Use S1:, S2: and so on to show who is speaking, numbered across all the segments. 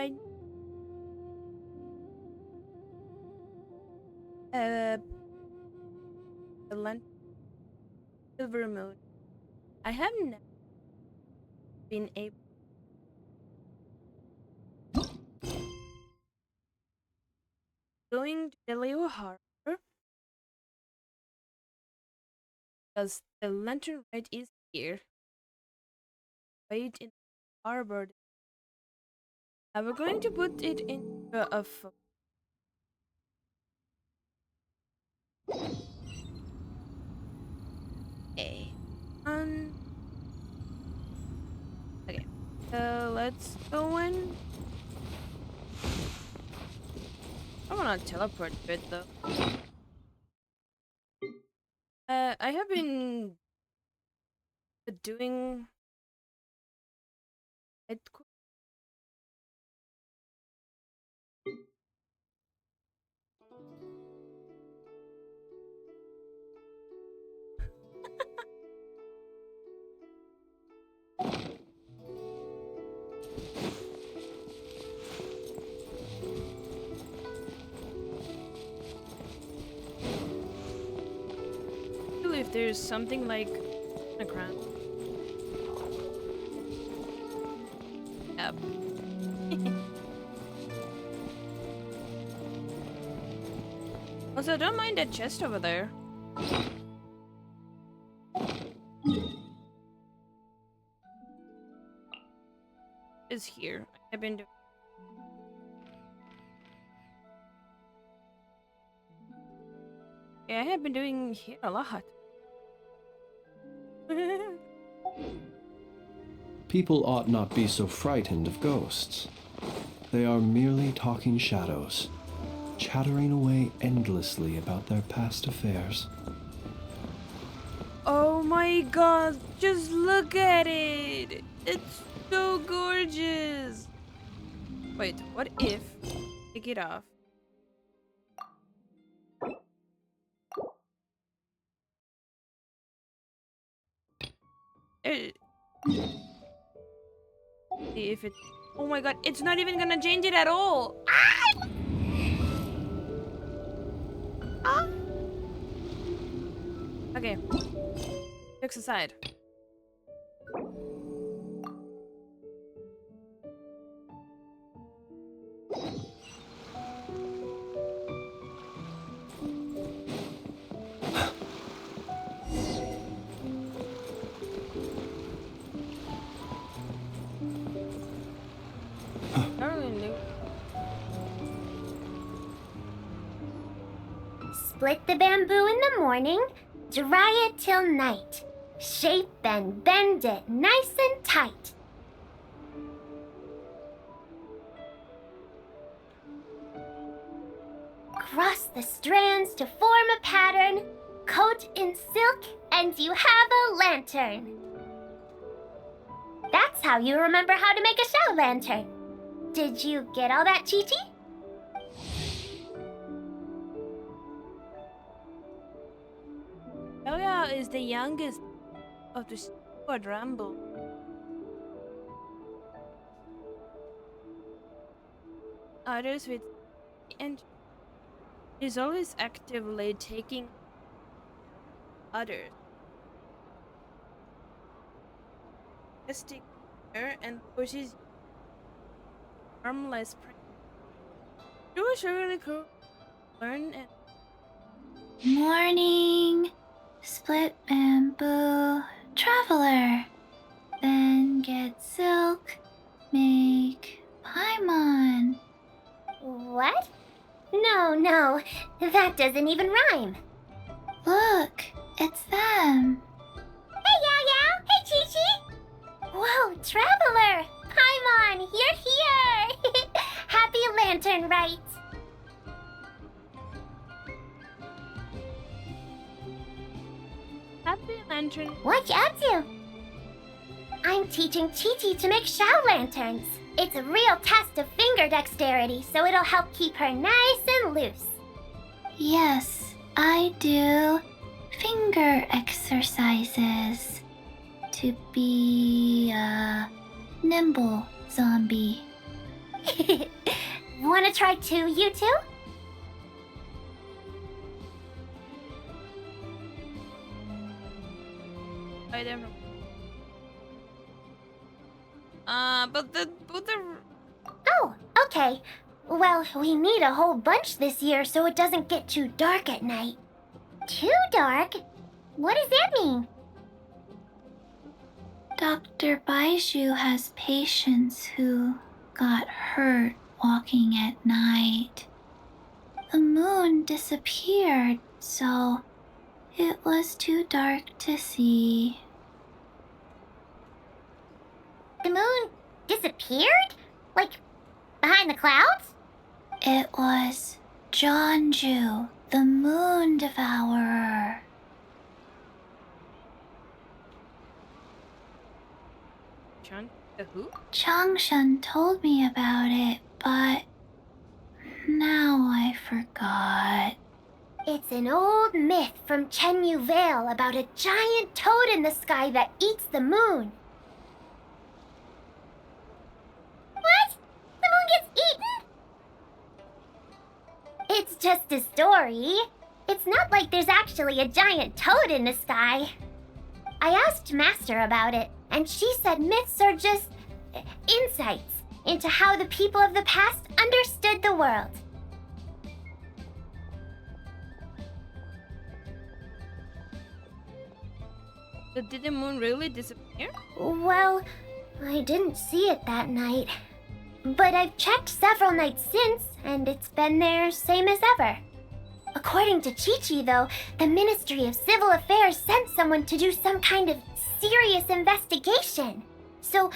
S1: Rite. The Lantern Silver Moon. I have never been able going to the Liyue Harbor because the Lantern Rite is here. Wait in the harbor. We're going to put it into a okay. Okay. So let's go in. I wanna teleport a bit though. I have been doing it. If there's something like a crown. Yep. Also, don't mind that chest over there. Is here. I've been doing. Yeah, I have been doing here a lot.
S2: People ought not be so frightened of ghosts. They are merely talking shadows, chattering away endlessly about their past affairs.
S1: Oh my god, just look at it! It's so gorgeous! Wait, what if take it off? See if it. Oh my god, it's not even gonna change it at all! Ah! Ah! Okay. Looks aside.
S3: Split the bamboo in the morning, dry it till night. Shape and bend it nice and tight. Cross the strands to form a pattern, coat in silk, and you have a lantern. That's how you remember how to make a shell lantern. Did you get all that, Chi-Chi?
S1: Yaoyao is the youngest of the quadramble. Others with and is always actively taking others. Testing her and pushes harmless prey. It was really cool. Learn and
S4: Morning, split bamboo, traveler. Then get silk, make paimon.
S3: What? No, that doesn't even rhyme.
S4: Look, it's them.
S3: Hey, Yaoyao! Hey, Chi-Chi! Whoa, traveler! Paimon, you're here! Happy Lantern Rite!
S1: Happy Lantern.
S3: What you up to? I'm teaching Chi-Chi to make shell lanterns. It's a real test of finger dexterity, so it'll help keep her nice and loose.
S4: Yes, I do finger exercises to be a nimble zombie.
S3: Wanna try too, you two?
S1: I don't know. But the
S3: Oh, okay. Well, we need a whole bunch this year so it doesn't get too dark at night. Too dark? What does that mean?
S4: Dr. Baiju has patients who got hurt walking at night. The moon disappeared, so it was too dark to see.
S3: The moon disappeared? Like, behind the clouds?
S4: It was Jonju, the moon devourer.
S1: Chan, the who?
S4: Changshan told me about it, but now I forgot.
S3: It's an old myth from Chenyu Vale about a giant toad in the sky that eats the moon. What? The moon gets eaten? It's just a story. It's not like there's actually a giant toad in the sky. I asked Master about it, and she said myths are just insights into how the people of the past understood the world.
S1: But did the moon really disappear?
S3: Well, I didn't see it that night. But I've checked several nights since, and it's been there same as ever. According to Chi-Chi, though, the Ministry of Civil Affairs sent someone to do some kind of serious investigation. So,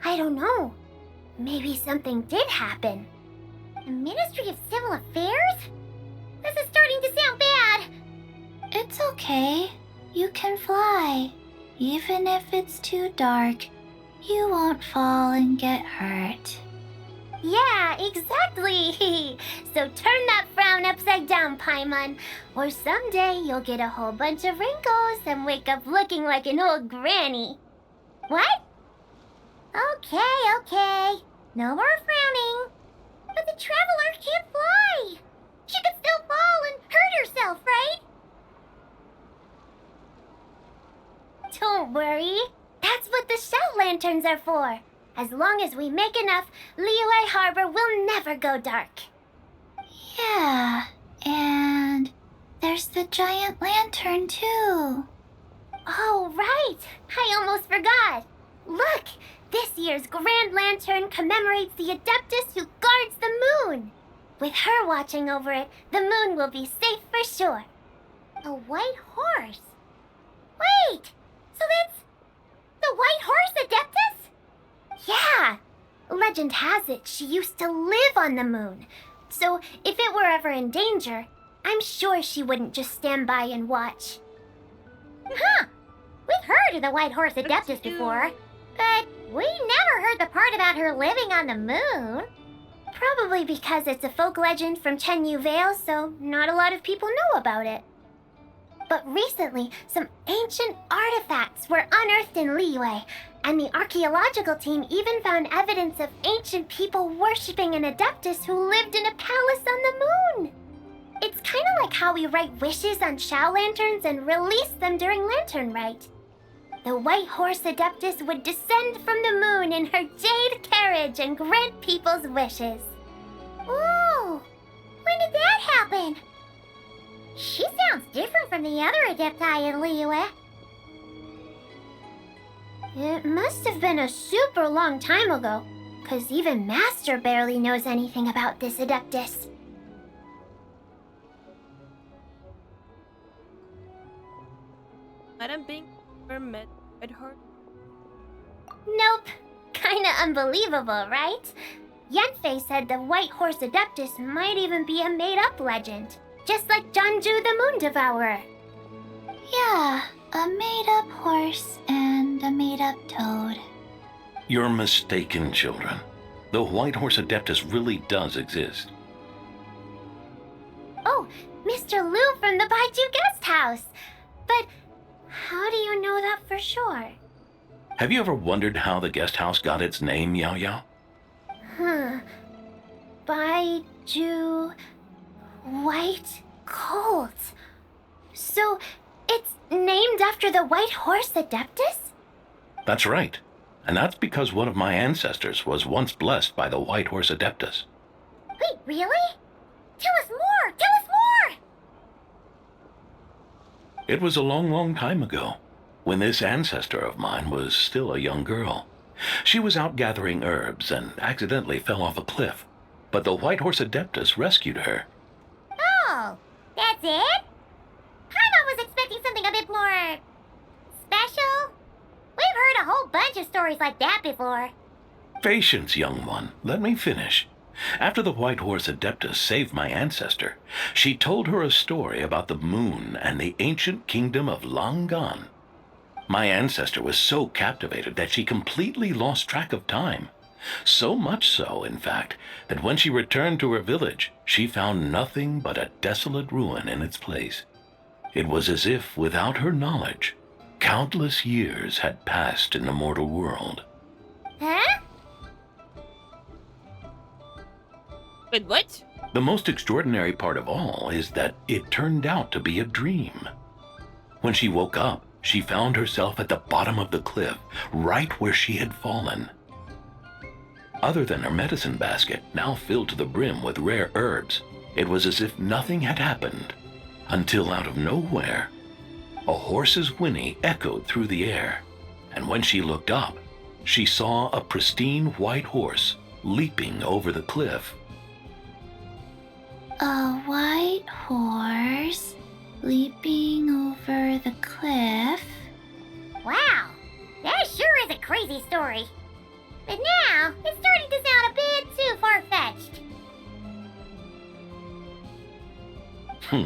S3: I don't know. Maybe something did happen. The Ministry of Civil Affairs? This is starting to sound bad.
S4: It's okay. You can fly. Even if it's too dark, you won't fall and get hurt.
S3: Yeah, exactly. So turn that frown upside down, Paimon. Or someday you'll get a whole bunch of wrinkles and wake up looking like an old granny. What? Okay. No more frowning. But the traveler can't fly. She could still fall and hurt herself, right? Don't worry. That's what the shell lanterns are for. As long as we make enough, Liyue Harbor will never go dark.
S4: Yeah, and there's the giant lantern too.
S3: Oh, right. I almost forgot. Look, this year's Grand Lantern commemorates the adeptus who guards the moon. With her watching over it, the moon will be safe for sure. A white horse? Wait, so that's the white horse adeptus? Yeah! Legend has it she used to live on the moon. So if it were ever in danger, I'm sure she wouldn't just stand by and watch. Huh! We've heard of the white horse adeptus before, but we never heard the part about her living on the moon. Probably because it's a folk legend from Chenyu Vale, so not a lot of people know about it. But recently, some ancient artifacts were unearthed in Liyue, and the archaeological team even found evidence of ancient people worshipping an adeptus who lived in a palace on the moon. It's kind of like how we write wishes on Shao lanterns and release them during Lantern Rite. The white horse adeptus would descend from the moon in her jade carriage and grant people's wishes. Ooh, when did that happen? She sounds different from the other adepti in Liyue. It must have been a super long time ago, because even Master barely knows anything about this adeptus.
S1: Madam Bing ever met Red Heart?
S3: Nope. Kinda unbelievable, right? Yanfei said the white horse adeptus might even be a made-up legend, just like Jonju the Moon Devourer.
S4: Yeah, a made-up horse and a made-up toad.
S5: You're mistaken, children. The White Horse Adeptus really does exist.
S3: Oh, Mr. Liu from the Baiju Guest House. But how do you know that for sure?
S5: Have you ever wondered how the guest house got its name, Yaoyao?
S3: White colt. So, it's named after the white horse Adeptus?
S5: That's right. And that's because one of my ancestors was once blessed by the white horse adeptus.
S3: Wait, really? Tell us more! Tell us more!
S5: It was a long, long time ago, when this ancestor of mine was still a young girl. She was out gathering herbs and accidentally fell off a cliff, but the white horse adeptus rescued her.
S3: Oh, that's it? Paimon was expecting something a bit more special. We've heard a whole bunch of stories like that before.
S5: Patience, young one. Let me finish. After the white horse adeptus saved my ancestor, she told her a story about the moon and the ancient kingdom of Langan. My ancestor was so captivated that she completely lost track of time. So much so, in fact, that when she returned to her village, she found nothing but a desolate ruin in its place. It was as if, without her knowledge, countless years had passed in the mortal world.
S3: Huh?
S1: Wait, what?
S5: The most extraordinary part of all is that it turned out to be a dream. When she woke up, she found herself at the bottom of the cliff, right where she had fallen. Other than her medicine basket, now filled to the brim with rare herbs, it was as if nothing had happened, until out of nowhere, a horse's whinny echoed through the air, and when she looked up, she saw a pristine white horse leaping over the cliff.
S4: A white horse leaping over the cliff?
S3: Wow, that sure is a crazy story. But now, it's starting to sound a bit too far-fetched.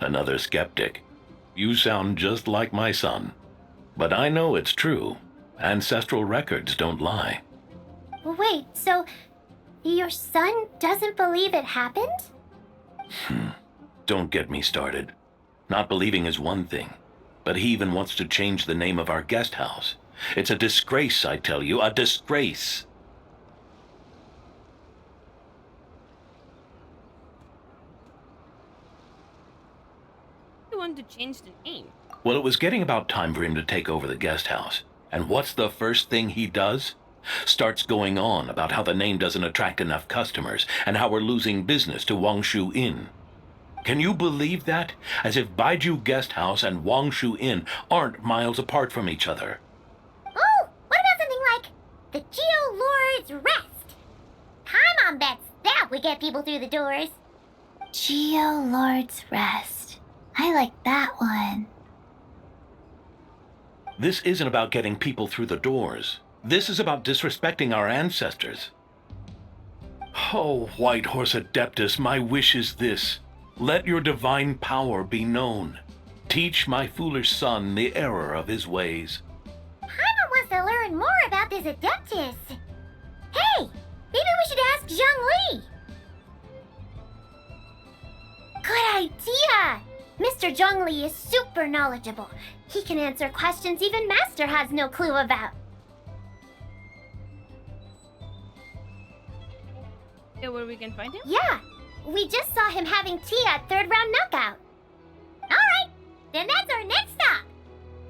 S5: Another skeptic. You sound just like my son. But I know it's true. Ancestral records don't lie.
S3: Wait, so your son doesn't believe it happened?
S5: Don't get me started. Not believing is one thing, but he even wants to change the name of our guest house. It's a disgrace, I tell you, a disgrace.
S1: You want to change the name?
S5: Well, it was getting about time for him to take over the guest house. And what's the first thing he does? Starts going on about how the name doesn't attract enough customers and how we're losing business to Wangshu Inn. Can you believe that? As if Baiju Guest House and Wangshu Inn aren't miles apart from each other.
S3: Oh, what about something like the Geo Lord's Rest? Paimon bets that would get people through the doors.
S4: Geo Lord's Rest. I like that one.
S5: This isn't about getting people through the doors. This is about disrespecting our ancestors. Oh, White Horse Adeptus, my wish is this. Let your divine power be known. Teach my foolish son the error of his ways.
S3: Paimon wants to learn more about this Adeptus. Hey, maybe we should ask Zhang Li. Good idea! Mr. Zhang Li is super knowledgeable. He can answer questions even Master has no clue about.
S1: Yeah, where we can find him?
S3: Yeah, we just saw him having tea at third round knockout. Alright, then that's our next stop.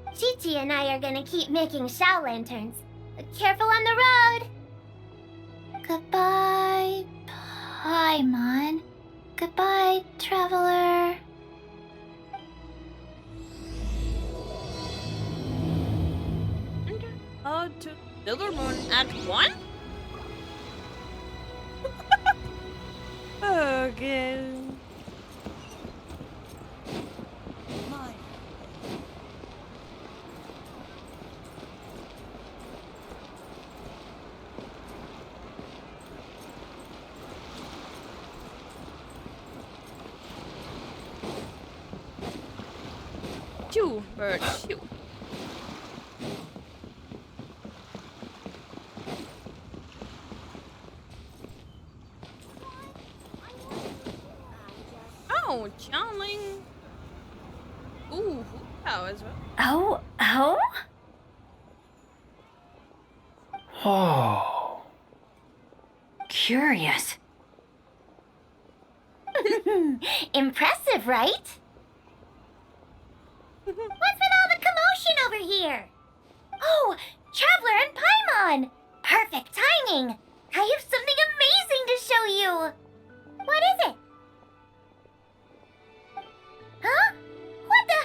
S3: Chi-Chi and I are gonna keep making Shao lanterns. Careful on the road.
S4: Goodbye, Paimon. Goodbye, traveler.
S1: To Silver Moon at 1? Okay. Shoo, bird, shoo. Oh, Chanling. Ooh, Hu as well.
S4: Oh?
S2: Oh.
S6: Curious.
S3: Impressive, right? What's with all the commotion over here? Oh, Traveler and Paimon! Perfect timing! I have something amazing to show you! What is it? Huh? What the?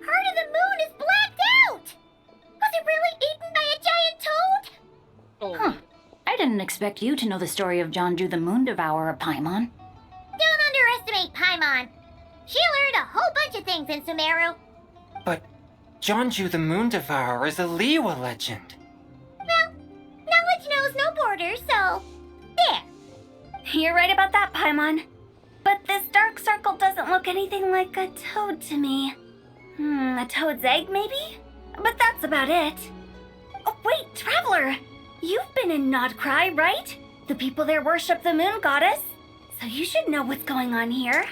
S3: Heart of the Moon is blacked out! Was it really eaten by a giant toad?
S1: Oh.
S4: Huh. I didn't expect you to know the story of Jonju the Moon Devourer, Paimon.
S3: Don't underestimate Paimon. She learned a whole bunch of things in Sumeru.
S6: But Jonju the Moon Devourer is a Liyue legend.
S3: Well, knowledge knows no borders, so... there.
S4: You're right about that, Paimon. But this dark circle doesn't look anything like a toad to me. A toad's egg, maybe? But that's about it. Oh, wait, Traveler! You've been in Nodcry, right? The people there worship the moon goddess. So you should know what's going on here.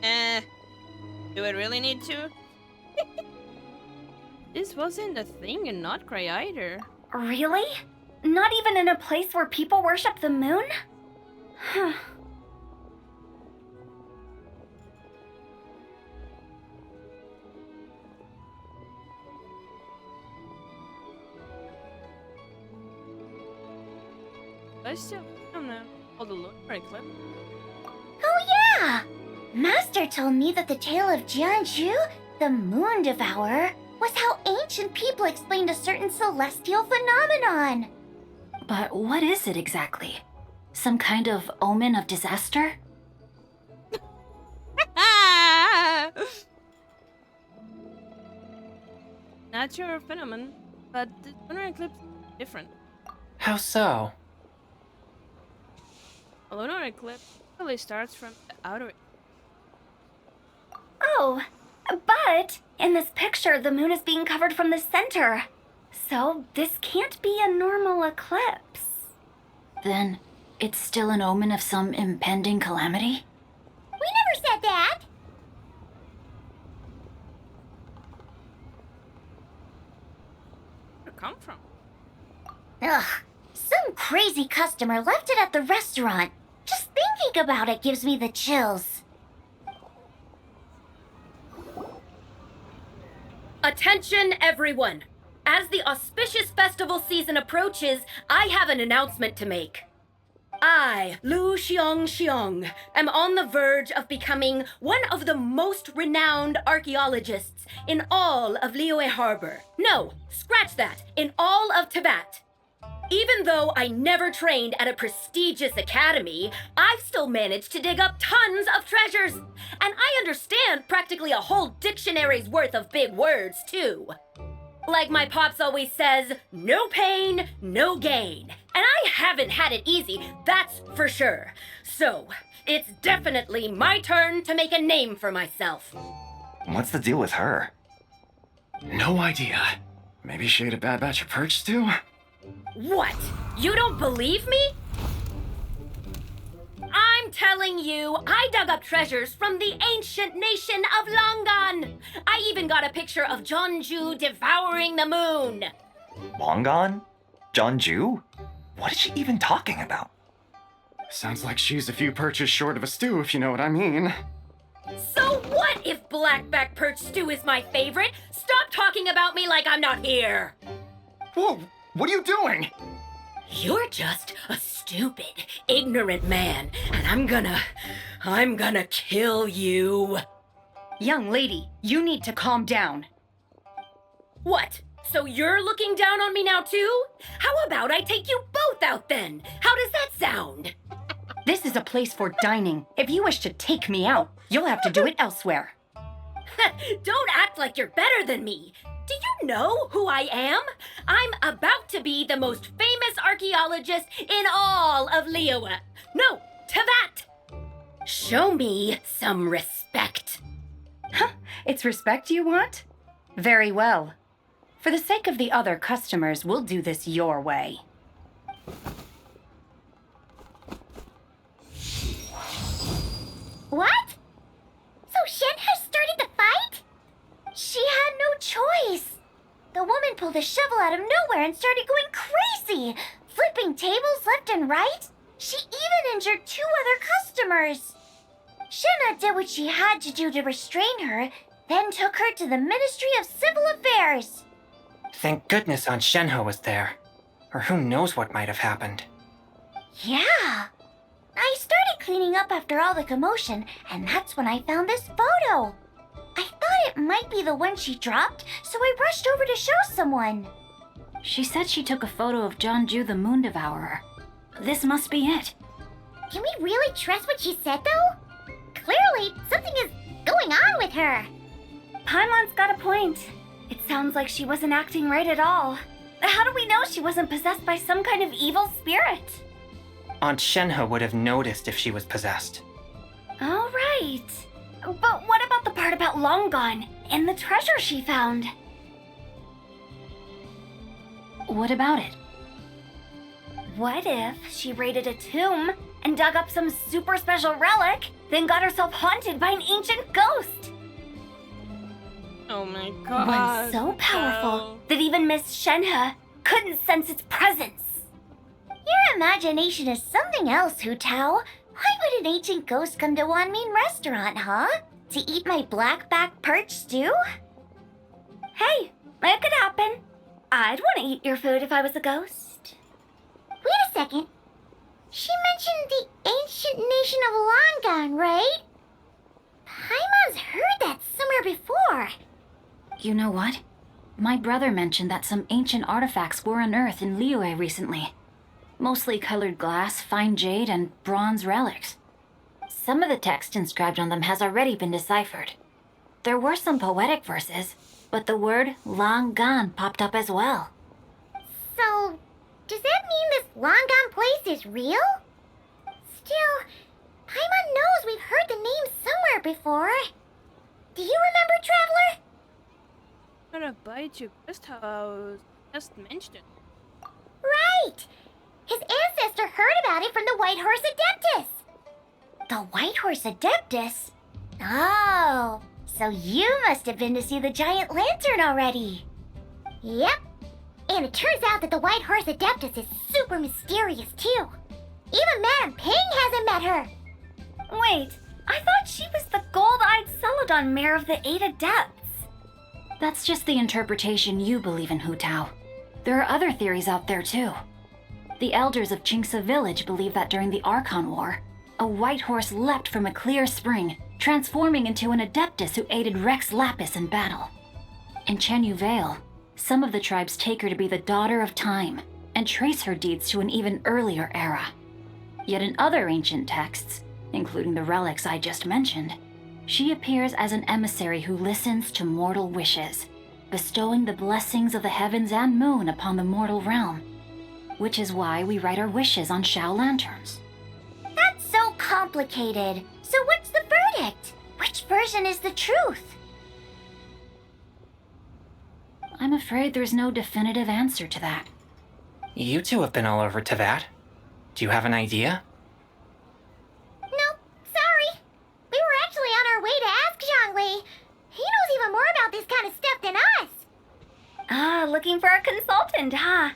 S1: Do I really need to? This wasn't a thing in Notcry either.
S4: Really? Not even in a place where people worship the moon? Huh.
S1: I still don't know all the Lunar Eclipse.
S3: Oh yeah! Master told me that the tale of Jianzhu, the Moon Devourer, was how ancient people explained a certain celestial phenomenon.
S4: But what is it exactly? Some kind of omen of disaster?
S1: Natural phenomenon, but the lunar eclipse is different.
S6: How so?
S1: A lunar eclipse usually starts from the outer.
S4: Oh, but in this picture, the moon is being covered from the center. So this can't be a normal eclipse. Then it's still an omen of some impending calamity?
S3: We never said that!
S1: Where did it come from?
S3: Ugh, some crazy customer left it at the restaurant. Just thinking about it gives me the chills.
S7: Attention, everyone! As the auspicious festival season approaches, I have an announcement to make. I, Lu Xiong, am on the verge of becoming one of the most renowned archaeologists in all of Liyue Harbor. No, scratch that, in all of Tibet. Even though I never trained at a prestigious academy, I've still managed to dig up tons of treasures. And I understand practically a whole dictionary's worth of big words, too. Like my pops always says, no pain, no gain. And I haven't had it easy, that's for sure. So, it's definitely my turn to make a name for myself.
S6: What's the deal with her? No idea. Maybe she ate a bad batch of perch stew?
S7: What? You don't believe me? I'm telling you, I dug up treasures from the ancient nation of Longan. I even got a picture of Jonju devouring the moon.
S6: Longan? Jonju? What is she even talking about? Sounds like she's a few perches short of a stew, if you know what I mean.
S7: So what if blackback perch stew is my favorite? Stop talking about me like I'm not here.
S6: Whoa, what are you doing?
S7: You're just a stupid, ignorant man, and I'm gonna kill you.
S8: Young lady, you need to calm down.
S7: What? So you're looking down on me now too? How about I take you both out then? How does that sound?
S8: This is a place for dining. If you wish to take me out, you'll have to do it elsewhere.
S7: Don't act like you're better than me. Do you know who I am? I'm about to be the most famous archaeologist in all of Liyue. No, Tibet. Show me some respect.
S8: It's respect you want? Very well. For the sake of the other customers, we'll do this your way.
S3: What? So Shen has started the fight? She had no choice. The woman pulled a shovel out of nowhere and started going crazy, flipping tables left and right. She even even injured 2 other customers. Shenhe did what she had to do to restrain her, then took her to the Ministry of Civil Affairs.
S6: Thank goodness Aunt Shenhe was there. Or who knows what might have happened.
S3: Yeah. I started cleaning up after all the commotion, and that's when I found this photo. I thought it might be the one she dropped, so I rushed over to show someone.
S8: She said she took a photo of Jeonju the Moon Devourer. This must be it.
S3: Can we really trust what she said, though? Clearly, something is going on with her.
S4: Paimon's got a point. It sounds like she wasn't acting right at all. How do we know she wasn't possessed by some kind of evil spirit?
S6: Aunt Shenhe would have noticed if she was possessed.
S4: All right. But what about the part about Long Gone and the treasure she found?
S8: What about it?
S4: What if she raided a tomb and dug up some super special relic, then got herself haunted by an ancient ghost?
S1: Oh my
S4: One
S1: god.
S4: so powerful
S1: No.
S4: that even Miss Shenhe couldn't sense its presence.
S3: Your imagination is something else, Hu Tao. Why would an ancient ghost come to Wanmin restaurant, huh? To eat my blackback perch stew?
S4: Hey, it could happen. I'd want to eat your food if I was a ghost.
S3: Wait a second. She mentioned the ancient nation of Longan, right? Paimon's heard that somewhere before.
S8: You know what? My brother mentioned that some ancient artifacts were unearthed in Liyue recently. Mostly colored glass, fine jade, and bronze relics. Some of the text inscribed on them has already been deciphered. There were some poetic verses, but the word long gone popped up as well.
S3: So, does that mean this Longan place is real? Still, Paimon knows we've heard the name somewhere before. Do you remember, Traveler?
S1: I'm gonna bite you, just how I was just mentioned.
S3: Right! His ancestor heard about it from the White Horse Adeptus. The White Horse Adeptus? Oh, so you must have been to see the giant lantern already. Yep. And it turns out that the White Horse Adeptus is super mysterious, too. Even Madame Ping hasn't met her.
S4: Wait, I thought she was the gold-eyed Celadon mare of the 8 Adepts.
S8: That's just the interpretation you believe in, Hu Tao. There are other theories out there too. The elders of Qingce village believe that during the Archon War, a white horse leapt from a clear spring, transforming into an adeptus who aided Rex Lapis in battle. In Chenyu Vale, some of the tribes take her to be the daughter of time and trace her deeds to an even earlier era. Yet in other ancient texts, including the relics I just mentioned, she appears as an emissary who listens to mortal wishes, bestowing the blessings of the heavens and moon upon the mortal realm, which is why we write our wishes on Shao lanterns.
S3: That's so complicated. So what's the verdict? Which version is the truth?
S8: I'm afraid there's no definitive answer to that.
S6: You two have been all over Tevat. Do you have an idea?
S3: Nope, sorry. We were actually on our way to ask Zhongli. He knows even more about this kind of stuff than us.
S4: Ah, looking for a consultant, huh?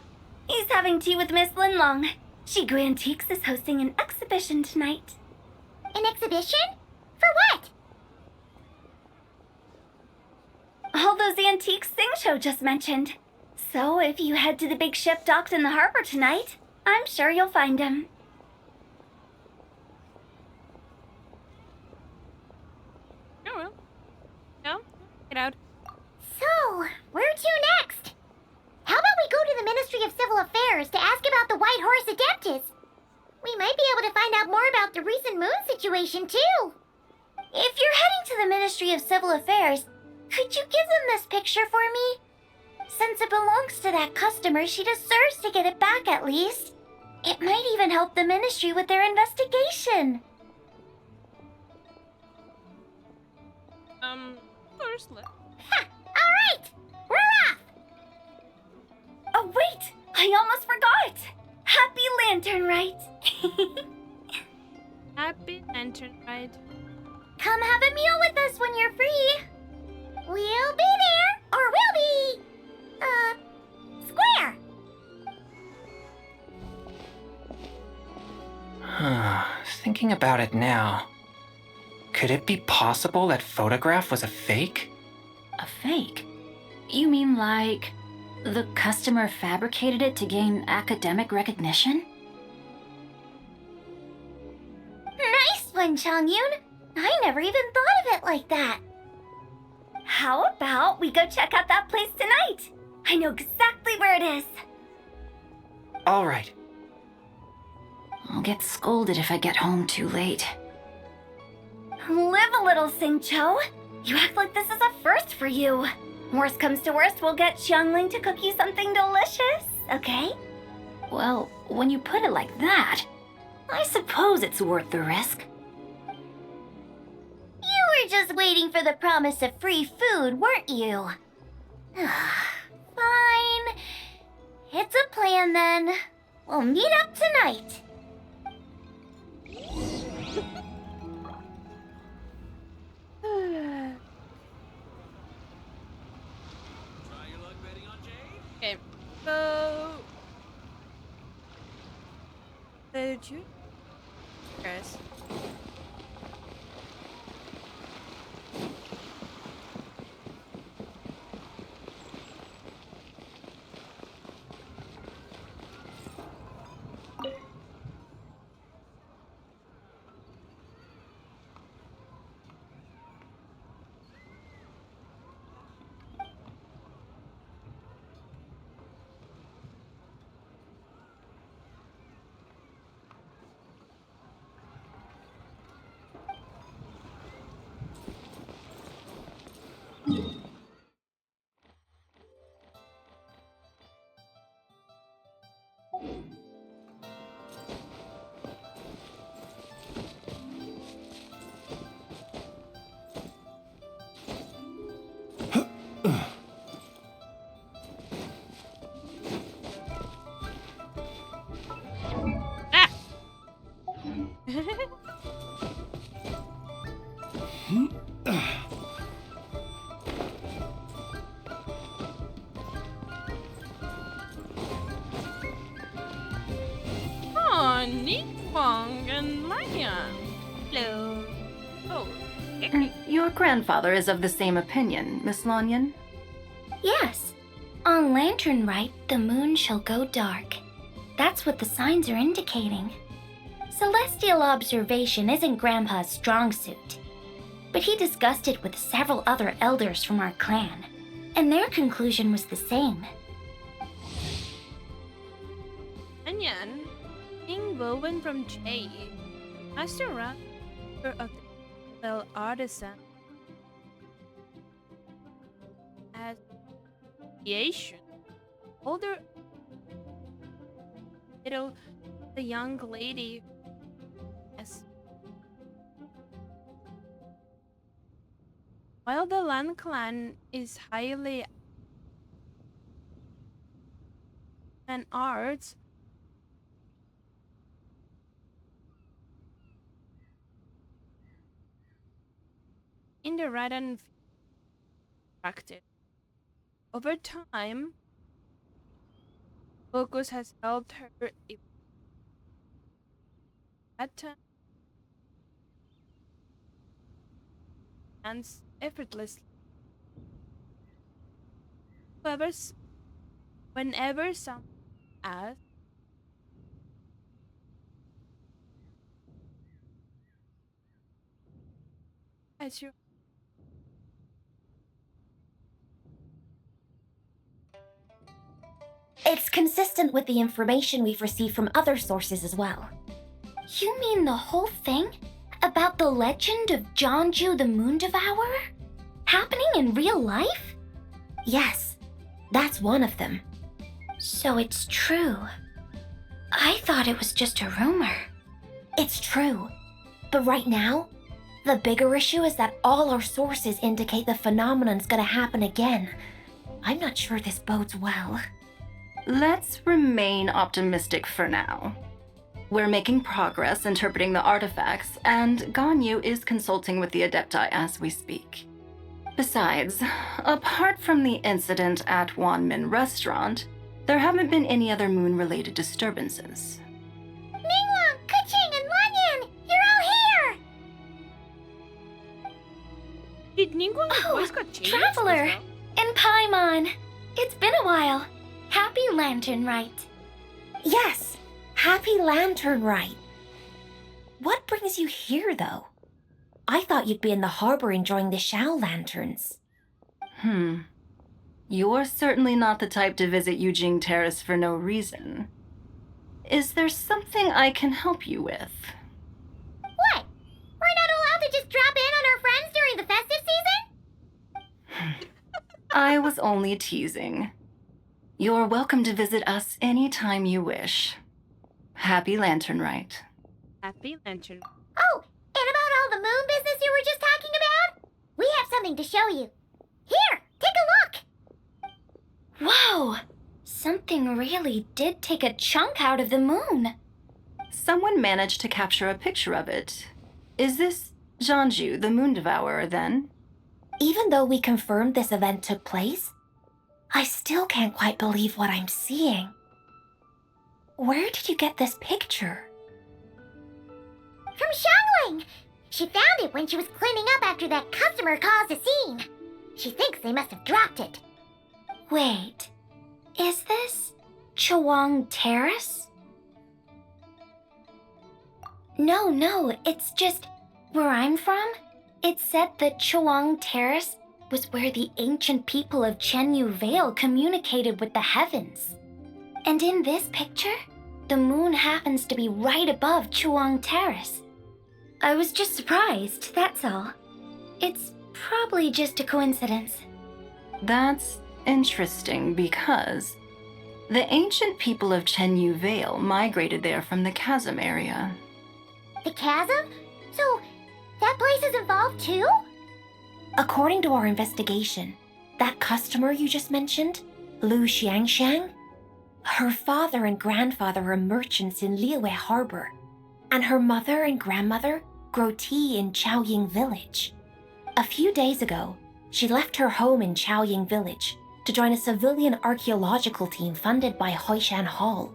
S4: He's having tea with Miss Linlong. Shigu Antiques is hosting an exhibition tonight.
S3: An exhibition? For what?
S4: All those antiques Sing Show just mentioned. So if you head to the big ship docked in the harbor tonight, I'm sure you'll find him.
S1: Oh well. No? Get out.
S3: So, where to next? How about we go to the Ministry of Civil Affairs to ask about the White Horse Adeptus? We might be able to find out more about the recent moon situation, too. If you're heading to the Ministry of Civil Affairs, could you give them this picture for me? Since it belongs to that customer, she deserves to get it back at least. It might even help the Ministry with their investigation.
S1: First look.
S3: Ha! All right! We're off!
S4: Oh, wait! I almost forgot! Happy Lantern Rite!
S1: Happy Lantern Rite.
S3: Come have a meal with us when you're free. We'll be there, or we'll be, square.
S6: Thinking about it now, could it be possible that photograph was a fake?
S8: A fake? You mean like the customer fabricated it to gain academic recognition?
S3: Nice one, Chongyun. I never even thought of it like that.
S4: How about we go check out that place tonight? I know exactly where it is.
S6: All right.
S8: I'll get scolded if I get home too late.
S4: Live a little, Singcho. You act like this is a first for you. Worst comes to worst, we'll get Xiangling to cook you something delicious, okay?
S8: Well, when you put it like that, I suppose it's worth the risk.
S3: You were just waiting for the promise of free food, weren't you? Fine. It's a plan then. We'll meet up tonight.
S1: Okay, so the juniors. Oh, Nikwang and Lion. Hello. Oh,
S8: Your grandfather is of the same opinion, Miss Lanyan.
S3: Yes. On Lantern Rite, the moon shall go dark. That's what the signs are indicating. Celestial observation isn't Grandpa's strong suit, but he discussed it with several other elders from our clan, and their conclusion was the same.
S1: Anyan, King Bowen from Jade, Master Raptor of the Bell Artisan, as creation, older little the young lady. Yes. While the Lan clan is highly an arts, in the Radan practice. Over time, focus has helped her and effortlessly. However, whenever someone asks, as you
S3: It's consistent with the information we've received from other sources as well. You mean the whole thing? About the legend of Jeonju the Moon Devourer? Happening in real life? Yes, that's one of them. So it's true. I thought it was just a rumor. It's true. But right now, the bigger issue is that all our sources indicate the phenomenon's gonna happen again. I'm not sure this bodes well.
S8: Let's remain optimistic for now. We're making progress interpreting the artifacts, and Ganyu is consulting with the Adepti as we speak. Besides, apart from the incident at Wanmin Restaurant, there haven't been any other moon-related disturbances.
S3: Ningguang, Keqing, and
S1: Ningguang's
S4: Oh,
S1: voice got changed.
S4: Traveler!
S1: as well.
S4: And Paimon! It's been a while. Happy Lantern Rite.
S9: Yes, happy Lantern Rite. What brings you here, though? I thought you'd be in the harbor enjoying the Xiao lanterns.
S8: You're certainly not the type to visit Yujing Terrace for no reason. Is there something I can help you with?
S3: What? We're not allowed to just drop in on our friends during the festive season?
S8: I was only teasing. You're welcome to visit us anytime you wish. Happy Lantern Rite.
S1: Happy Lantern.
S3: Oh, and about all the moon business you were just talking about? We have something to show you. Here, take a look.
S4: Whoa! Something really did take a chunk out of the moon.
S8: Someone managed to capture a picture of it. Is this Zhanju, the Moon Devourer, then?
S9: Even though we confirmed this event took place, I still can't quite believe what I'm seeing. Where did you get this picture?
S3: From Xiangling. She found it when she was cleaning up after that customer caused a scene. She thinks they must have dropped it.
S4: Wait, is this Chawang Terrace? No, it's just where I'm from. It said that Chawang Terrace was where the ancient people of Chenyu Vale communicated with the heavens. And in this picture, the moon happens to be right above Chawang Terrace. I was just surprised, that's all. It's probably just a coincidence.
S8: That's interesting because the ancient people of Chenyu Vale migrated there from the chasm area.
S3: The chasm? So, that place is involved too?
S9: According to our investigation, that customer you just mentioned, Lu Xiangxiang, her father and grandfather were merchants in Liyue Harbor, and her mother and grandmother grow tea in Chaoying Village. A few days ago, she left her home in Chaoying Village to join a civilian archaeological team funded by Hoishan Hall,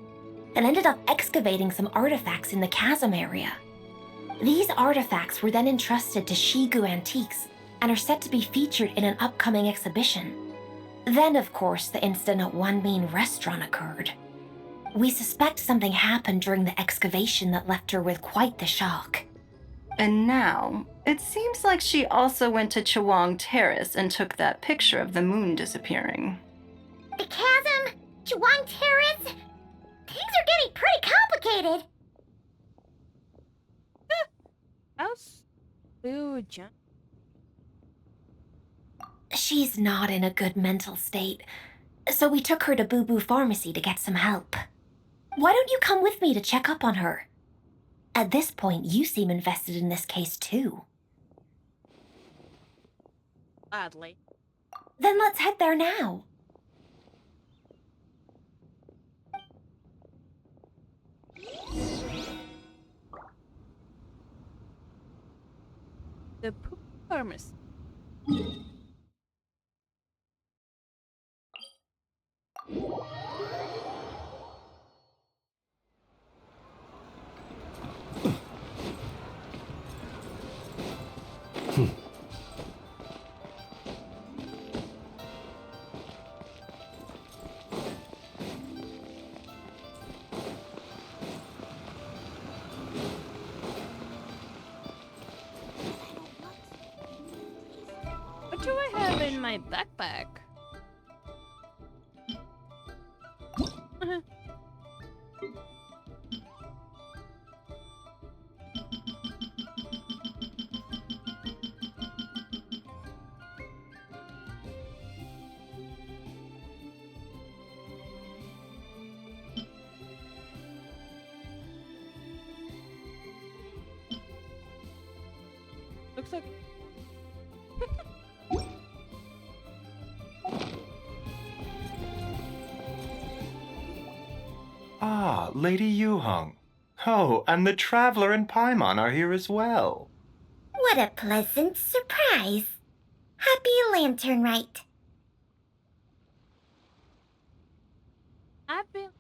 S9: and ended up excavating some artifacts in the chasm area. These artifacts were then entrusted to Shigu Antiques and are set to be featured in an upcoming exhibition. Then, of course, the incident at One Mean Restaurant occurred. We suspect something happened during the excavation that left her with quite the shock.
S8: And now, it seems like she also went to Chawang Terrace and took that picture of the moon disappearing.
S3: The chasm? Chawang Terrace? Things are getting pretty complicated.
S1: How's Liu Jian?
S9: She's not in a good mental state, so we took her to Boo Boo Pharmacy to get some help. Why don't you come with me to check up on her? At this point, you seem invested in this case too.
S1: Gladly.
S9: Then let's head there now.
S1: The poop pharmacy. What do I have in my backpack? Looks like
S6: Ah, Lady Yuheng. Oh, and the Traveler and Paimon are here as well.
S3: What a pleasant surprise. Happy Lantern Rite.
S1: I've been.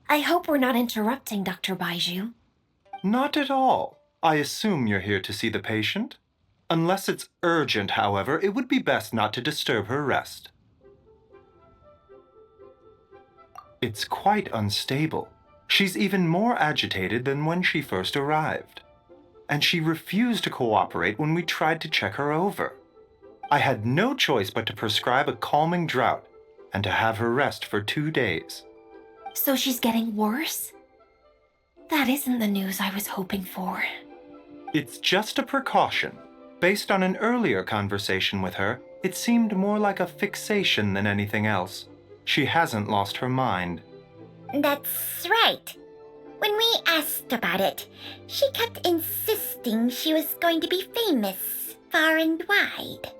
S9: I hope we're not interrupting, Dr. Baiju.
S6: Not at all. I assume you're here to see the patient?
S10: Unless it's urgent, however, it would be best not to disturb her rest. It's quite unstable. She's even more agitated than when she first arrived. And she refused to cooperate when we tried to check her over. I had no choice but to prescribe a calming draught and to have her rest for 2 days.
S9: So she's getting worse? That isn't the news I was hoping for.
S10: It's just a precaution. Based on an earlier conversation with her, it seemed more like a fixation than anything else. She hasn't lost her mind.
S3: That's right. When we asked about it, she kept insisting she was going to be famous, far and wide.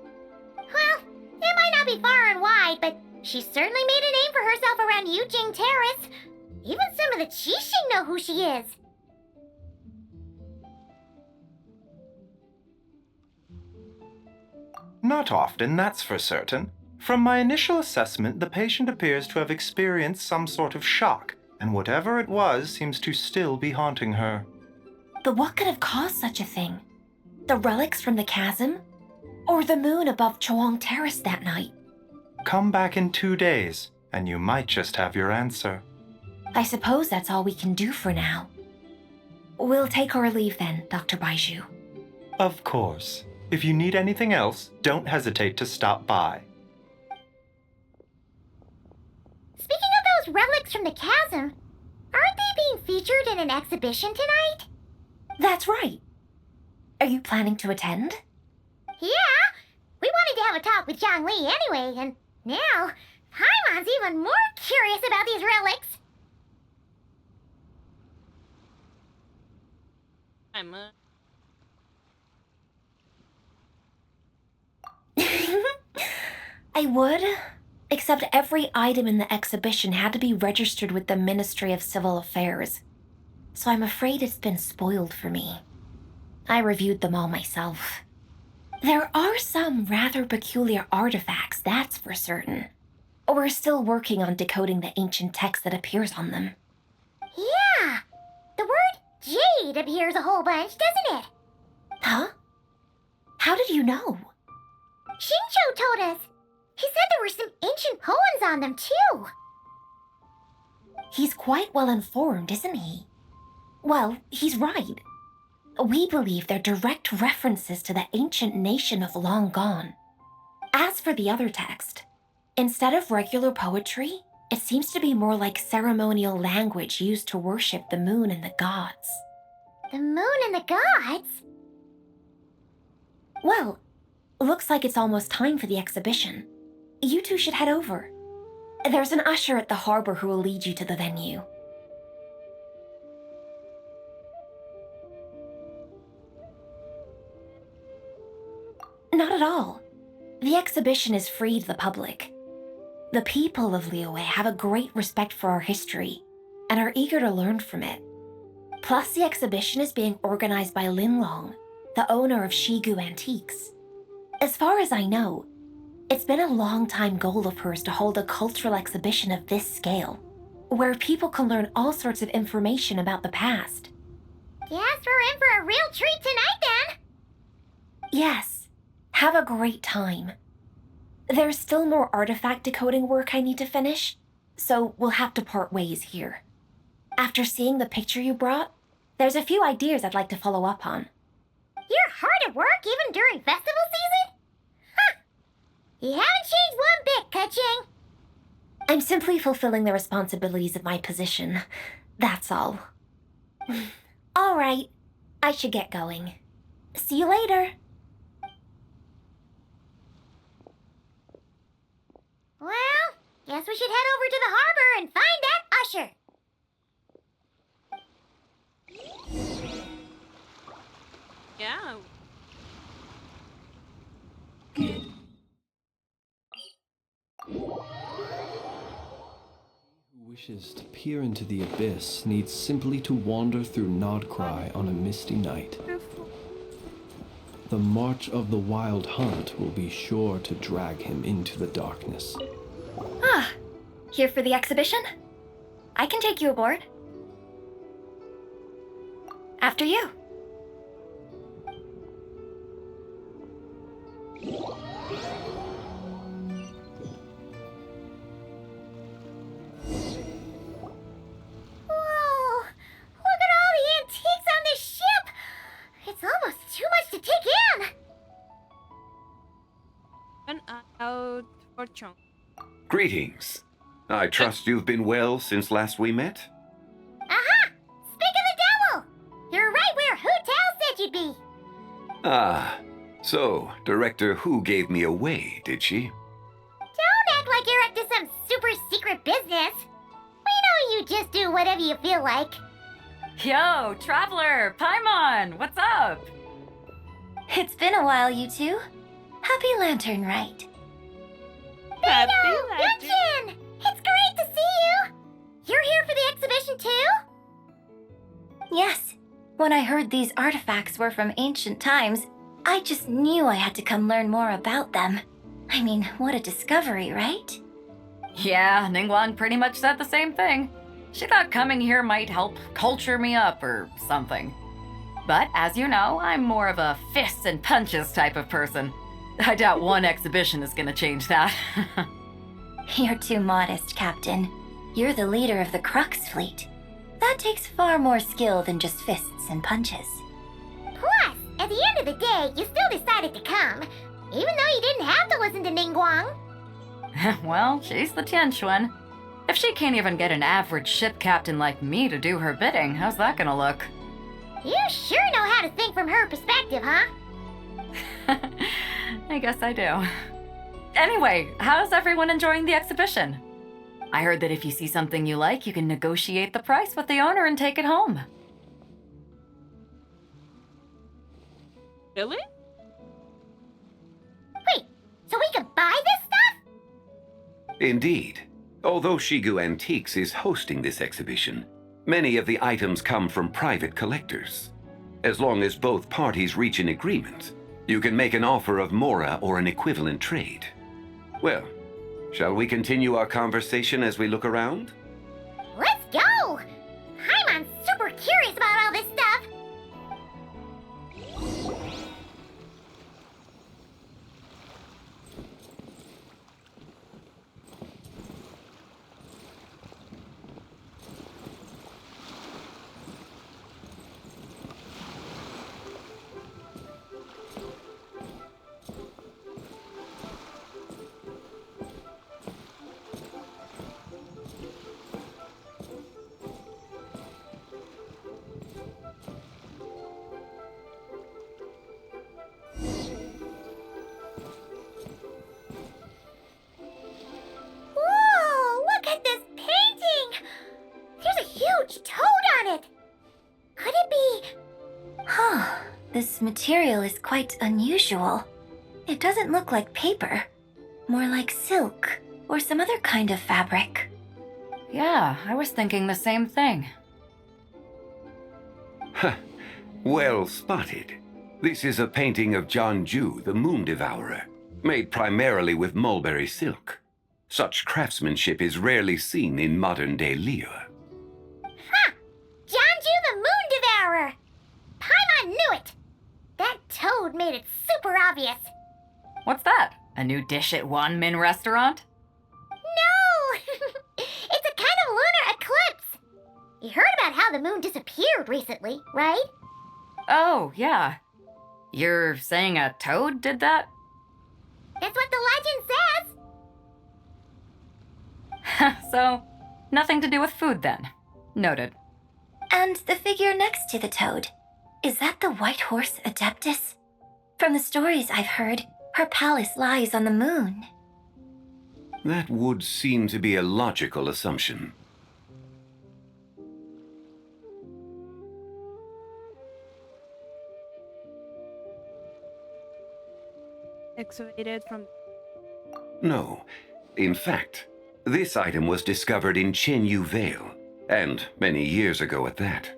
S3: Well, it might not be far and wide, but she certainly made a name for herself around Yujing Terrace. Even some of the Qixing know who she is.
S10: Not often, that's for certain. From my initial assessment, the patient appears to have experienced some sort of shock, and whatever it was seems to still be haunting her.
S9: But what could have caused such a thing? The relics from the chasm? Or the moon above Choang Terrace that night?
S10: Come back in 2 days, and you might just have your answer.
S9: I suppose that's all we can do for now. We'll take our leave then, Dr. Baiju.
S10: Of course. If you need anything else, don't hesitate to stop by.
S3: Speaking of those relics from the chasm, aren't they being featured in an exhibition tonight?
S9: That's right. Are you planning to attend?
S3: Yeah, we wanted to have a talk with Zhang Li anyway, and now Paimon's even more curious about these relics.
S9: I would, except every item in the exhibition had to be registered with the Ministry of Civil Affairs. So I'm afraid it's been spoiled for me. I reviewed them all myself. There are some rather peculiar artifacts, that's for certain. We're still working on decoding the ancient text that appears on them.
S3: Yeah, the word jade appears a whole bunch, doesn't it?
S9: Huh? How did you know?
S3: Shincho told us. He said there were some ancient poems on them, too.
S9: He's quite well informed, isn't he? Well, he's right. We believe they're direct references to the ancient nation of long gone. As for the other text, instead of regular poetry, it seems to be more like ceremonial language used to worship the moon and the gods.
S3: The moon and the gods?
S9: Well, looks like it's almost time for the exhibition. You two should head over. There's an usher at the harbor who will lead you to the venue. Not at all. The exhibition is free to the public. The people of Liyue have a great respect for our history and are eager to learn from it. Plus, the exhibition is being organized by Linlong, the owner of Shigu Antiques. As far as I know, it's been a long-time goal of hers to hold a cultural exhibition of this scale, where people can learn all sorts of information about the past.
S3: Guess we're in for a real treat tonight, then.
S9: Yes, have a great time. There's still more artifact decoding work I need to finish, so we'll have to part ways here. After seeing the picture you brought, there's a few ideas I'd like to follow up on.
S3: You're hard at work even during festival season? Huh! You haven't changed one bit, Ka-ching.
S9: I'm simply fulfilling the responsibilities of my position. That's all. All right, I should get going. See you later.
S3: Well, guess we should head over to the harbor and find that usher.
S1: Yeah.
S2: Who wishes to peer into the abyss needs simply to wander through Nodcry on a misty night. The march of the wild hunt will be sure to drag him into the darkness.
S8: Ah, here for the exhibition? I can take you aboard. After you.
S1: for Chong.
S11: Greetings. I trust you've been well since last we met?
S3: Aha! Speak of the devil! You're right where Hu Tao said you'd be.
S11: Ah, so Director Hu gave me away, did she?
S3: Don't act like you're up to some super secret business. We know you just do whatever you feel like.
S12: Yo, Traveler, Paimon, what's up?
S9: It's been a while, you two. Happy Lantern Rite.
S1: Happy
S3: Genshin! It's great to see you! You're here for the exhibition too?
S9: Yes. When I heard these artifacts were from ancient times, I just knew I had to come learn more about them. I mean, what a discovery, right?
S12: Yeah, Ningguang pretty much said the same thing. She thought coming here might help culture me up or something. But as you know, I'm more of a fists and punches type of person. I doubt one exhibition is gonna change that.
S9: You're too modest, Captain. You're the leader of the Crux fleet. That takes far more skill than just fists and punches.
S3: Plus, at the end of the day, you still decided to come, even though you didn't have to listen to Ningguang.
S12: Well, she's the Tianquan. If she can't even get an average ship captain like me to do her bidding, how's that gonna look?
S3: You sure know how to think from her perspective, huh?
S12: I guess I do. Anyway, how's everyone enjoying the exhibition? I heard that if you see something you like, you can negotiate the price with the owner and take it home.
S1: Really?
S3: Wait, so we can buy this stuff?
S11: Indeed. Although Shigu Antiques is hosting this exhibition, many of the items come from private collectors. As long as both parties reach an agreement, you can make an offer of mora or an equivalent trade. Well, shall we continue our conversation as we look around?
S3: Let's go! Paimon's super curious about all this stuff. Whoa, look at this painting! There's a huge toad on it! Could it be...
S9: Huh. This material is quite unusual. It doesn't look like paper. More like silk or some other kind of fabric.
S12: Yeah, I was thinking the same thing.
S11: Ha! Well spotted. This is a painting of Jianju, the Moon Devourer, made primarily with mulberry silk. Such craftsmanship is rarely seen in modern-day Liyue.
S3: Ha! Jianju the Moon Devourer! Paimon knew it! That toad made it super obvious.
S12: What's that? A new dish at Wanmin restaurant?
S3: No! It's a kind of lunar eclipse! You heard about how the moon disappeared recently, right?
S12: Oh, yeah. You're saying a toad did that?
S3: That's what the legend says!
S12: So, nothing to do with food then. Noted.
S9: And the figure next to the toad. Is that the white horse adeptus? From the stories I've heard, her palace lies on the moon.
S11: That would seem to be a logical assumption.
S1: Excavated from...
S11: No. In fact, this item was discovered in Chenyu Vale, and many years ago at that.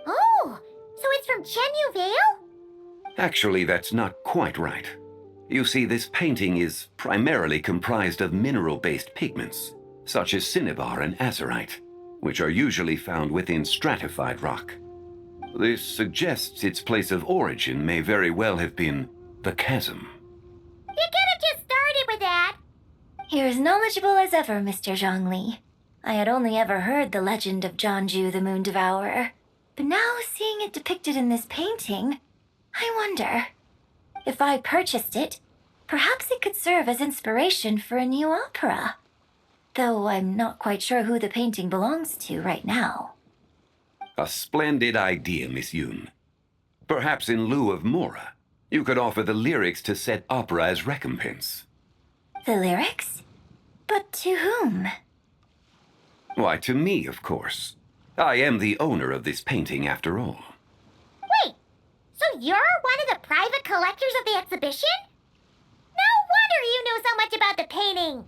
S3: Oh, so it's from Chenyu Vale?
S11: Actually, that's not quite right. You see, this painting is primarily comprised of mineral-based pigments, such as cinnabar and azurite, which are usually found within stratified rock. This suggests its place of origin may very well have been the chasm.
S3: You could have just started with that.
S9: You're as knowledgeable as ever, Mr. Zhongli. I had only ever heard the legend of Jianju the Moon Devourer, but now seeing it depicted in this painting, I wonder. If I purchased it, Perhaps it could serve as inspiration for a new opera. Though I'm not quite sure who the painting belongs to right now.
S11: A splendid idea, Miss Yoon. Perhaps in lieu of Mora, you could offer the lyrics to said opera as recompense.
S9: The lyrics? But to whom?
S11: Why, to me, of course. I am the owner of this painting, after all.
S3: Wait, so you're one of the private collectors of the exhibition? No wonder you knew so much about the painting.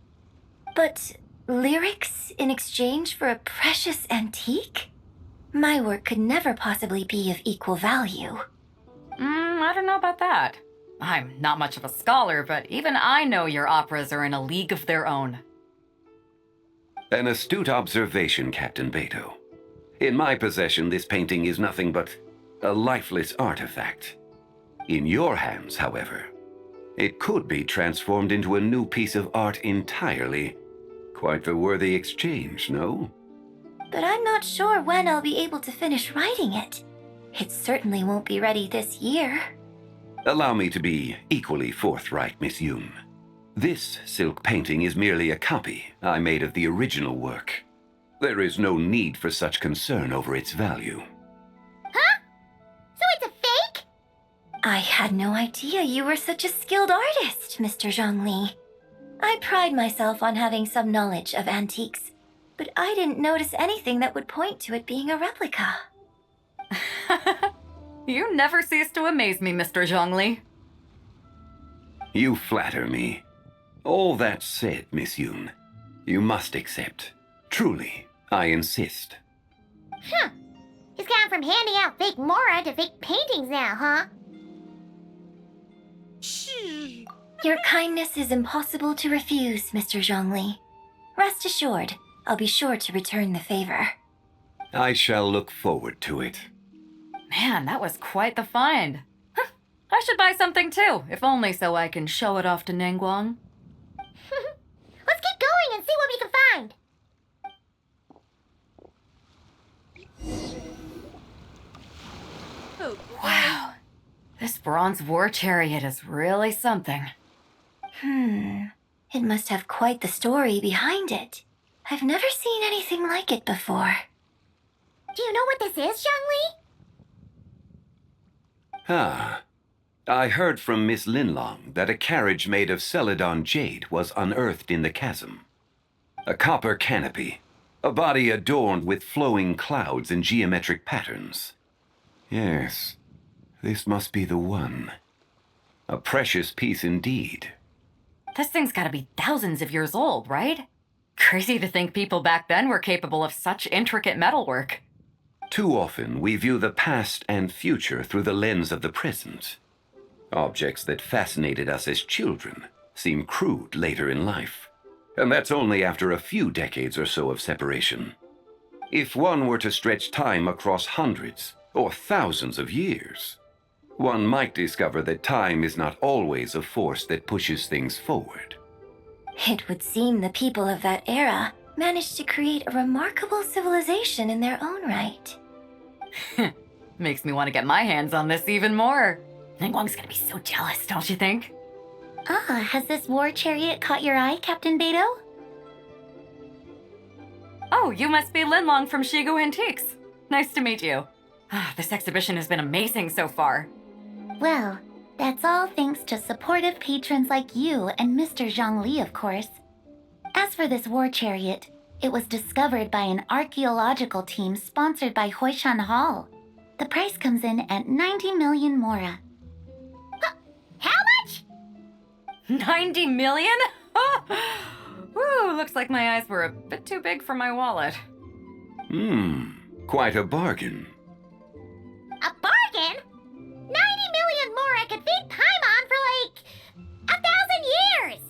S9: But lyrics in exchange for a precious antique? My work could never possibly be of equal value.
S12: I don't know about that. I'm not much of a scholar, but even I know your operas are in a league of their own.
S11: An astute observation, Captain Beto. In my possession, this painting is nothing but a lifeless artifact. In your hands, however, it could be transformed into a new piece of art entirely. Quite the worthy exchange, no?
S9: But I'm not sure when I'll be able to finish writing it. It certainly won't be ready this year.
S11: Allow me to be equally forthright, Miss Yoon. This silk painting is merely a copy I made of the original work. There is no need for such concern over its value.
S3: Huh? So it's a fake?
S9: I had no idea you were such a skilled artist, Mr. Zhongli. I pride myself on having some knowledge of antiques, but I didn't notice anything that would point to it being a replica.
S12: You never cease to amaze me, Mr. Zhongli.
S11: You flatter me. All that said, Miss Yoon, you must accept. Truly, I insist.
S3: Huh. He's gone from handing out fake Mora to fake paintings now, huh?
S9: Your kindness is impossible to refuse, Mr. Zhongli. Rest assured, I'll be sure to return the favor.
S11: I shall look forward to it.
S12: Man, that was quite the find. I should buy something too, if only so I can show it off to Ningguang.
S3: Let's keep going and see what we can find.
S1: Oh,
S12: Wow, this bronze war chariot is really something.
S9: It must have quite the story behind it. I've never seen anything like it before.
S3: Do you know what this is, Zhongli?
S11: Ah. I heard from Miss Linlong that a carriage made of Celadon jade was unearthed in the chasm. A copper canopy, a body adorned with flowing clouds and geometric patterns. Yes, this must be the one. A precious piece indeed.
S12: This thing's gotta be thousands of years old, right? Crazy to think people back then were capable of such intricate metalwork.
S11: Too often we view the past and future through the lens of the present. Objects that fascinated us as children seem crude later in life. And that's only after a few decades or so of separation. If one were to stretch time across hundreds or thousands of years, one might discover that time is not always a force that pushes things forward.
S9: It would seem the people of that era managed to create a remarkable civilization in their own right.
S12: Makes me want to get my hands on this even more. Ningguang's gonna be so jealous, don't you think?
S3: Ah, has this war chariot caught your eye, Captain Beto?
S12: Oh, you must be Linlong from Shigu Antiques. Nice to meet you. This exhibition has been amazing so far.
S3: Well, that's all thanks to supportive patrons like you and Mr. Zhongli, of course. As for this war chariot, it was discovered by an archaeological team sponsored by Hoishan Hall. The price comes in at 90 million Mora. How much?
S12: 90 million? Woo, looks like my eyes were a bit too big for my wallet.
S11: Quite a bargain.
S3: A bargain? 90 million Mora could feed Paimon for like 1,000 years!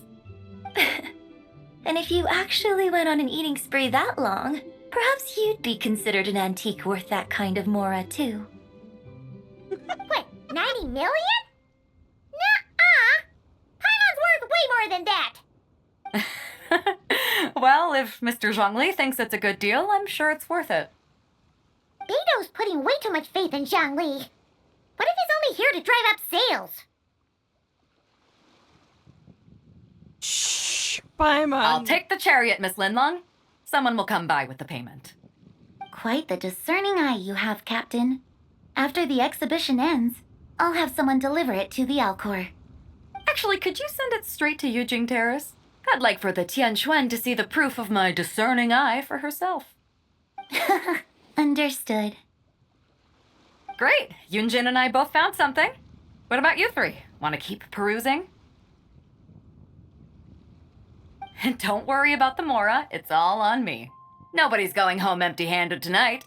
S9: And if you actually went on an eating spree that long, perhaps you'd be considered an antique worth that kind of Mora, too.
S3: What, 90 million? Nuh-uh! Paimon's worth way more than that!
S12: Well, if Mr. Zhongli thinks it's a good deal, I'm sure it's worth it.
S3: Beto's putting way too much faith in Zhongli. What if he's only here to drive up sales?
S1: Shh, Paimon.
S12: I'll take the chariot, Miss Linlong. Someone will come by with the payment.
S3: Quite the discerning eye you have, Captain. After the exhibition ends, I'll have someone deliver it to the Alcor.
S12: Actually, could you send it straight to Yujing Terrace? I'd like for the Tianquan to see the proof of my discerning eye for herself.
S3: Understood.
S12: Great. Yunjin and I both found something. What about you three? Want to keep perusing? And don't worry about the Mora. It's all on me. Nobody's going home empty-handed tonight.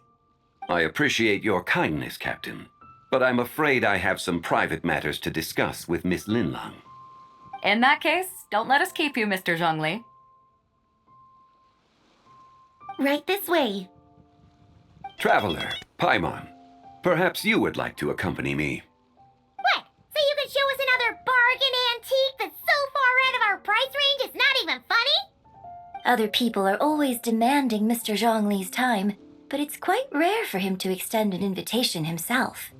S11: I appreciate your kindness, Captain, but I'm afraid I have some private matters to discuss with Miss Linlong.
S12: In that case, don't let us keep you, Mr. Zhongli.
S3: Right this way.
S11: Traveler, Paimon, perhaps you would like to accompany me.
S3: What? So you can show us another bargain antique that's so far out of our price range it's not even funny? Other people are always demanding Mr. Zhongli's time, but it's quite rare for him to extend an invitation himself.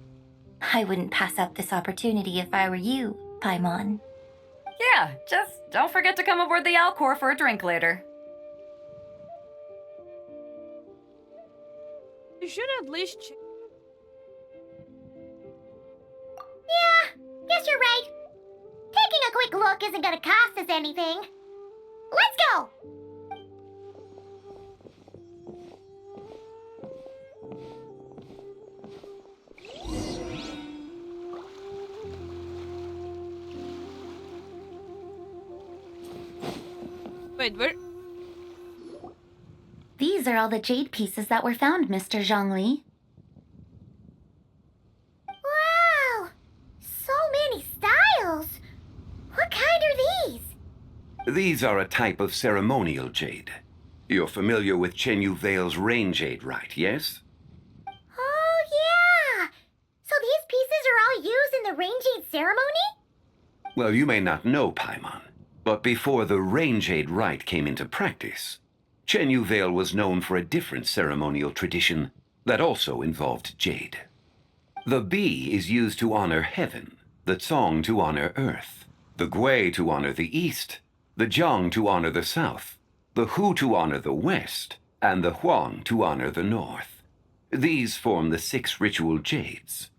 S3: I wouldn't pass up this opportunity if I were you, Paimon.
S12: Yeah, just don't forget to come aboard the Alcor for a drink later.
S1: You should at least check.
S3: Yeah, guess you're right. Taking a quick look isn't gonna cost us anything. Let's go!
S1: Wait, where?
S3: These are all the jade pieces that were found, Mr. Zhongli. Wow! So many styles! What kind are these?
S11: These are a type of ceremonial jade. You're familiar with Chenyu Vale's rain jade rite, yes?
S3: Oh, yeah! So these pieces are all used in the rain jade ceremony?
S11: Well, you may not know, Paimon, but before the rain jade rite came into practice, Chenyu Vale was known for a different ceremonial tradition that also involved jade. The bee is used to honor heaven, the Tsong to honor earth, the Gui to honor the east, the Jiang to honor the south, the Hu to honor the west, and the Huang to honor the north. These form the 6 ritual jades.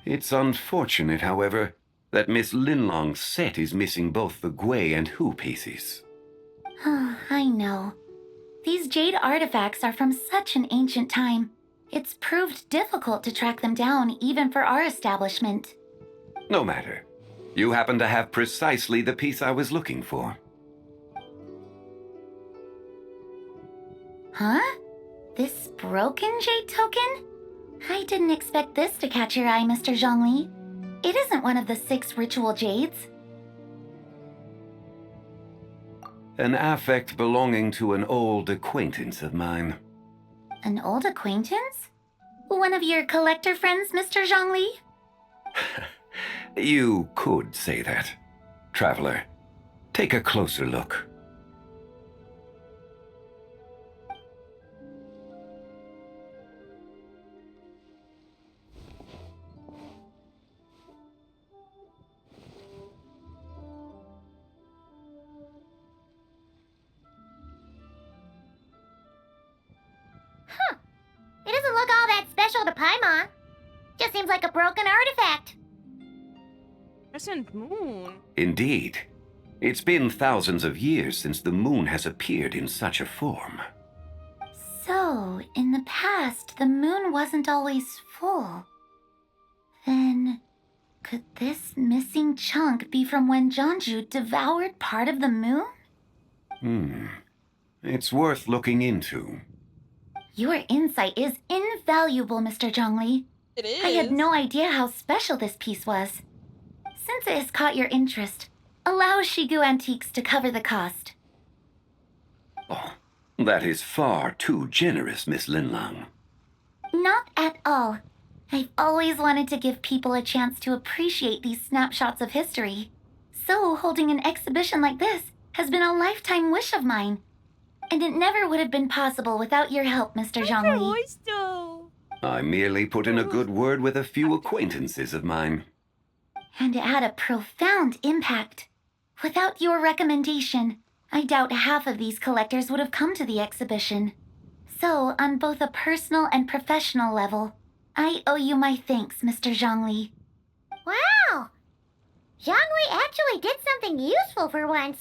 S11: It's unfortunate, however, that Miss Linlong's set is missing both the Gui and Hu pieces.
S3: Oh, I know. These jade artifacts are from such an ancient time. It's proved difficult to track them down even for our establishment.
S11: No matter. You happen to have precisely the piece I was looking for.
S3: Huh? This broken jade token? I didn't expect this to catch your eye, Mr. Zhongli. It isn't one of the 6 ritual jades.
S11: An affect belonging to an old acquaintance of mine.
S3: An old acquaintance? One of your collector friends, Mr. Zhongli?
S11: You could say that. Traveler, take a closer look.
S3: It doesn't look all that special to Paimon. Just seems like a broken artifact.
S1: Crescent moon.
S11: Indeed. It's been thousands of years since the moon has appeared in such a form.
S3: So, in the past, the moon wasn't always full. Then, could this missing chunk be from when Jeonju devoured part of the moon?
S11: It's worth looking into.
S3: Your insight is invaluable, Mr. Zhongli.
S1: It is.
S3: I had no idea how special this piece was. Since it has caught your interest, allow Shigu Antiques to cover the cost.
S11: Oh, that is far too generous, Miss Linlong.
S3: Not at all. I've always wanted to give people a chance to appreciate these snapshots of history. So holding an exhibition like this has been a lifetime wish of mine. And it never would have been possible without your help, Mr. Zhongli.
S1: Voice though.
S11: I merely put in a good word with a few acquaintances of mine.
S3: And it had a profound impact.
S4: Without your recommendation, I doubt half of these collectors would have come to the exhibition. So, on both a personal and professional level, I owe you my thanks, Mr. Zhongli.
S3: Wow! Zhongli actually did something useful for once.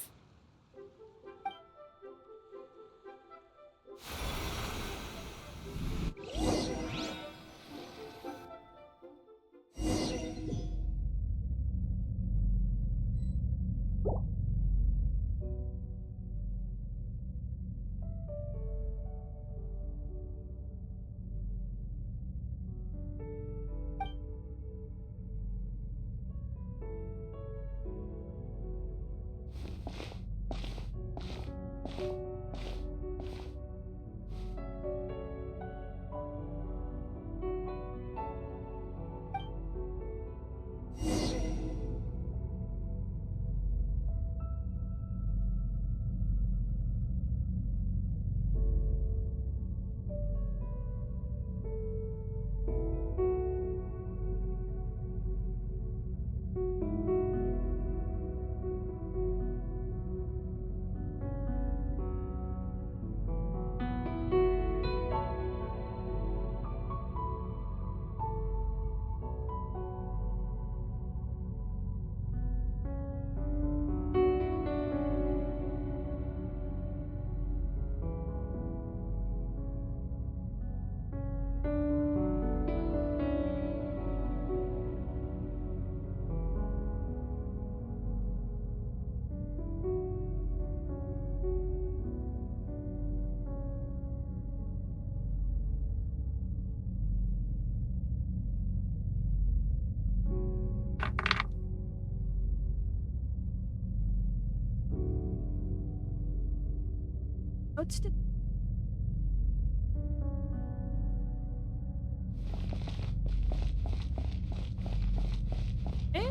S1: What's the... Eh?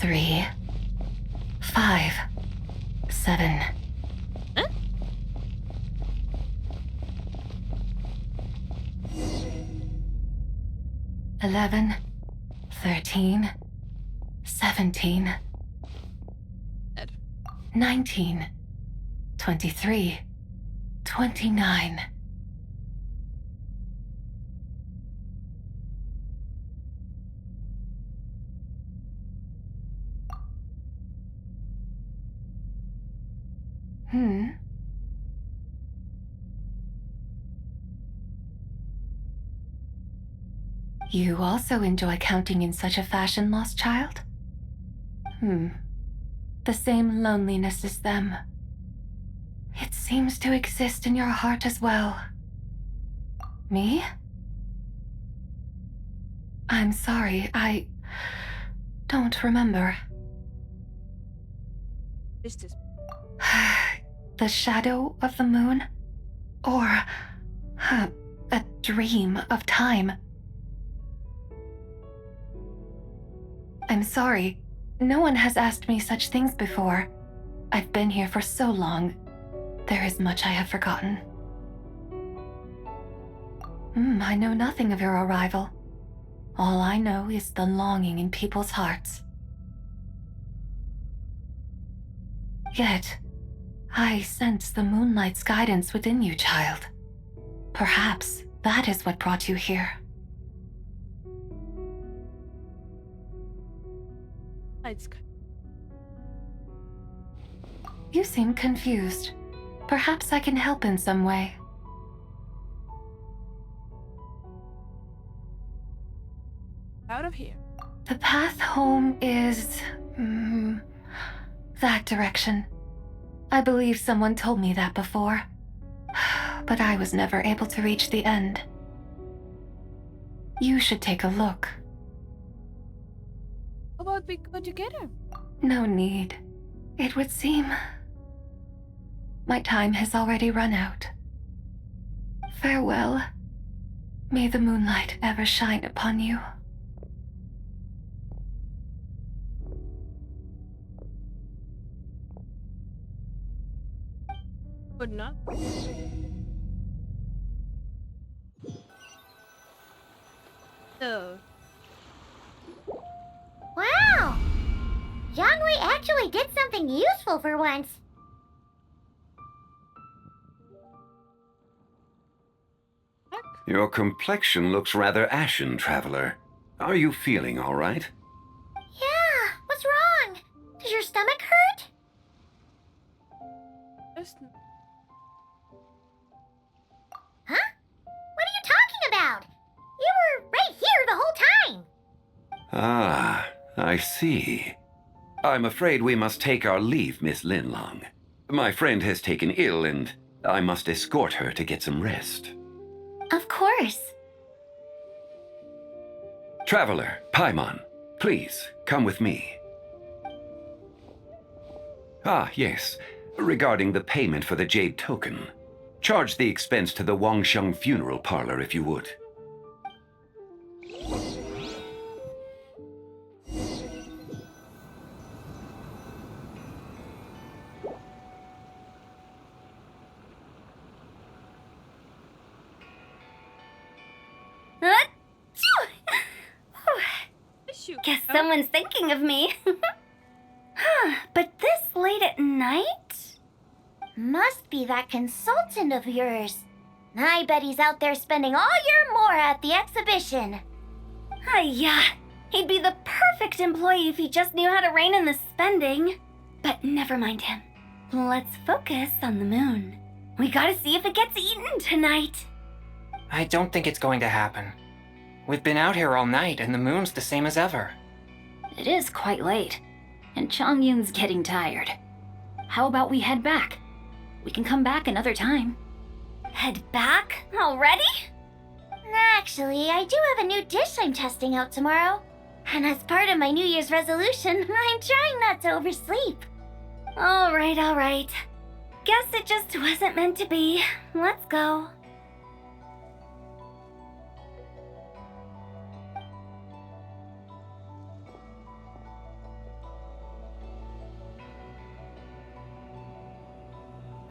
S8: 3, 5, 7.
S1: Huh?
S8: 11, 13, 17, 19, 23, 29. You also enjoy counting in such a fashion, lost child? The same loneliness as them. It seems to exist in your heart as well. Me? I'm sorry, I don't remember.
S1: Is this...
S8: The shadow of the moon? Or a dream of time? I'm sorry. No one has asked me such things before. I've been here for so long. There is much I have forgotten. I know nothing of your arrival. All I know is the longing in people's hearts. Yet, I sense the moonlight's guidance within you, child. Perhaps that is what brought you here. You seem confused. Perhaps I can help in some way.
S1: Out of here.
S8: The path home is... that direction. I believe someone told me that before. But I was never able to reach the end. You should take a look.
S1: How about we go together?
S8: No need. It would seem... my time has already run out. Farewell. May the moonlight ever shine upon you.
S1: Would not. So...
S3: Jiangwei actually did something useful for once.
S11: Your complexion looks rather ashen, traveler. Are you feeling all right?
S3: Yeah, what's wrong? Does your stomach hurt? Huh? What are you talking about? You were right here the whole time.
S11: Ah, I see. I'm afraid we must take our leave, Miss Linlong. My friend has taken ill and I must escort her to get some rest.
S9: Of course.
S11: Traveler, Paimon, please come with me. Ah, yes. Regarding the payment for the jade token. Charge the expense to the Wangsheng funeral parlor if you would.
S4: Guess someone's thinking of me. Huh, but this late at night?
S3: Must be that consultant of yours. I bet he's out there spending all year more at the exhibition.
S4: Yeah, he'd be the perfect employee if he just knew how to rein in the spending. But never mind him. Let's focus on the moon. We gotta see if it gets eaten tonight.
S6: I don't think it's going to happen. We've been out here all night, and the moon's the same as ever.
S8: It is quite late, and Chongyun's getting tired. How about we head back? We can come back another time.
S4: Head back? Already?
S3: Actually, I do have a new dish I'm testing out tomorrow. And as part of my New Year's resolution, I'm trying not to oversleep.
S4: All right. Guess it just wasn't meant to be. Let's go.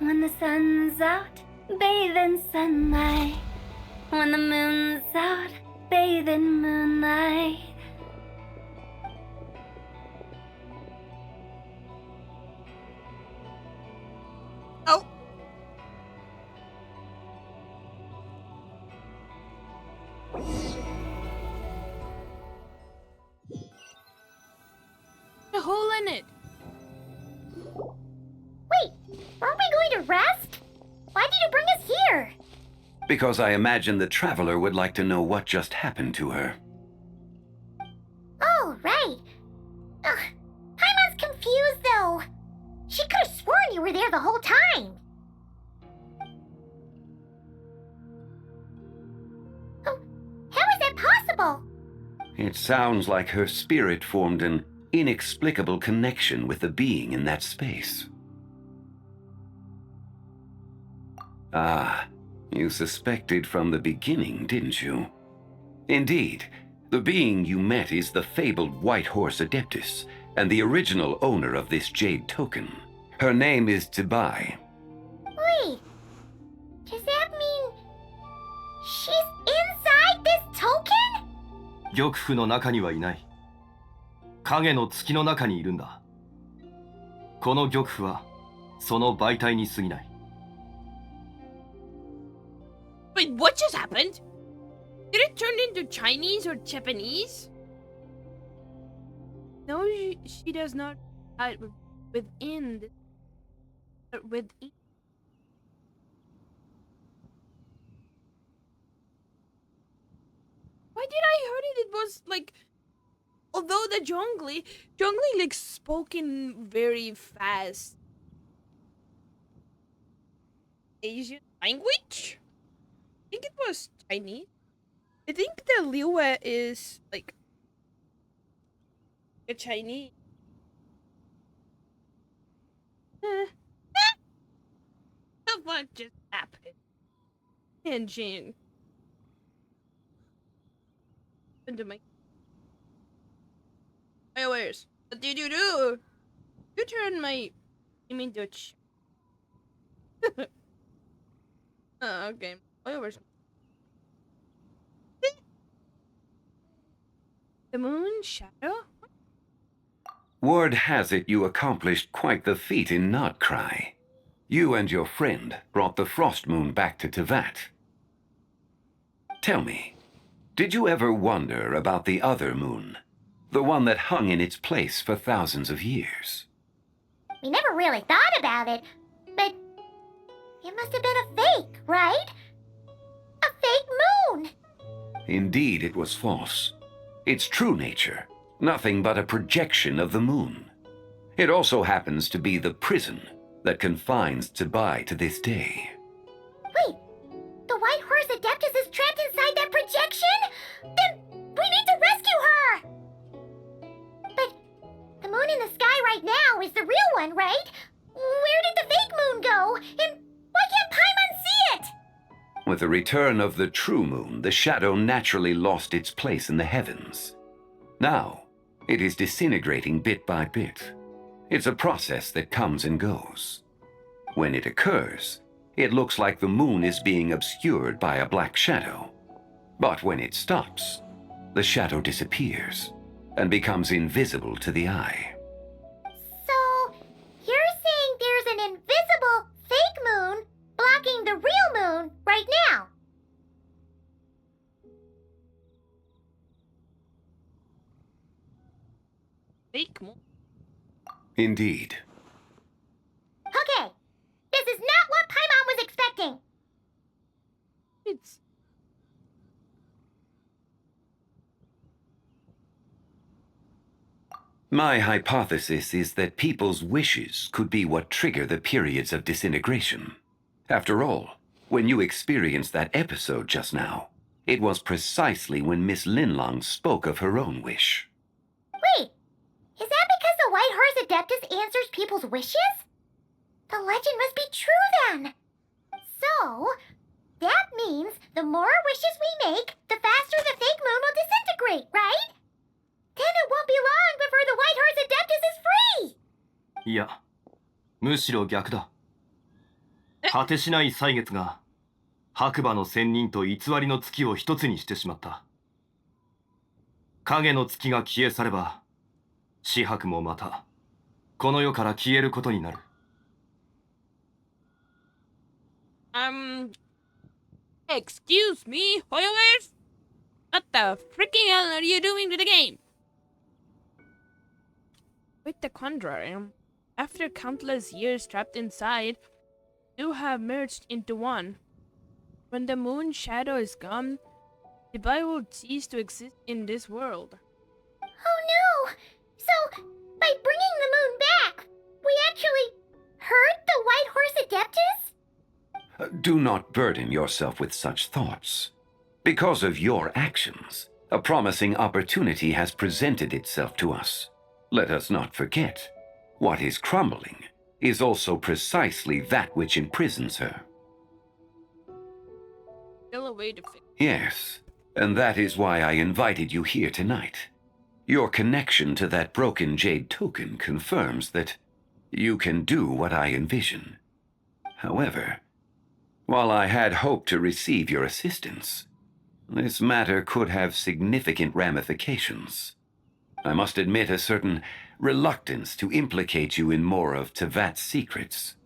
S4: When the sun's out, bathe in sunlight. When the moon's out, bathe in moonlight.
S1: Oh. A hole in it.
S3: Wait, aren't we going to rest? Why did you bring us here?
S11: Because I imagine the traveler would like to know what just happened to her.
S3: Oh, right. Ugh, Paimon's confused, though. She could have sworn you were there the whole time. Oh, how is that possible?
S11: It sounds like her spirit formed an inexplicable connection with the being in that space. Ah, you suspected from the beginning, didn't you? Indeed, the being you met is the fabled White Horse Adeptus, and the original owner of this jade token. Her name is Tibai.
S3: Wait, does that mean she's inside this token?
S13: 玉符の中にはいない。影の月の中にいるんだ。この玉符はその媒体に過ぎない。
S1: Wait, what just happened? Did it turn into Chinese or Japanese? No, she does not hide within. Within. Why did I heard it? It was like, although the Zhongli like spoken very fast. Asian language? I think it was Chinese. I think the Liyue is like a Chinese. What just happened? Genshin. Into my wires. What did you do? You turned my name into a oh, okay. Wires. The moon shadow?
S11: Word has it you accomplished quite the feat in Nodcry. You and your friend brought the Frost Moon back to Tevat. Tell me, did you ever wonder about the other moon? The one that hung in its place for thousands of years?
S3: We never really thought about it, but it must have been a fake, right? A fake moon!
S11: Indeed, it was false. Its true nature, nothing but a projection of the moon. It also happens to be the prison that confines Tbai to this day.
S3: Wait, the White Horse Adeptus is trapped inside that projection? Then we need to rescue her! But the moon in the sky right now is the real one, right? Where did the fake moon go? And why can't Paimon see it?
S11: With the return of the true moon, the shadow naturally lost its place in the heavens. Now, it is disintegrating bit by bit. It's a process that comes and goes. When it occurs, it looks like the moon is being obscured by a black shadow. But when it stops, the shadow disappears and becomes invisible to the eye.
S3: So, you're saying there's an invisible fake moon blocking the real moon right now?
S1: Fake moon?
S11: Indeed.
S3: Okay, this is not what Paimon was expecting.
S1: It's
S11: My hypothesis is that people's wishes could be what trigger the periods of disintegration. After all, when you experienced that episode just now, it was precisely when Miss Linlong spoke of her own wish.
S3: Wait, is that because the White Horse Adeptus answers people's wishes? The legend must be true then. So, that means the more wishes we make, the faster the fake moon will disintegrate, right? Then it won't be long before the White Horse Adeptus is free!
S13: いや、むしろ逆だ。果てしない歳月が白馬の仙人と偽りの月を一つにしてしまった。影の月が消え去れば、紫伯もまたこの世から消えることになる。
S1: Excuse me, followers? What the freaking hell are you doing to the game? With the Conjurum, after countless years trapped inside, two have merged into one. When the moon's shadow is gone, the Bible will cease to exist in this world.
S3: Oh no! So, by bringing the moon back, we actually hurt the White Horse Adeptus?
S11: Do not burden yourself with such thoughts. Because of your actions, a promising opportunity has presented itself to us. Let us not forget, what is crumbling is also precisely that which imprisons her.
S1: Still a way to fix.
S11: Yes, and that is why I invited you here tonight. Your connection to that broken jade token confirms that you can do what I envision. However, while I had hoped to receive your assistance, this matter could have significant ramifications. I must admit a certain reluctance to implicate you in more of Tevat's secrets.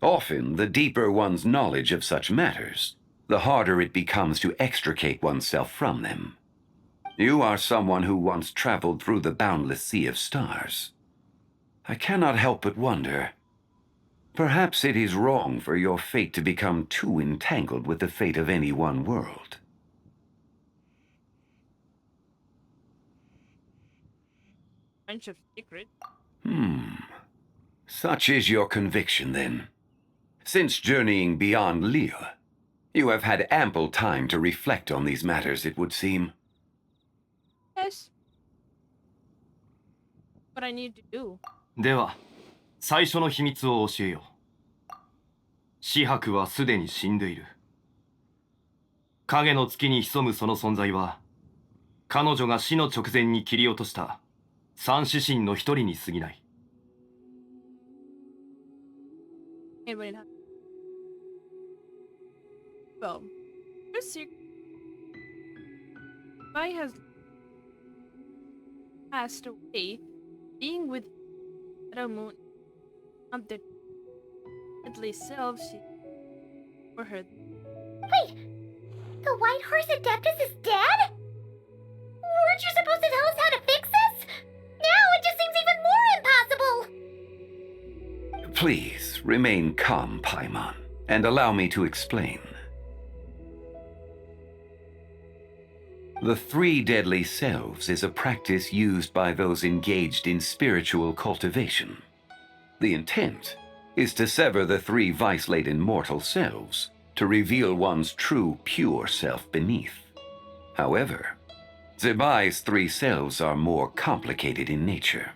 S11: Often, the deeper one's knowledge of such matters, the harder it becomes to extricate oneself from them. You are someone who once traveled through the boundless sea of stars. I cannot help but wonder, perhaps it is wrong for your fate to become too entangled with the fate of any one world.
S1: Bunch of secrets.
S11: Such is your conviction, then. Since journeying beyond Liyue, you have had ample time to reflect on these matters, it would seem.
S1: Yes. What I need to do.
S13: では、最初の秘密を教えよう。紫伯はすでに死んでいる。影の月に潜むその存在は、彼女が死の直前に切り落とした三指神の一人に過ぎない。
S1: Anybody have? Well, first secret. Bai has passed away. being with Shadow Moon, not the deadly self she for her.
S3: Wait, the White Horse Adeptus is dead? Weren't you supposed to tell us how to fix this? Now it just seems even more impossible.
S11: Please remain calm, Paimon, and allow me to explain. The three deadly selves is a practice used by those engaged in spiritual cultivation. The intent is to sever the three vice-laden mortal selves to reveal one's true, pure self beneath. However, Zebai's three selves are more complicated in nature.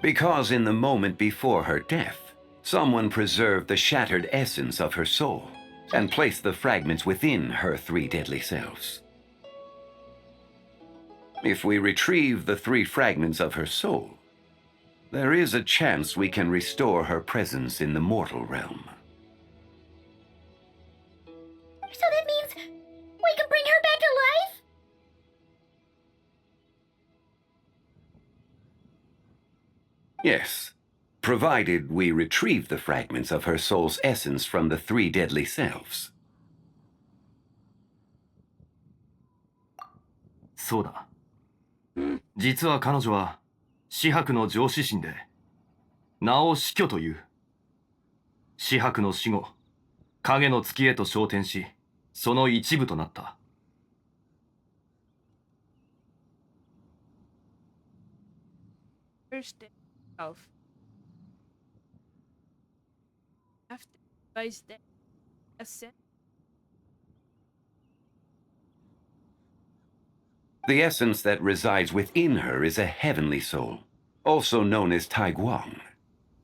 S11: Because in the moment before her death, someone preserved the shattered essence of her soul and placed the fragments within her three deadly selves. If we retrieve the three fragments of her soul, there is a chance we can restore her presence in the mortal realm.
S3: So that means we can bring her back to life?
S11: Yes, provided we retrieve the fragments of her soul's essence from the three deadly selves.
S13: そうだ。実は彼女は紫伯の上司神で、名を死去という。紫伯の死後、影の月へと昇天し、その一部となった。
S1: First self. After Levi's death, ascend.
S11: The essence that resides within her is a heavenly soul, also known as Taiguang.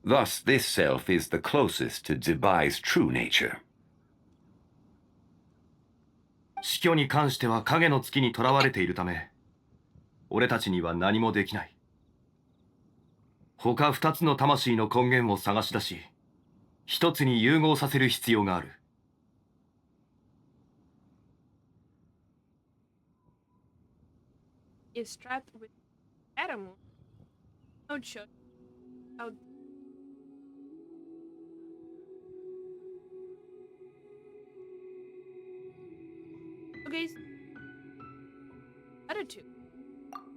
S11: Thus, this self is the closest to Zebai's true nature.
S13: 死去に関しては影の月に囚われているため、俺たちには何もできない。他二つの魂の根源を探し出し、一つに融合させる必要がある。
S1: Is trapped with Adam. No choice. Out. Okay. Other two.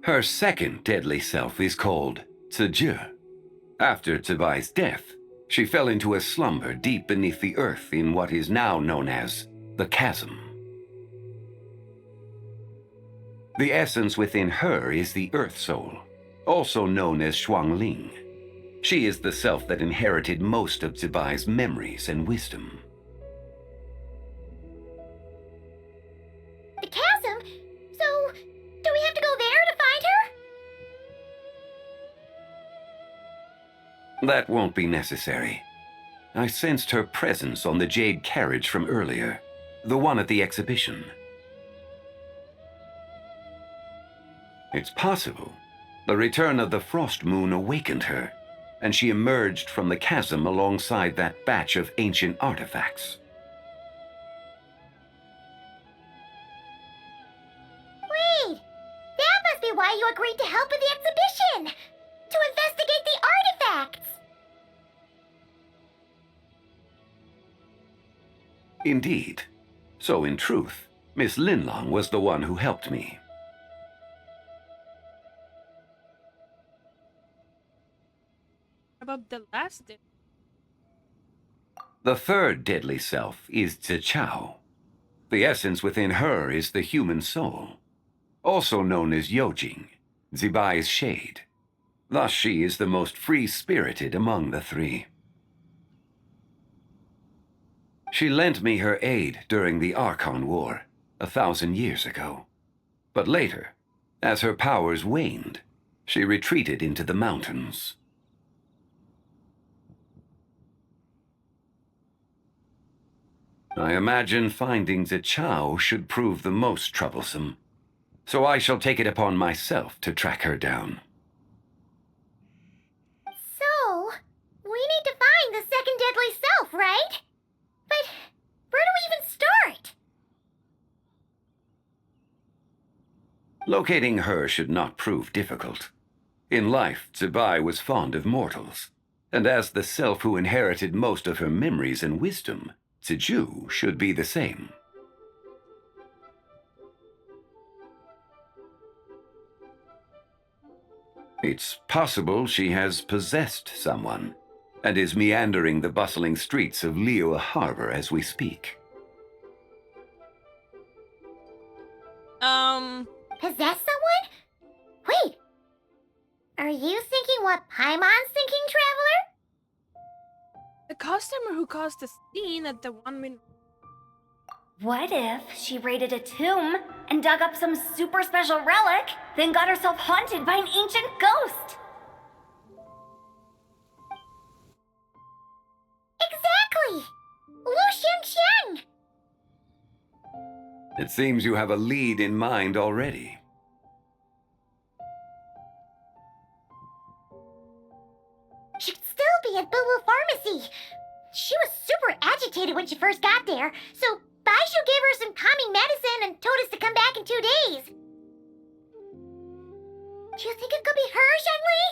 S11: Her second deadly self is called Ziju. After Zebai's death, she fell into a slumber deep beneath the earth in what is now known as the Chasm. The essence within her is the Earth Soul, also known as Shuangling. She is the self that inherited most of Zebai's memories and wisdom.
S3: The chasm? So, do we have to go there to find her?
S11: That won't be necessary. I sensed her presence on the jade carriage from earlier, the one at the exhibition. It's possible the return of the frost moon awakened her, and she emerged from the chasm alongside that batch of ancient artifacts.
S3: Wait! That must be why you agreed to help with the exhibition! To investigate the artifacts!
S11: Indeed. So in truth, Miss Linlong was the one who helped me.
S1: About the last.
S11: The third deadly self is Zichao. The essence within her is the human soul, also known as Yojing, Zebai's shade. Thus she is the most free-spirited among the three. She lent me her aid during the Archon War, 1,000 years ago. But later, as her powers waned, she retreated into the mountains. I imagine finding Zichao should prove the most troublesome, so I shall take it upon myself to track her down.
S3: So, we need to find the second deadly self, right? But where do we even start?
S11: Locating her should not prove difficult. In life, Zibai was fond of mortals, and as the self who inherited most of her memories and wisdom, Ziju should be the same. It's possible she has possessed someone, and is meandering the bustling streets of Liyue Harbor as we speak.
S3: Possess someone? Wait. Are you thinking what Paimon's thinking, Traveler?
S1: The customer who caused the scene at the 1 minute.
S4: What if she raided a tomb and dug up some super special relic, then got herself haunted by an ancient ghost?
S3: Exactly! Lu Xiangxiang!
S11: It seems you have a lead in mind already.
S3: She'd still be at Boo Boo Pharmacy. She was super agitated when she first got there, so Baishu gave her some calming medicine and told us to come back in 2 days. Do you think it could be her, Shenli?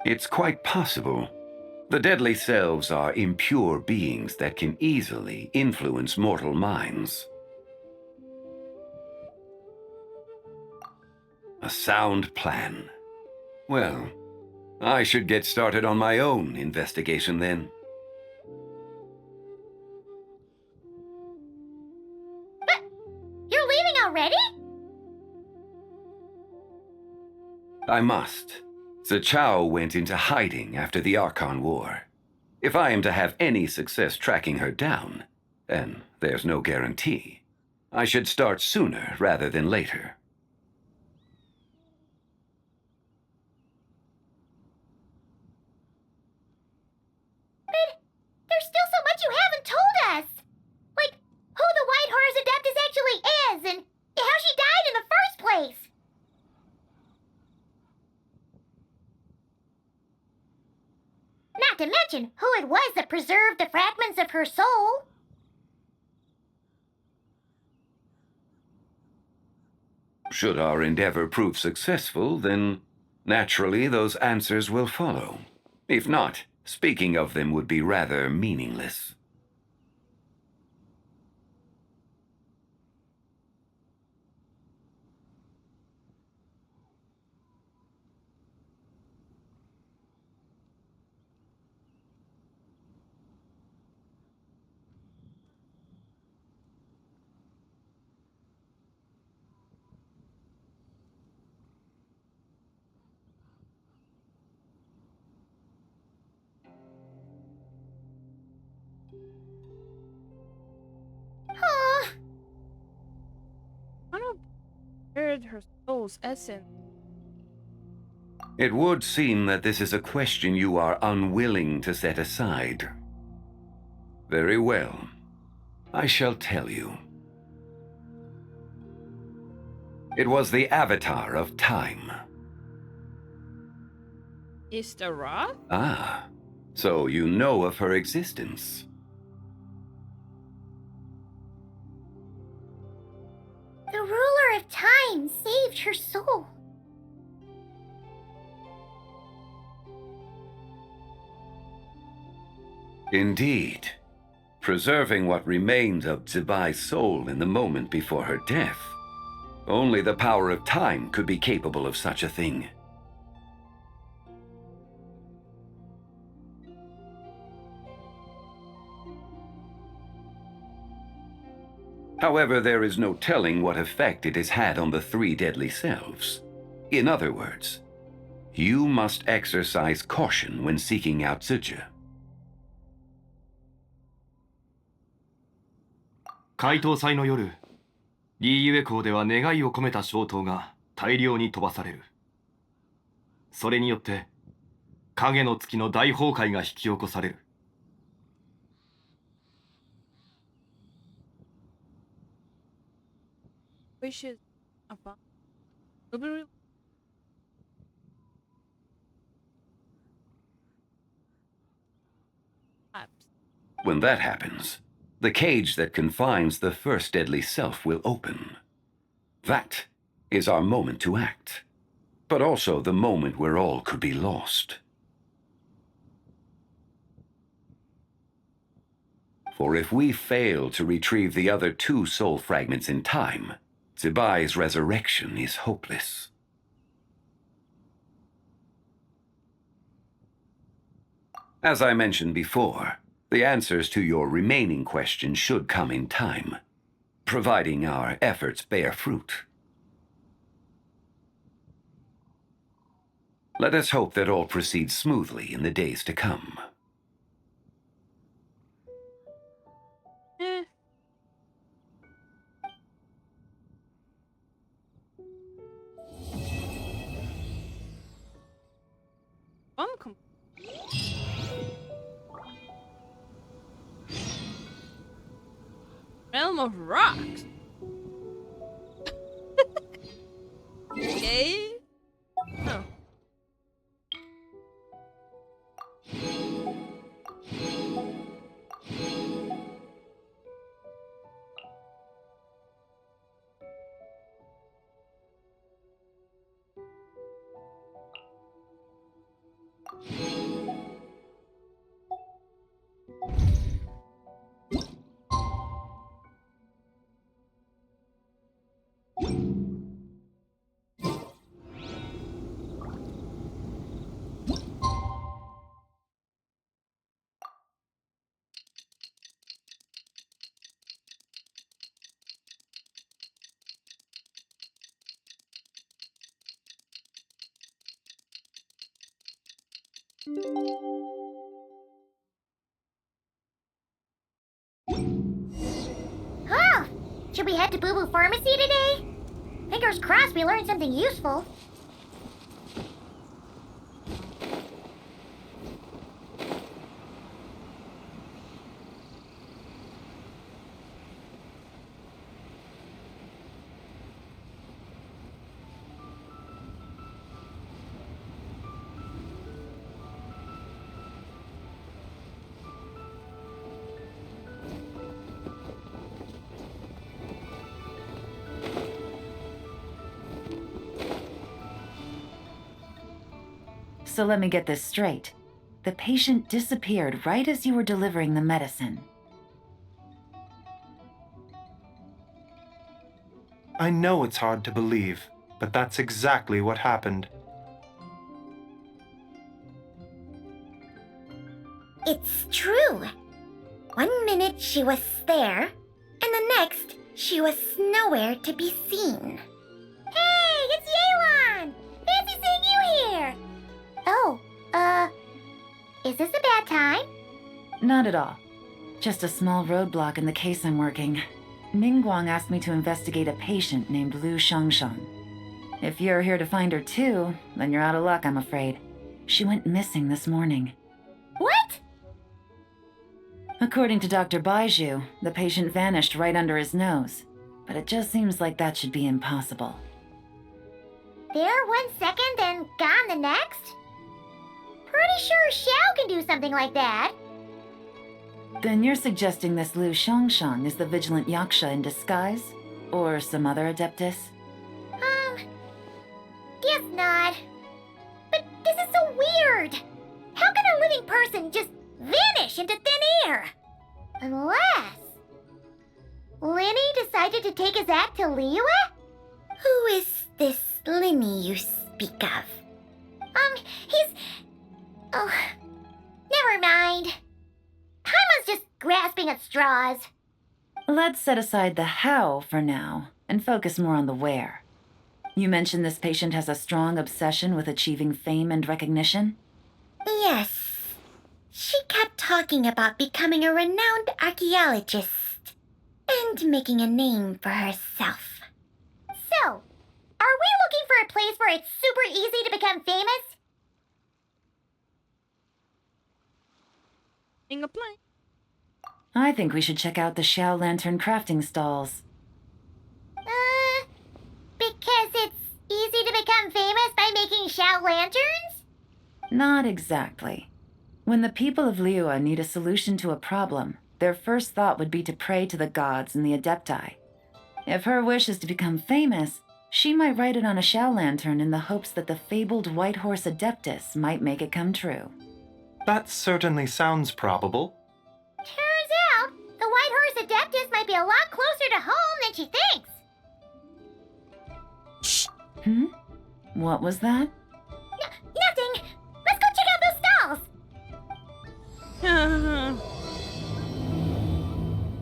S11: It's quite possible. The deadly selves are impure beings that can easily influence mortal minds. A sound plan. Well, I should get started on my own investigation then.
S3: But you're leaving already?
S11: I must. Zichao went into hiding after the Archon War. If I am to have any success tracking her down, and there's no guarantee, I should start sooner rather than later.
S3: But there's still so much you haven't told us. Like, who the White Horse Adeptus actually is, and how she died in the first place. Not to mention who it was that preserved the fragments of her soul.
S11: Should our endeavor prove successful, then naturally those answers will follow. If not, speaking of them would be rather meaningless.
S1: Heard her soul's essence.
S11: It would seem that this is a question you are unwilling to set aside. Very well. I shall tell you. It was the avatar of time.
S1: Is the Ra?
S11: Ah, so you know of her existence.
S3: The ruler of time saved her soul.
S11: Indeed. Preserving what remained of Zibai's soul in the moment before her death. Only the power of time could be capable of such a thing. However, there is no telling what effect it has had on the 3 deadly selves. In other words, you must exercise caution when seeking out Ziju.
S13: 解答祭の夜、リーユエ港では願いを込めた消灯が大量に飛ばされる。それによって影の月の大崩壊が引き起こされる。
S1: Wishes upon
S11: When that happens, the cage that confines the first deadly self will open. That is our moment to act, but also the moment where all could be lost. For if we fail to retrieve the other 2 soul fragments in time, Zibai's resurrection is hopeless. As I mentioned before, the answers to your remaining questions should come in time, providing our efforts bear fruit. Let us hope that all proceeds smoothly in the days to come.
S1: Realm of Rocks. Okay. Oh.
S3: Oh, should we head to Boo Boo Pharmacy today? Fingers crossed we learned something useful.
S8: So let me get this straight. The patient disappeared right as you were delivering the medicine.
S10: I know it's hard to believe, but that's exactly what happened.
S3: It's true. 1 minute she was there, and the next she was nowhere to be seen. Hey, it's Yewan! Fancy seeing you here! Oh, is this a bad time?
S8: Not at all. Just a small roadblock in the case I'm working. Ningguang asked me to investigate a patient named Lu Shangshan. If you're here to find her too, then you're out of luck, I'm afraid. She went missing this morning.
S3: What?
S8: According to Dr. Baiju, the patient vanished right under his nose. But it just seems like that should be impossible.
S3: There 1 second and gone the next? Pretty sure Xiao can do something like that.
S8: Then you're suggesting this Lu Shangshan is the vigilant Yaksha in disguise? Or some other adeptus?
S3: Guess not. But this is so weird. How can a living person just vanish into thin air? Unless Linny decided to take his act to Liyue? Who is this Linny you speak of? He's... Oh, never mind. Paimon's just grasping at straws.
S8: Let's set aside the how for now and focus more on the where. You mentioned this patient has a strong obsession with achieving fame and recognition?
S3: Yes. She kept talking about becoming a renowned archaeologist and making a name for herself. So, are we looking for a place where it's super easy to become famous?
S1: A plane.
S8: I think we should check out the Xiao Lantern crafting stalls.
S3: Because it's easy to become famous by making Xiao lanterns?
S8: Not exactly. When the people of Liyue need a solution to a problem,
S14: their first thought would be to pray to the gods and the adepti. If her wish is to become famous, she might write it on a shell lantern in the hopes that the fabled white horse adeptus might make it come true.
S10: That certainly sounds probable.
S3: Turns out, the white horse adeptus might be a lot closer to home than she thinks.
S14: Shh. What was that?
S3: Nothing. Let's go check out those stalls.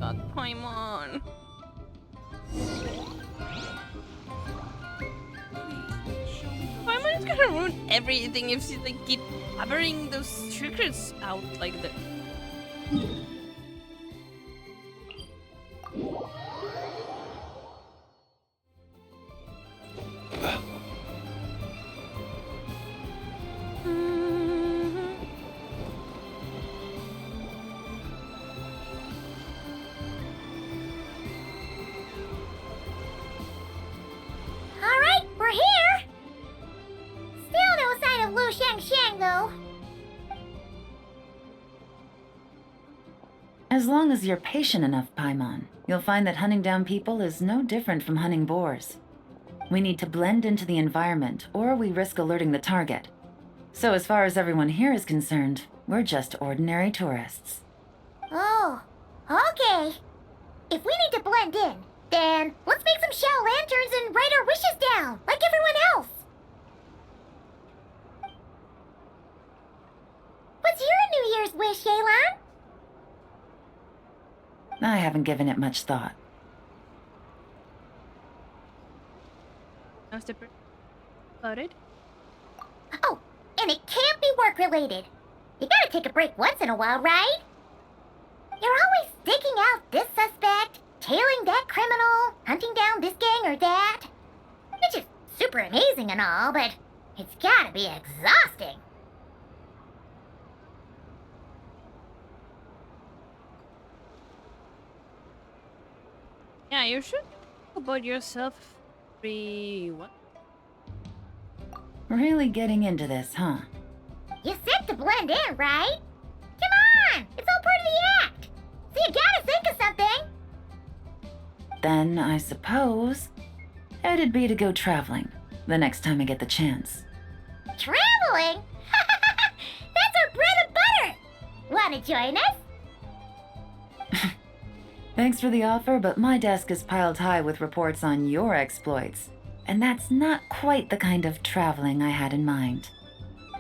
S1: God, Paimon. Paimon's gonna ruin everything if she keep blabbering those secrets out like that.
S3: Alright, we're here! Still no sign of Lu Xiangxiang, though.
S14: As long as you're patient enough, Paimon, you'll find that hunting down people is no different from hunting boars. We need to blend into the environment, or we risk alerting the target. So as far as everyone here is concerned, we're just ordinary tourists.
S3: Oh, okay. If we need to blend in, then let's make some shell lanterns and write our wishes down, like everyone else. What's your New Year's wish, Yelan?
S14: I haven't given it much thought.
S1: How's the loaded?
S3: Oh, and it can't be work-related. You gotta take a break once in a while, right? You're always digging out this suspect, tailing that criminal, hunting down this gang or that. Which is super amazing and all, but it's gotta be exhausting.
S1: Yeah, you should think about yourself what?
S14: Really getting into this, huh?
S3: You said to blend in, right? Come on! It's all part of the act! So you gotta think of something!
S14: Then, I suppose, it'd be to go traveling the next time I get the chance.
S3: Traveling? That's our bread and butter! Wanna join us?
S14: Thanks for the offer, but my desk is piled high with reports on your exploits. And that's not quite the kind of traveling I had in mind.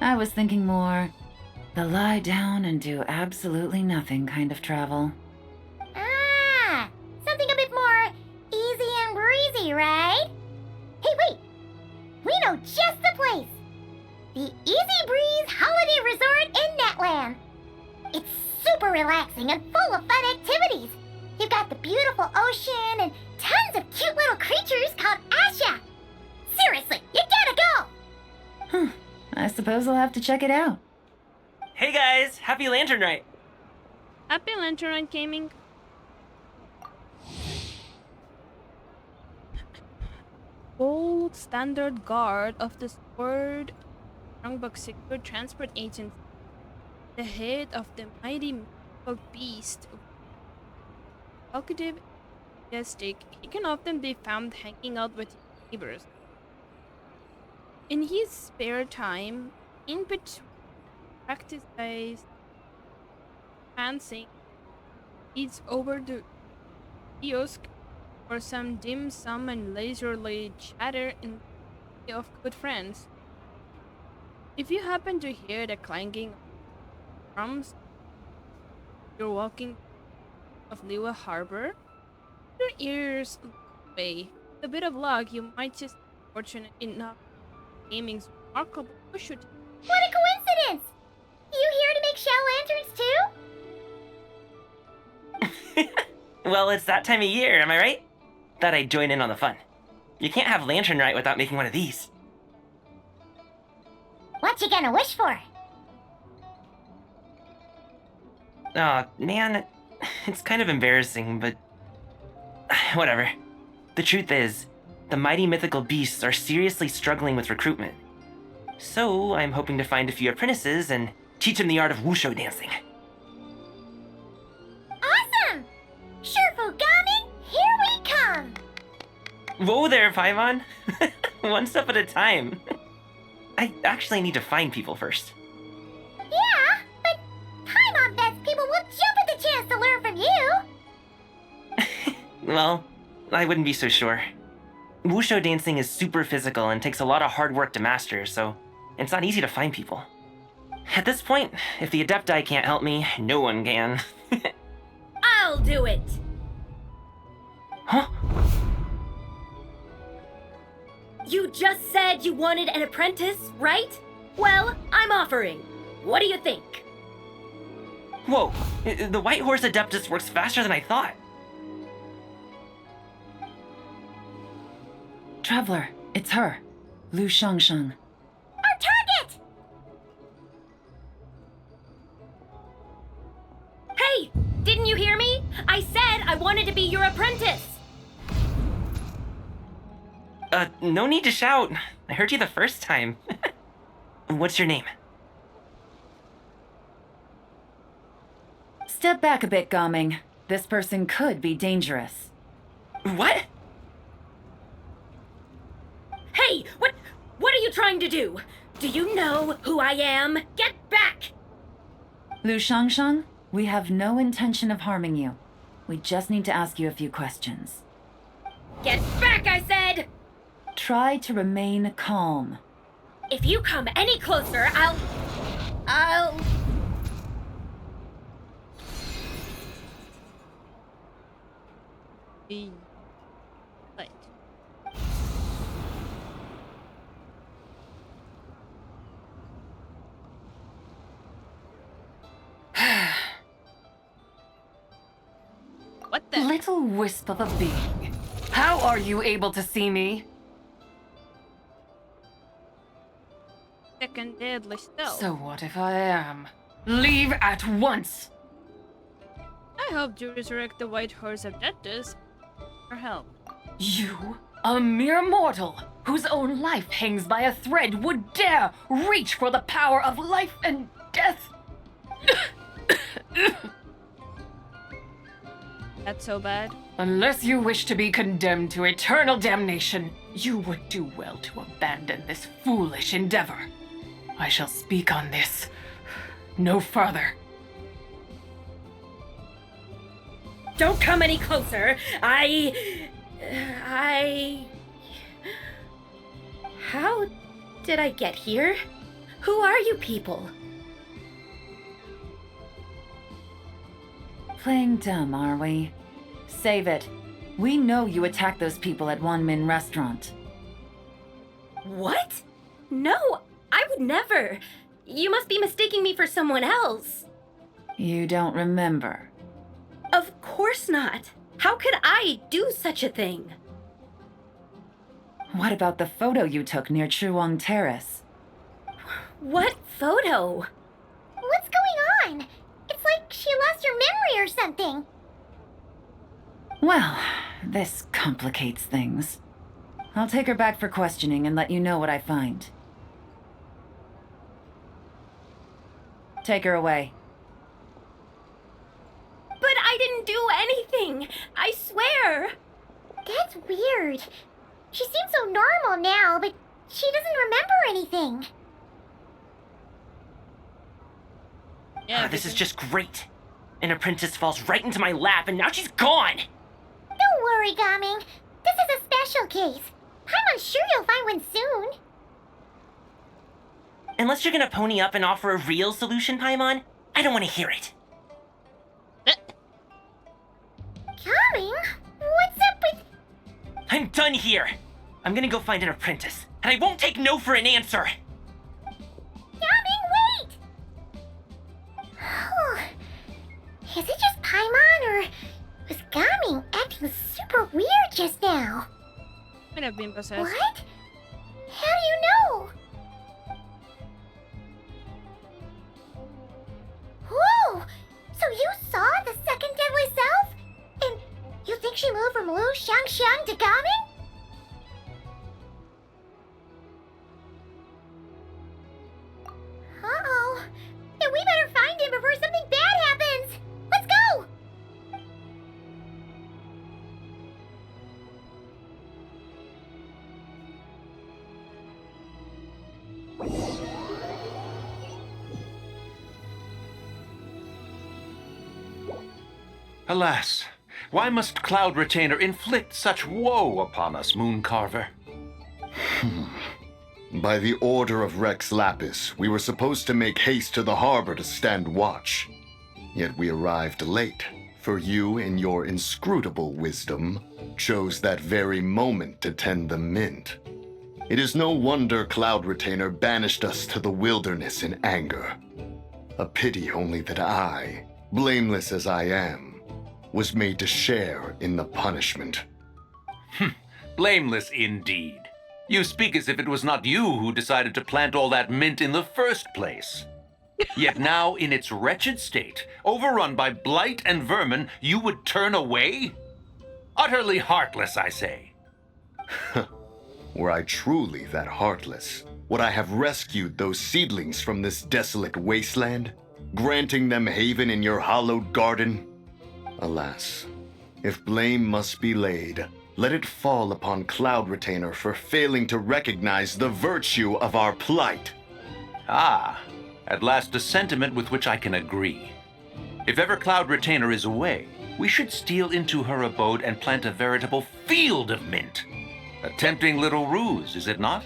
S14: I was thinking more the lie down and do absolutely nothing kind of travel.
S3: Ah, something a bit more easy and breezy, right? Hey, wait! We know just the place! The Easy Breeze Holiday Resort in Netland. It's super relaxing and full of fun activities. You've got the beautiful ocean and tons of cute little creatures called Asha. Seriously, you gotta go!
S14: I suppose I'll have to check it out.
S15: Hey guys, happy Lantern Rite!
S1: Happy Lantern Rite gaming. Gold standard guard of the Sword Strongbox Secure Transport Agency. The head of the mighty mythical beast. Talkative, majestic, he can often be found hanging out with his neighbors. In his spare time, in between practice days, dancing, he's over the kiosk for some dim sum and leisurely chatter in the company of good friends. If you happen to hear the clanking of drums, you're walking of Liyue Harbor, your ears away. With a bit of luck, you might just be fortunate enough gaming's remarkable push.
S3: What a coincidence! You here to make shell lanterns too?
S15: Well, it's that time of year, am I right? Thought I'd join in on the fun. You can't have Lantern Rite without making one of these.
S3: What you gonna wish for?
S15: Aw, man, it's kind of embarrassing, but whatever. The truth is, the mighty mythical beasts are seriously struggling with recruitment. So I'm hoping to find a few apprentices and teach them the art of wushu dancing.
S3: Awesome!
S15: Whoa there, Paimon. One step at a time. I actually need to find people first.
S3: Yeah, but Paimon bets people will jump at the chance to learn from you.
S15: Well, I wouldn't be so sure. Wushu dancing is super physical and takes a lot of hard work to master, so it's not easy to find people. At this point, if the Adepti can't help me, no one can.
S7: I'll do it!
S15: Huh?
S7: You just said you wanted an apprentice, right? Well, I'm offering. What do you think?
S15: Whoa, the White Horse Adeptus works faster than I thought.
S14: Traveler, it's her. Lu Shangsheng.
S3: Our target!
S7: Hey, didn't you hear me? I said I wanted to be your apprentice.
S15: No need to shout. I heard you the first time. What's your name?
S14: Step back a bit, Gaming. This person could be dangerous.
S15: What?
S7: Hey, what are you trying to do? Do you know who I am? Get back!
S14: Lu Shangsheng, we have no intention of harming you. We just need to ask you a few questions.
S7: Get back, I said!
S14: Try to remain calm.
S7: If you come any closer, I'll...
S1: Right. What the?
S12: Little wisp of a being. How are you able to see me?
S1: Second deadly still.
S12: So what if I am? Leave at once!
S1: I hope you resurrect the White Horse Adeptus for help.
S12: You, a mere mortal, whose own life hangs by a thread, would dare reach for the power of life and death?
S1: That's so bad.
S12: Unless you wish to be condemned to eternal damnation, you would do well to abandon this foolish endeavor. I shall speak on this no further.
S7: Don't come any closer. How did I get here? Who are you people?
S14: Playing dumb, are we? Save it. We know you attacked those people at Wanmin Restaurant.
S7: What? No, I would never. You must be mistaking me for someone else.
S14: You don't remember.
S7: Of course not. How could I do such a thing?
S14: What about the photo you took near Chuang Terrace?
S7: What photo?
S3: What's going on? It's like she lost her memory or something.
S14: Well, this complicates things. I'll take her back for questioning and let you know what I find. Take her away.
S7: But I didn't do anything. I swear.
S3: That's weird. She seems so normal now, but she doesn't remember anything.
S1: Yeah,
S15: This is just great. An apprentice falls right into my lap and now she's gone!
S3: Don't worry, Gaming. This is a special case. I'm sure you'll find one soon.
S15: Unless you're gonna pony up and offer a real solution, Paimon, I don't want to hear it.
S3: Gaming? What's up with...
S15: I'm done here. I'm gonna go find an apprentice, and I won't take no for an answer.
S3: Gaming, wait! Is it just Paimon, or was Gaming acting super weird just now?
S1: Might have been possessed.
S3: What? How do you know? Whoa! So you saw the second deadly self? And you think she moved from Lu Shangxiang to Gaming? Uh-oh. Then we better find him before something bad happens. Let's go!
S5: Alas, why must Cloud Retainer inflict such woe upon us, Moon Carver?
S16: By the order of Rex Lapis, we were supposed to make haste to the harbor to stand watch. Yet we arrived late, for you, in your inscrutable wisdom, chose that very moment to tend the mint. It is no wonder Cloud Retainer banished us to the wilderness in anger. A pity only that I, blameless as I am, was made to share in the punishment.
S5: Blameless indeed. You speak as if it was not you who decided to plant all that mint in the first place. Yet now, in its wretched state, overrun by blight and vermin, you would turn away? Utterly heartless, I say.
S16: Were I truly that heartless, would I have rescued those seedlings from this desolate wasteland, granting them haven in your hallowed garden? Alas, if blame must be laid, let it fall upon Cloud Retainer for failing to recognize the virtue of our plight.
S5: Ah, at last a sentiment with which I can agree. If ever Cloud Retainer is away, we should steal into her abode and plant a veritable field of mint. A tempting little ruse, is it not?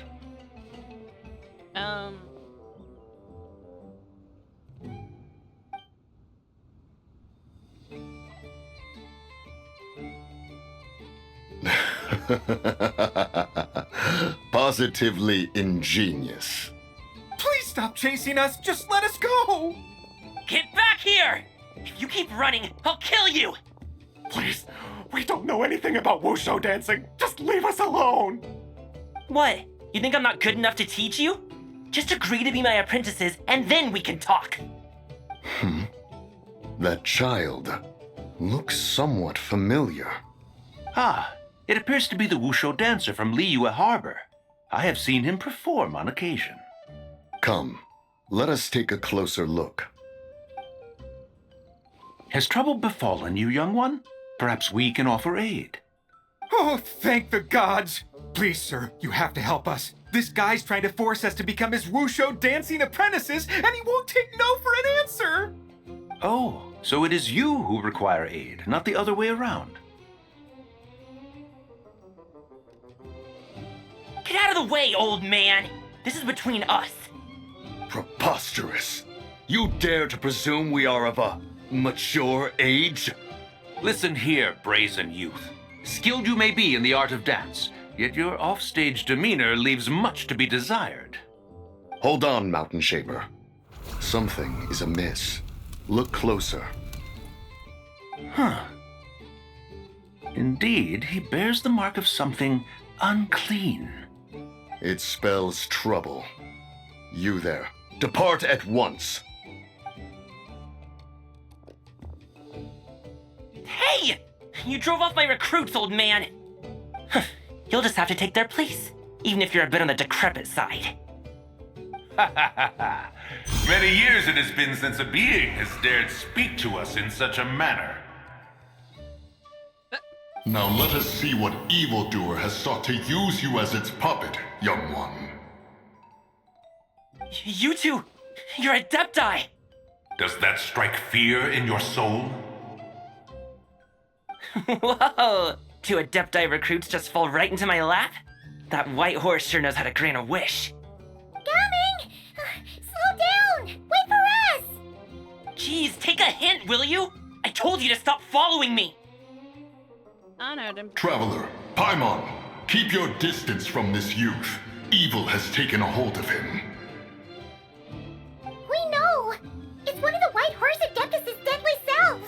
S16: Positively ingenious.
S6: Please stop chasing us. Just let us go.
S15: Get back here! If you keep running, I'll kill you!
S6: Please, we don't know anything about wushu dancing. Just leave us alone.
S15: What? You think I'm not good enough to teach you? Just agree to be my apprentices, and then we can talk.
S16: That child looks somewhat familiar.
S5: Ah, it appears to be the wushu dancer from Liyue Harbor. I have seen him perform on occasion.
S16: Come, let us take a closer look.
S5: Has trouble befallen you, young one? Perhaps we can offer aid.
S6: Oh, thank the gods. Please, sir, you have to help us. This guy's trying to force us to become his wushu dancing apprentices, and he won't take no for an answer.
S5: Oh, so it is you who require aid, not the other way around.
S15: Get out of the way, old man! This is between us.
S16: Preposterous. You dare to presume we are of a mature age?
S5: Listen here, brazen youth. Skilled you may be in the art of dance, yet your offstage demeanor leaves much to be desired.
S16: Hold on, Mountain Shaper. Something is amiss. Look closer.
S5: Huh. Indeed, he bears the mark of something unclean.
S16: It spells trouble. You there, depart at once.
S15: Hey! You drove off my recruits, old man! You'll just have to take their place, even if you're a bit on the decrepit side.
S5: Ha ha ha ha! Many years it has been since a being has dared speak to us in such a manner.
S17: Now let us see what evildoer has sought to use you as its puppet, young one.
S15: You two, you're adepti!
S5: Does that strike fear in your soul?
S15: Whoa! Two adepti recruits just fall right into my lap? That white horse sure knows how to grant a wish.
S3: Coming! Slow down! Wait for us!
S15: Jeez, take a hint, will you? I told you to stop following me!
S1: I know them.
S17: Traveler, Paimon, keep your distance from this youth. Evil has taken a hold of him.
S3: We know! It's one of the White Horse Adeptus' deadly selves!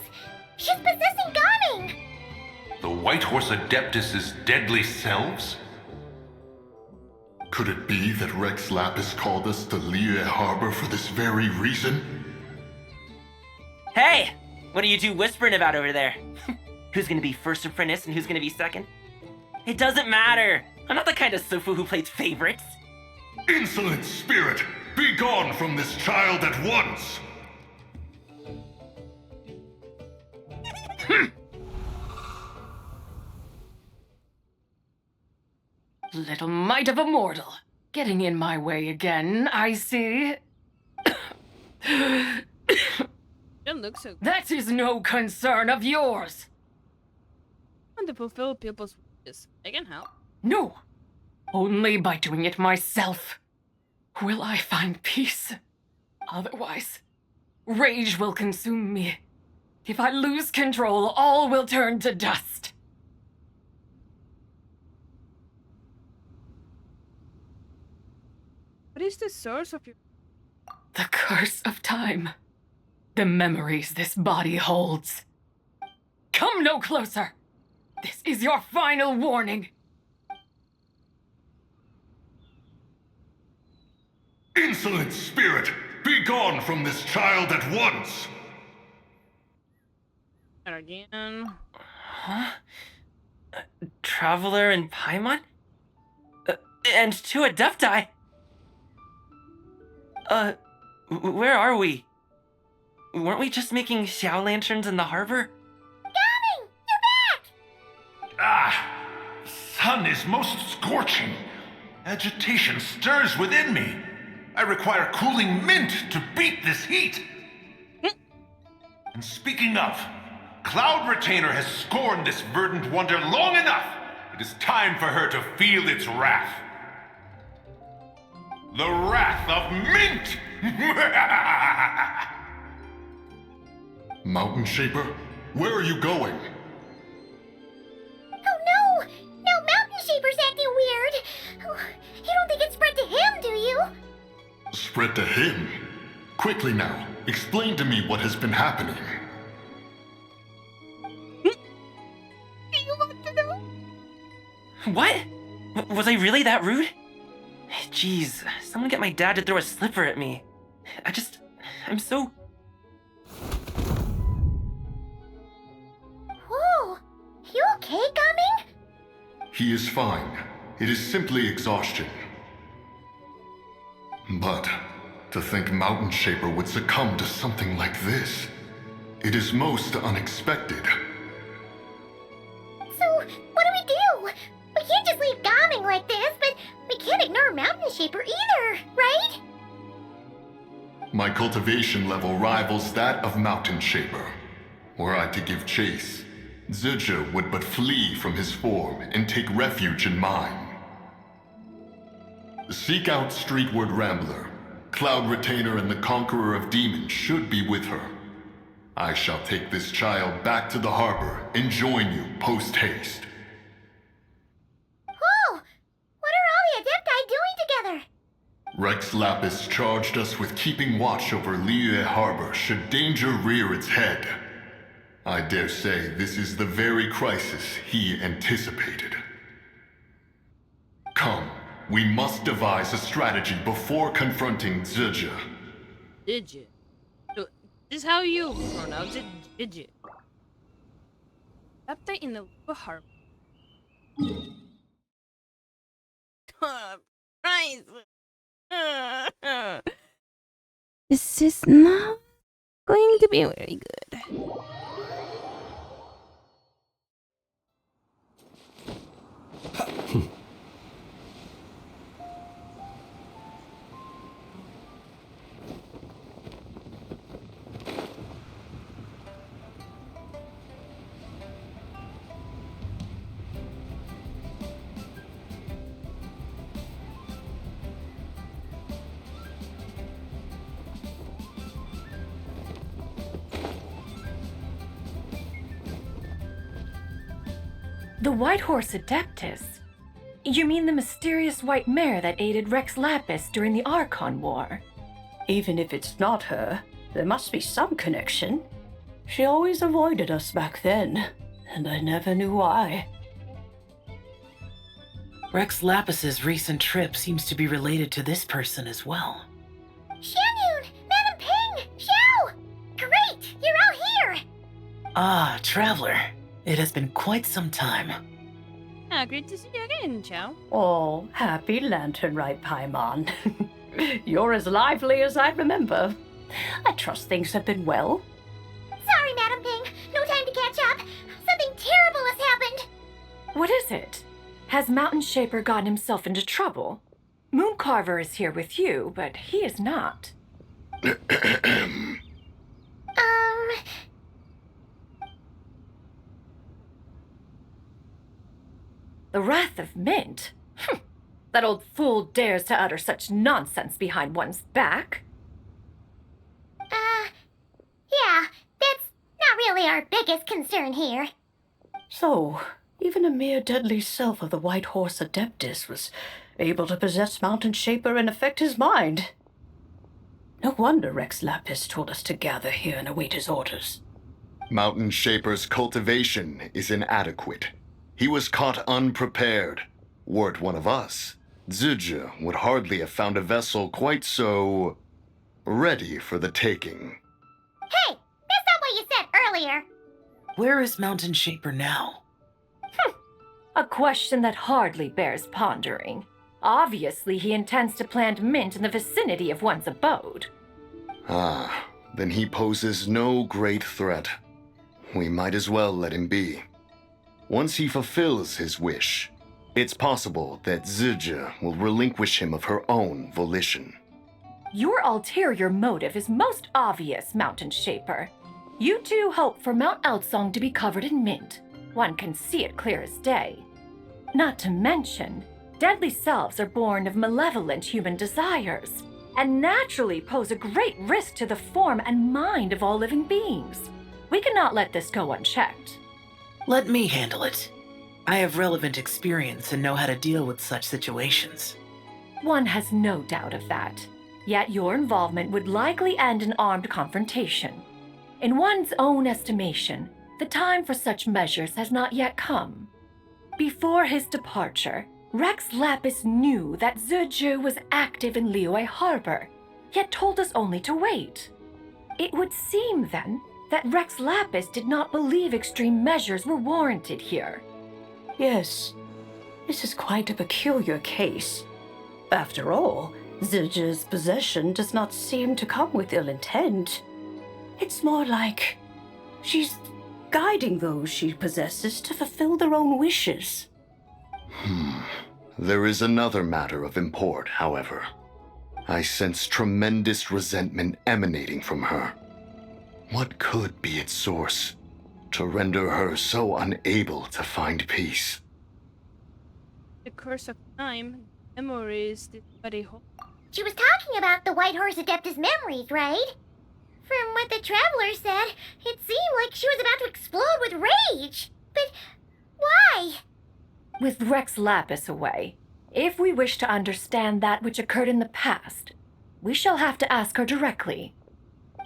S3: She's possessing Gaming!
S5: The White Horse Adeptus' deadly selves?
S17: Could it be that Rex Lapis called us to Liyue Harbor for this very reason?
S15: Hey! What are you two whispering about over there? Who's gonna be first apprentice and who's gonna be second? It doesn't matter! I'm not the kind of Sufu who plays favorites.
S17: Insolent spirit! Be gone from this child at once!
S12: Little mite of a mortal. Getting in my way again, I see.
S1: Don't look so.
S12: That is no concern of yours.
S1: And to fulfill people's wishes. I can help.
S12: No. Only by doing it myself will I find peace. Otherwise, rage will consume me. If I lose control, all will turn to dust.
S1: What is the source of your...
S12: The curse of time. The memories this body holds. Come no closer. This is your final warning.
S17: Insolent spirit! Be gone from this child at once!
S1: Again.
S15: Huh? Traveler and Paimon? And two adepti? Where are we? Weren't we just making Xiao lanterns in the harbor?
S3: Coming! You're back!
S5: Ah! Sun is most scorching. Agitation stirs within me. I require cooling mint to beat this heat. And speaking of, Cloud Retainer has scorned this verdant wonder long enough. It is time for her to feel its wrath. The wrath of mint!
S17: Mountain Shaper, where are you going?
S3: Oh no! No, Mountain Shaper's acting weird! Oh, you don't think it spread to him, do you?
S17: Spread to him? Quickly now, explain to me what has been happening.
S3: Do you want to know?
S15: What? Was I really that rude? Jeez, someone get my dad to throw a slipper at me. I'm so...
S3: Whoa! You okay, Gaming?
S17: He is fine. It is simply exhaustion. But to think Mountain Shaper would succumb to something like this, it is most unexpected.
S3: So, what do we do? We can't just leave Gaming like this, but we can't ignore Mountain Shaper either, right?
S17: My cultivation level rivals that of Mountain Shaper. Were I to give chase, Zizha would but flee from his form and take refuge in mine. Seek out Streetward Rambler. Cloud Retainer and the Conqueror of Demons should be with her. I shall take this child back to the harbor and join you post-haste.
S3: Whoa! What are all the Adepti doing together?
S17: Rex Lapis charged us with keeping watch over Liyue Harbor should danger rear its head. I dare say this is the very crisis he anticipated. Come, we must devise a strategy before confronting Zizha.
S1: Zizha. So, this is how you pronounce it, Zizha. Update in the Liyue Harbor. Christ. This is not going to be very good.
S18: The White Horse Adeptus? You mean the mysterious white mare that aided Rex Lapis during the Archon War?
S19: Even if it's not her, there must be some connection. She always avoided us back then, and I never knew why.
S20: Rex Lapis's recent trip seems to be related to this person as well.
S3: Xianyun! Madam Ping! Xiao! Great! You're all here!
S20: Ah, Traveler. It has been quite some time.
S1: Ah, great to see you again, Xiao.
S19: Oh, happy Lantern Rite, Paimon. You're as lively as I remember. I trust things have been well.
S3: Sorry, Madam Ping. No time to catch up. Something terrible has happened.
S18: What is it? Has Mountain Shaper gotten himself into trouble? Mooncarver is here with you, but he is not. The wrath of Mint? That old fool dares to utter such nonsense behind one's back.
S3: Yeah, that's not really our biggest concern here.
S19: So, even a mere deadly self of the White Horse Adeptus was able to possess Mountain Shaper and affect his mind. No wonder Rex Lapis told us to gather here and await his orders.
S16: Mountain Shaper's cultivation is inadequate. He was caught unprepared. Were it one of us, Zizhe would hardly have found a vessel quite so ready for the taking.
S3: Hey, that's not what you said earlier.
S20: Where is Mountain Shaper now?
S18: A question that hardly bears pondering. Obviously, he intends to plant Mint in the vicinity of one's abode.
S16: Ah, then he poses no great threat. We might as well let him be. Once he fulfills his wish, it's possible that Zizhe will relinquish him of her own volition.
S18: Your ulterior motive is most obvious, Mountain Shaper. You two hope for Mount Eltsong to be covered in mint. One can see it clear as day. Not to mention, deadly selves are born of malevolent human desires, and naturally pose a great risk to the form and mind of all living beings. We cannot let this go unchecked.
S20: Let me handle it. I have relevant experience and know how to deal with such situations.
S18: One has no doubt of that. Yet your involvement would likely end in armed confrontation. In one's own estimation, the time for such measures has not yet come. Before his departure, Rex Lapis knew that Zizhe was active in Liyue Harbor, yet told us only to wait. It would seem, then, that Rex Lapis did not believe extreme measures were warranted here.
S19: Yes, this is quite a peculiar case. After all, Zizhe's possession does not seem to come with ill intent. It's more like she's guiding those she possesses to fulfill their own wishes.
S16: There is another matter of import, however. I sense tremendous resentment emanating from her. What could be its source to render her so unable to find peace?
S1: The curse of time, memories that body hold.
S3: She was talking about the White Horse Adeptus memories, right? From what the Traveler said, it seemed like she was about to explode with rage. But why?
S18: With Rex Lapis away, if we wish to understand that which occurred in the past, we shall have to ask her directly.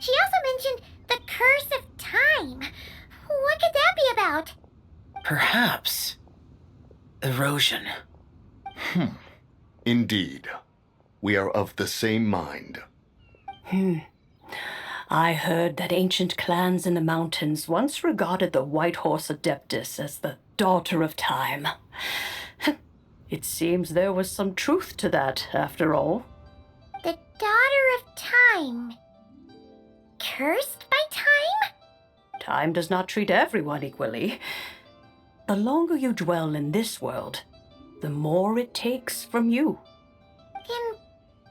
S3: She also mentioned the curse of time. What could that be about?
S20: Perhaps erosion.
S16: Indeed. We are of the same mind.
S19: I heard that ancient clans in the mountains once regarded the White Horse Adeptus as the daughter of time. It seems there was some truth to that, after all.
S3: The daughter of time. Cursed by time?
S19: Time does not treat everyone equally. The longer you dwell in this world, the more it takes from you.
S3: Then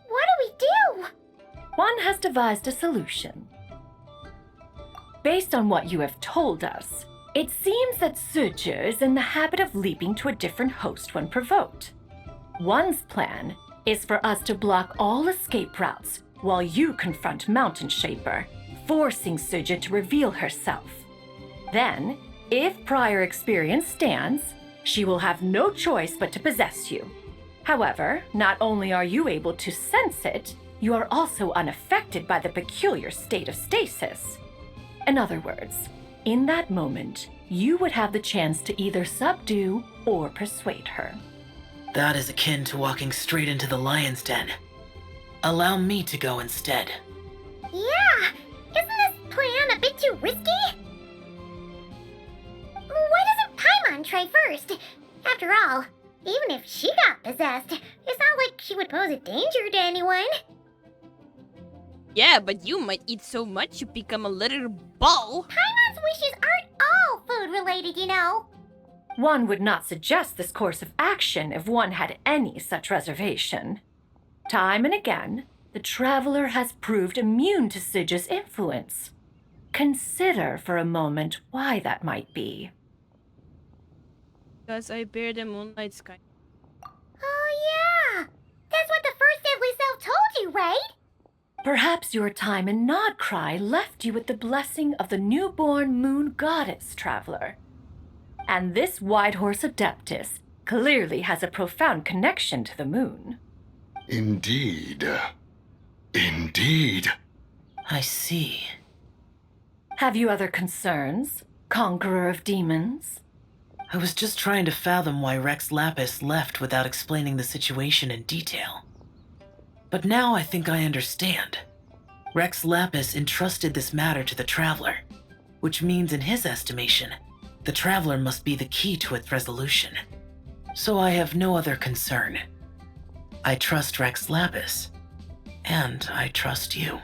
S3: what do we do?
S18: One has devised a solution. Based on what you have told us, it seems that Zizhe is in the habit of leaping to a different host when provoked. One's plan is for us to block all escape routes while you confront Mountain Shaper, forcing Zizhe to reveal herself. Then, if prior experience stands, she will have no choice but to possess you. However, not only are you able to sense it, you are also unaffected by the peculiar state of stasis. In other words, in that moment, you would have the chance to either subdue or persuade her.
S20: That is akin to walking straight into the lion's den. Allow me to go instead.
S3: Yeah, isn't this plan a bit too risky? Why doesn't Paimon try first? After all, even if she got possessed, it's not like she would pose a danger to anyone.
S1: Yeah, but you might eat so much you become a little ball.
S3: Paimon's wishes aren't all food related, you know.
S18: One would not suggest this course of action if one had any such reservation. Time and again, the Traveler has proved immune to Zizhe's influence. Consider for a moment why that might be.
S1: Because I bear the moonlight sky.
S3: Oh, yeah! That's what the first deadly self told you, right?
S18: Perhaps your time in Nodcry left you with the blessing of the newborn moon goddess, traveler. And this white horse adeptus clearly has a profound connection to the moon.
S16: Indeed. Indeed.
S20: I see.
S18: Have you other concerns, conqueror of demons?
S20: I was just trying to fathom why Rex Lapis left without explaining the situation in detail. But now I think I understand. Rex Lapis entrusted this matter to the Traveler, which means in his estimation, the Traveler must be the key to its resolution. So I have no other concern. I trust Rex Lapis, and I trust you.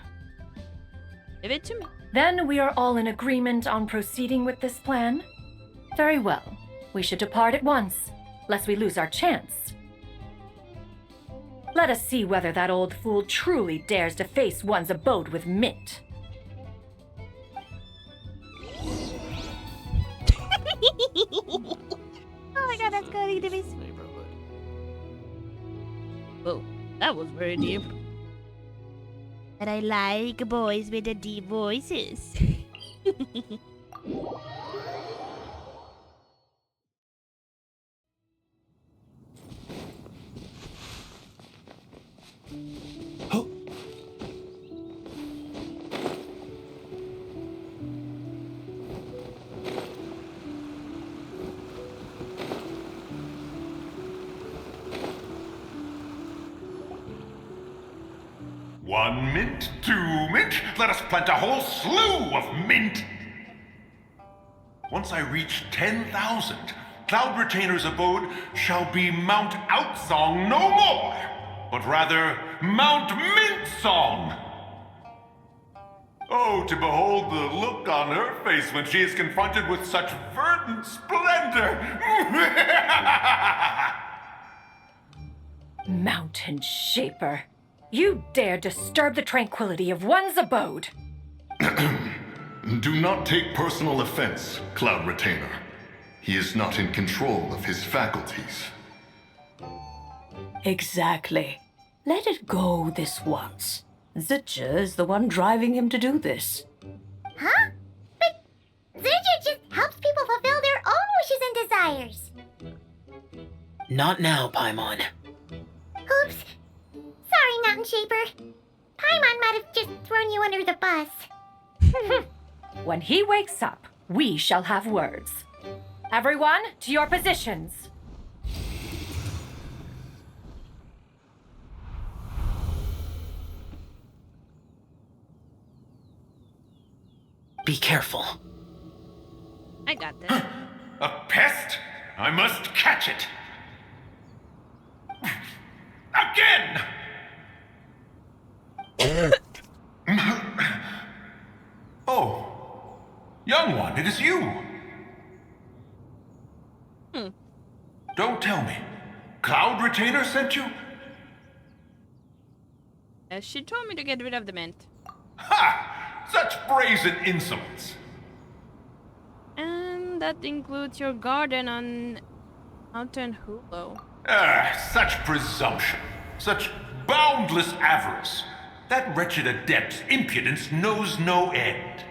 S1: Give it to me.
S18: Then we are all in agreement on proceeding with this plan? Very well. We should depart at once, lest we lose our chance. Let us see whether that old fool truly dares to face one's abode with mint.
S1: Oh my god, that's going to be neighborhood. Whoa, that was very deep. But I like boys with the deep voices.
S21: One mint, 2 mint, let us plant a whole slew of mint! Once I reach 10,000, Cloud Retainer's abode shall be Mount Outsong no more, but rather Mount Mintsong! Oh, to behold the look on her face when she is confronted with such verdant splendor!
S18: Mountain Shaper, you dare disturb the tranquility of one's abode!
S17: Do not take personal offense, Cloud Retainer. He is not in control of his faculties.
S19: Exactly. Let it go this once. Zitcha is the one driving him to do this.
S3: Huh? But Zirja just helps people fulfill their own wishes and desires.
S20: Not now, Paimon.
S3: Oops. Sorry, Mountain Shaper. Paimon might have just thrown you under the bus.
S18: When he wakes up, we shall have words. Everyone, to your positions.
S20: Be careful.
S1: I got this.
S21: A pest? I must catch it! Again! Oh, young one, it is you! Don't tell me. Cloud Retainer sent you?
S1: She told me to get rid of the mint.
S21: Ha! Such brazen insolence!
S1: And that includes your garden on Mountain Hulo.
S21: Such presumption. Such boundless avarice. That wretched adept's impudence knows no end.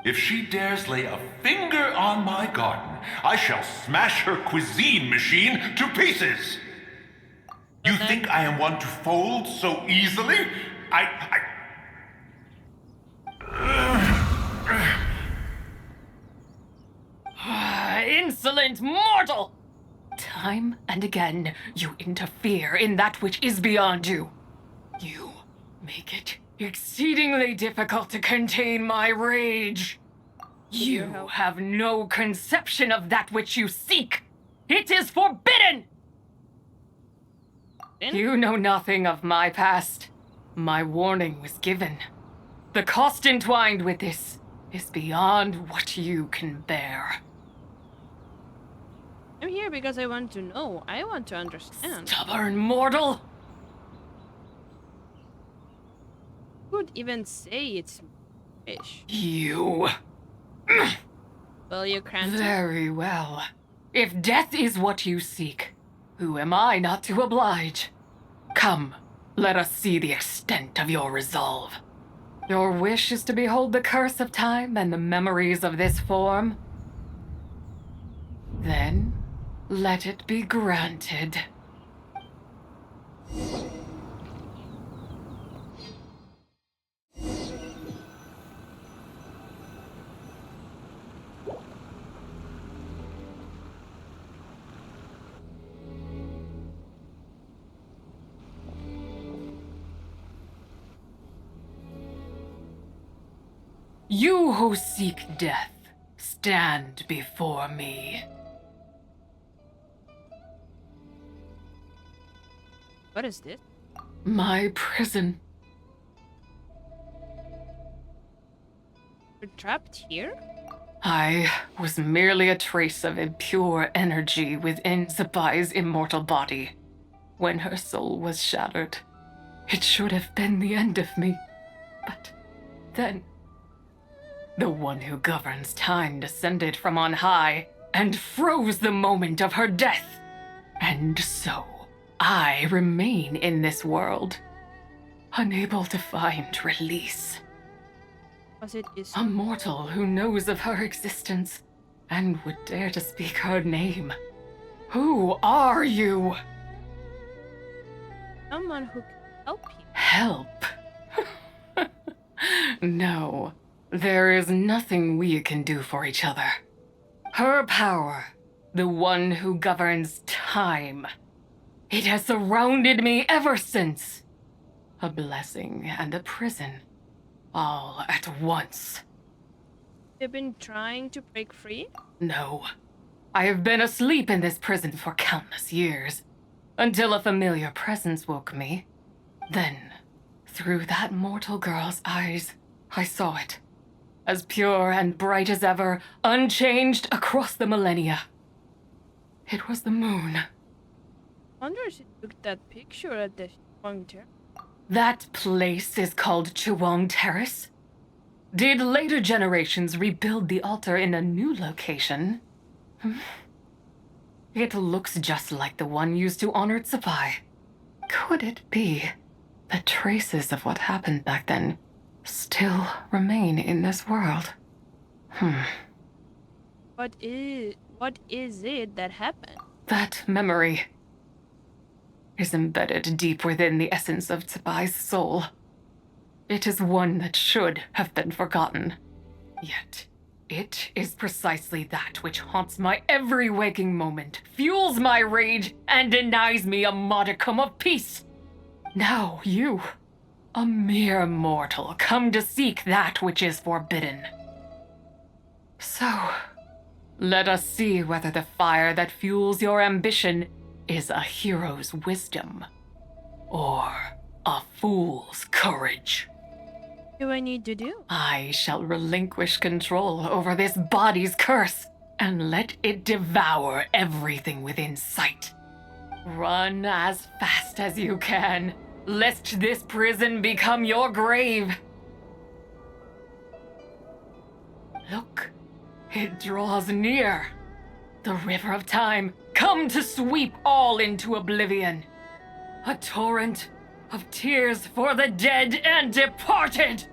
S21: If she dares lay a finger on my garden, I shall smash her cuisine machine to pieces. You think I am one to fold so easily?
S18: Insolent mortal! Time and again, you interfere in that which is beyond you. You make it exceedingly difficult to contain my rage. You have no conception of that which you seek. It is forbidden! You know nothing of my past. My warning was given. The cost entwined with this is beyond what you can bear.
S1: I'm here because I want to know. I want to understand.
S18: Stubborn mortal!
S1: Who would even say it's fish?
S18: You...
S1: Well, you can't.
S18: Very well.
S2: If death is what you seek, who am I not to oblige? Come, let us see the extent of your resolve. Your wish is to behold the curse of time and the memories of this form? Then, let it be granted. You who seek death, stand before me.
S1: What is this?
S2: My prison.
S1: We're trapped here?
S2: I was merely a trace of impure energy within Zabai's immortal body. When her soul was shattered, it should have been the end of me. But then, the one who governs time descended from on high and froze the moment of her death. And so, I remain in this world, unable to find release. A mortal who knows of her existence and would dare to speak her name. Who are you?
S1: Someone who can help you.
S2: Help? No, there is nothing we can do for each other. Her power, the one who governs time, it has surrounded me ever since. A blessing and a prison, all at once.
S1: You've been trying to break free?
S2: No. I have been asleep in this prison for countless years, until a familiar presence woke me. Then, through that mortal girl's eyes, I saw it. As pure and bright as ever, unchanged across the millennia. It was the moon.
S1: Wonder if she took that picture at the Chuang Terrace.
S2: That place is called Chuang Terrace. Did later generations rebuild the altar in a new location? It looks just like the one used to honor Tsubai. Could it be that traces of what happened back then still remain in this world?
S1: What is it that happened?
S2: That memory is embedded deep within the essence of Tsubai's soul. It is one that should have been forgotten. Yet, it is precisely that which haunts my every waking moment, fuels my rage, and denies me a modicum of peace. Now you, a mere mortal, come to seek that which is forbidden. So, let us see whether the fire that fuels your ambition is a hero's wisdom or a fool's courage.
S1: What do I need to do?
S2: I shall relinquish control over this body's curse and let it devour everything within sight. Run as fast as you can, lest this prison become your grave. Look, it draws near. The river of time, come to sweep all into oblivion. A torrent of tears for the dead and departed!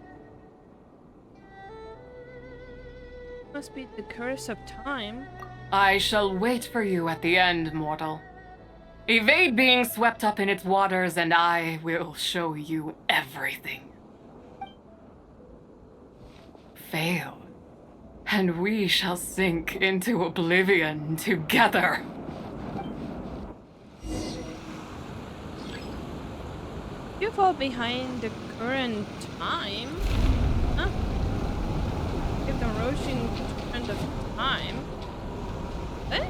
S1: Must be the curse of time.
S2: I shall wait for you at the end, mortal. Evade being swept up in its waters, and I will show you everything. Fail, and we shall sink into oblivion together.
S1: You fall behind the current time? Huh? If the rushing trend of time. What?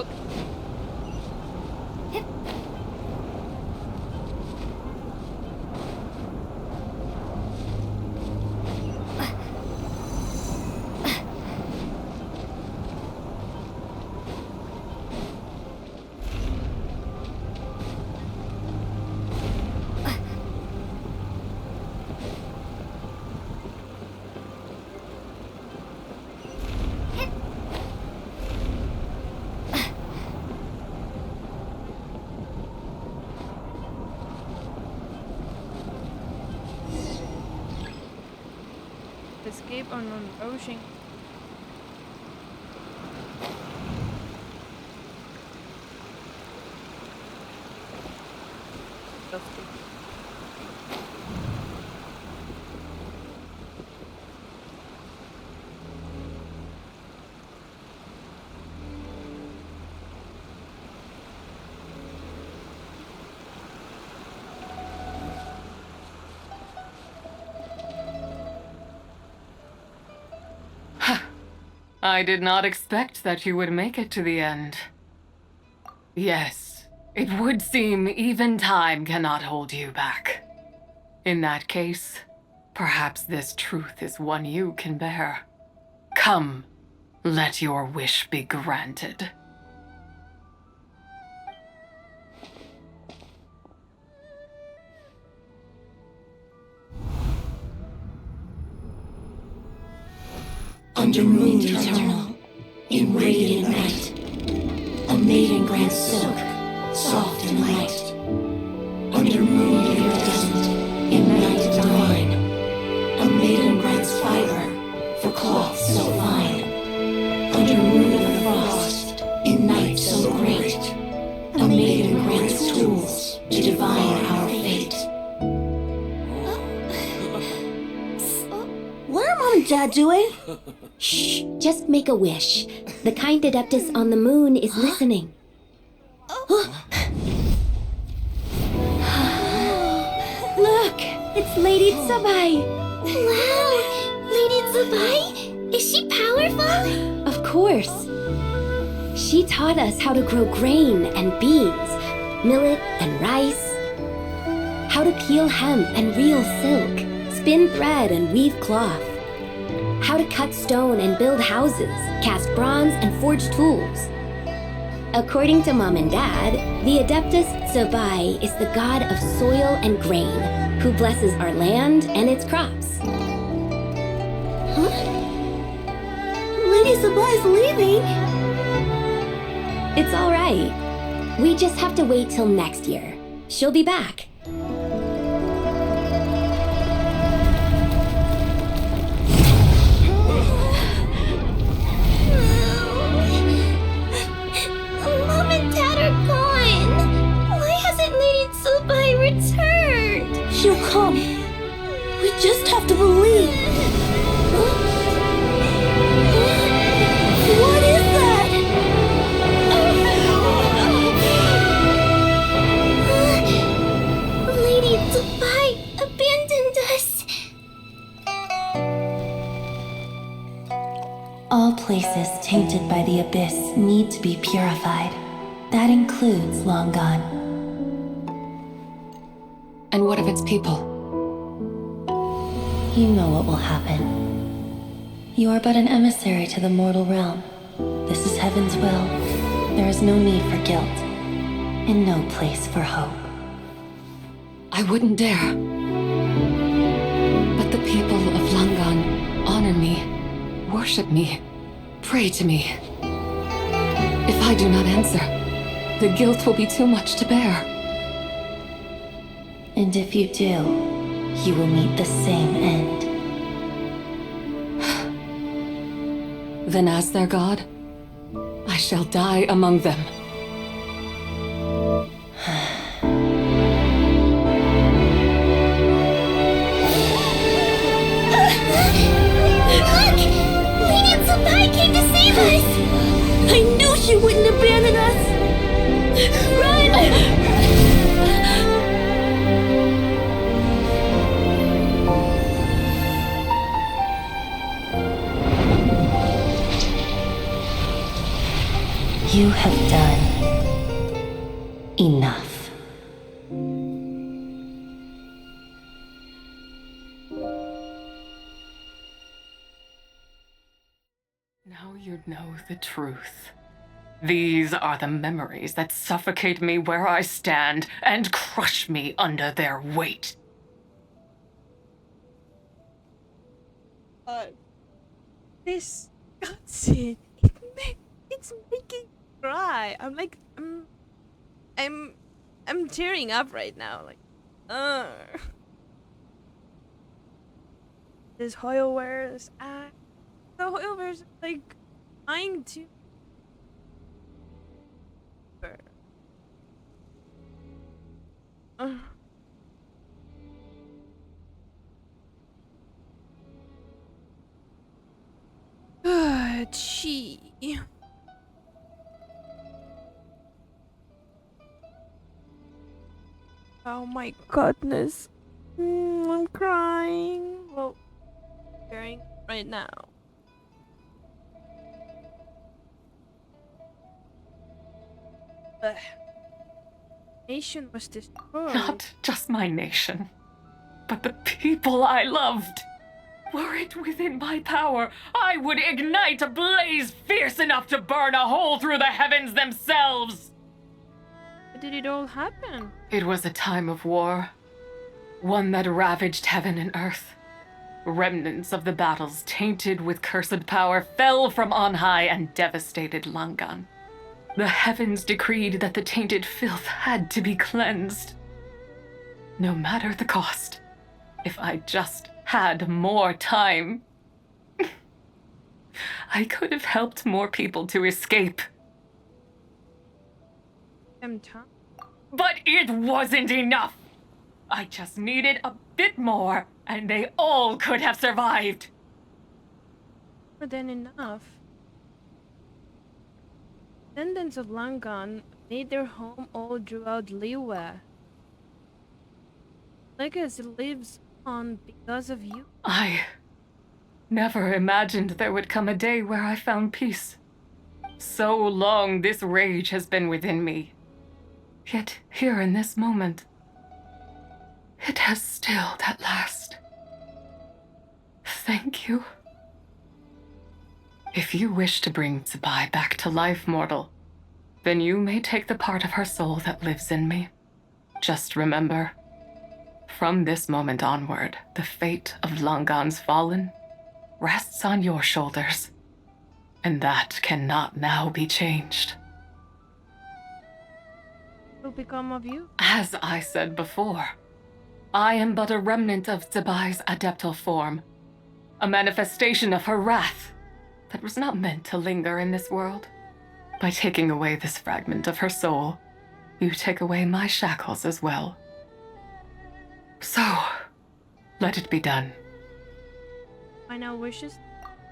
S1: Oops. escape on approaching.
S2: I did not expect that you would make it to the end. Yes, it would seem even time cannot hold you back. In that case, perhaps this truth is one you can bear. Come, let your wish be granted.
S9: Under moon eternal, in radiant night, a maiden grants silk, soft and light. Under moon iridescent, in night divine, a maiden grants fiber for cloth so fine. Under moon of frost, in night so great, a maiden grants tools to divine our fate.
S3: What are Mom and Dad doing? Shh, just make a wish. The kind adeptus on the moon is listening. Look, it's Lady Tsubai. Wow, Lady Tsubai? Is she powerful? Of course. She taught us how to grow grain and beans, millet and rice, how to peel hemp and reel silk, spin thread and weave cloth, how to cut stone and build houses, cast bronze and forge tools. According to Mom and Dad, the adeptus Tsubai is the god of soil and grain, who blesses our land and its crops. Huh? Lady Tsubai is leaving? It's all right. We just have to wait till next year. She'll be back. Mom and Dad are gone. Why hasn't Lady Tsubai returned? She'll come. We just have to believe. What is that? Lady Tsubai abandoned us.
S9: All places tainted by the abyss need to be purified. That includes Long Gone.
S22: And what of its people?
S9: You know what will happen. You are but an emissary to the mortal realm. This is heaven's will. There is no need for guilt, and no place for hope.
S22: I wouldn't dare. But the people of Langan honor me, worship me, pray to me. If I do not answer, the guilt will be too much to bear.
S9: And if you do, you will meet the same end.
S22: Then as their god, I shall die among them.
S3: Look! Lady Tsubai came to save us! I knew she wouldn't abandon us! Run!
S9: You have done enough.
S2: Now you know the truth. These are the memories that suffocate me where I stand and crush me under their weight.
S1: This cutscene, it's making me cry. I'm tearing up right now. Like, This Hoyoware's the Hoyoware's like trying to Gee. Oh my goodness. I'm crying. Well, crying right now. The nation was destroyed.
S2: Not just my nation, but the people I loved. Were it within my power, I would ignite a blaze fierce enough to burn a hole through the heavens themselves.
S1: How did it all happen?
S2: It was a time of war, one that ravaged heaven and earth. Remnants of the battles, tainted with cursed power, fell from on high and devastated Langan. The heavens decreed that the tainted filth had to be cleansed. No matter the cost, if I just had more time, I could have helped more people to escape. But it wasn't enough. I just needed a bit more, and they all could have survived.
S1: More than enough. Descendants of Langan made their home all throughout Liyue. Legacy lives on because of you.
S2: I never imagined there would come a day where I found peace. So long this rage has been within me. Yet here in this moment, it has stilled at last. Thank you. If you wish to bring Zibai back to life, mortal, then you may take the part of her soul that lives in me. Just remember, from this moment onward, the fate of Langan's fallen rests on your shoulders, and that cannot now be changed.
S1: What will become of you?
S2: As I said before, I am but a remnant of Zibai's adeptal form, a manifestation of her wrath that was not meant to linger in this world. By taking away this fragment of her soul, you take away my shackles as well. So, let it be done.
S1: Final wishes?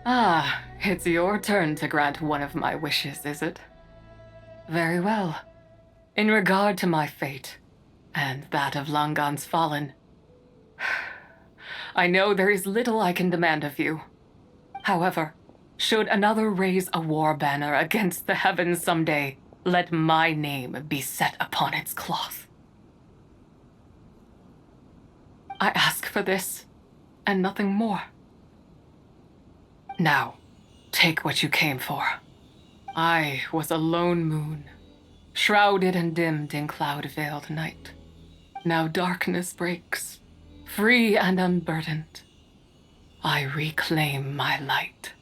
S2: Ah, it's your turn to grant one of my wishes, is it? Very well. In regard to my fate, and that of Langan's fallen, I know there is little I can demand of you. However, should another raise a war banner against the heavens someday, let my name be set upon its cloth. I ask for this, and nothing more. Now, take what you came for. I was a lone moon, shrouded and dimmed in cloud-veiled night. Now darkness breaks, free and unburdened. I reclaim my light.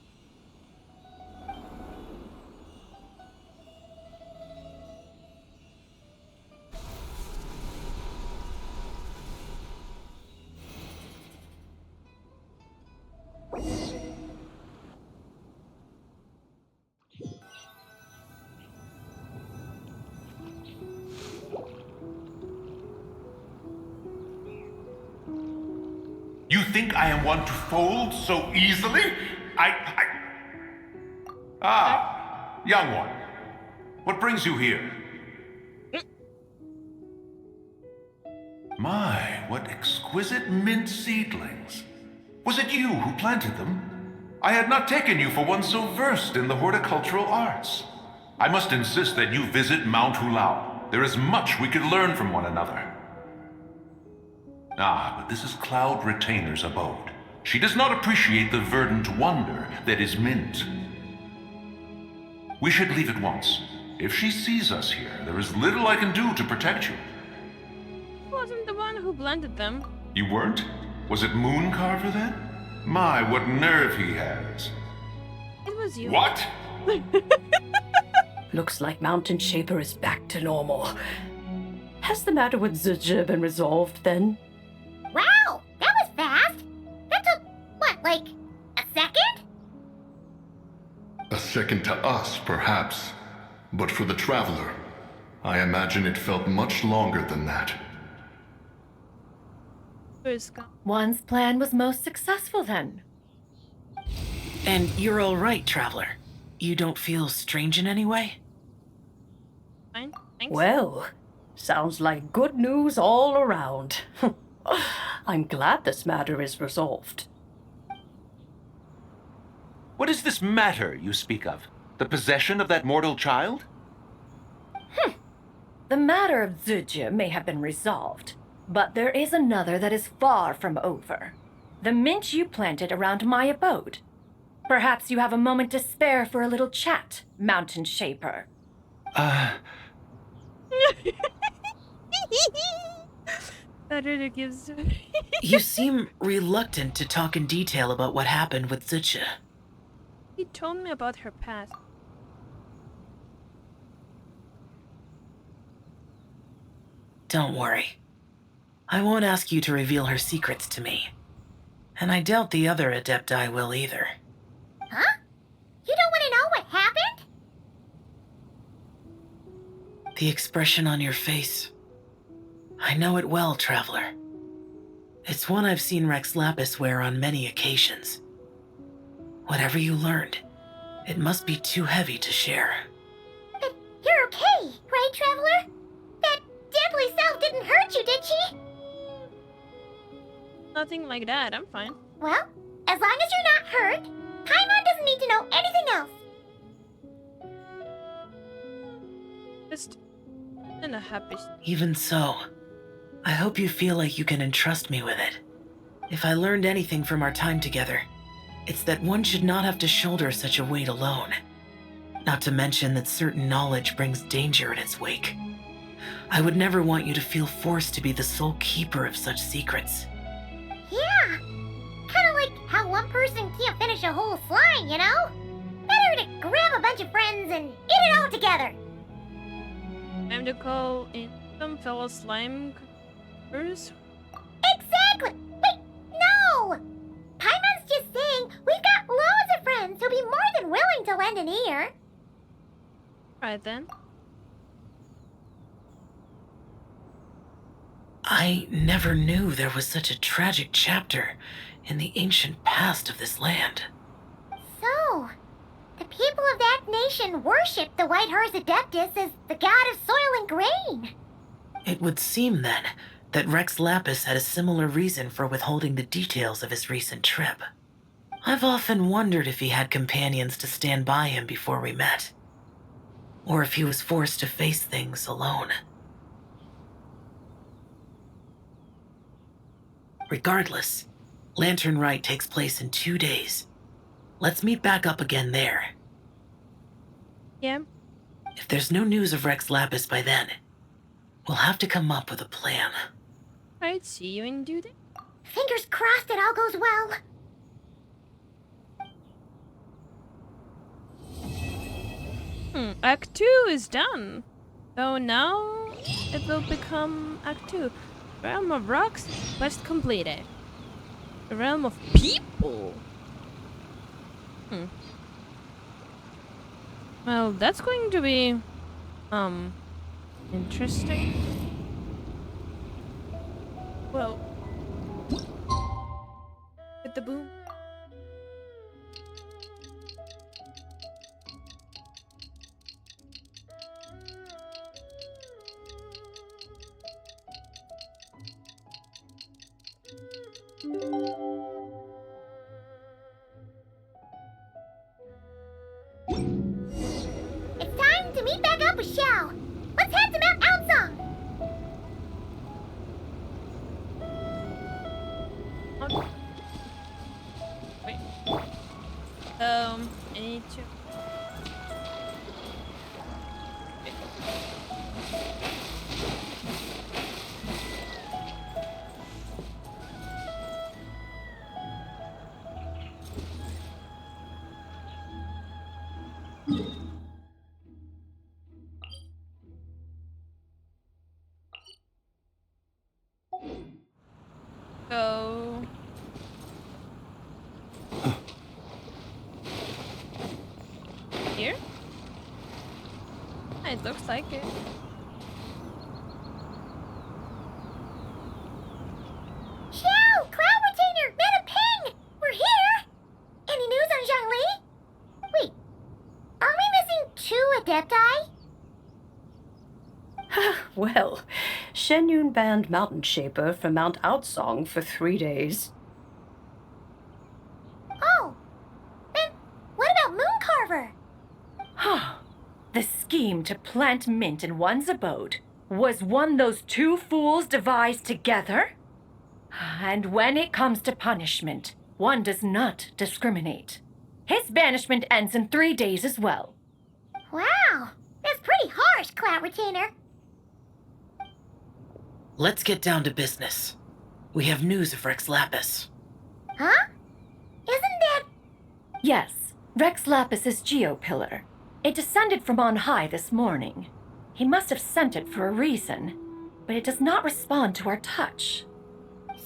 S21: You think I am one to fold so easily? Ah, young one. What brings you here? My, what exquisite mint seedlings. Was it you who planted them? I had not taken you for one so versed in the horticultural arts. I must insist that you visit Mount Hulao. There is much we could learn from one another. Ah, but this is Cloud Retainer's abode. She does not appreciate the verdant wonder that is mint. We should leave at once. If she sees us here, there is little I can do to protect you.
S1: I wasn't the one who planted them.
S21: You weren't? Was it Mooncarver then? My, what nerve he has.
S1: It was you.
S21: What?
S19: Looks like Mountain Shaper is back to normal. Has the matter with Zizhi been resolved then?
S3: Wow, that was fast. That took, what,
S17: A second to us, perhaps. But for the traveler, I imagine it felt much longer than that.
S18: One's plan was most successful then.
S20: And you're all right, Traveler. You don't feel strange in any way?
S1: Fine, thanks.
S19: Well, sounds like good news all around. I'm glad this matter is resolved.
S4: What is this matter you speak of? The possession of that mortal child?
S18: The matter of Zuje may have been resolved, but there is another that is far from over. The mint you planted around my abode. Perhaps you have a moment to spare for a little chat, Mountain Shaper.
S1: That really gives...
S20: You seem reluctant to talk in detail about what happened with Zucha.
S1: He told me about her past.
S20: Don't worry. I won't ask you to reveal her secrets to me. And I doubt the other Adepti will either.
S3: Huh? You don't want to know what happened?
S20: The expression on your face. I know it well, Traveler. It's one I've seen Rex Lapis wear on many occasions. Whatever you learned, it must be too heavy to share.
S3: But you're okay, right, Traveler? That deadly self didn't hurt you, did she?
S1: Nothing like that, I'm fine.
S3: Well, as long as you're not hurt, Paimon doesn't need to know anything else.
S1: Just in a happy...
S20: Even so, I hope you feel like you can entrust me with it. If I learned anything from our time together, it's that one should not have to shoulder such a weight alone. Not to mention that certain knowledge brings danger in its wake. I would never want you to feel forced to be the sole keeper of such secrets.
S3: Yeah, kind of like how one person can't finish a whole slime, you know? Better to grab a bunch of friends and eat it all together.
S1: Time to call in some fellow slime creepers.
S3: Exactly! Wait, no! Paimon's just saying we've got loads of friends who'll be more than willing to lend an ear.
S1: Right then.
S20: I never knew there was such a tragic chapter in the ancient past of this land.
S3: So, the people of that nation worship the White Horse Adeptus as the god of soil and grain.
S20: It would seem, then, that Rex Lapis had a similar reason for withholding the details of his recent trip. I've often wondered if he had companions to stand by him before we met, or if he was forced to face things alone. Regardless, Lantern Rite takes place in 2 days. Let's meet back up again there.
S1: Yeah.
S20: If there's no news of Rex Lapis by then, we'll have to come up with a plan.
S1: I'd see you in due day.
S3: Fingers crossed it all goes well.
S1: Act 2 is done. So now it will become Act 2. Realm of Rocks, quest completed. The Realm of People. Well, that's going to be, interesting. Well, with the boom.
S3: It's time to meet back up with Xiao. Let's head to Mount Outsong.
S1: Wait. I need to... go. here? It looks like it.
S3: Xiao! Cloud Retainer! Meta Ping! We're here! Any news on Zhangli? Wait, are we missing 2 adepti?
S19: Well, Shenyun banned Mountain Shaper from Mount Outsong for 3 days.
S3: Oh, then what about Mooncarver?
S18: The scheme to plant mint in one's abode was one those 2 fools devised together? And when it comes to punishment, one does not discriminate. His banishment ends in 3 days as well.
S3: Wow, that's pretty harsh, Cloud Retainer.
S20: Let's get down to business. We have news of Rex Lapis.
S3: Huh? Isn't that...
S18: Yes, Rex Lapis's Geopillar. It descended from on high this morning. He must have sent it for a reason, but it does not respond to our touch.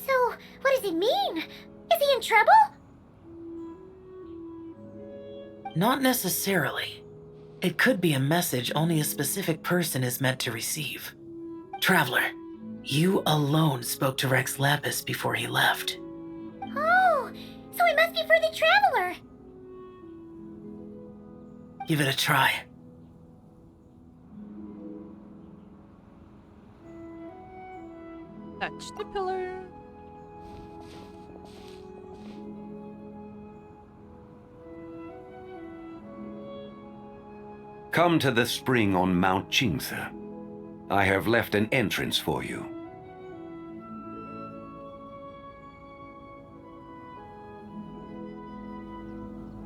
S3: So, what does it mean? Is he in trouble?
S20: Not necessarily. It could be a message only a specific person is meant to receive. Traveler, you alone spoke to Rex Lapis before he left.
S3: Oh, so it must be for the Traveler.
S20: Give it a try.
S1: Touch the pillar.
S4: Come to the spring on Mount Qingce. I have left an entrance for you.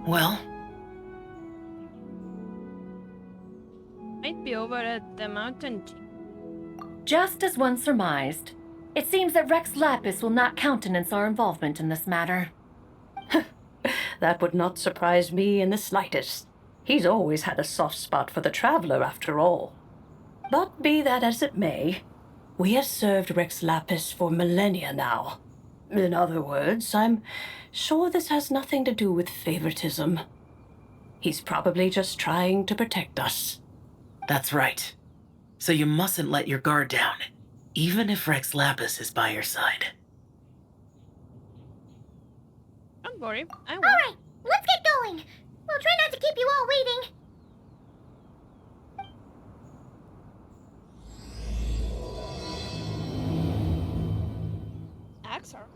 S20: Well?
S1: Might be over at the mountain.
S18: Just as one surmised, it seems that Rex Lapis will not countenance our involvement in this matter.
S19: That would not surprise me in the slightest. He's always had a soft spot for the Traveler, after all. But be that as it may, we have served Rex Lapis for millennia now. In other words, I'm sure this has nothing to do with favoritism. He's probably just trying to protect us.
S20: That's right. So you mustn't let your guard down, even if Rex Lapis is by your side.
S1: Don't worry, I won't.
S3: Alright, let's get going. We'll try not to keep you all waiting.
S1: Axar.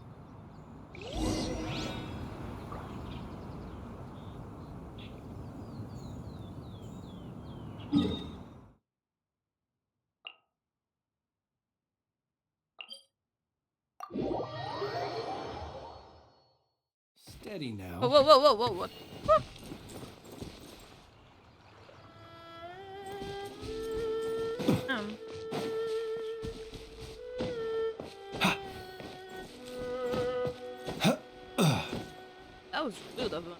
S11: Steady now.
S1: Whoa, whoa, whoa, whoa, whoa, whoa. That was rude of him.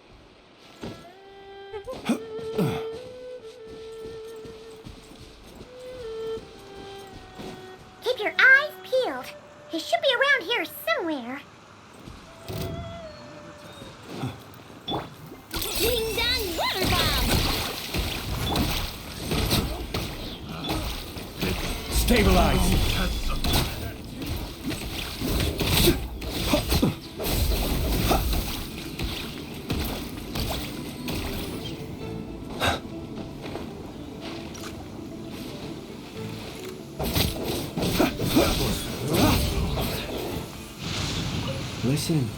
S3: Keep your eyes peeled. He should be around here somewhere. Ding dong water bomb!
S11: Stabilize! Listen,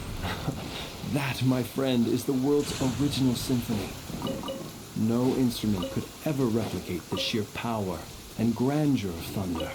S11: that, my friend, is the world's original symphony. No instrument could ever replicate the sheer power and grandeur of thunder.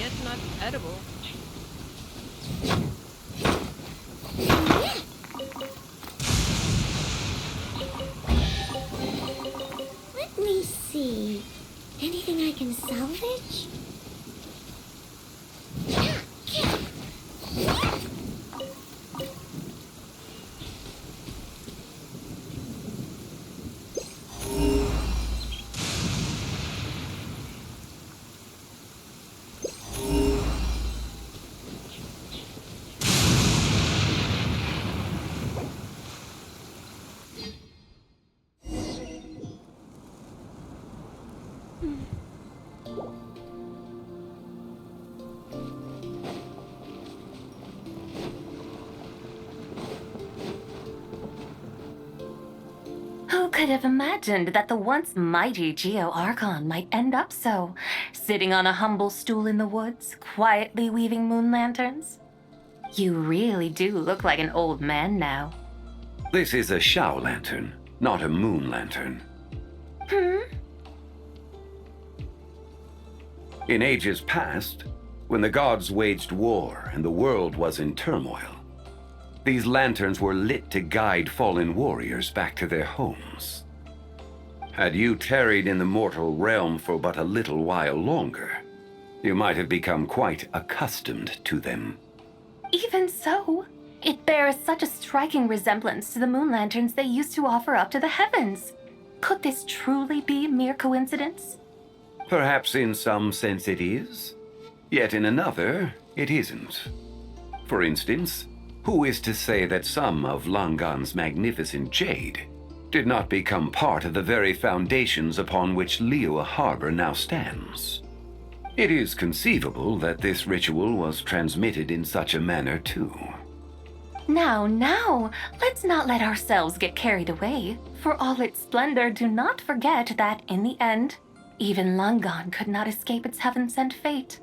S1: Yet not edible.
S3: see. Anything I can salvage?
S14: Who could have imagined that the once mighty Geo Archon might end up so, sitting on a humble stool in the woods, quietly weaving moon lanterns? You really do look like an old man now.
S4: This is a Shao lantern, not a moon lantern. In ages past, when the gods waged war and the world was in turmoil, these lanterns were lit to guide fallen warriors back to their homes. Had you tarried in the mortal realm for but a little while longer, you might have become quite accustomed to them.
S14: Even so, it bears such a striking resemblance to the moon lanterns they used to offer up to the heavens. Could this truly be mere coincidence?
S4: Perhaps in some sense it is, yet in another it isn't. For instance, who is to say that some of Langan's magnificent jade did not become part of the very foundations upon which Liyue Harbor now stands? It is conceivable that this ritual was transmitted in such a manner too.
S14: Now, let's not let ourselves get carried away. For all its splendor, do not forget that, in the end, even Langan could not escape its heaven-sent fate.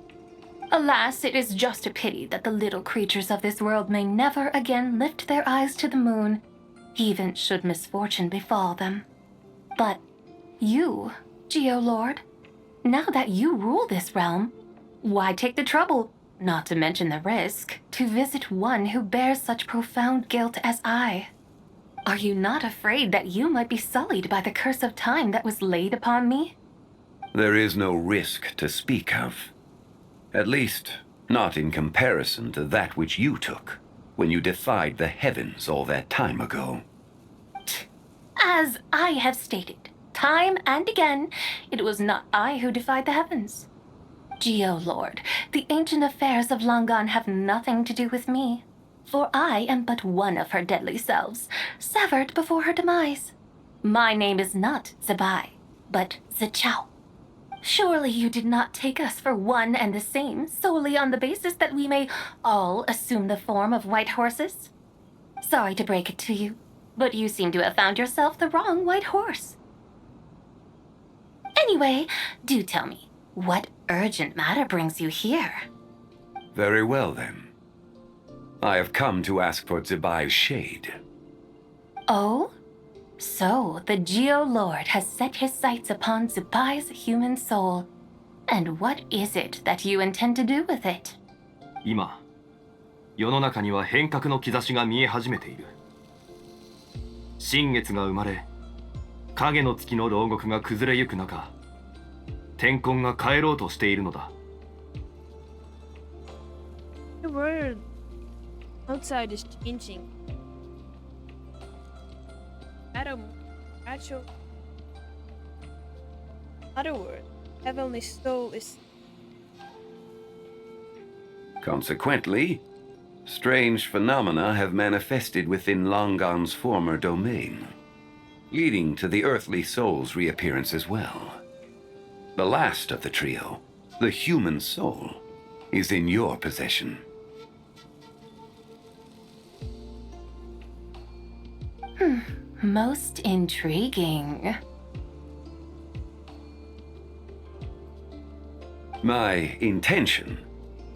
S14: Alas, it is just a pity that the little creatures of this world may never again lift their eyes to the moon, even should misfortune befall them. But you, Geo-Lord, now that you rule this realm, why take the trouble, not to mention the risk, to visit one who bears such profound guilt as I? Are you not afraid that you might be sullied by the curse of time that was laid upon me?
S4: There is no risk to speak of. At least, not in comparison to that which you took when you defied the heavens all that time ago.
S14: As I have stated, time and again, it was not I who defied the heavens. Geo-Lord, the ancient affairs of Langan have nothing to do with me, for I am but one of her deadly selves, severed before her demise. My name is not Zibai, but Zichao. Surely you did not take us for one and the same solely on the basis that we may all assume the form of white horses? Sorry to break it to you, but you seem to have found yourself the wrong white horse. Anyway, do tell me, what urgent matter brings you here?
S4: Very well then. I have come to ask for Zibai's shade.
S14: Oh? So, the Geo-Lord has set his sights upon Zibai's human soul. And what is it that you intend to do with it?
S8: 今、世の中には変革の兆しが見え始めている。新月が生まれ、影の月の牢獄が崩れゆく中、天根が帰ろうとしているのだ。
S1: The world outside is changing. Other word, heavenly soul is.
S4: Consequently, strange phenomena have manifested within Langan's former domain, leading to the earthly soul's reappearance as well. The last of the trio, the human soul, is in your possession.
S14: Most intriguing.
S4: My intention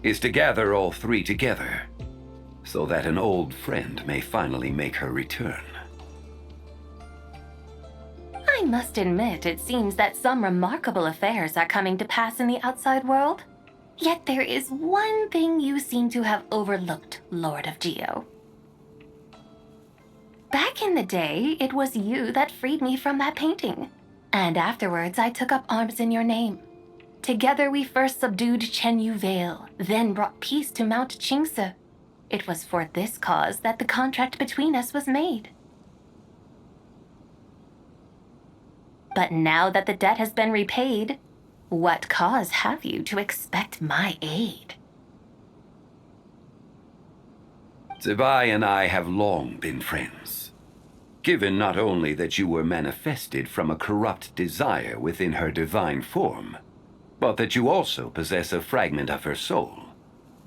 S4: is to gather all three together, so that an old friend may finally make her return.
S14: I must admit, it seems that some remarkable affairs are coming to pass in the outside world. Yet there is one thing you seem to have overlooked, Lord of Geo. Back in the day, it was you that freed me from that painting. And afterwards, I took up arms in your name. Together we first subdued Chenyu Vale, then brought peace to Mount Qingse. It was for this cause that the contract between us was made. But now that the debt has been repaid, what cause have you to expect my aid?
S4: Zibai and I have long been friends. Given not only that you were manifested from a corrupt desire within her divine form, but that you also possess a fragment of her soul,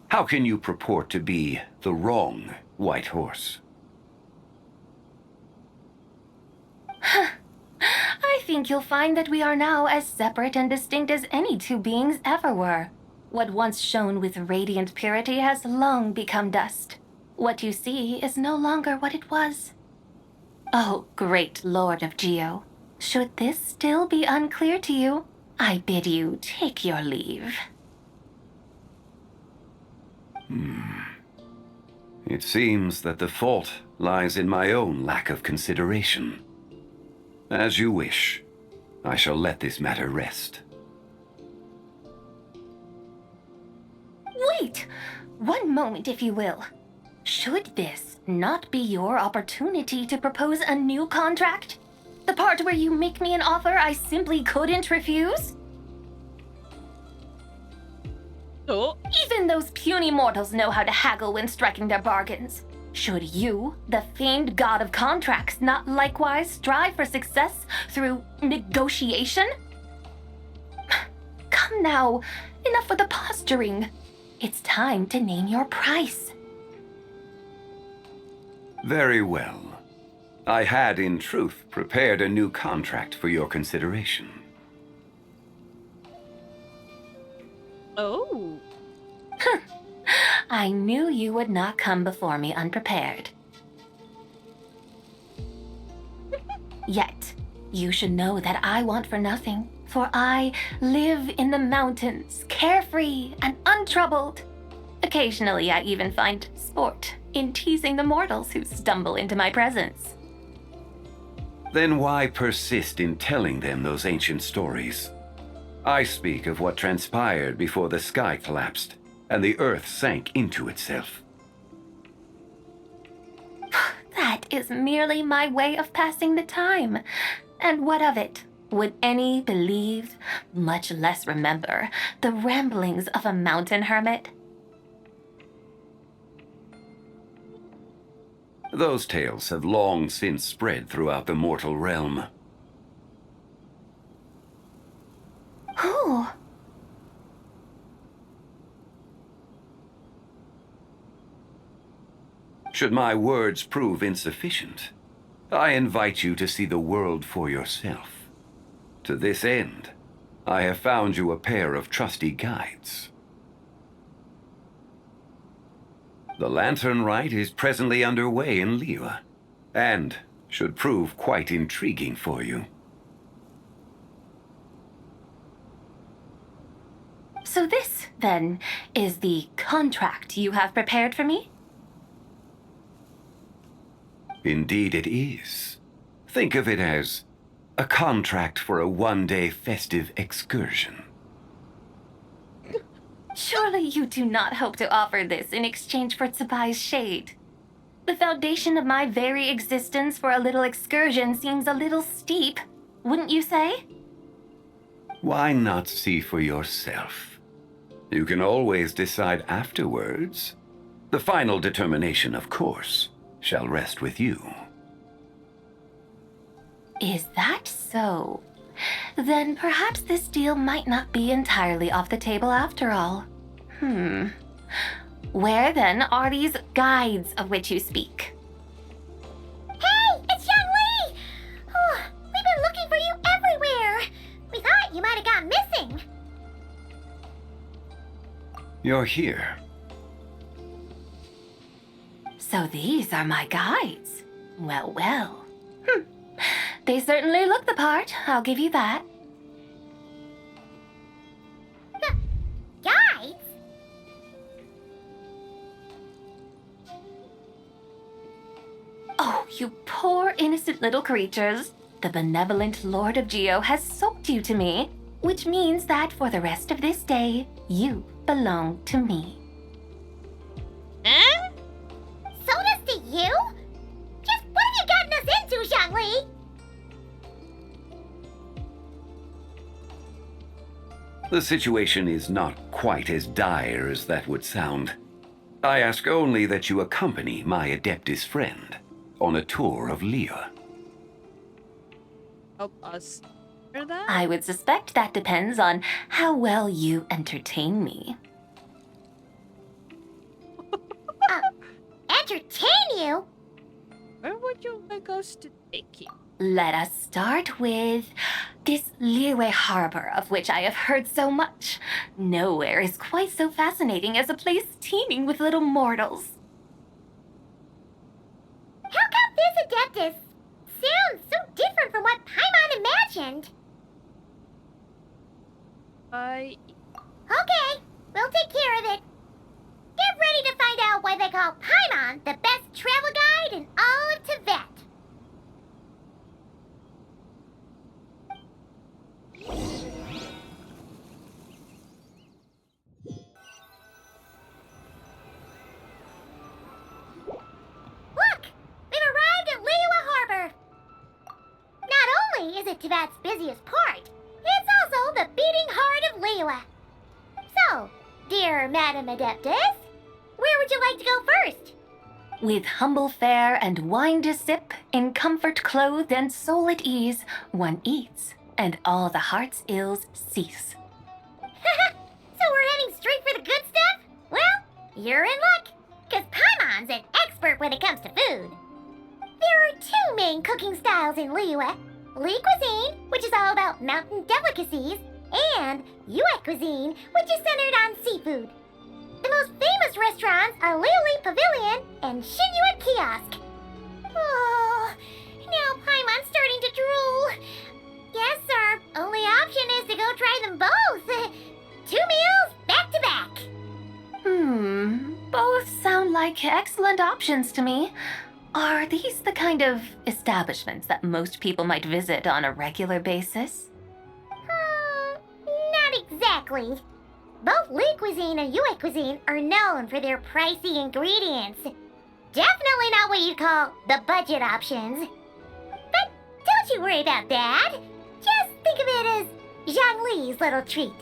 S4: how can you purport to be the wrong white horse?
S14: I think you'll find that we are now as separate and distinct as any two beings ever were. What once shone with radiant purity has long become dust. What you see is no longer what it was. Oh, great Lord of Geo, should this still be unclear to you, I bid you take your leave.
S4: It seems that the fault lies in my own lack of consideration. As you wish. I shall let this matter rest.
S14: Wait! One moment, if you will. Should this not be your opportunity to propose a new contract? The part where you make me an offer I simply couldn't refuse?
S1: Oh.
S14: Even those puny mortals know how to haggle when striking their bargains. Should you, the famed god of contracts, not likewise strive for success through negotiation? Come now, enough with the posturing. It's time to name your price.
S4: Very well. I had, in truth, prepared a new contract for your consideration.
S1: Oh.
S14: I knew you would not come before me unprepared. Yet, you should know that I want for nothing, for I live in the mountains, carefree and untroubled. Occasionally, I even find sport in teasing the mortals who stumble into my presence.
S4: Then why persist in telling them those ancient stories? I speak of what transpired before the sky collapsed and the earth sank into itself.
S14: That is merely my way of passing the time. And what of it? Would any believe, much less remember, the ramblings of a mountain hermit?
S4: Those tales have long since spread throughout the mortal realm.
S14: Who?
S4: Should my words prove insufficient, I invite you to see the world for yourself. To this end, I have found you a pair of trusty guides. The Lantern Rite is presently underway in Liyue, and should prove quite intriguing for you.
S14: So this, then, is the contract you have prepared for me?
S4: Indeed it is. Think of it as a contract for a one-day festive excursion.
S14: Surely you do not hope to offer this in exchange for Tsubai's shade. The foundation of my very existence for a little excursion seems a little steep, wouldn't you say?
S4: Why not see for yourself? You can always decide afterwards. The final determination, of course, shall rest with you.
S14: Is that so? Then perhaps this deal might not be entirely off the table after all. Where then are these guides of which you speak?
S3: Hey, it's Young Lee! Oh, we've been looking for you everywhere. We thought you might have gone missing.
S4: You're here.
S14: So these are my guides. Well, well. They certainly look the part, I'll give you that.
S3: Guides?
S14: Oh, you poor innocent little creatures.
S3: the benevolent Lord of Geo has sold you to me, which means that for the rest of this day, you belong to me.
S1: Eh?
S3: Sold us to you? Just what have you gotten us into, Zhongli?
S4: The situation is not quite as dire as that would sound. I ask only that you accompany my adeptus friend on a tour of Liyue.
S1: Help us. Hear that?
S3: I would suspect that depends on how well you entertain me. Entertain you?
S1: Where would you like us to take you?
S3: Let us start with this Liyue Harbor, of which I have heard so much. Nowhere is quite so fascinating as a place teeming with little mortals. How come this adeptus sounds so different from what Paimon imagined? Okay, we'll take care of it. Get ready to find out why they call Paimon the best travel guide in all of Tibet. Look! We've arrived at Liyue Harbor! Not only is it Tibet's busiest port, it's also the beating heart of Liyue. So, dear Madam Adeptus, where would you like to go first? With humble fare and wine to sip, in comfort clothed and soul at ease, one eats, and all the heart's ills cease. So we're heading straight for the good stuff? Well, you're in luck, because Paimon's an expert when it comes to food. There are two main cooking styles in Liyue. Li cuisine, which is all about mountain delicacies, and Yue cuisine, which is centered on seafood. The most famous restaurants are Liyue Pavilion and Xinyue Kiosk. Oh, now Paimon's starting to drool. Guess our only option is to go try them both. 2 meals back to back. Both sound like excellent options to me. Are these the kind of establishments that most people might visit on a regular basis? Not exactly. Both Li cuisine and Yue cuisine are known for their pricey ingredients. Definitely not what you'd call the budget options. But don't you worry about that. Just think of it as Zhongli's little treat.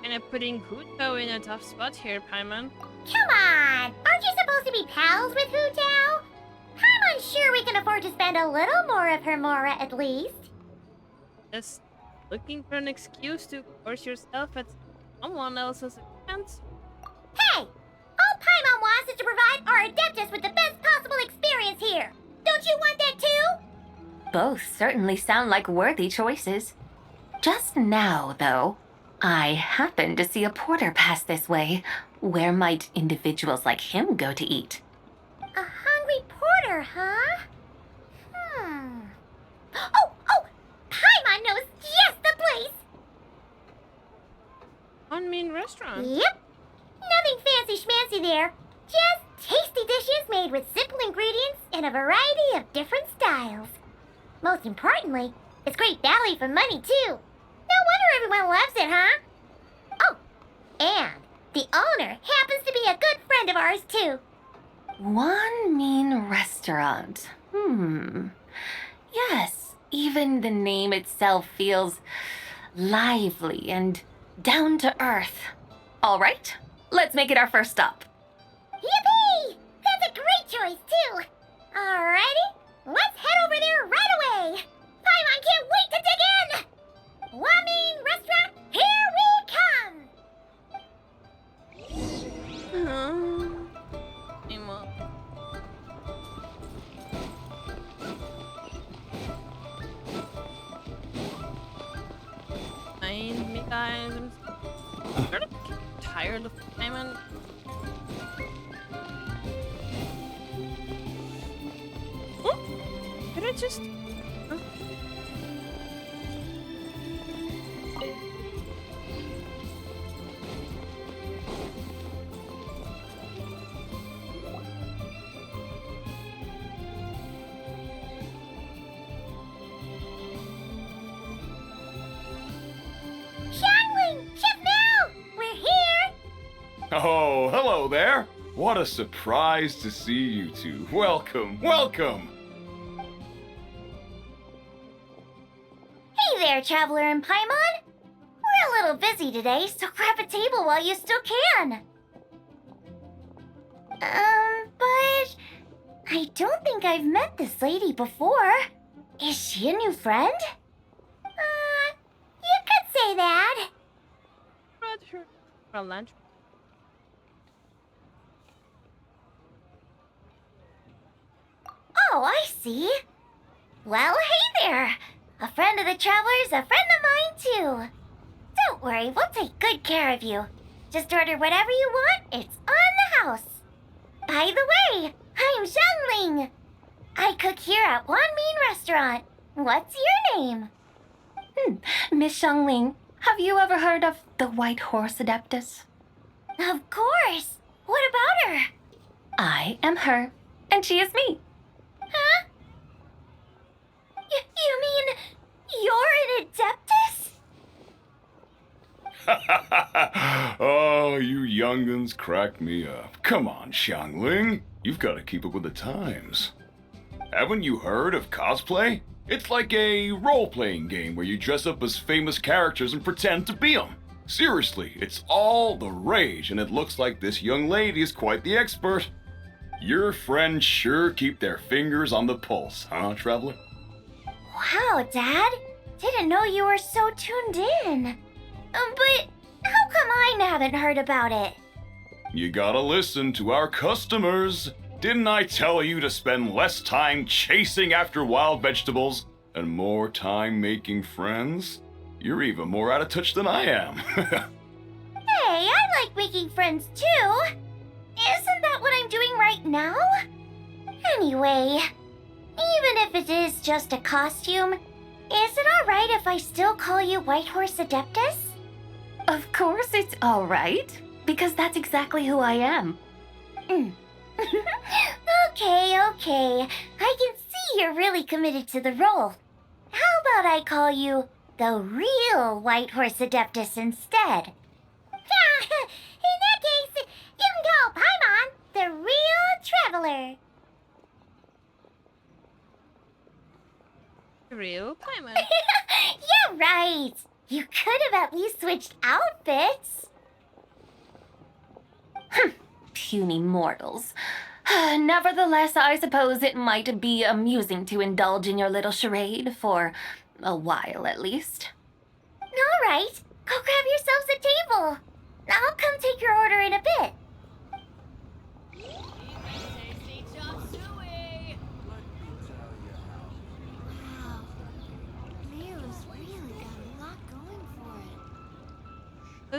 S1: Kinda putting Huto in a tough spot here, Paimon.
S3: Come on! Aren't you supposed to be pals with Hu Tao? I'm sure we can afford to spend a little more of her mora at least.
S1: Just looking for an excuse to force yourself at someone else's expense.
S3: Hey! All Paimon wants is to provide our adeptus with the best possible experience here. Don't you want that too? Both certainly sound like worthy choices. Just now, though, I happened to see a porter pass this way. Where might individuals like him go to eat? A hungry porter, huh? Oh! Paimon knows just the place!
S1: Unmean restaurant.
S3: Yep. Nothing fancy schmancy there. Just tasty dishes made with simple ingredients in a variety of different styles. Most importantly, it's great value for money, too. No wonder everyone loves it, huh? Oh, and the owner happens to be a good friend of ours, too. One mean restaurant. Yes, even the name itself feels lively and down to earth. All right, let's make it our first stop. Yippee! That's a great choice, too. Alrighty, let's head over there right away. Paimon can't wait to dig in. Wamin Restaurant, here we come.
S1: Emo. Mind me, guys. I'm sort of tired of Paimon. Oh, could I just? Huh?
S10: Oh, hello there. What a surprise to see you two. Welcome, welcome.
S3: Hey there, Traveler and Paimon. We're a little busy today, so grab a table while you still can. But I don't think I've met this lady before. Is she a new friend? You could say that.
S1: For lunch.
S3: Oh, I see. Well, hey there. A friend of the Traveler's a friend of mine, too. Don't worry, we'll take good care of you. Just order whatever you want, it's on the house. By the way, I'm Zhangling. I cook here at Wanmin Restaurant. What's your name?
S18: Miss Zhangling, have you ever heard of the White Horse Adeptus?
S3: Of course. What about her?
S18: I am her, and she is me.
S3: Huh? You mean you're an Adeptus?
S10: Oh, you young'uns crack me up. Come on, Xiangling. You've got to keep up with the times. Haven't you heard of cosplay? It's like a role-playing game where you dress up as famous characters and pretend to be them. Seriously, it's all the rage, and it looks like this young lady is quite the expert. Your friends sure keep their fingers on the pulse, huh, Traveler?
S3: Wow, Dad. Didn't know you were so tuned in. But how come I haven't heard about it?
S10: You gotta listen to our customers. Didn't I tell you to spend less time chasing after wild vegetables and more time making friends? You're even more out of touch than I am.
S3: Hey, I like making friends too. Isn't that what I'm doing right now? Anyway, even if it is just a costume, is it alright if I still call you White Horse Adeptus?
S18: Of course it's all right, because that's exactly who I am.
S3: Okay. I can see you're really committed to the role. How about I call you the real White Horse Adeptus instead? In that case, you can call Paimon the real Traveler.
S1: Real Paimon.
S3: Yeah, right. You could have at least switched outfits.
S18: Puny mortals. Nevertheless, I suppose it might be amusing to indulge in your little charade, for a while at least.
S3: All right, go grab yourselves a table. I'll come take your order in a bit.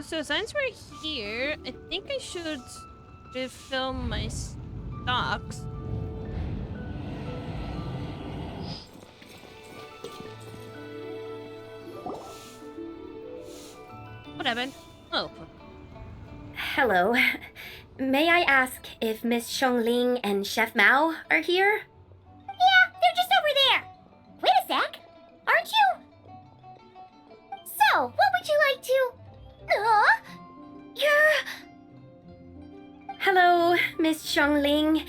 S1: So since we're here, I think I should refill my stocks. What happened? Oh.
S7: Hello. May I ask if Miss Xiongling and Chef Mao are here?
S3: Yeah, they're just over there. Wait a sec. Aren't you? So, what would you like to...
S7: Hello, Miss Xiongling.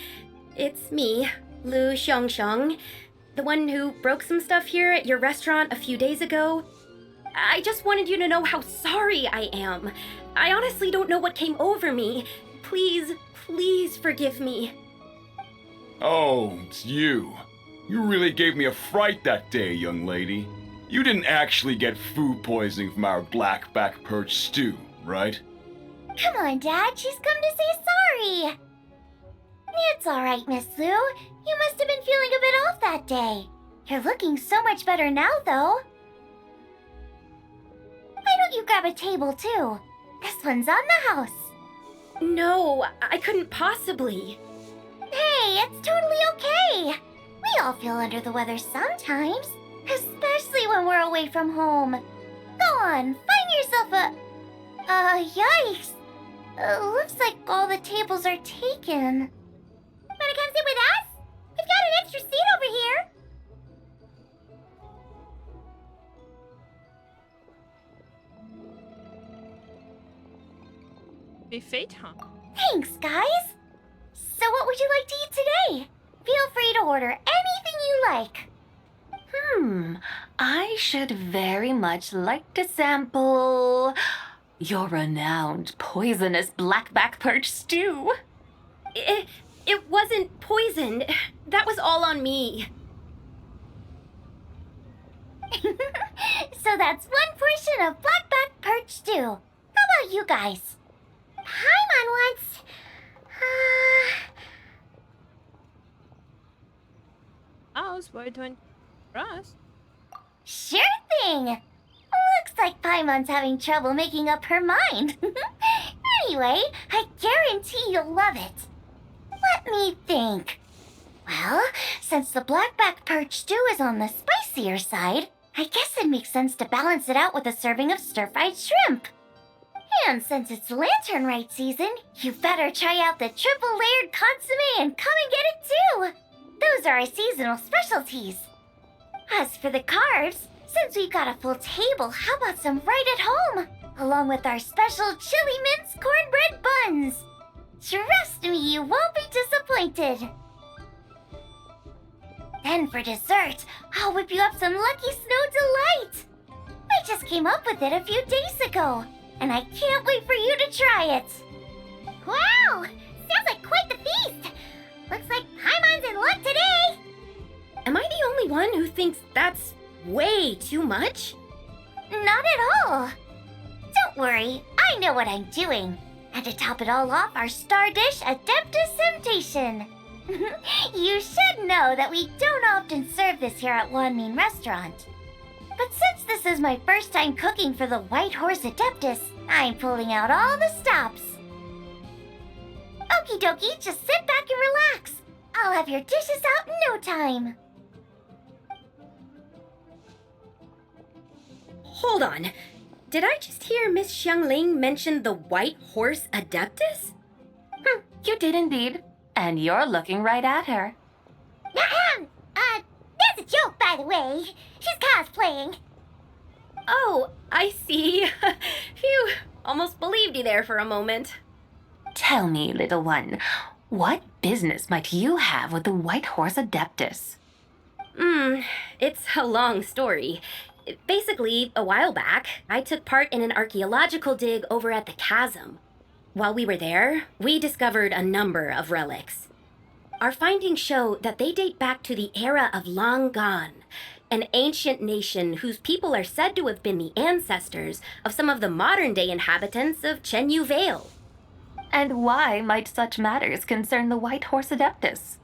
S7: It's me, Lu Xiongxiong, the one who broke some stuff here at your restaurant a few days ago. I just wanted you to know how sorry I am. I honestly don't know what came over me. Please forgive me.
S10: Oh, it's you. You really gave me a fright that day, young lady. You didn't actually get food poisoning from our black back perch stew, right?
S3: Come on, Dad. She's come to say sorry. It's all right, Miss Lu. You must have been feeling a bit off that day. You're looking so much better now, though. Why don't you grab a table, too? This one's on the house.
S7: No, I couldn't possibly.
S3: Hey, it's totally okay. We all feel under the weather sometimes, especially when we're away from home. Go on, find yourself a... yikes. Looks like all the tables are taken. Wanna come sit with us? We've got an extra seat over here.
S1: Be fate, huh?
S3: Thanks, guys. So what would you like to eat today? Feel free to order anything you like.
S14: I should very much like to sample your renowned poisonous blackback perch stew.
S7: It wasn't poisoned. That was all on me.
S3: So that's one portion of blackback perch stew. How about you guys? Paimon wants...
S1: How's White One for us?
S3: Sure thing. Looks like Paimon's having trouble making up her mind. Anyway, I guarantee you'll love it. Let me think. Well, since the blackback perch stew is on the spicier side, I guess it makes sense to balance it out with a serving of stir-fried shrimp. And since it's Lantern Rite season, you better try out the triple-layered consommé and come and get it too. Those are our seasonal specialties. As for the carbs, since we've got a full table, how about some right at home? Along with our special chili mince cornbread buns. Trust me, you won't be disappointed. Then for dessert, I'll whip you up some Lucky Snow Delight. I just came up with it a few days ago, and I can't wait for you to try it. Wow! Sounds like quite the feast. Looks like Paimon's in luck today.
S7: Am I the only one who thinks that's way too much?
S3: Not at all. Don't worry, I know what I'm doing. And to top it all off, our star dish, Adeptus Temptation. You should know that we don't often serve this here at Wanmin Restaurant. But since this is my first time cooking for the White Horse Adeptus, I'm pulling out all the stops. Okie dokie, just sit back and relax. I'll have your dishes out in no time.
S7: Hold on. Did I just hear Miss Xiangling mention the White Horse Adeptus?
S14: You did indeed. And you're looking right at her.
S3: That's a joke, by the way. She's cosplaying.
S7: Oh, I see. Phew, almost believed you there for a moment.
S14: Tell me, little one, what business might you have with the White Horse Adeptus?
S7: It's a long story. Basically, a while back, I took part in an archaeological dig over at the chasm. While we were there, we discovered a number of relics. Our findings show that they date back to the era of Long Gone, an ancient nation whose people are said to have been the ancestors of some of the modern-day inhabitants of Chenyu Vale.
S14: And why might such matters concern the White Horse Adeptus?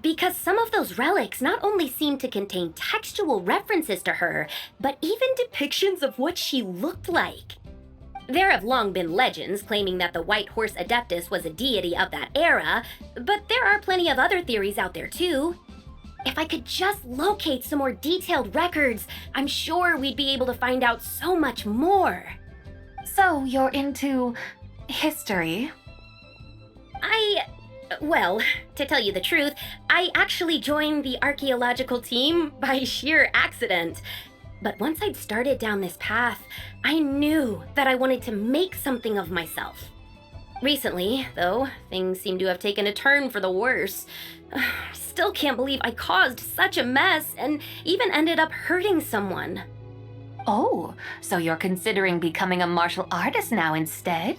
S7: Because some of those relics not only seem to contain textual references to her, but even depictions of what she looked like. There have long been legends claiming that the White Horse Adeptus was a deity of that era, but there are plenty of other theories out there too. If I could just locate some more detailed records, I'm sure we'd be able to find out so much more.
S14: So you're into history?
S7: Well, to tell you the truth, I actually joined the archaeological team by sheer accident. But once I'd started down this path, I knew that I wanted to make something of myself. Recently, though, things seem to have taken a turn for the worse. Still can't believe I caused such a mess and even ended up hurting someone.
S14: Oh, so you're considering becoming a martial artist now instead?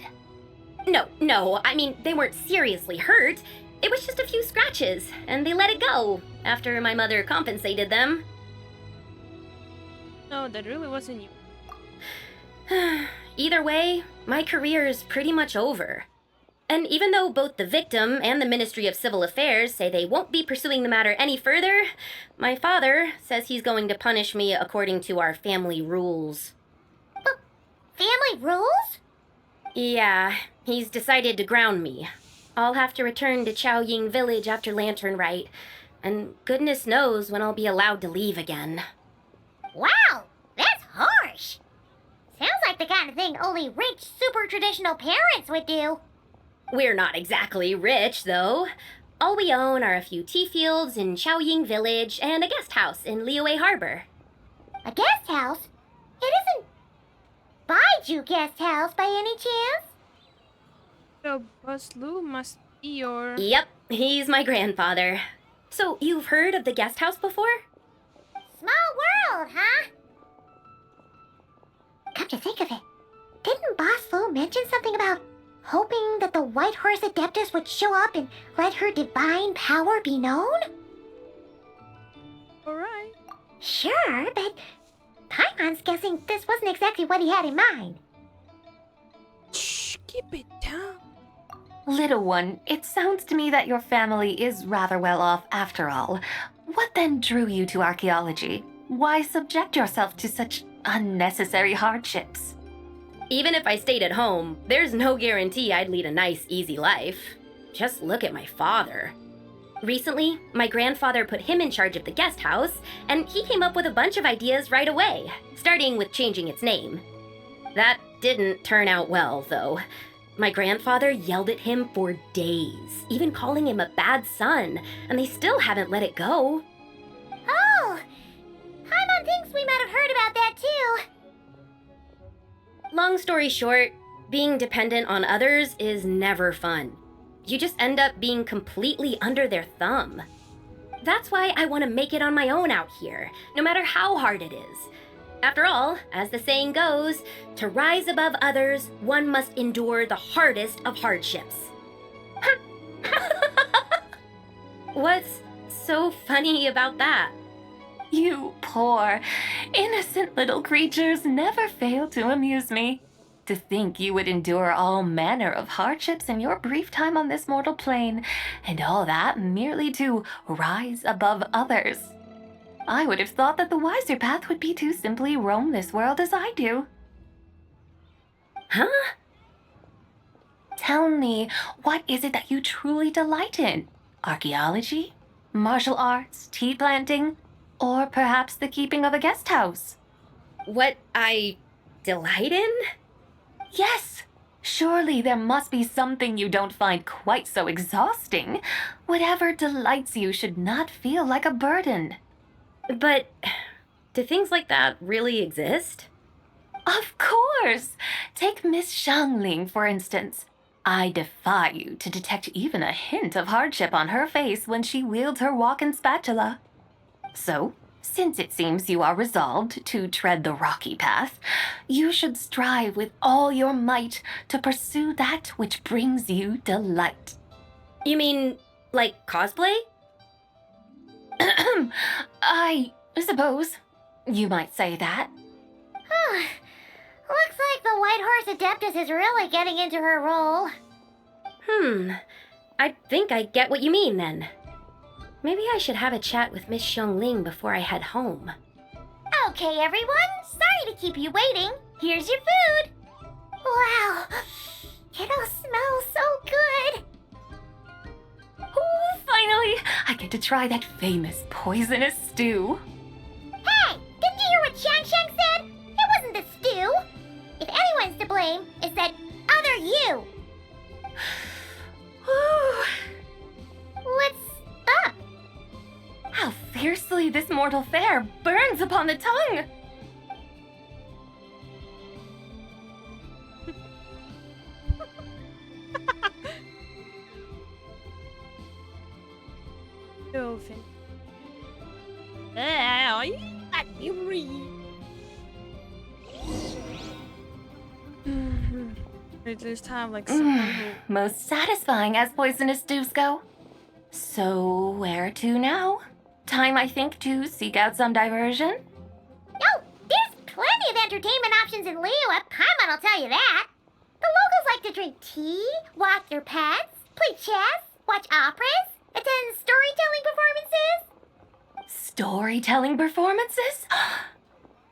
S7: No, I mean, they weren't seriously hurt. It was just a few scratches, and they let it go after my mother compensated them.
S1: No, that really wasn't you.
S7: Either way, my career is pretty much over. And even though both the victim and the Ministry of Civil Affairs say they won't be pursuing the matter any further, my father says he's going to punish me according to our family rules.
S3: Family rules?
S7: Yeah, he's decided to ground me. I'll have to return to Chaoying Village after Lantern Rite, and goodness knows when I'll be allowed to leave again.
S3: Wow, that's harsh. Sounds like the kind of thing only rich, super traditional parents would do.
S7: We're not exactly rich, though. All we own are a few tea fields in Chaoying Village and a guest house in Liyue Harbor.
S3: A guest house? It isn't Baiju Guest House by any chance?
S1: So Boss Lou must be your...
S7: Yep, he's my grandfather. So, you've heard of the guest house before?
S3: Small world, huh? Come to think of it, didn't Boss Lou mention something about hoping that the White Horse Adeptus would show up and let her divine power be known?
S1: Alright.
S3: Sure, but Paimon's guessing this wasn't exactly what he had in mind.
S1: Shh, keep it down.
S12: Little one, it sounds to me that your family is rather well off after all. What then drew you to archaeology? Why subject yourself to such unnecessary hardships?
S7: Even if I stayed at home, there's no guarantee I'd lead a nice, easy life. Just look at my father. Recently, my grandfather put him in charge of the guest house, and he came up with a bunch of ideas right away, starting with changing its name. That didn't turn out well, though. My grandfather yelled at him for days, even calling him a bad son, and they still haven't let it go.
S3: Oh! Paimon thinks we might have heard about that too.
S7: Long story short, being dependent on others is never fun. You just end up being completely under their thumb. That's why I want to make it on my own out here, no matter how hard it is. After all, as the saying goes, to rise above others, one must endure the hardest of hardships. What's so funny about that?
S12: You poor, innocent little creatures never fail to amuse me. To think you would endure all manner of hardships in your brief time on this mortal plane, and all that merely to rise above others. I would have thought that the wiser path would be to simply roam this world as I do.
S7: Huh?
S12: Tell me, what is it that you truly delight in? Archaeology? Martial arts? Tea planting? Or perhaps the keeping of a guest house?
S7: What I delight in?
S12: Yes. Surely there must be something you don't find quite so exhausting. Whatever delights you should not feel like a burden.
S7: But do things like that really exist?
S12: Of course! Take Miss Xiangling, for instance. I defy you to detect even a hint of hardship on her face when she wields her walking spatula. So, since it seems you are resolved to tread the rocky path, you should strive with all your might to pursue that which brings you delight.
S7: You mean, like cosplay?
S12: I suppose you might say that.
S3: Looks like the White Horse Adeptus is really getting into her role.
S7: I think I get what you mean then. Maybe I should have a chat with Miss Xiangling before I head home.
S3: Okay, everyone. Sorry to keep you waiting. Here's your food. Wow. It all smells so good.
S12: Oh, finally! I get to try that famous poisonous stew.
S3: Hey! Didn't you hear what Shang said? It wasn't the stew. If anyone's to blame, it's that other you. What's up?
S12: How fiercely this mortal fare burns upon the tongue!
S1: Dolphin. Let me read. They just have like someone who...
S12: Most satisfying as poisonous stews go. So, where to now? Time, I think, to seek out some diversion?
S3: Oh, there's plenty of entertainment options in Liyue. Paimon will tell you that. The locals like to drink tea, walk their pets, play chess, watch operas, attend storytelling performances.
S12: Storytelling performances?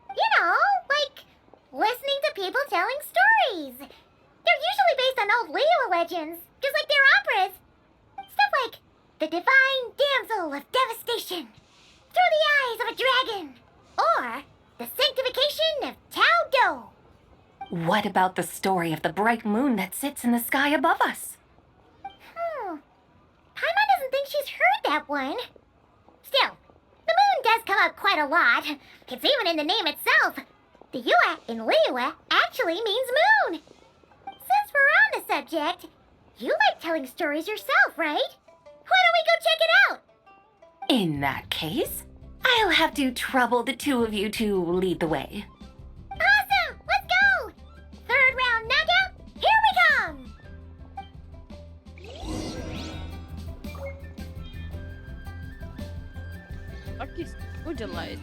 S3: You know, like listening to people telling stories. They're usually based on old Liyue legends, just like their operas. Stuff like The Divine Damsel of Devastation, Through the Eyes of a Dragon, or The Sanctification of Tao Do.
S12: What about the story of the bright moon that sits in the sky above us?
S3: Paimon doesn't think she's heard that one. Still, the moon does come up quite a lot. It's even in the name itself. The Yue in Liyue actually means moon. Since we're on the subject, You like telling stories yourself, right? Why don't we go check it out?
S14: In that case, I'll have to trouble the two of you to lead the way.
S3: Awesome! Let's go! Third round knockout, here we come!
S1: What is Lanternlit?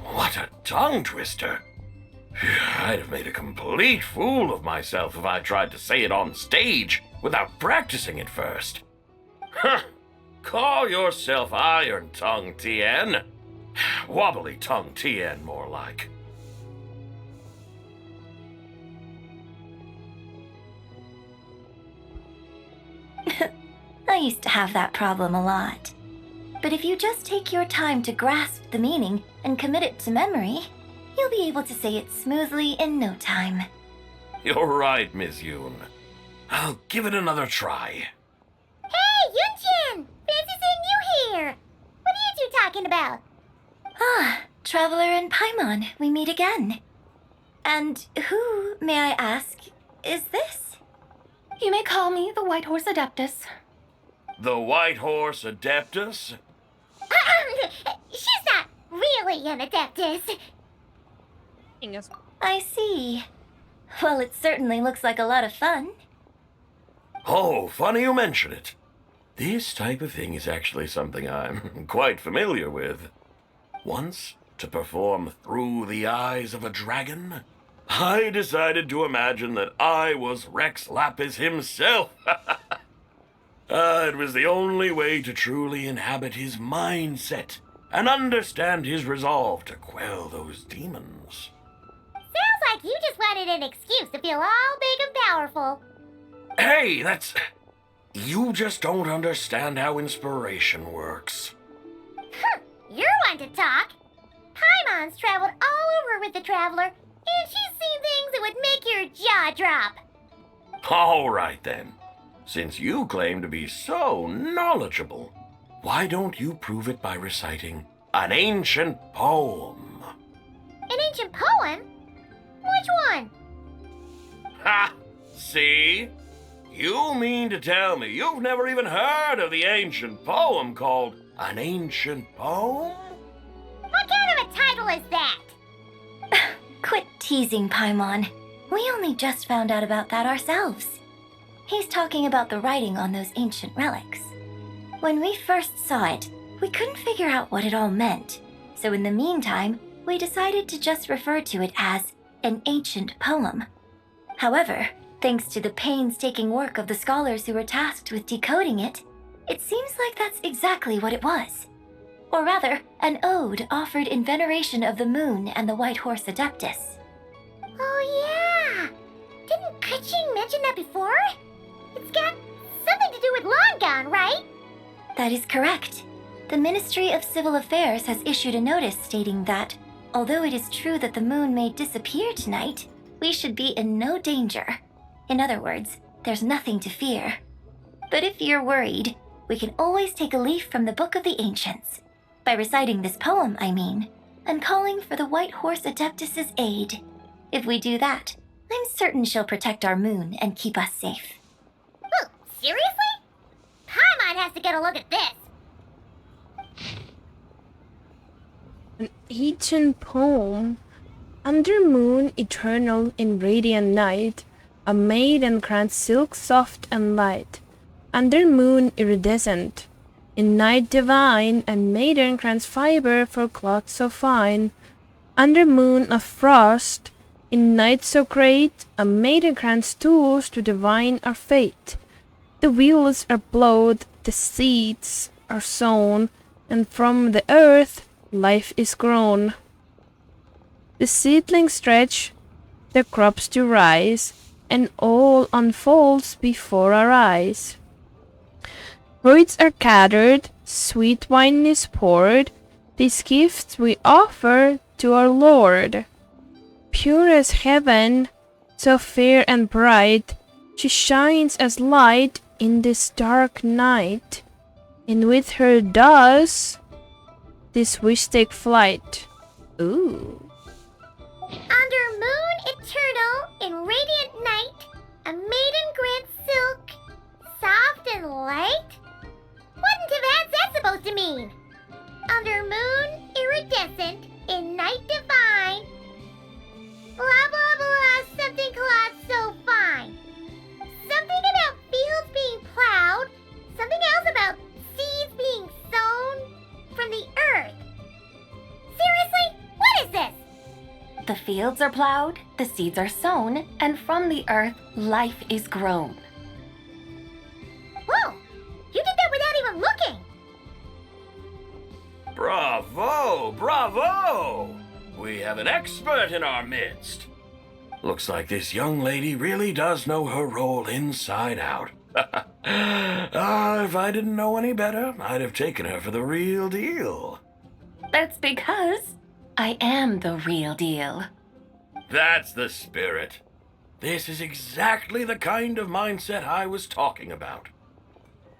S6: What a tongue twister! I'd have made a complete fool of myself if I tried to say it on stage without practicing it first. Huh! Call yourself Iron Tongue, Tien. Wobbly Tongue, Tien, more like.
S3: I used to have that problem a lot. But if you just take your time to grasp the meaning and commit it to memory, you'll be able to say it smoothly in no time.
S6: You're right, Miss Yoon. I'll give it another try.
S3: Hey, Yunchin! Fancy seeing you here! What are you two talking about? Ah, Traveler and Paimon, we meet again. And who, may I ask, is this?
S18: You may call me the White Horse Adeptus.
S6: The White Horse Adeptus?
S3: She's not really an Adeptus. I see. Well, it certainly looks like a lot of fun.
S6: Oh, funny you mention it. This type of thing is actually something I'm quite familiar with. Once, to perform Through the Eyes of a Dragon, I decided to imagine that I was Rex Lapis himself. It was the only way to truly inhabit his mindset and understand his resolve to quell those demons.
S3: Sounds like you just wanted an excuse to feel all big and powerful.
S6: Hey, you just don't understand how inspiration works.
S3: You're one to talk. Paimon's traveled all over with the Traveler, and she's seen things that would make your jaw drop.
S6: All right, then. Since you claim to be so knowledgeable, why don't you prove it by reciting an ancient poem?
S3: An ancient poem? Which one?
S6: Ha! See? You mean to tell me you've never even heard of the ancient poem called An Ancient Poem?
S3: What kind of a title is that? Quit teasing, Paimon. We only just found out about that ourselves. He's talking about the writing on those ancient relics. When we first saw it, we couldn't figure out what it all meant. So in the meantime, we decided to just refer to it as an ancient poem. However, thanks to the painstaking work of the scholars who were tasked with decoding it, it seems like that's exactly what it was. Or rather, an ode offered in veneration of the moon and the White Horse Adeptus. Oh yeah! Didn't Kuching mention that before? It's got something to do with Long Gone, right? That is correct. The Ministry of Civil Affairs has issued a notice stating that, although it is true that the moon may disappear tonight, we should be in no danger. In other words, there's nothing to fear. But if you're worried, we can always take a leaf from the Book of the Ancients. By reciting this poem, I mean, and calling for the White Horse Adeptus' aid. If we do that, I'm certain she'll protect our moon and keep us safe. Oh, seriously? Paimon has to get a look at this.
S1: An ancient poem. Under moon eternal in radiant night, a maiden crowned silk soft and light. Under moon iridescent, in night divine, a maiden crowns fiber for cloth so fine. Under moon of frost, in night so great, a maiden crowns tools to divine our fate. The wheels are blowed, the seeds are sown, and from the earth life is grown. The seedlings stretch, the crops to rise, and all unfolds before our eyes. Fruits are gathered, sweet wine is poured, these gifts we offer to our Lord. Pure as heaven, so fair and bright, she shines as light in this dark night, and with her does This wish take flight. Ooh.
S3: Under moon eternal in radiant night, a maiden grants silk, soft and light? What in Tibet's that supposed to mean? Under moon iridescent in night divine, blah blah blah, something clad so fine. Something about fields being plowed, something else about seeds being sown from the earth. Seriously, what is this?
S5: The fields are plowed, the seeds are sown, and from the earth, life is grown.
S3: Whoa! You did that without even looking!
S6: Bravo! Bravo! We have an expert in our midst. Looks like this young lady really does know her role inside out. If I didn't know any better, I'd have taken her for the real deal.
S5: That's because I am the real deal.
S6: That's the spirit. This is exactly the kind of mindset I was talking about.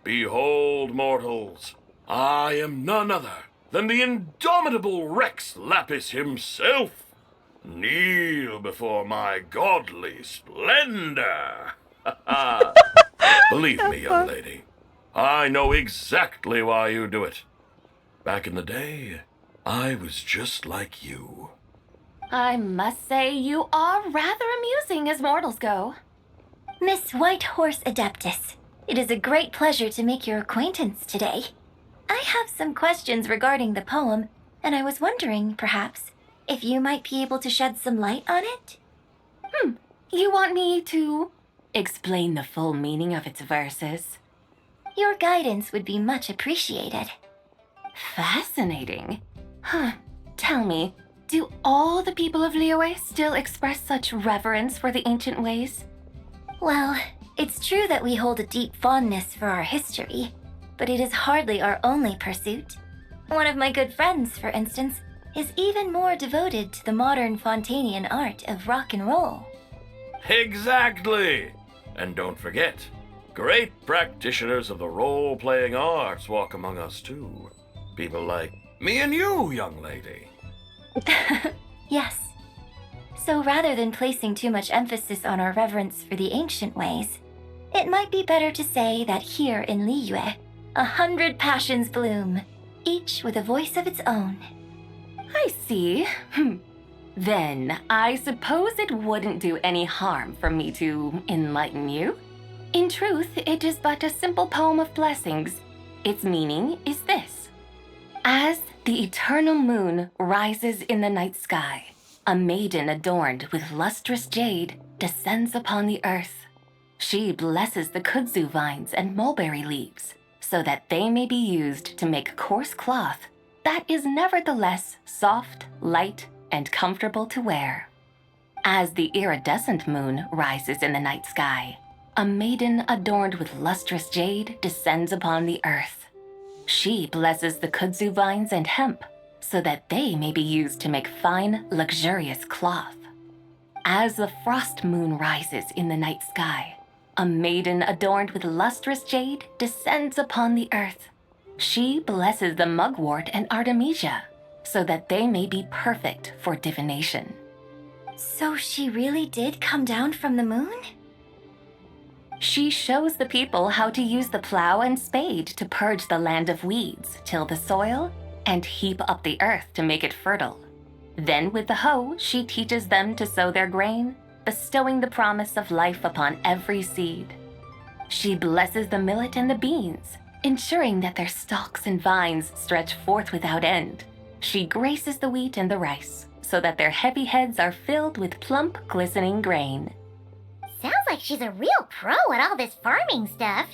S6: Behold, mortals, I am none other than the indomitable Rex Lapis himself. Kneel before my godly splendor. Believe me, young lady, I know exactly why you do it. Back in the day, I was just like you.
S5: I must say you are rather amusing as mortals go.
S3: Miss Whitehorse Adeptus, it is a great pleasure to make your acquaintance today. I have some questions regarding the poem, and I was wondering, perhaps, if you might be able to shed some light on it?
S5: You want me to explain the full meaning of its verses?
S3: Your guidance would be much appreciated.
S5: Fascinating. Tell me, do all the people of Liyue still express such reverence for the ancient ways?
S3: Well, it's true that we hold a deep fondness for our history, but it is hardly our only pursuit. One of my good friends, for instance, is even more devoted to the modern Fontanian art of rock and roll.
S6: Exactly! And don't forget, great practitioners of the role-playing arts walk among us too. People like me and you, young lady.
S3: Yes. So rather than placing too much emphasis on our reverence for the ancient ways, it might be better to say that here in Liyue, 100 passions bloom, each with a voice of its own.
S5: I see. Then I suppose it wouldn't do any harm for me to enlighten you. In truth, it is but a simple poem of blessings. Its meaning is this. As the eternal moon rises in the night sky, a maiden adorned with lustrous jade descends upon the earth. She blesses the kudzu vines and mulberry leaves so that they may be used to make coarse cloth that is nevertheless soft, light, and comfortable to wear. As the iridescent moon rises in the night sky, a maiden adorned with lustrous jade descends upon the earth. She blesses the kudzu vines and hemp so that they may be used to make fine, luxurious cloth. As the frost moon rises in the night sky, a maiden adorned with lustrous jade descends upon the earth. She blesses the mugwort and artemisia so that they may be perfect for divination.
S3: So she really did come down from the moon?
S5: She shows the people how to use the plow and spade to purge the land of weeds, till the soil, and heap up the earth to make it fertile. Then with the hoe, she teaches them to sow their grain, bestowing the promise of life upon every seed. She blesses the millet and the beans, ensuring that their stalks and vines stretch forth without end. She graces the wheat and the rice, so that their heavy heads are filled with plump, glistening grain.
S3: Sounds like she's a real pro at all this farming stuff.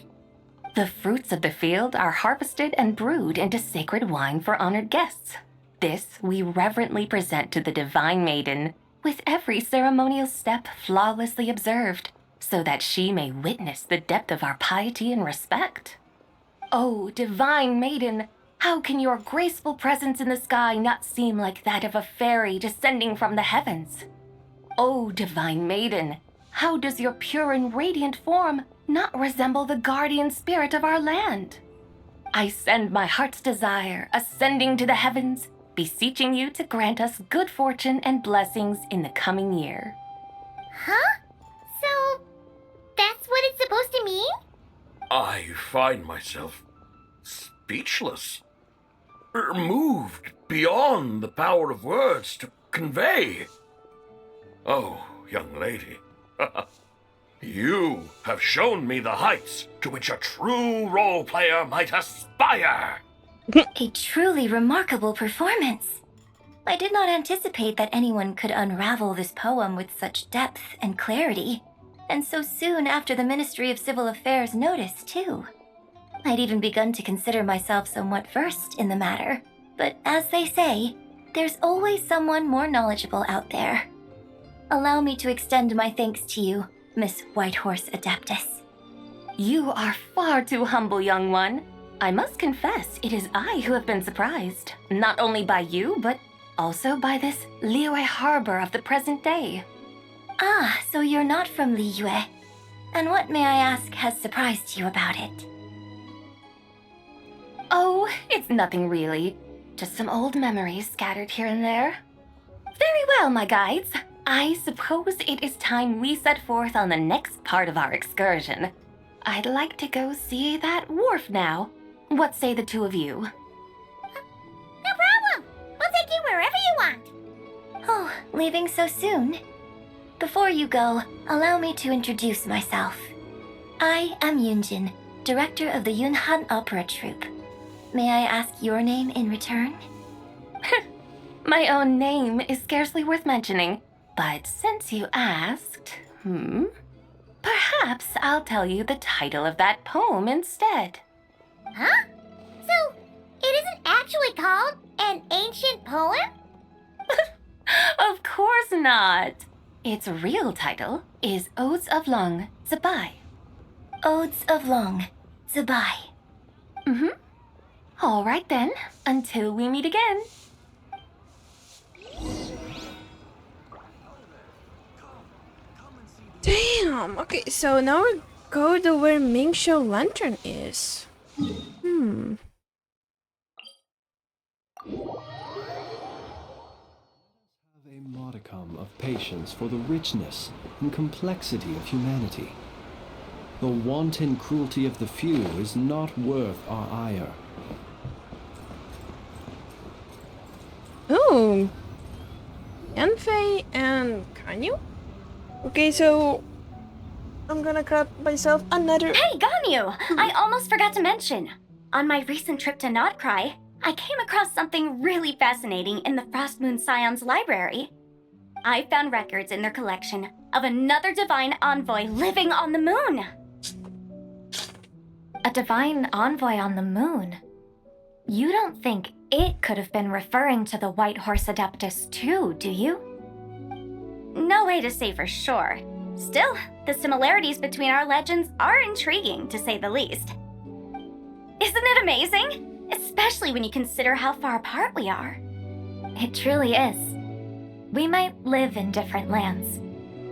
S5: The fruits of the field are harvested and brewed into sacred wine for honored guests. This we reverently present to the divine maiden, with every ceremonial step flawlessly observed, so that she may witness the depth of our piety and respect. Oh, divine maiden, how can your graceful presence in the sky not seem like that of a fairy descending from the heavens? Oh, divine maiden, how does your pure and radiant form not resemble the guardian spirit of our land? I send my heart's desire, ascending to the heavens, beseeching you to grant us good fortune and blessings in the coming year.
S3: Huh? So, that's what it's supposed to mean?
S6: I find myself speechless, moved beyond the power of words to convey. Oh, young lady, you have shown me the heights to which a true role player might aspire.
S3: A truly remarkable performance. I did not anticipate that anyone could unravel this poem with such depth and clarity, and so soon after the Ministry of Civil Affairs noticed, too. I'd even begun to consider myself somewhat versed in the matter, but as they say, there's always someone more knowledgeable out there. Allow me to extend my thanks to you, Miss Whitehorse Adeptus.
S5: You are far too humble, young one. I must confess, it is I who have been surprised, not only by you, but also by this Liyue Harbor of the present day.
S3: Ah, so you're not from Liyue. And what, may I ask, has surprised you about it?
S5: Oh, it's nothing really. Just some old memories scattered here and there. Very well, my guides. I suppose it is time we set forth on the next part of our excursion. I'd like to go see that wharf now. What say the two of you?
S3: No problem! We'll take you wherever you want! Oh, leaving so soon? Before you go, allow me to introduce myself. I am Yunjin, director of the Yunhan Opera Troupe. May I ask your name in return?
S5: My own name is scarcely worth mentioning, but since you asked, perhaps I'll tell you the title of that poem instead.
S3: Huh? So, it isn't actually called an ancient poem?
S5: Of course not. Its real title is Odes of Long Zabai.
S3: Odes of Long Zabai.
S5: All right then, until we meet again.
S1: Damn. Okay, so now we go to where Mingxiu Lantern is.
S11: A modicum of patience for the richness and complexity of humanity. The wanton cruelty of the few is not worth our ire.
S1: Oh. Yanfei and Kanyu? Okay, so I'm gonna grab myself another.
S3: Hey, Ganyu! I almost forgot to mention. On my recent trip to Notcry, I came across something really fascinating in the Frostmoon Scion's library. I found records in their collection of another divine envoy living on the moon. A divine envoy on the moon? You don't think it could have been referring to the White Horse Adeptus too, do you? No way to say for sure. Still, the similarities between our legends are intriguing, to say the least. Isn't it amazing? Especially when you consider how far apart we are. It truly is. We might live in different lands,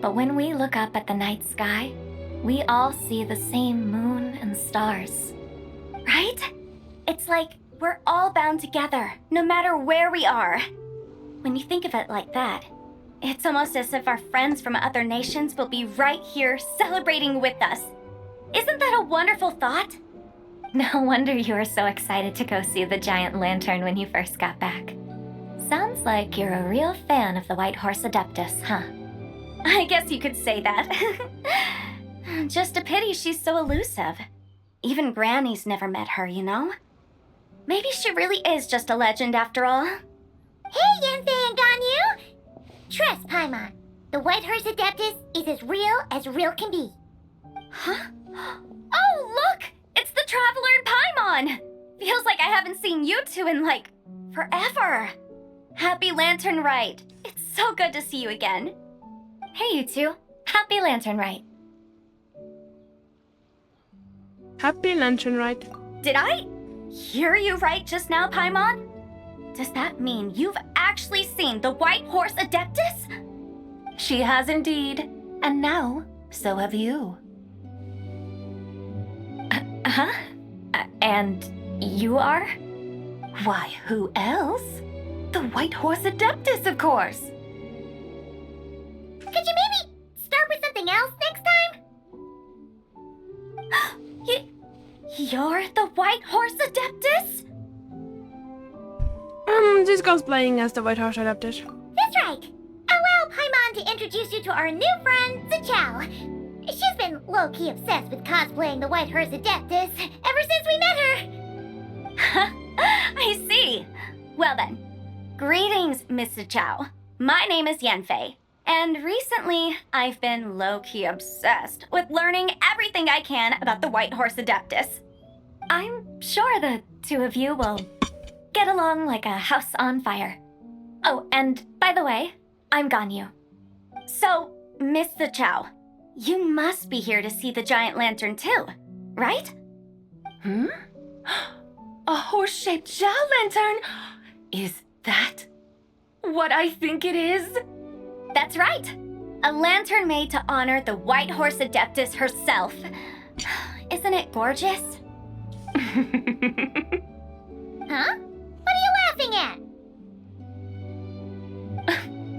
S3: but when we look up at the night sky, we all see the same moon and stars. Right? It's like we're all bound together, no matter where we are. When you think of it like that, it's almost as if our friends from other nations will be right here celebrating with us. Isn't that a wonderful thought? No wonder you were so excited to go see the giant lantern when you first got back. Sounds like you're a real fan of the White Horse Adeptus, huh? I guess you could say that. Just a pity she's so elusive. Even Granny's never met her, you know? Maybe she really is just a legend after all. Hey, Yanfei and Ganyu! Trust, Paimon. The White Horse Adeptus is as real can be. Huh? Oh, look! It's the Traveler and Paimon! Feels like I haven't seen you two in, like, forever. Happy Lantern Rite. It's so good to see you again. Hey, you two. Happy Lantern Rite.
S1: Happy Lantern Rite.
S3: Did I hear you right just now, Paimon? Does that mean you've actually seen the White Horse Adeptus?
S5: She has indeed. And now, so have you.
S3: And
S5: You are? Why, who else? The White Horse Adeptus, of course.
S3: Could you maybe start with something else next time?
S5: You're the White Horse Adeptus?
S1: She's cosplaying as the White Horse Adeptus.
S3: That's right. Allow Paimon to introduce you to our new friend, Zichao. She's been low-key obsessed with cosplaying the White Horse Adeptus ever since we met her.
S5: I see. Well then, greetings, Miss Zichao. My name is Yanfei, and recently I've been low-key obsessed with learning everything I can about the White Horse Adeptus. I'm sure the two of you will get along like a house on fire. Oh, and by the way, I'm Ganyu. So, Miss Zichao, you must be here to see the giant lantern too, right? A horse-shaped Zhao lantern? Is that what I think it is? That's right. A lantern made to honor the White Horse Adeptus herself. Isn't it gorgeous?
S3: Huh? What are you laughing at?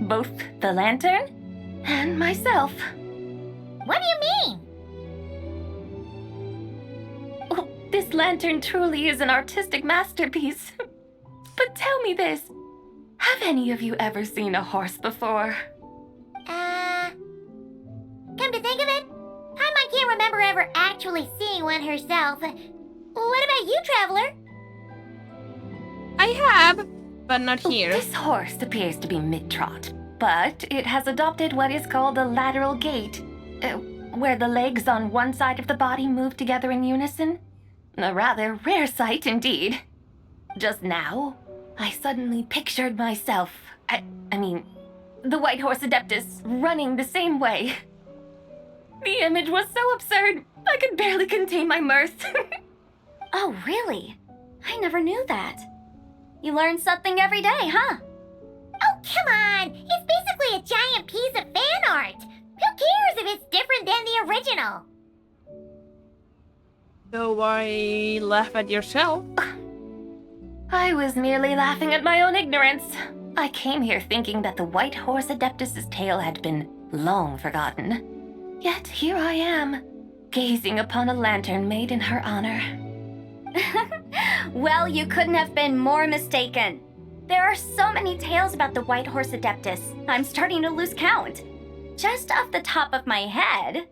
S5: Both the lantern and myself.
S3: What do you mean?
S5: Oh, this lantern truly is an artistic masterpiece. But tell me this, have any of you ever seen a horse before?
S3: Come to think of it, Paimon can't remember ever actually seeing one herself. What about you, Traveler?
S1: I have, but not here.
S5: This horse appears to be mid-trot, but it has adopted what is called a lateral gait, where the legs on one side of the body move together in unison. A rather rare sight indeed. Just now, I suddenly pictured myself, I mean, the White Horse Adeptus running the same way. The image was so absurd, I could barely contain my mirth. Oh, really? I never knew that. You learn something every day, huh?
S3: Oh, come on! It's basically a giant piece of fan art! Who cares if it's different than the original?
S1: So why laugh at yourself?
S5: I was merely laughing at my own ignorance. I came here thinking that the White Horse Adeptus's tale had been long forgotten. Yet here I am, gazing upon a lantern made in her honor. Well, you couldn't have been more mistaken. There are so many tales about the White Horse Adeptus, I'm starting to lose count. Just off the top of my head.
S3: Just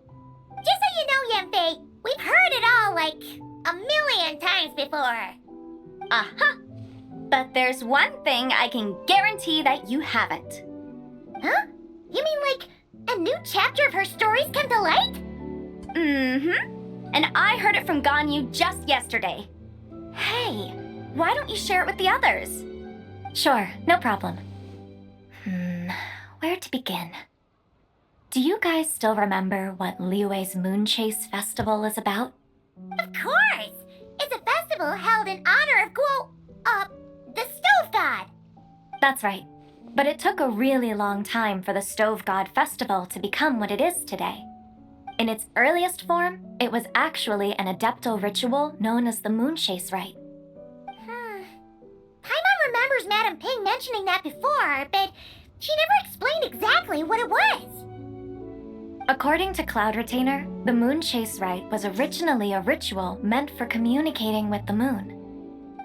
S3: so you know, Yanfei, we've heard it all like a million times before.
S5: Uh-huh. But there's one thing I can guarantee that you haven't.
S3: Huh? You mean like a new chapter of her stories come to light?
S5: Mm-hmm. And I heard it from Ganyu just yesterday. Hey, why don't you share it with the others? Sure, no problem. Where to begin? Do you guys still remember what Liyue's Moon Chase Festival is about?
S3: Of course! It's a festival held in honor of the Stove God.
S5: That's right. But it took a really long time for the Stove God Festival to become what it is today. In its earliest form, it was actually an adeptal ritual known as the Moon Chase Rite.
S3: Paimon remembers Madame Ping mentioning that before, but she never explained exactly what it was.
S5: According to Cloud Retainer, the Moon Chase Rite was originally a ritual meant for communicating with the moon.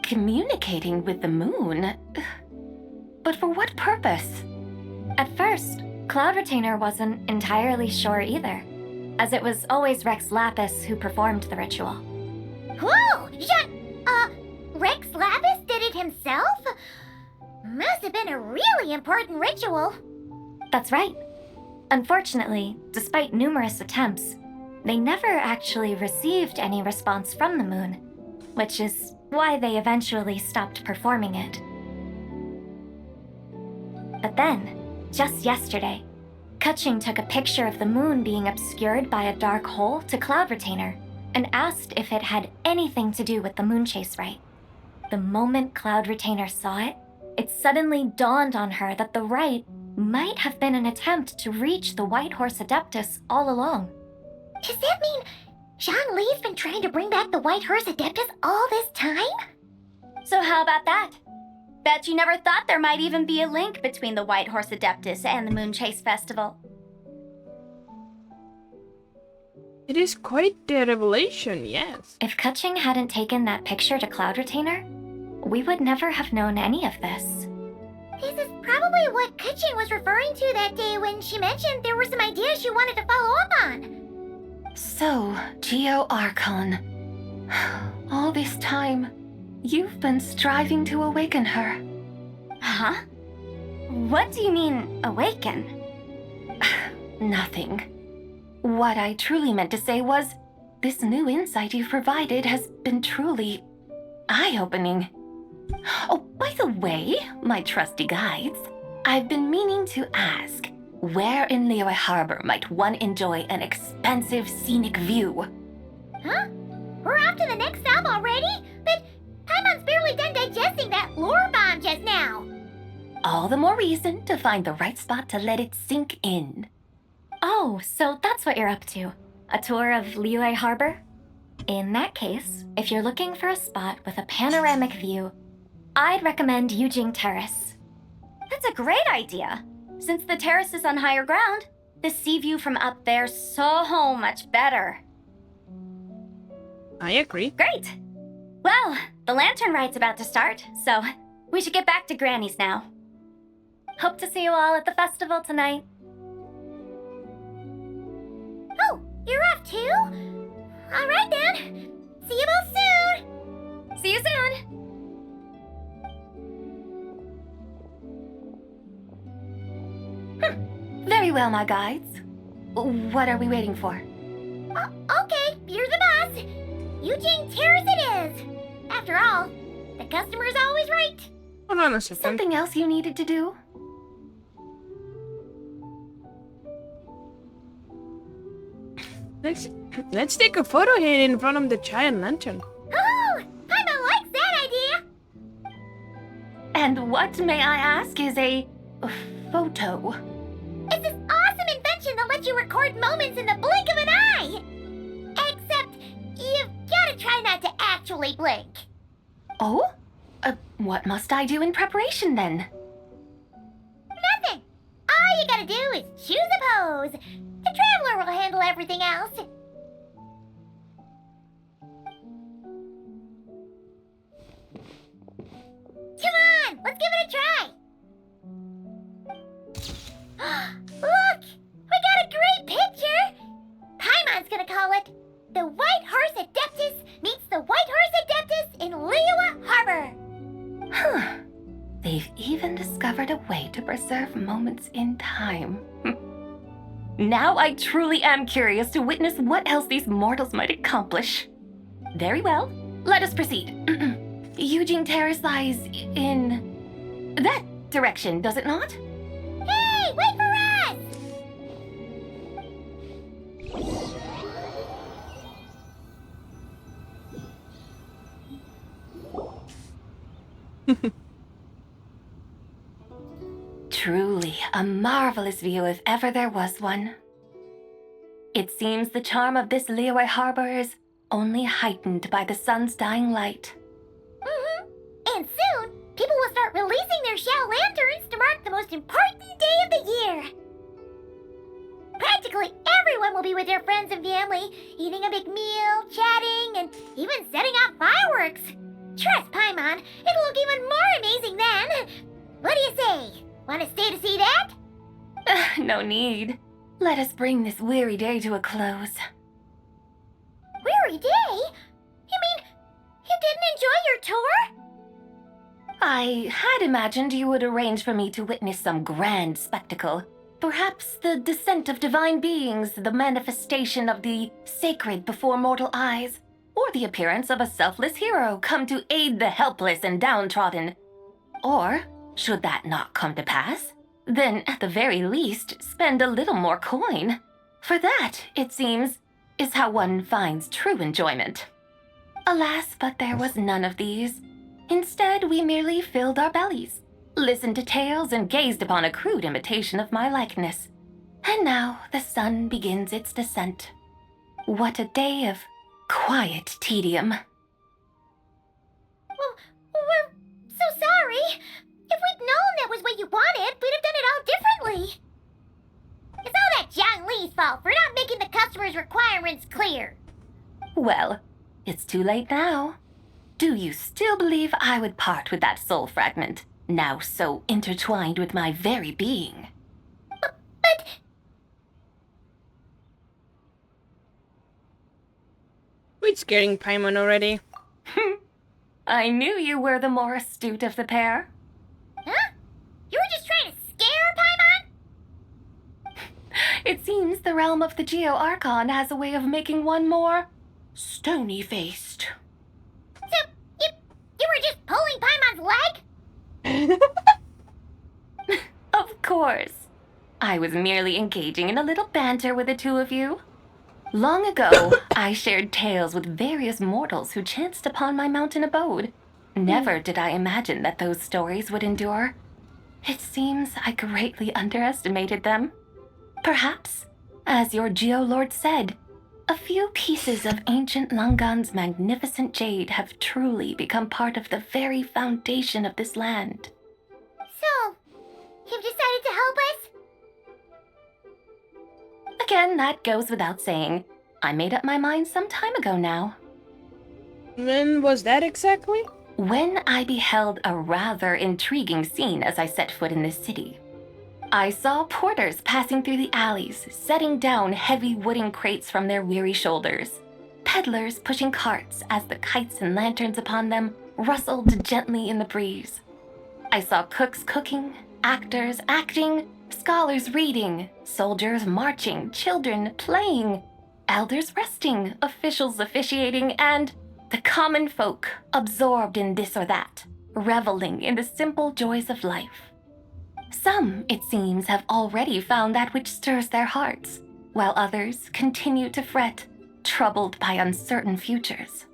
S5: Communicating with the moon? But for what purpose? At first, Cloud Retainer wasn't entirely sure either, as it was always Rex Lapis who performed the ritual.
S3: Whoa! Rex Lapis did it himself? Must have been a really important ritual.
S5: That's right. Unfortunately, despite numerous attempts, they never actually received any response from the moon, which is why they eventually stopped performing it. But then, just yesterday, Kaching took a picture of the moon being obscured by a dark hole to Cloud Retainer and asked if it had anything to do with the Moon Chase Rite. The moment Cloud Retainer saw it, it suddenly dawned on her that the rite might have been an attempt to reach the White Horse Adeptus all along.
S3: Does that mean Zhang Li's been trying to bring back the White Horse Adeptus all this time? about that? Bet you never thought there might even be a link between the White Horse Adeptus and the Moon Chase Festival.
S1: It is quite the revelation, yes.
S3: If Kaching hadn't taken that picture to Cloud Retainer, we would never have known any of this. This is probably what Kaching was referring to that day when she mentioned there were some ideas she wanted to follow up on.
S5: So, Geo Archon. All this time, you've been striving to awaken her.
S3: Huh? What do you mean, awaken?
S5: Nothing. What I truly meant to say was, this new insight you've provided has been truly eye-opening. Oh, by the way, my trusty guides, I've been meaning to ask, where in Liyue Harbor might one enjoy an expansive scenic view?
S3: Huh? We're off to the next stop already? But Paimon's barely done digesting that lore bomb just now.
S5: All the more reason to find the right spot to let it sink in.
S3: Oh, so that's what you're up to. A tour of Liyue Harbor? In that case, if you're looking for a spot with a panoramic view, I'd recommend Yujing Terrace. That's a great idea. Since the terrace is on higher ground, the sea view from up there's so much better.
S1: I agree.
S3: Great! Well, the Lantern Rite's about to start, so we should get back to Granny's now. Hope to see you all at the festival tonight. Oh, you're off too? All right then. See you both soon. See you soon.
S5: Very well, my guides. What are we waiting for?
S3: Okay, you're the boss. Yujing Terrace it is. After all, the customer's always right.
S1: Hold on a second.
S5: Something else you needed to do?
S1: Let's take a photo here in front of the giant lantern.
S3: Oh, Paimon likes that idea.
S5: And what, may I ask, is a photo?
S3: It's this awesome invention that lets you record moments in the blink of an eye. Except, you've gotta try not to actually blink.
S5: Oh? What must I do in preparation then?
S3: Nothing. All you gotta do is choose a pose. The Traveler will handle everything else. Come on, let's give it a try. Look, we got a great picture. Paimon's gonna call it The White Horse Adeptus Meets the White Horse Adeptus in Liyue Harbor.
S5: Huh. They've even discovered a way to preserve moments in time. Now I truly am curious to witness what else these mortals might accomplish. Very well, let us proceed. Yujing Terrace lies in that direction, does it not?
S3: Hey, wait for us!
S5: Truly a marvelous view if ever there was one. It seems the charm of this Liyue Harbor is only heightened by the sun's dying light.
S3: And soon, people will start releasing their Xiao lanterns to mark the most important day of the year. Practically everyone will be with their friends and family, eating a big meal, chatting, and even setting off fireworks. Trust Paimon, it'll look even more amazing then. What do you say? Want to stay to see that?
S5: No need. Let us bring this weary day to a close.
S3: Weary day? You mean you didn't enjoy your tour?
S5: I had imagined you would arrange for me to witness some grand spectacle. Perhaps the descent of divine beings, the manifestation of the sacred before mortal eyes, or the appearance of a selfless hero come to aid the helpless and downtrodden. Or, should that not come to pass, then at the very least spend a little more coin. For that, it seems, is how one finds true enjoyment. Alas, but there was none of these. Instead, we merely filled our bellies, listened to tales, and gazed upon a crude imitation of my likeness. And now the sun begins its descent. What a day of quiet tedium.
S3: Well, sorcerer's requirements clear.
S5: Well, it's too late now. Do you still believe I would part with that soul fragment, now so intertwined with my very being?
S3: But...
S1: Quit scaring Paimon already.
S5: I knew you were the more astute of the pair.
S3: Huh? You were just trying to scare Paimon?
S5: It seems the realm of the Geo Archon has a way of making one more stony-faced.
S3: So, you were just pulling Paimon's leg?
S5: Of course. I was merely engaging in a little banter with the two of you. Long ago, I shared tales with various mortals who chanced upon my mountain abode. Never did I imagine that those stories would endure. It seems I greatly underestimated them. Perhaps, as your Geolord said, a few pieces of ancient Langan's magnificent jade have truly become part of the very foundation of this land.
S3: So, you've decided to help us?
S5: Again, that goes without saying. I made up my mind some time ago now.
S1: When was that exactly?
S5: When I beheld a rather intriguing scene as I set foot in this city. I saw porters passing through the alleys, setting down heavy wooden crates from their weary shoulders. Peddlers pushing carts as the kites and lanterns upon them rustled gently in the breeze. I saw cooks cooking, actors acting, scholars reading, soldiers marching, children playing, elders resting, officials officiating, and the common folk absorbed in this or that, reveling in the simple joys of life. Some, it seems, have already found that which stirs their hearts, while others continue to fret, troubled by uncertain futures.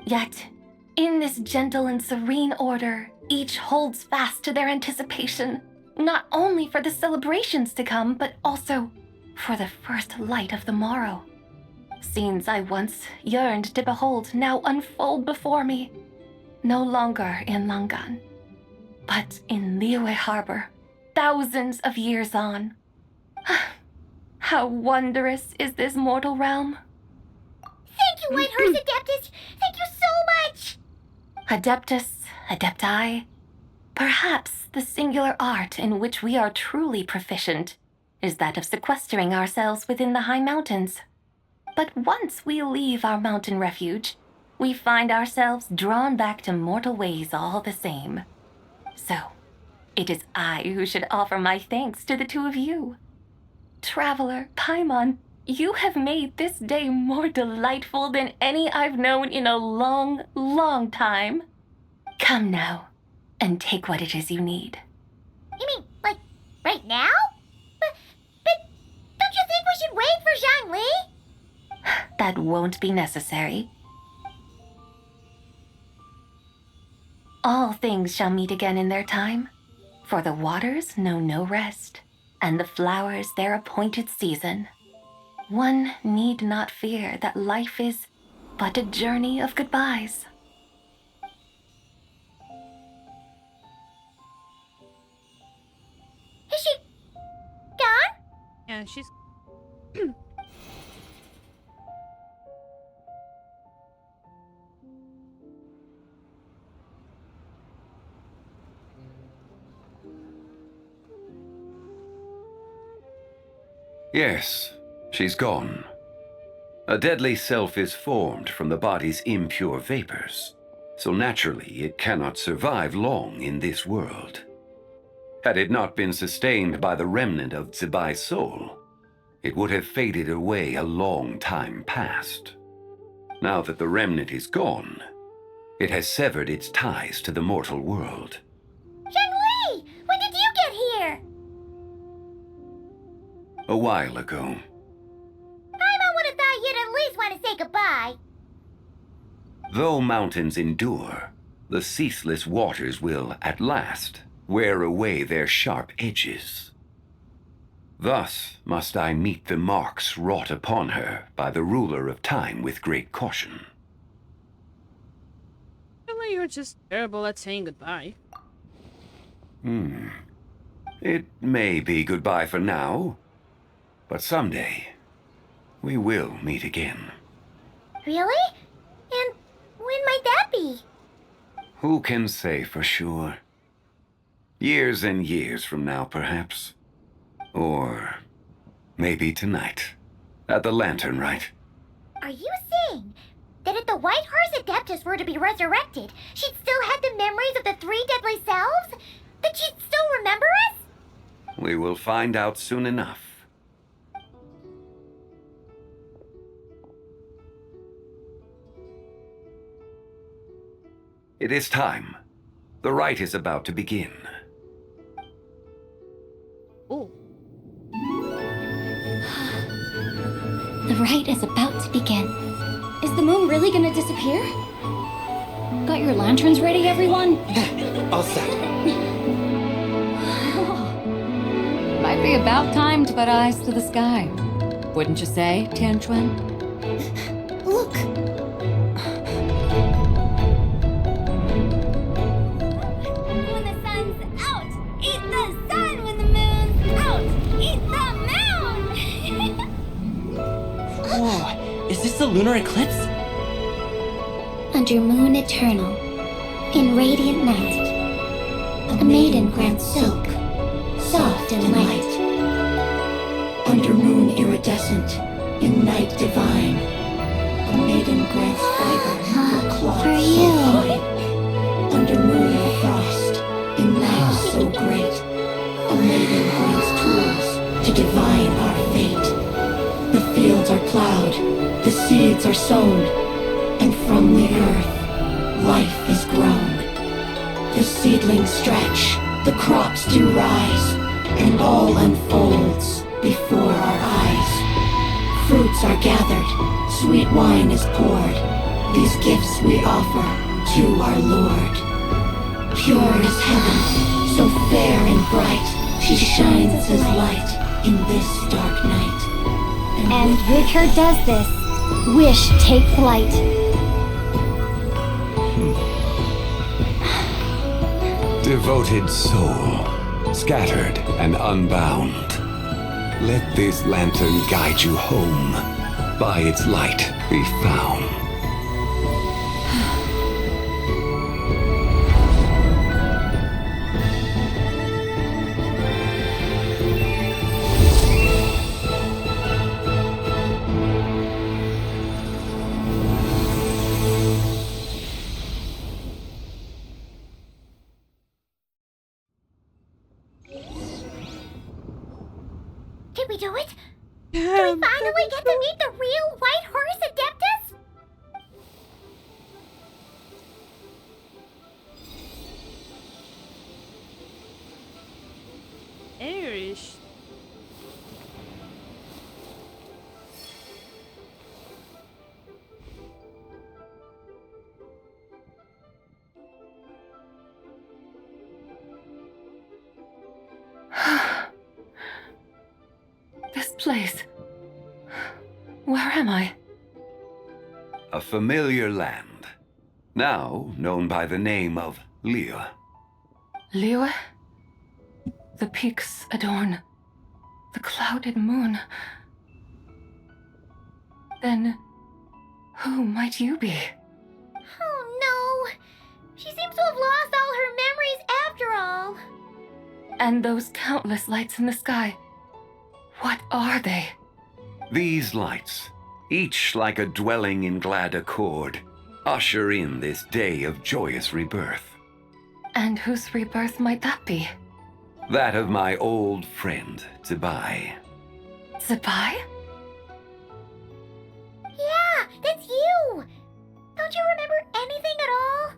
S5: Yet, in this gentle and serene order, each holds fast to their anticipation, not only for the celebrations to come, but also for the first light of the morrow. Scenes I once yearned to behold now unfold before me, no longer in Langan, but in Liyue Harbor, thousands of years on. How wondrous is this mortal realm!
S3: Thank you, Whitehorse Adeptus! Thank you so much!
S5: Adeptus, Adepti, perhaps the singular art in which we are truly proficient is that of sequestering ourselves within the high mountains. But once we leave our mountain refuge, we find ourselves drawn back to mortal ways all the same. So, it is I who should offer my thanks to the two of you. Traveler, Paimon, you have made this day more delightful than any I've known in a long, long time. Come now, and take what it is you need.
S3: You mean, like, right now? But don't you think we should wait for Zhangli?
S5: That won't be necessary. All things shall meet again in their time, for the waters know no rest, and the flowers their appointed season. One need not fear that life is but a journey of goodbyes.
S3: Is she gone?
S1: Yeah, she's...
S4: Yes, she's gone. A deadly self is formed from the body's impure vapors, so naturally it cannot survive long in this world. Had it not been sustained by the remnant of Zibai's soul, it would have faded away a long time past. Now that the remnant is gone, it has severed its ties to the mortal world.
S3: Zhangli! When did you get here?
S4: A while ago.
S3: Paimon would have thought you'd at least want to say goodbye.
S4: Though mountains endure, the ceaseless waters will, at last, wear away their sharp edges. Thus must I meet the marks wrought upon her by the ruler of time with great caution.
S1: I feel like you're just terrible at saying goodbye.
S4: It may be goodbye for now, but someday, we will meet again.
S3: Really? And when might that be?
S4: Who can say for sure? Years and years from now, perhaps. Or maybe tonight, at the Lantern Rite.
S3: Are you saying that if the White Horse Adeptus were to be resurrected, she'd still have the memories of the three deadly selves? That she'd still remember us?
S4: We will find out soon enough. It is time. The rite is about to begin.
S1: Oh.
S13: The rite is about to begin. Is the moon really gonna disappear? Got your lanterns ready, everyone?
S15: All set.
S22: Might be about time to put eyes to the sky. Wouldn't you say, Tianchuan?
S13: Look!
S3: When the sun's out, eat the sun. When the moon's out, eat the moon.
S15: Whoa, is this a lunar eclipse?
S13: Under moon eternal, in radiant night, a maiden grants silk, soft and light.
S9: Under moon iridescent, in night divine, a maiden grants fiber, cloth
S13: For
S9: so
S13: you.
S9: fine. Under moon of frost, in night so great, a maiden grants tools to divine our fate. The fields are plowed, the seeds are sown, and from the earth, life is grown. The seedlings stretch, the crops do rise, and all unfolds before our eyes. Fruits are gathered, sweet wine is poured. These gifts we offer to our Lord. Pure is heaven, so fair and bright, she shines as light in this dark night.
S13: And with her does this, wish take flight.
S4: Devoted soul, scattered and unbound, let this lantern guide you home, by its light be found.
S3: Did we do it? Do we finally get to meet the real White Horse Adeptus?
S1: Irish.
S22: This place. Where am I?
S4: A familiar land, now known by the name of Liyue.
S22: Liyue? The peaks adorn the clouded moon. Then, who might you be?
S3: Oh no! She seems to have lost all her memories after all.
S22: And those countless lights in the sky, what are they?
S4: These lights, each like a dwelling in glad accord, usher in this day of joyous rebirth.
S22: And whose rebirth might that be?
S4: That of my old friend, Zibai.
S22: Zibai?
S3: Yeah, that's you! Don't you remember anything at all?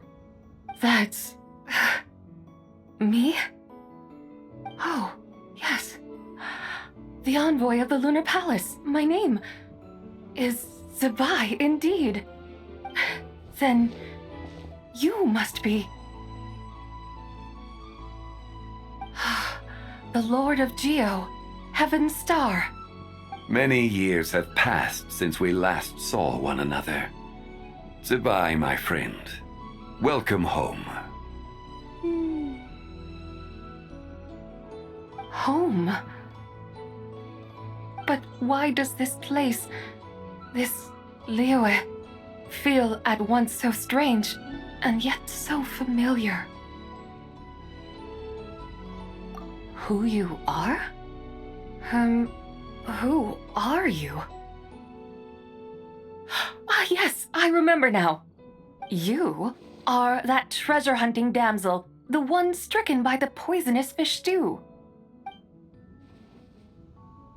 S22: That's... me? Oh, yes. The envoy of the Lunar Palace. My name is Zibai, indeed. Then you must be... the Lord of Geo, Heaven's Star.
S4: Many years have passed since we last saw one another. Zibai, my friend, welcome home.
S22: Home? But why does this place, this Liyue, feel at once so strange and yet so familiar? Who you are? Who are you? Ah, yes, I remember now. You are that treasure-hunting damsel, the one stricken by the poisonous fish stew.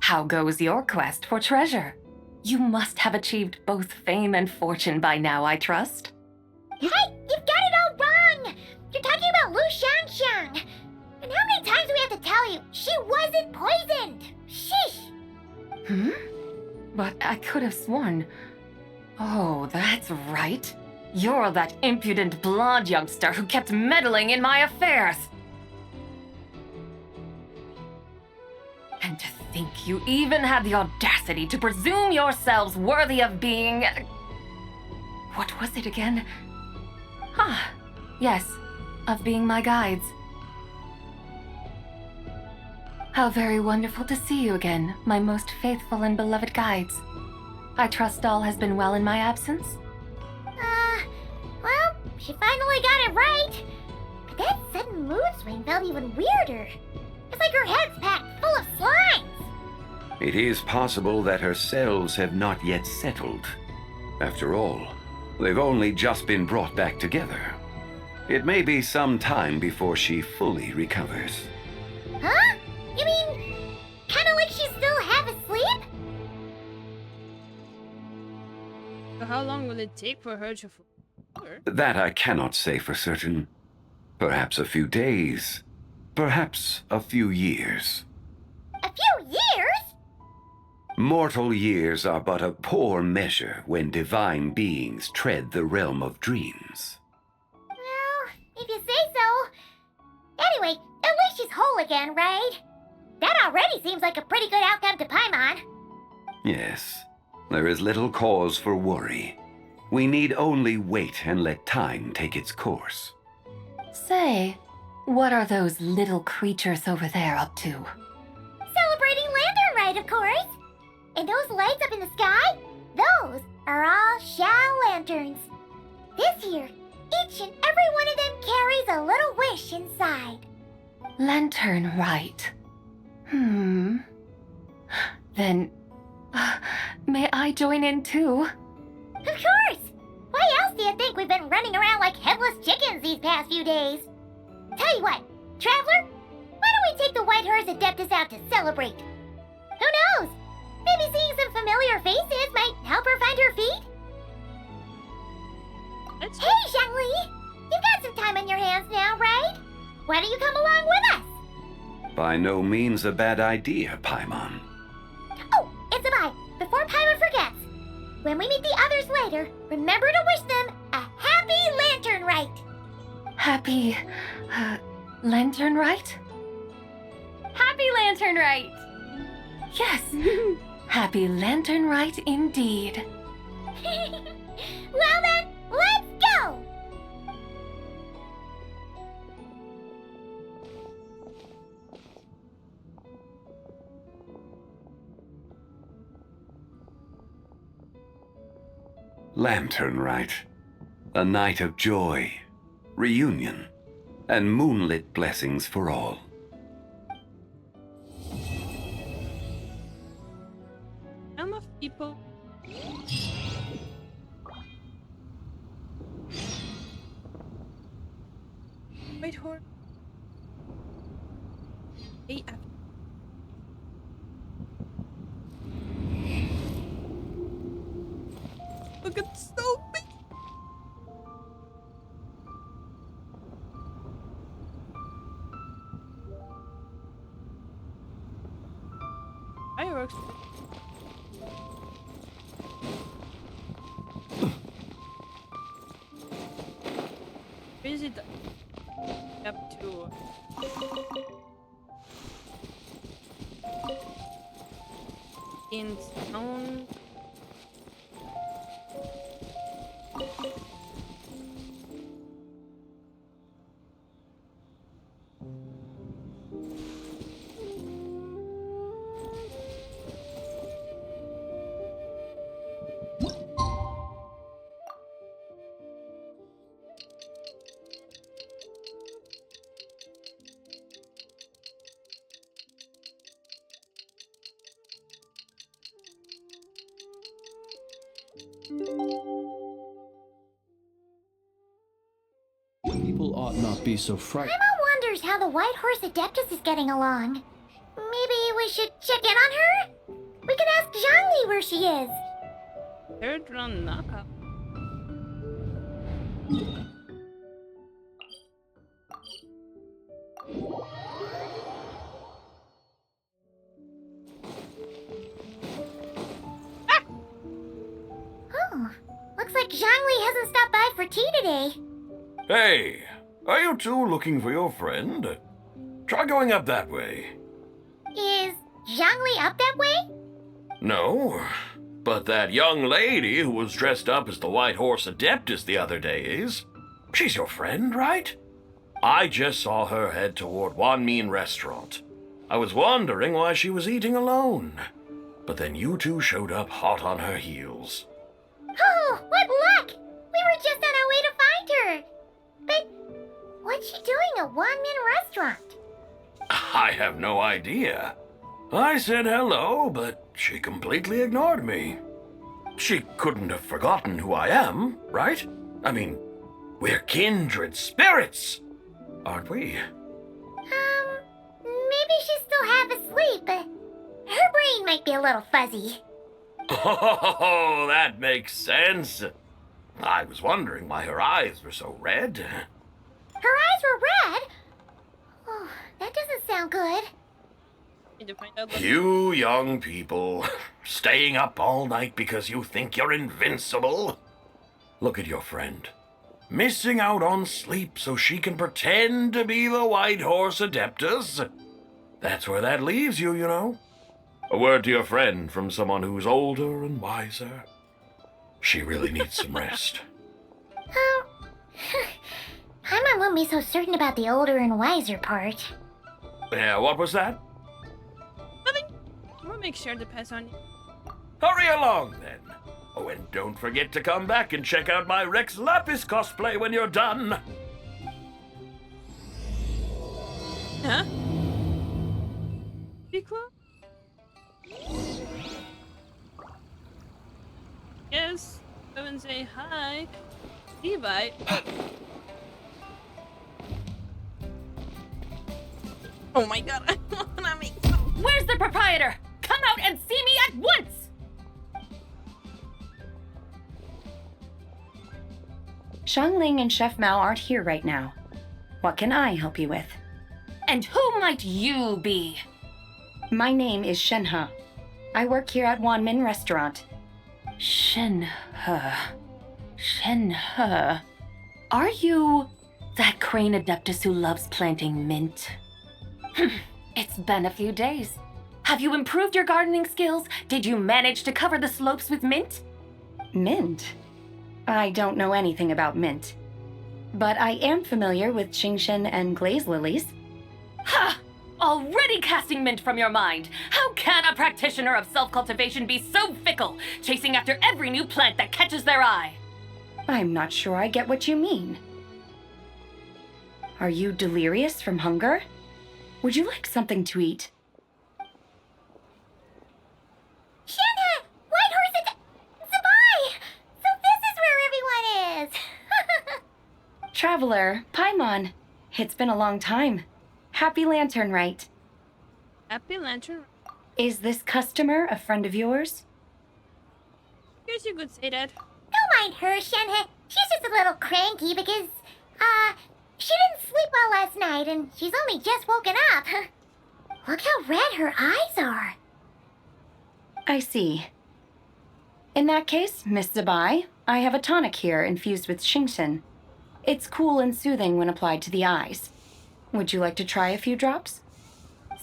S22: How goes your quest for treasure? You must have achieved both fame and fortune by now, I trust.
S3: Hey, you've got it all wrong! You're talking about Lu Xiangxiang. And how many times do we have to tell you? She wasn't poisoned! Sheesh!
S22: But I could have sworn... Oh, that's right. You're that impudent blonde youngster who kept meddling in my affairs. And to think you even had the audacity to presume yourselves worthy of being... What was it again? Ah, yes, of being my guides. How very wonderful to see you again, my most faithful and beloved guides. I trust all has been well in my absence?
S3: Well, she finally got it right. But that sudden mood swing felt even weirder. It's like her head's packed full of slimes.
S4: It is possible that her cells have not yet settled. After all, they've only just been brought back together. It may be some time before she fully recovers.
S3: Huh? You mean, kinda like she's still half asleep?
S1: So how long will it take for her to recover?
S4: That I cannot say for certain. Perhaps a few days. Perhaps a few years.
S3: A few years?
S4: Mortal years are but a poor measure when divine beings tread the realm of dreams.
S3: Well, if you say so. Anyway, at least she's whole again, right? That already seems like a pretty good outcome to Paimon.
S4: Yes, there is little cause for worry. We need only wait and let time take its course.
S22: Say, what are those little creatures over there up to?
S3: Celebrating Lantern Rite, of course. And those lights up in the sky? Those are all Xiao lanterns. This year, each and every one of them carries a little wish inside.
S22: Lantern Rite. Then, may I join in too?
S3: Of course! Why else do you think we've been running around like headless chickens these past few days? Tell you what, Traveler, why don't we take the White Hers Adeptus out to celebrate? Who knows? Maybe seeing some familiar faces might help her find her feet? Hey, Zhangli! You've got some time on your hands now, right? Why don't you come along with us?
S4: By no means a bad idea, Paimon.
S3: Oh, it's a bye. Before Paimon forgets. When we meet the others later, remember to wish them a happy Lantern Rite.
S22: Happy... Lantern Rite?
S13: Happy Lantern Rite!
S22: Yes! Happy Lantern Rite indeed.
S3: Well then, let's go!
S4: Lantern Rite. A night of joy, reunion, and moonlit blessings for all.
S1: Enough people. Wait, Hor. Hey, look at so big. Fireworks. Is it up to in stone?
S11: not be so frightened.
S3: Paimon wonders how the White Horse Adeptus is getting along. Maybe we should check in on her? We could ask Zhangli where she is.
S1: Third round knockout.
S3: Oh, looks like Zhangli hasn't stopped by for tea today.
S6: Hey, are you two looking for your friend? Try going up that way.
S3: Is Zhangli up that way?
S6: No, but that young lady who was dressed up as the White Horse Adeptus the other day is. She's your friend, right? I just saw her head toward Wanmin Restaurant. I was wondering why she was eating alone. But then you two showed up hot on her heels.
S3: Oh, what luck! We were just on our way to find her. But what's she doing at Wanmin Restaurant?
S6: I have no idea. I said hello, but she completely ignored me. She couldn't have forgotten who I am, right? I mean, we're kindred spirits, aren't we?
S3: Maybe she's still half asleep, but her brain might be a little fuzzy.
S6: Oh, that makes sense. I was wondering why her eyes were so red.
S3: Her eyes were red? Oh, that doesn't sound good.
S6: You young people, staying up all night because you think you're invincible. Look at your friend. Missing out on sleep so she can pretend to be the White Horse Adeptus. That's where that leaves you, you know. A word to your friend from someone who's older and wiser. She really needs some rest.
S3: Paimon won't be so certain about the older and wiser part.
S6: Yeah, what was that?
S1: We'll make sure to pass on you.
S6: Hurry along, then. Oh, and don't forget to come back and check out my Rex Lapis cosplay when you're done.
S1: Huh? Be cool? Yes, go and say hi. Levi. Oh my god, I wanna make some.
S22: Where's the proprietor? Come out and see me at once!
S2: Xiangling and Chef Mao aren't here right now. What can I help you with?
S22: And who might you be?
S2: My name is Shenhe. I work here at Wanmin Restaurant.
S22: Shenhe. Shenhe. Are you that crane adeptus who loves planting mint? It's been a few days. Have you improved your gardening skills? Did you manage to cover the slopes with mint?
S2: Mint? I don't know anything about mint. But I am familiar with Qingshen and glaze lilies.
S22: Ha! Already casting mint from your mind. How can a practitioner of self-cultivation be so fickle, chasing after every new plant that catches their eye?
S2: I'm not sure I get what you mean. Are you delirious from hunger? Would you like something to eat?
S3: Shenhe! White Horse Zabai! So this is where everyone is!
S2: Traveler, Paimon. It's been a long time. Happy Lantern Rite.
S1: Happy Lantern.
S2: Is this customer a friend of yours?
S1: Guess you could say that.
S3: Don't mind her, Shenhe. She's just a little cranky because, she didn't sleep well last night and she's only just woken up. Look how red her eyes are.
S2: I see. In that case, Miss Zabai, I have a tonic here infused with Qingshen. It's cool and soothing when applied to the eyes. Would you like to try a few drops?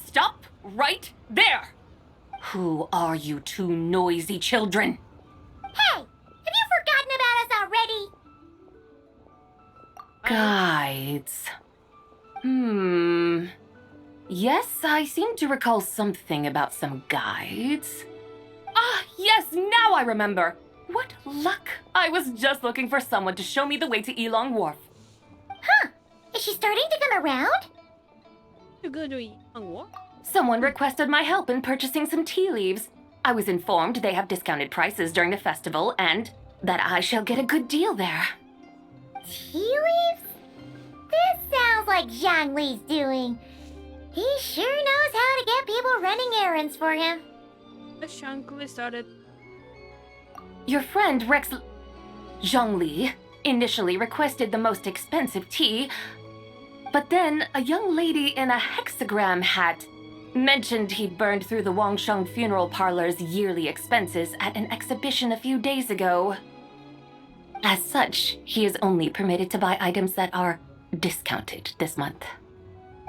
S22: Stop right there! Who are you two noisy children?
S3: Hey, have you forgotten about us already?
S22: Guides. Yes, I seem to recall something about some guides. Ah, yes, now I remember. What luck! I was just looking for someone to show me the way to Elong Wharf.
S3: Huh. Is she starting to come around?
S1: To go to Elong Wharf?
S22: Someone requested my help in purchasing some tea leaves. I was informed they have discounted prices during the festival and that I shall get a good deal there.
S3: Tea leaves? This like Zhongli's doing. He sure knows how to get people running errands for him.
S1: The Shankly started.
S22: Your friend Rex Zhongli initially requested the most expensive tea, but then a young lady in a hexagram hat mentioned he burned through the Wangsheng funeral parlor's yearly expenses at an exhibition a few days ago. As such, he is only permitted to buy items that are discounted this month.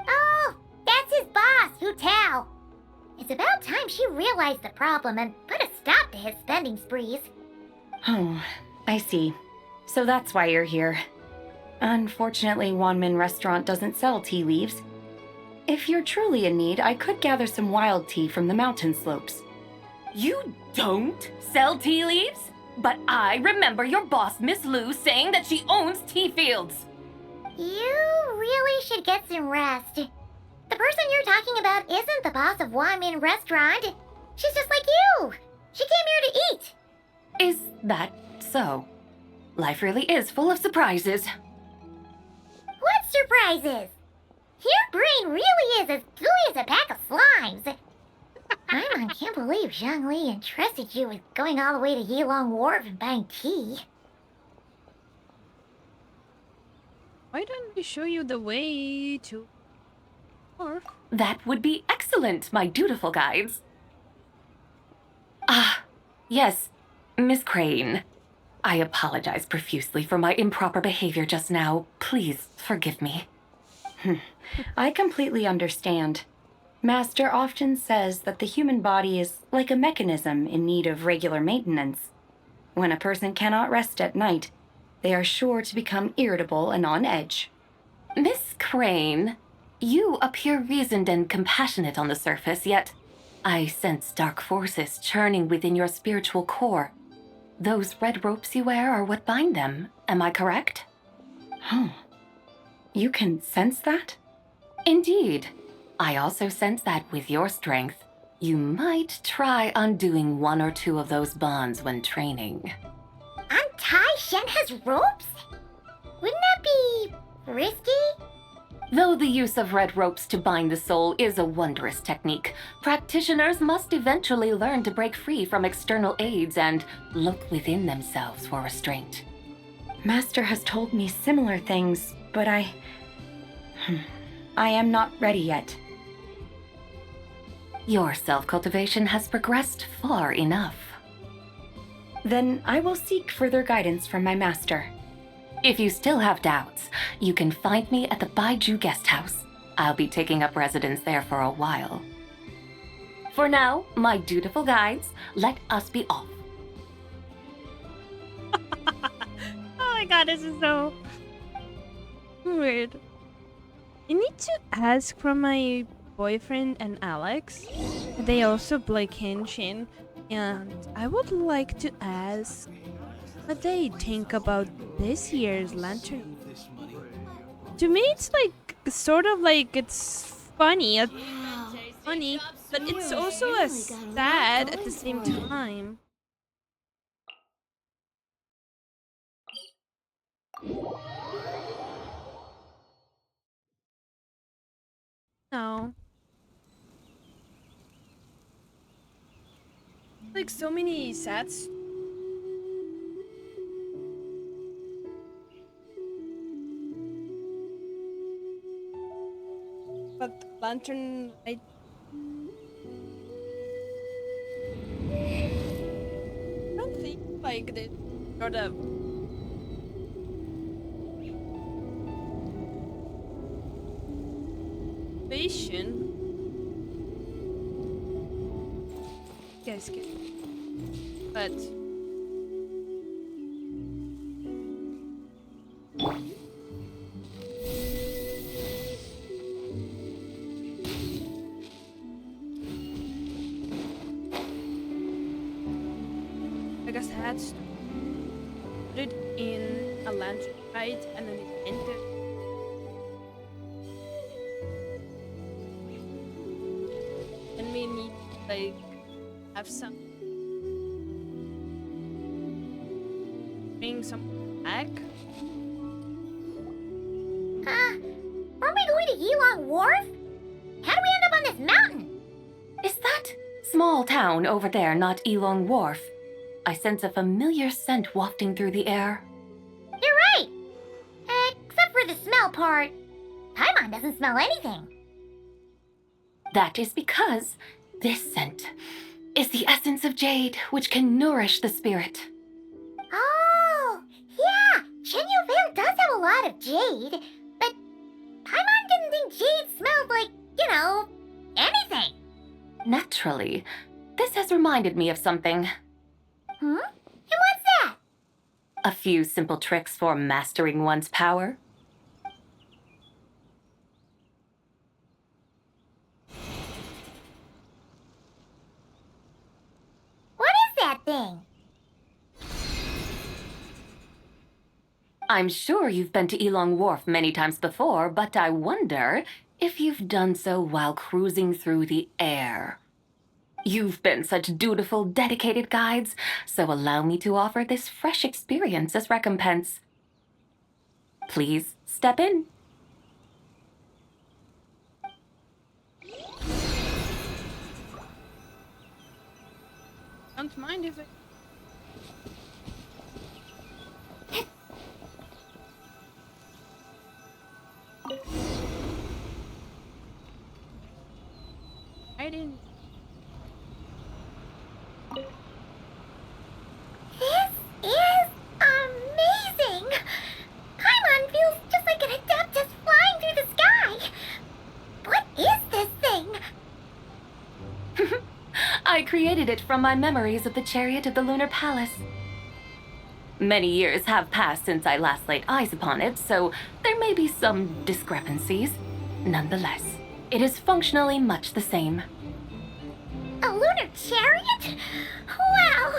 S3: Oh, that's his boss, Hu Tao. It's about time she realized the problem and put a stop to his spending sprees.
S2: Oh, I see. So that's why you're here. Unfortunately, Wanmin Restaurant doesn't sell tea leaves. If you're truly in need, I could gather some wild tea from the mountain slopes.
S22: You don't sell tea leaves? But I remember your boss, Miss Lu, saying that she owns tea fields.
S3: You really should get some rest. The person you're talking about isn't the boss of Wanmin Restaurant. She's just like you. She came here to eat.
S22: Is that so? Life really is full of surprises.
S3: What surprises? Your brain really is as gooey as a pack of slimes. I can't believe Zhongli entrusted you with going all the way to Yilong Wharf and buying tea.
S1: Why don't we show you the way to wharf?
S22: That would be excellent, my dutiful guides. Ah, yes, Miss Crane. I apologize profusely for my improper behavior just now. Please forgive me.
S2: I completely understand. Master often says that the human body is like a mechanism in need of regular maintenance. When a person cannot rest at night, they are sure to become irritable and on edge.
S22: Miss Crane, you appear reasoned and compassionate on the surface, yet I sense dark forces churning within your spiritual core. Those red ropes you wear are what bind them, am I correct?
S2: Oh, you can sense that?
S22: Indeed. I also sense that with your strength, you try undoing one or two of those bonds when training.
S3: Untie Shen has ropes? Wouldn't that be risky?
S22: Though the use of red ropes to bind the soul is a wondrous technique, practitioners must eventually learn to break free from external aids and look within themselves for restraint.
S2: Master has told me similar things, but I am not ready yet.
S22: Your self-cultivation has progressed far enough.
S2: Then I will seek further guidance from my master.
S22: If you still have doubts, you can find me at the Baiju Guest House. I'll be taking up residence there for a while. For now, my dutiful guides, let us be off.
S1: Oh my god, this is so weird. I need to ask from my boyfriend and Alex. They also play Genshin, and I would like to ask what they think about this year's Lantern. To me, it's like sort of like it's funny, but it's also sad at the same time. No. Like so many sats. But Lantern Rite. I don't think like the sort of vision. Yes, but I guess I had to put it in a Lantern Rite and then it entered. And we need like have some bring some back.
S3: Aren't we Yaoyao Wharf? How do we end up on this mountain?
S5: Is that small town over there not Elong Wharf? I sense a familiar scent wafting through the air.
S3: You're right! Except for the smell part. Paimon doesn't smell anything.
S5: That is because this scent is the essence of jade, which can nourish the spirit.
S3: Oh, yeah! Shenyu Vale does have a lot of jade, but Paimon didn't think jade smelled like, anything.
S5: Naturally, this has reminded me of something.
S3: And what's that?
S5: A few simple tricks for mastering one's power.
S3: What is that thing?
S5: I'm sure you've been to Elong Wharf many times before, but I wonder if you've done so while cruising through the air. You've been such dutiful, dedicated guides, so allow me to offer this fresh experience as recompense. Please step in.
S1: Don't mind if I didn't.
S3: This is amazing! Paimon feels just like an adeptus flying through the sky! What is this thing?
S5: I created it from my memories of the chariot of the Lunar Palace. Many years have passed since I last laid eyes upon it, so there may be some discrepancies. Nonetheless, it is functionally much the same.
S3: A lunar chariot? Wow!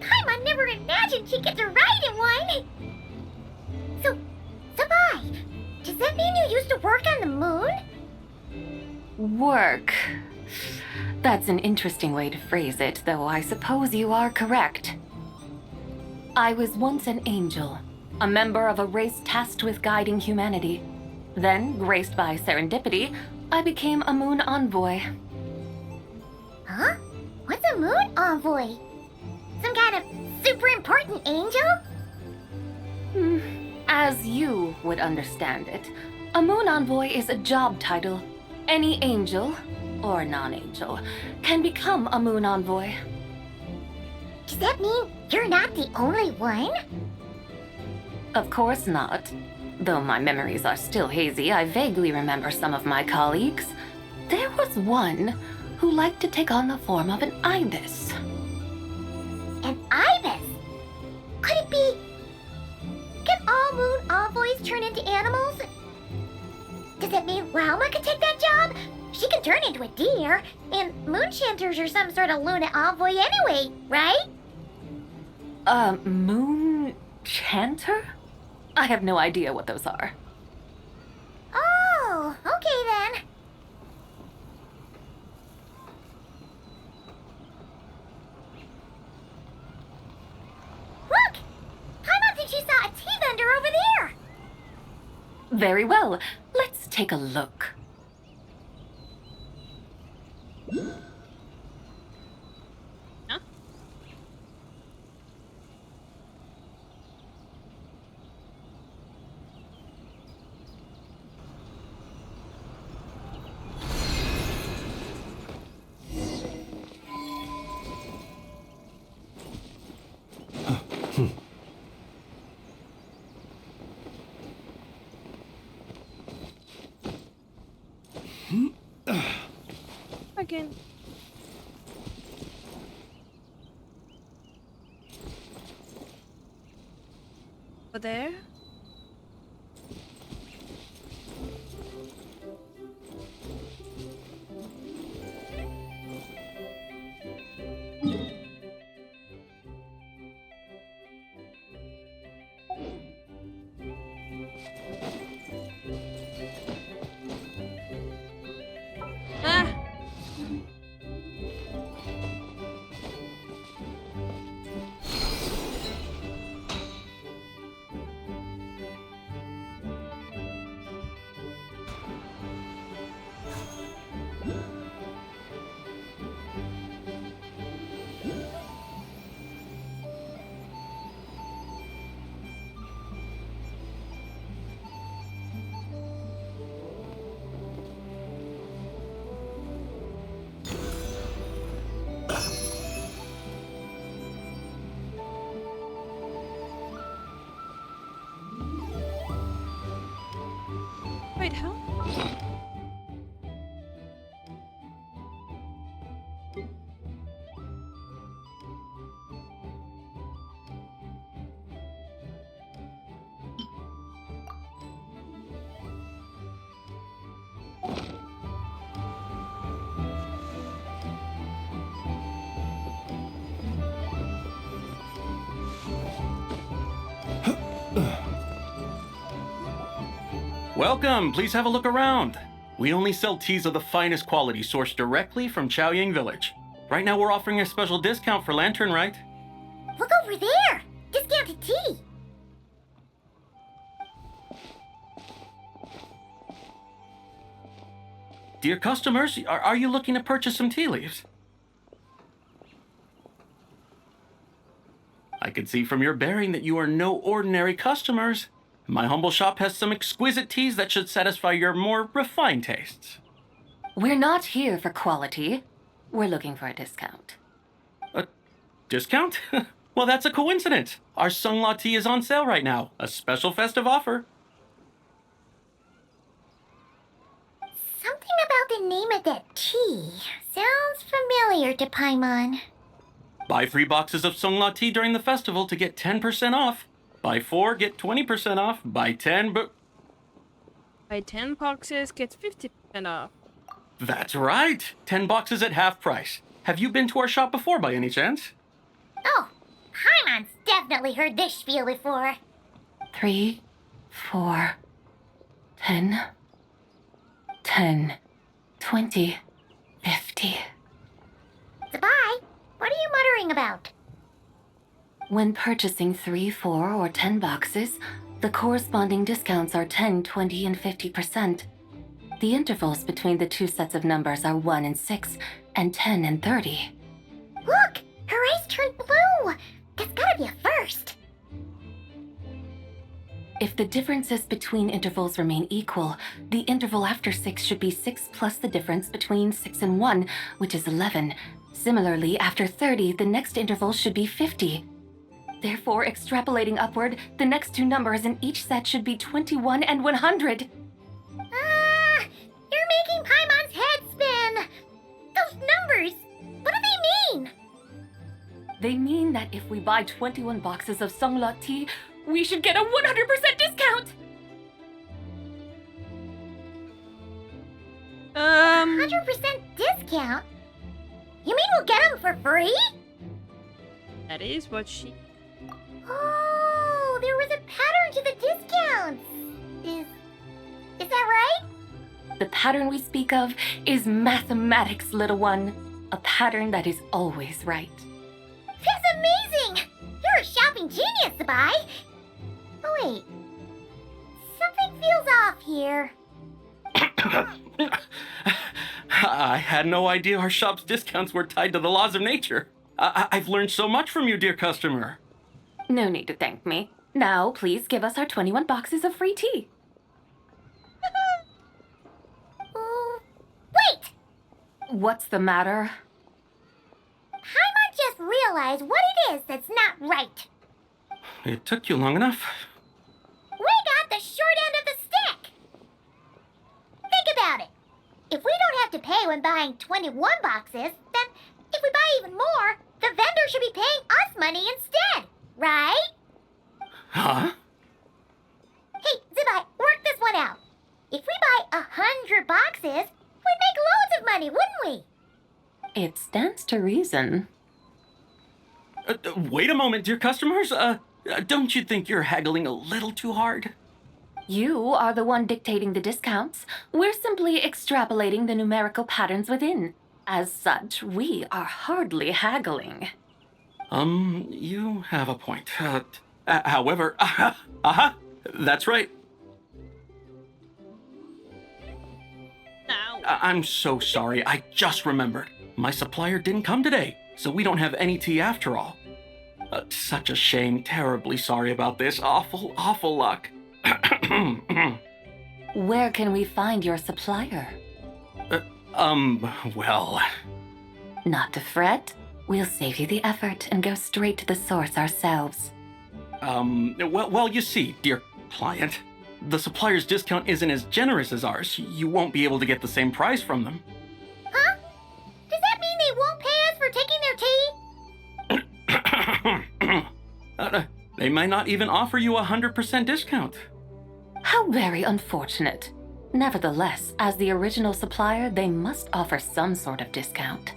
S3: Paimon never imagined she'd get to ride in one! So, Sabai, does that mean you used to work on the moon?
S5: Work. That's an interesting way to phrase it, though I suppose you are correct. I was once an angel, a member of a race tasked with guiding humanity. Then, graced by serendipity, I became a moon envoy.
S3: Huh? What's a moon envoy? Some kind of super important angel?
S5: As you would understand it, a moon envoy is a job title. Any angel, or non-angel, can become a moon envoy.
S3: Does that mean you're not the only one?
S5: Of course not. Though my memories are still hazy, I vaguely remember some of my colleagues. There was one who liked to take on the form of an ibis.
S3: An ibis? Could it be... Can all moon envoys turn into animals? Does that mean Lauma could take that job? She can turn into a deer, and moon chanters are some sort of Luna envoy anyway, right?
S5: Moon chanter? I have no idea what those are.
S3: Oh, okay then. Look! Paimon thinks she saw a tea vendor over there!
S5: Very well. Let's take a look.
S1: Huh? Again. Over there? Ah! help?
S16: Welcome, please have a look around. We only sell teas of the finest quality sourced directly from Chaoyang Village. Right now we're offering a special discount for Lantern Rite.
S3: Look over there! Discounted tea!
S16: Dear customers, are you looking to purchase some tea leaves? I can see from your bearing that you are no ordinary customers. My humble shop has some exquisite teas that should satisfy your more refined tastes.
S5: We're not here for quality. We're looking for a discount.
S16: A discount? Well, that's a coincidence. Our Sungla tea is on sale right now. A special festive offer.
S3: Something about the name of that tea sounds familiar to Paimon.
S16: Buy 3 boxes of Sungla tea during the festival to get 10% off. Buy 4, get 20% off. Buy 10,
S1: Buy 10 boxes, get 50% off.
S16: That's right. 10 boxes at half price. Have you been to our shop before by any chance?
S3: Oh, Paimon's definitely heard this spiel before.
S5: 3, 4, 10, 10, 20, 50.
S3: Zabai, what are you muttering about?
S5: When purchasing 3, 4, or 10 boxes, the corresponding discounts are 10, 20, and 50%. The intervals between the two sets of numbers are 1 and 6, and 10 and 30.
S3: Look! Her eyes turned blue! That's gotta be a first!
S5: If the differences between intervals remain equal, the interval after 6 should be 6 plus the difference between 6 and 1, which is 11. Similarly, after 30, the next interval should be 50. Therefore, extrapolating upward, the next two numbers in each set should be 21 and 100.
S3: You're making Paimon's head spin! Those numbers, what do they mean?
S5: They mean that if we buy 21 boxes of Sungla tea, we should get a 100% discount!
S3: 100% discount? You mean we'll get them for free?
S1: That is what she...
S3: Oh, there was a pattern to the discounts. Is that right?
S5: The pattern we speak of is mathematics, little one. A pattern that is always right.
S3: That's amazing! You're a shopping genius, Zabai. Oh wait, something feels off here.
S16: I had no idea our shop's discounts were tied to the laws of nature. I've learned so much from you, dear customer.
S5: No need to thank me. Now, please give us our 21 boxes of free tea.
S3: Wait!
S5: What's the matter?
S3: Paimon just realized what it is that's not right.
S16: It took you long enough.
S3: We got the short end of the stick. Think about it. If we don't have to pay when buying 21 boxes, then if we buy even more, the vendor should be paying us money instead, right?
S16: Huh?
S3: Hey, Zabai, work this one out. If we buy 100 boxes, we'd make loads of money, wouldn't we?
S5: It stands to reason.
S16: Wait a moment, dear customers. Don't you think you're haggling a little too hard?
S5: You are the one dictating the discounts. We're simply extrapolating the numerical patterns within. As such, we are hardly haggling.
S16: You have a point. However, that's right. I'm so sorry. I just remembered. My supplier didn't come today, so we don't have any tea after all. Such a shame. Terribly sorry about this. Awful luck.
S5: Where can we find your supplier?
S16: Well...
S5: Not to fret. We'll save you the effort and go straight to the source ourselves.
S16: Well, you see, dear client, the supplier's discount isn't as generous as ours. You won't be able to get the same price from them.
S3: Huh? Does that mean they won't pay us for taking their tea?
S16: They might not even offer you 100% discount.
S5: How very unfortunate. Nevertheless, as the original supplier, they must offer some sort of discount.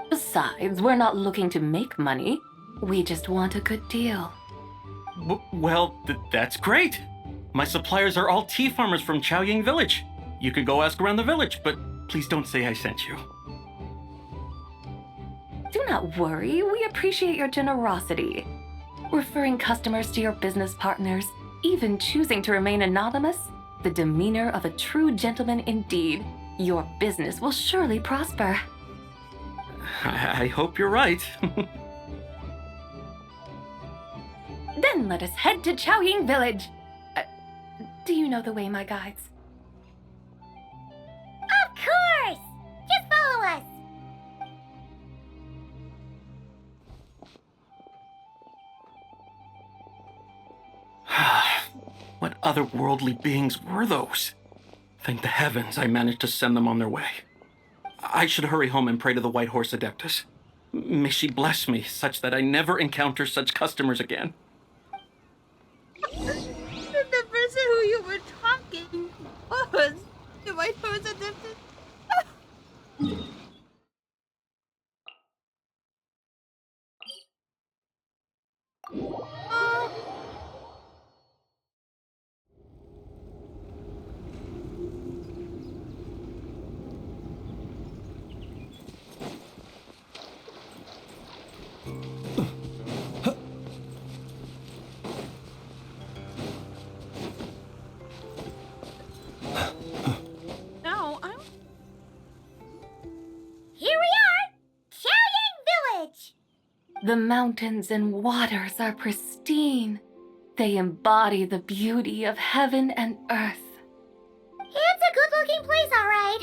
S5: Besides, we're not looking to make money. We just want a good deal.
S16: Well, that's great. My suppliers are all tea farmers from Chaoying Village. You can go ask around the village, but please don't say I sent you.
S5: Do not worry, we appreciate your generosity. Referring customers to your business partners, even choosing to remain anonymous, the demeanor of a true gentleman indeed. Your business will surely prosper.
S16: I hope you're right.
S5: Then let us head to Chaoying Village. Do you know the way, my guides?
S3: Of course! Just follow us!
S16: What otherworldly beings were those? Thank the heavens I managed to send them on their way. I should hurry home and pray to the White Horse Adeptus. May she bless me such that I never encounter such customers again.
S1: The person who you were talking was the White Horse Adeptus.
S5: The mountains and waters are pristine. They embody the beauty of heaven and earth.
S3: It's a good-looking place, all right.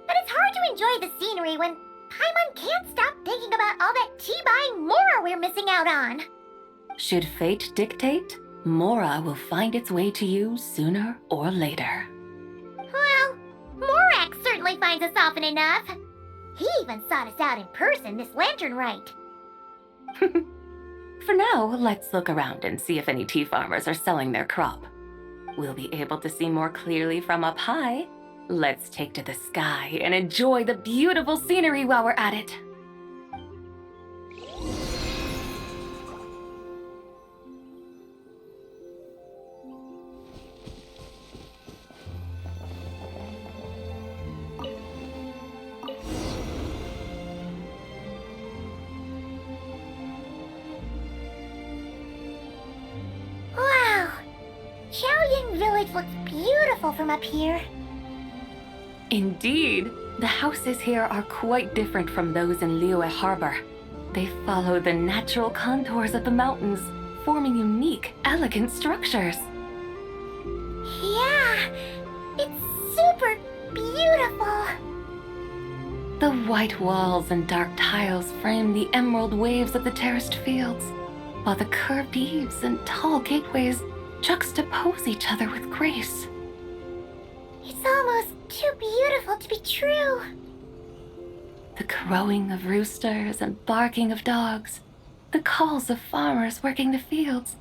S3: But it's hard to enjoy the scenery when Paimon can't stop thinking about all that tea-buying Mora we're missing out on.
S5: Should fate dictate, Mora will find its way to you sooner or later.
S3: Well, Morak certainly finds us often enough. He even sought us out in person this Lantern Rite.
S5: For now, let's look around and see if any tea farmers are selling their crop. We'll be able to see more clearly from up high. Let's take to the sky and enjoy the beautiful scenery while we're at it.
S3: Wow! Chaoying Village looks beautiful from up here.
S5: Indeed, the houses here are quite different from those in Liyue Harbor. They follow the natural contours of the mountains, forming unique, elegant structures.
S3: Yeah, it's super beautiful.
S5: The white walls and dark tiles frame the emerald waves of the terraced fields, while the curved eaves and tall gateways juxtapose each other with grace.
S3: It's almost too beautiful to be true.
S5: The crowing of roosters and barking of dogs, the calls of farmers working the fields,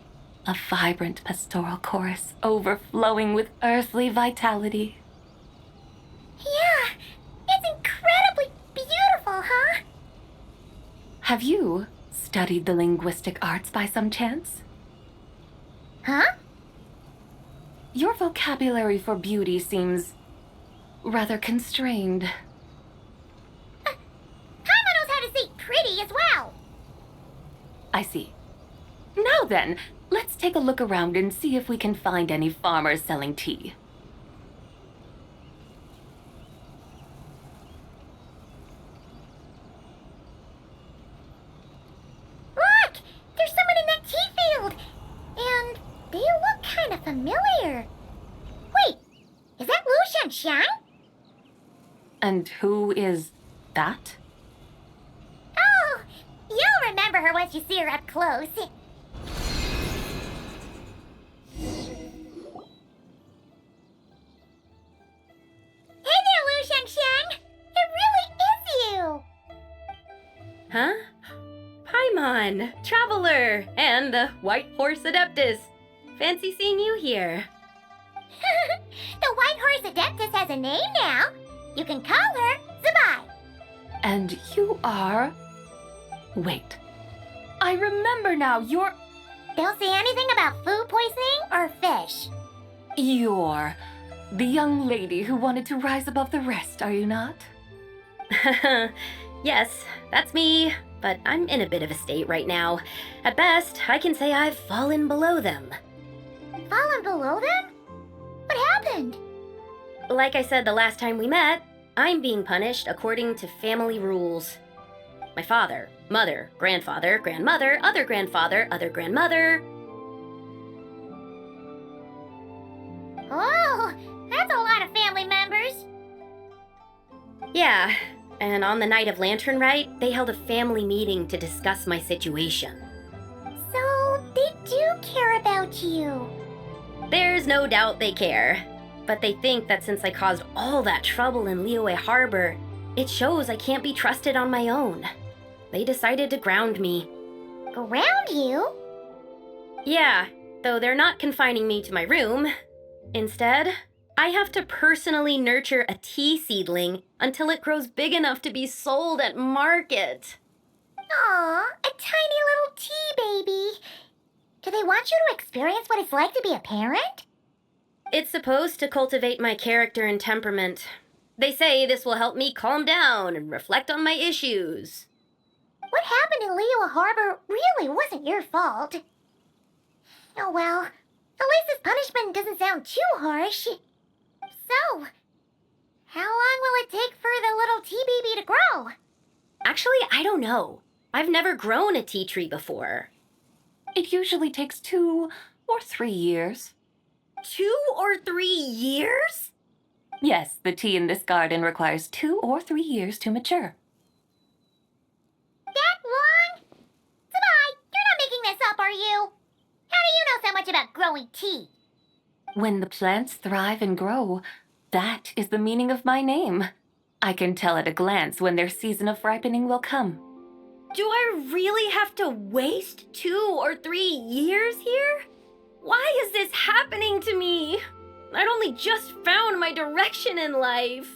S5: a vibrant pastoral chorus overflowing with earthly vitality.
S3: Yeah, it's incredibly beautiful, huh?
S5: Have you studied the linguistic arts by some chance?
S3: Huh?
S5: Your vocabulary for beauty seems rather constrained.
S3: Paimon knows how to say pretty as well.
S5: I see. Now then, let's take a look around and see if we can find any farmers selling tea.
S3: Look! There's someone in that tea field! And they look kind of familiar. Wait, is that Lu Shanxiang?
S5: And who is that?
S3: Oh, you'll remember her once you see her up close.
S7: Huh? Paimon, Traveler, and the White Horse Adeptus. Fancy seeing you here.
S3: The White Horse Adeptus has a name now. You can call her Zabai.
S22: And you are... Wait. I remember now, you're...
S3: Don't say anything about food poisoning or fish.
S22: You're the young lady who wanted to rise above the rest, are you not?
S7: Yes, that's me, but I'm in a bit of a state right now. At best, I can say I've fallen below them.
S3: Fallen below them? What happened?
S7: Like I said the last time we met, I'm being punished according to family rules. My father, mother, grandfather, grandmother, other grandfather, other grandmother.
S3: Oh, that's a lot of family members.
S7: Yeah, and on the night of Lantern Rite, they held a family meeting to discuss my situation.
S3: So, they do care about you.
S7: There's no doubt they care. But they think that since I caused all that trouble in Liyue Harbor, it shows I can't be trusted on my own. They decided to ground me.
S3: Ground you?
S7: Yeah, though they're not confining me to my room. Instead, I have to personally nurture a tea seedling until it grows big enough to be sold at market.
S3: Aw, a tiny little tea baby. Do they want you to experience what it's like to be a parent?
S7: It's supposed to cultivate my character and temperament. They say this will help me calm down and reflect on my issues.
S3: What happened in Liyue Harbor really wasn't your fault. Oh well, at least this punishment doesn't sound too harsh. So, how long will it take for the little tea baby to grow?
S7: Actually, I don't know. I've never grown a tea tree before.
S22: It usually takes 2 or 3 years.
S7: 2 or 3 years?
S22: Yes, the tea in this garden requires 2 or 3 years to mature.
S3: That long? Zabai, you're not making this up, are you? How do you know so much about growing tea?
S22: When the plants thrive and grow, that is the meaning of my name. I can tell at a glance when their season of ripening will come.
S7: Do I really have to waste 2 or 3 years here? Why is this happening to me? I'd only just found my direction in life.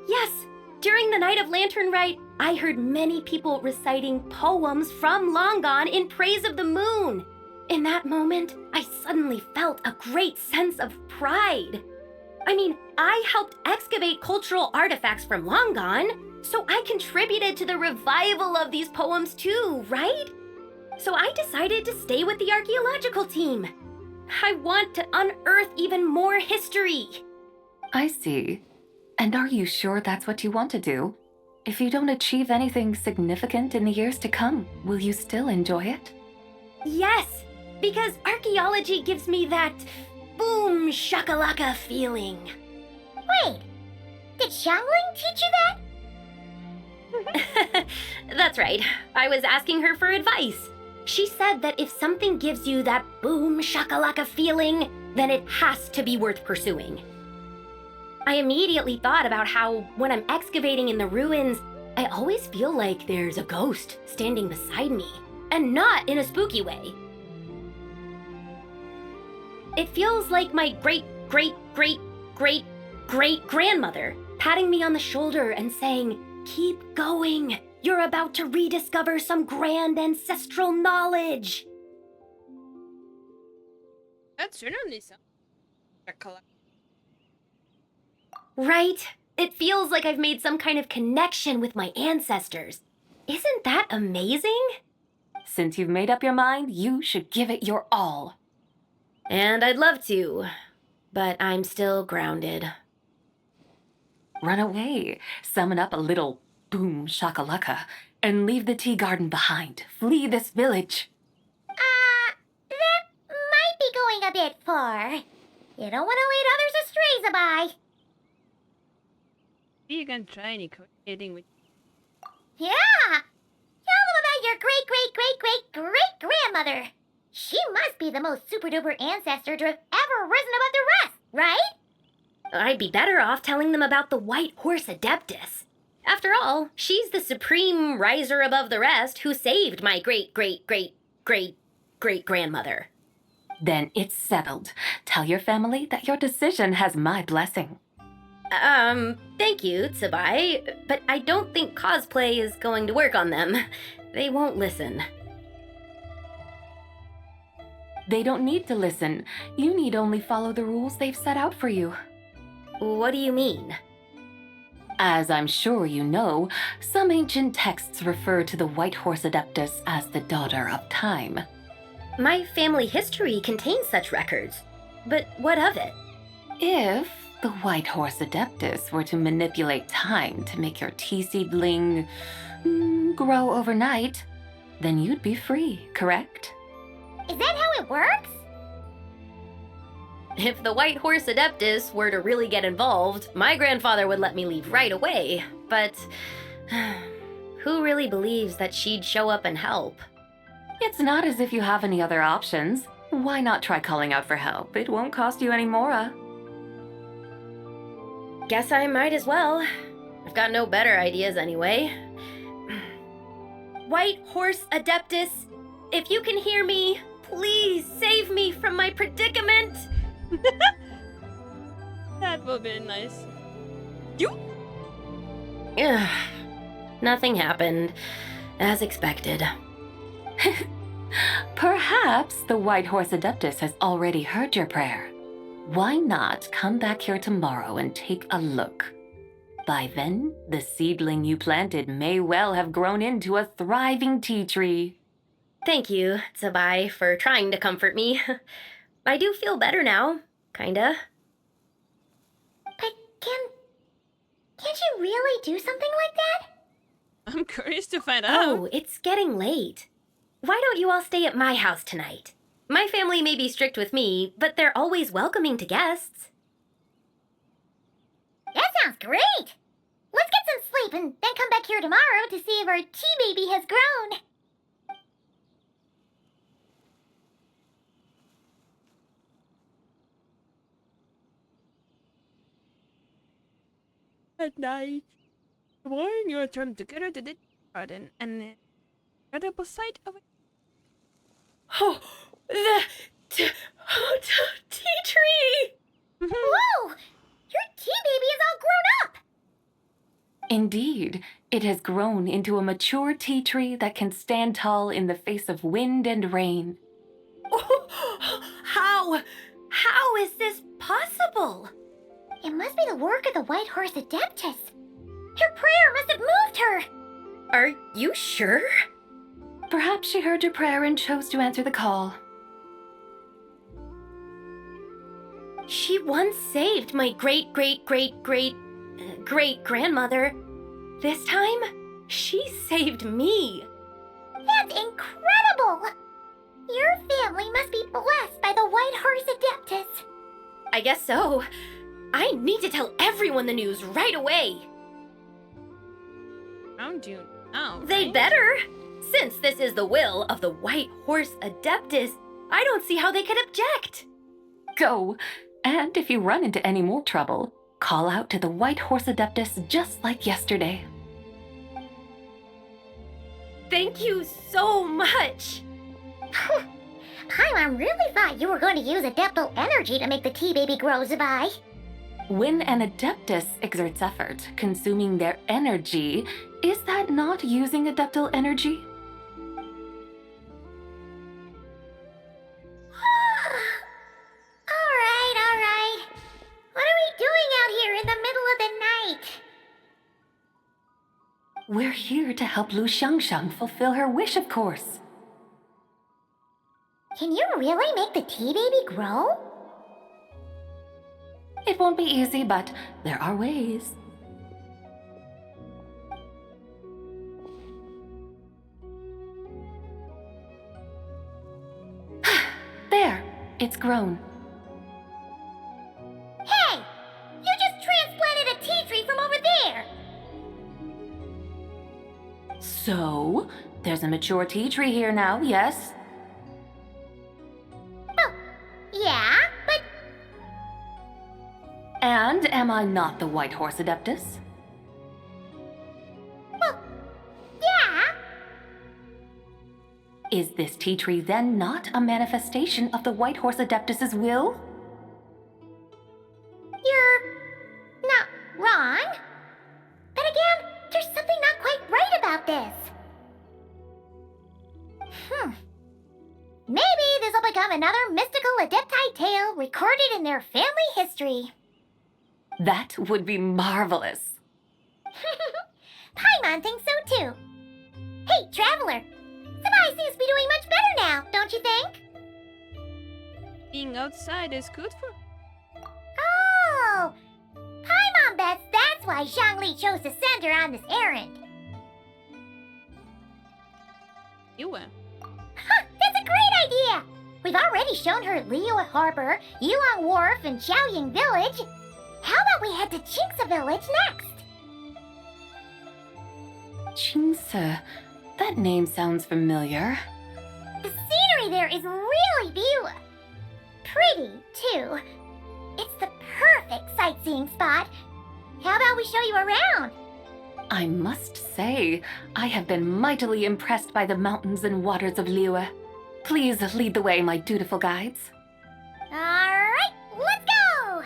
S7: Yes, during the night of Lantern Rite, I heard many people reciting poems from Long Gone in praise of the moon. In that moment, I suddenly felt a great sense of pride. I mean, I helped excavate cultural artifacts from Long Gone, so I contributed to the revival of these poems too, right? So I decided to stay with the archaeological team. I want to unearth even more history.
S22: I see. And are you sure that's what you want to do? If you don't achieve anything significant in the years to come, will you still enjoy it?
S7: Yes, because archaeology gives me that boom shakalaka feeling.
S3: Wait, did Xiangling teach you that?
S7: That's right. I was asking her for advice. She said that if something gives you that boom shakalaka feeling, then it has to be worth pursuing. I immediately thought about how, when I'm excavating in the ruins, I always feel like there's a ghost standing beside me, and not in a spooky way. It feels like my great-great-great-great-great-grandmother patting me on the shoulder and saying, "Keep going. You're about to rediscover some grand ancestral knowledge."
S1: That certainly sounds
S7: Right? It feels like I've made some kind of connection with my ancestors. Isn't that amazing?
S22: Since you've made up your mind, you should give it your all.
S7: And I'd love to, but I'm still grounded.
S22: Run away, summon up a little boom shakalaka, and leave the tea garden behind. Flee this village.
S3: That might be going a bit far. You don't want to lead others astray, Zabai.
S1: You can try negotiating with...
S3: Yeah! Tell them about your great-great-great-great-great-grandmother. She must be the most super-duper ancestor to have ever risen above the rest, right?
S7: I'd be better off telling them about the White Horse Adeptus. After all, she's the supreme riser above the rest who saved my great-great-great-great-great-grandmother.
S5: Then it's settled. Tell your family that your decision has my blessing.
S7: Thank you, Tsubai, but I don't think cosplay is going to work on them. They won't listen.
S5: They don't need to listen. You need only follow the rules they've set out for you.
S7: What do you mean?
S5: As I'm sure you know, some ancient texts refer to the White Horse Adeptus as the Daughter of Time.
S7: My family history contains such records, but what of it?
S5: If the White Horse Adeptus were to manipulate time to make your tea seedling grow overnight, then you'd be free, correct?
S3: Is that how it works?
S7: If the White Horse Adeptus were to really get involved, my grandfather would let me leave right away, but who really believes that she'd show up and help?
S5: It's not as if you have any other options. Why not try calling out for help? It won't cost you any more.
S7: Guess I might as well. I've got no better ideas anyway. White Horse Adeptus, if you can hear me, please save me from my predicament.
S1: That would be nice.
S7: Nothing happened, as expected.
S5: Perhaps the White Horse Adeptus has already heard your prayer. Why not come back here tomorrow and take a look? By then, the seedling you planted may well have grown into a thriving tea tree.
S7: Thank you, Tsubai, for trying to comfort me. I do feel better now, kinda.
S3: But can't you really do something like that?
S1: I'm curious to find out.
S7: Oh, it's getting late. Why don't you all stay at my house tonight? My family may be strict with me, but they're always welcoming to guests.
S3: That sounds great! Let's get some sleep and then come back here tomorrow to see if our tea baby has grown.
S1: At night, the morning you return together to the garden, and an incredible sight of it.
S7: Oh, the tea tree!
S3: Whoa! Your tea baby is all grown up!
S5: Indeed, it has grown into a mature tea tree that can stand tall in the face of wind and rain.
S7: How is this possible?
S3: It must be the work of the White Horse Adeptus. Her prayer must have moved her.
S7: Are you sure?
S5: Perhaps she heard your prayer and chose to answer the call.
S7: She once saved my great-great-great-great-great-grandmother. This time, she saved me.
S3: That's incredible! Your family must be blessed by the White Horse Adeptus.
S7: I guess so. I need to tell everyone the news right away.
S1: Found you now.
S7: They better. Since this is the will of the White Horse Adeptus, I don't see how they could object.
S5: Go, and if you run into any more trouble, call out to the White Horse Adeptus just like yesterday.
S7: Thank you so much.
S3: Paimon really thought you were going to use adeptal energy to make the tea baby grow, Zubai.
S5: When an adeptus exerts effort, consuming their energy, is that not using adeptal energy?
S3: All right. What are we doing out here in the middle of the night?
S5: We're here to help Lu Xiangxiang fulfill her wish, of course.
S3: Can you really make the tea baby grow?
S5: It won't be easy, but there are ways. There, it's grown.
S3: Hey! You just transplanted a tea tree from over there!
S5: So, there's a mature tea tree here now, yes?
S3: Yeah, but...
S5: And am I not the White Horse Adeptus?
S3: Well, yeah.
S5: Is this tea tree then not a manifestation of the White Horse Adeptus's will?
S3: You're not wrong. But again, there's something not quite right about this. Maybe this will become another mystical Adepti tale recorded in their family history.
S5: That would be marvelous.
S3: Paimon thinks so too. Hey, Traveler! Sabai seems to be doing much better now, don't you think?
S1: Being outside is good for...
S3: Oh! Paimon bets that's why Zhongli chose to send her on this errand.
S1: Liyue.
S3: That's a great idea! We've already shown her Liyue Harbor, Yilong Wharf, and Xiaoying Village. How about we head to Qingce Village next?
S5: Qingce. That name sounds familiar.
S3: The scenery there is really beautiful. Pretty, too. It's the perfect sightseeing spot. How about we show you around?
S5: I must say, I have been mightily impressed by the mountains and waters of Liyue. Please lead the way, my dutiful guides.
S3: Alright, let's go!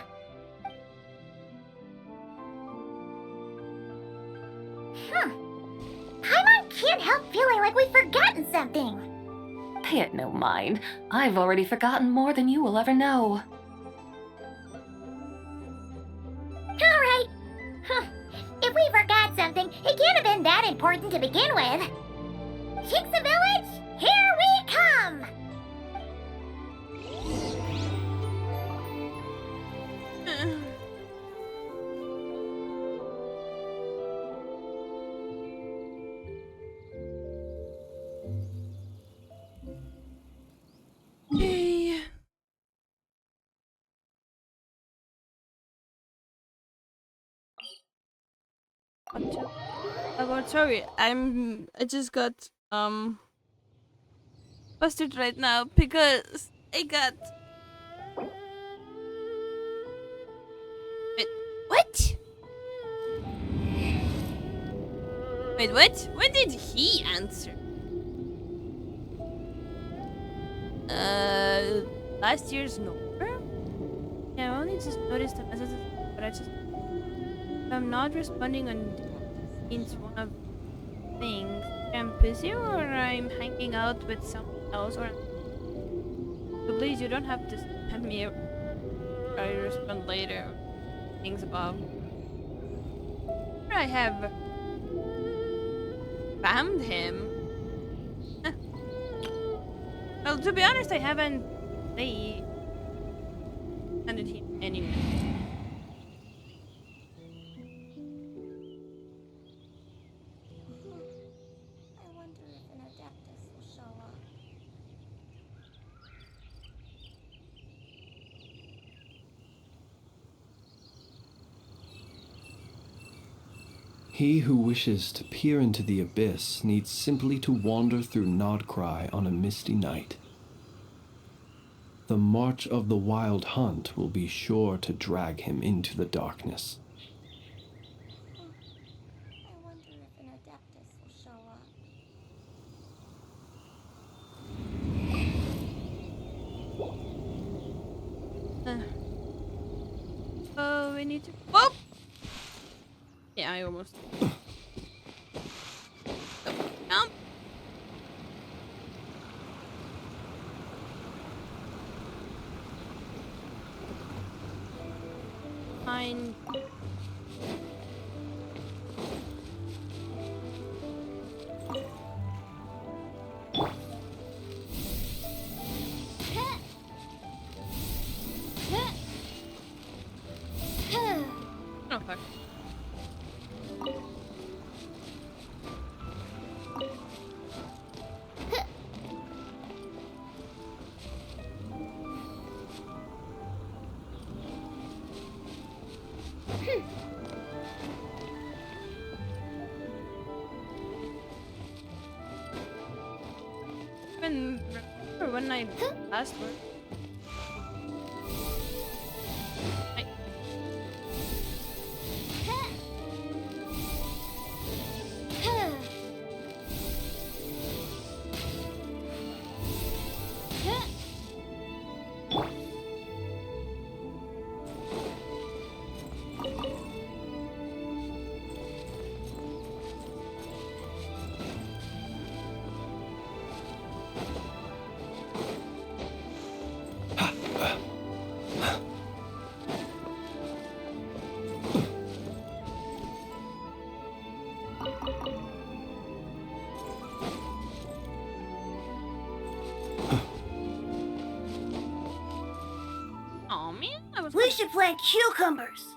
S3: Paimon can't help feeling like we've forgotten something.
S5: Pay it no mind. I've already forgotten more than you will ever know.
S3: Alright. If we forgot something, it can't have been that important to begin with. Qingce Village, here we come!
S1: Yay. Sorry, I just got busted right now because I got... Wait, what? Wait, what? When did he answer? Last year's November? Yeah, I only just noticed the messages, but I just... If I'm not responding on means one of things. I'm busy or I'm hanging out with someone else or... So please, you don't have to send me a... I respond later. Things above. I have... spammed him. Well, to be honest, I haven't... They... sent him anyway.
S11: He who wishes to peer into the abyss needs simply to wander through Nodcry on a misty night. The march of the wild hunt will be sure to drag him into the darkness.
S3: I wonder if an adeptus will show up.
S1: Oh, we need to... Whoa! Yeah, I almost... Jump! Fine. Oh, fuck. Even remember when I last worked.
S17: We should plant cucumbers.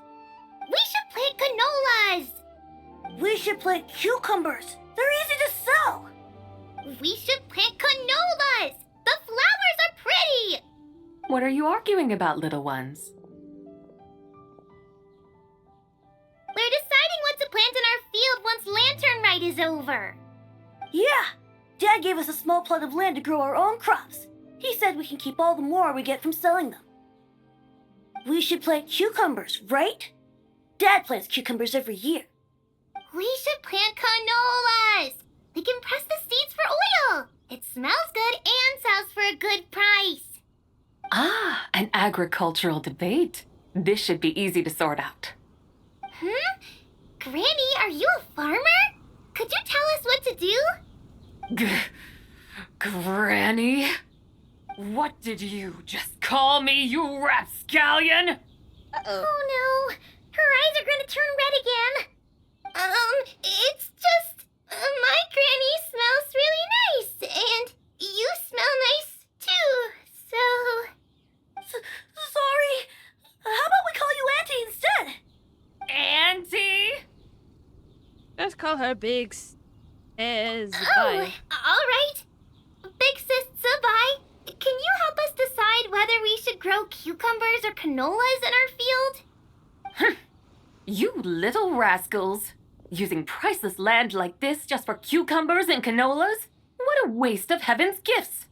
S3: We should plant canolas.
S17: We should plant cucumbers. They're easy to sow.
S3: We should plant canolas. The flowers are pretty.
S5: What are you arguing about, little ones?
S3: We're deciding what to plant in our field once Lantern Rite is over.
S17: Yeah. Dad gave us a small plot of land to grow our own crops. He said we can keep all the more we get from selling them. We should plant cucumbers, right? Dad plants cucumbers every year.
S3: We should plant canolas. We can press the seeds for oil. It smells good and sells for a good price.
S5: Ah, an agricultural debate. This should be easy to sort out.
S3: Granny, are you a farmer? Could you tell us what to do?
S5: Granny? What did you just call me, you rapscallion?
S3: Oh no, her eyes are gonna turn red again. It's just, my granny smells really nice, and you smell nice too, so...
S17: Sorry. How about we call you Auntie instead?
S5: Auntie?
S1: Let's call her Big Zubai.
S3: Oh, all right. Big Sis Zubai, can you help us decide whether we should grow cucumbers or canolas in our field?
S5: You little rascals. Using priceless land like this just for cucumbers and canolas? What a waste of heaven's gifts.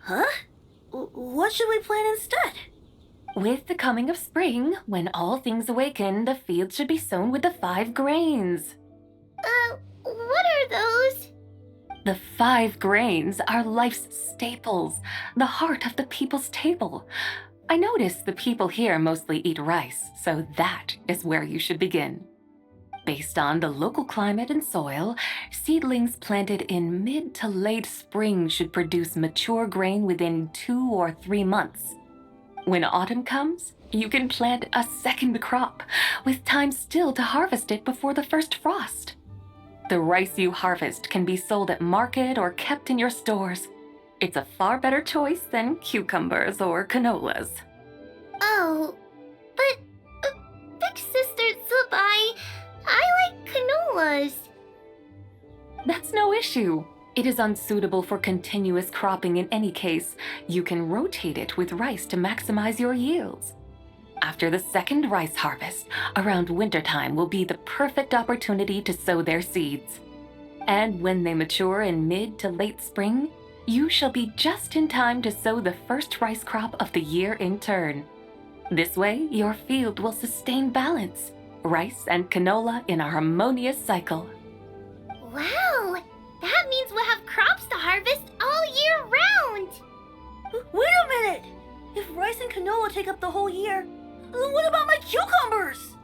S17: Huh? What should we plant instead?
S5: With the coming of spring, when all things awaken, the field should be sown with the 5 grains.
S3: What are those?
S5: The 5 grains are life's staples, the heart of the people's table. I notice the people here mostly eat rice, so that is where you should begin. Based on the local climate and soil, seedlings planted in mid to late spring should produce mature grain within 2 or 3 months. When autumn comes, you can plant a second crop, with time still to harvest it before the first frost. The rice you harvest can be sold at market or kept in your stores. It's a far better choice than cucumbers or canolas.
S3: Oh, but Big Sister Zubai, I like canolas.
S5: That's no issue. It is unsuitable for continuous cropping in any case. You can rotate it with rice to maximize your yields. After the second rice harvest, around wintertime will be the perfect opportunity to sow their seeds. And when they mature in mid to late spring, you shall be just in time to sow the first rice crop of the year in turn. This way, your field will sustain balance, rice and canola in a harmonious cycle.
S3: Wow, that means we'll have crops to harvest all year round.
S17: Wait a minute! If rice and canola take up the whole year, then what about my cucumbers?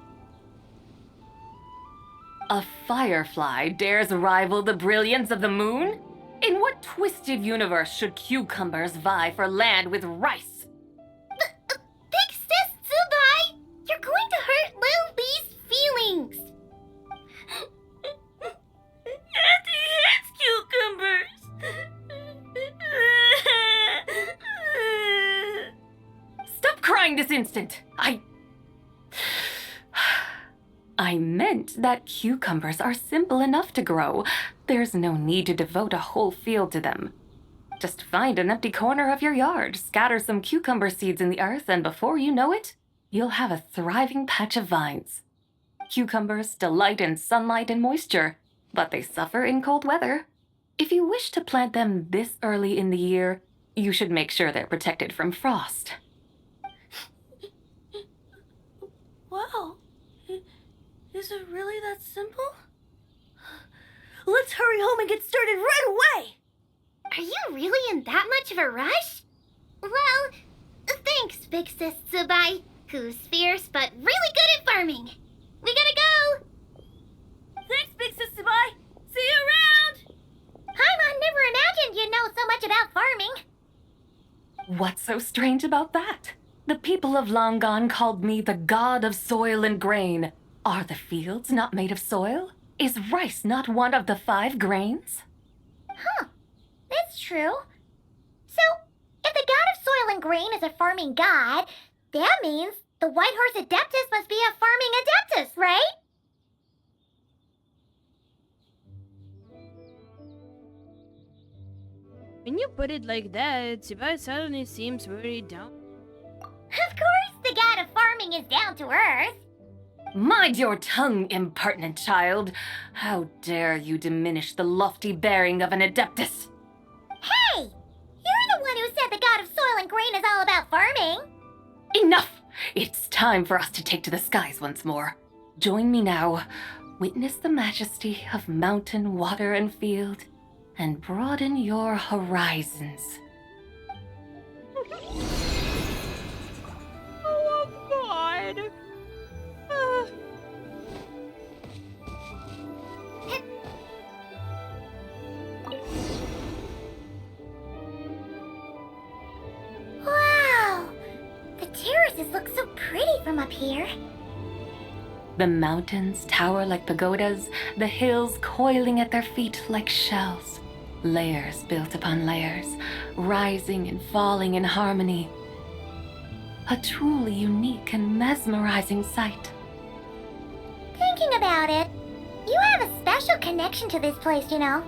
S5: A firefly dares rival the brilliance of the moon? In what twisted universe should cucumbers vie for land with rice?
S3: Big Sis Zubai, you're going to hurt Lil Lee's feelings.
S17: Auntie hates cucumbers.
S5: Stop crying this instant! I meant that cucumbers are simple enough to grow. There's no need to devote a whole field to them. Just find an empty corner of your yard, scatter some cucumber seeds in the earth, and before you know it, you'll have a thriving patch of vines. Cucumbers delight in sunlight and moisture, but they suffer in cold weather. If you wish to plant them this early in the year, you should make sure they're protected from frost.
S17: Wow. Is it really that simple? Let's hurry home and get started right away!
S3: Are you really in that much of a rush? Well, thanks, Big Sis Zubai, who's fierce but really good at farming. We gotta go!
S17: Thanks, Big Sis Zubai! See you around!
S3: Paimon never imagined you'd know so much about farming.
S5: What's so strange about that? The people of Langan called me the god of soil and grain. Are the fields not made of soil? Is rice not one of the 5 grains?
S3: Huh, that's true. So, if the god of soil and grain is a farming god, that means The White Horse Adeptus must be a farming adeptus, right?
S1: When you put it like that, Zibai suddenly seems very down.
S3: Of course the god of farming is down to earth.
S22: Mind your tongue, impertinent child. How dare you diminish the lofty bearing of an adeptus?
S3: Hey! You're the one who said the god of soil and grain is all about farming.
S22: Enough! It's time for us to take to the skies once more. Join me now. Witness the majesty of mountain, water, and field, and broaden your horizons.
S1: Oh, God.
S3: Wow! The terraces look so pretty from up here.
S22: The mountains tower like pagodas, the hills coiling at their feet like shells. Layers built upon layers, rising and falling in harmony. A truly unique and mesmerizing sight.
S3: Thinking about it, you have a special connection to this place, you know.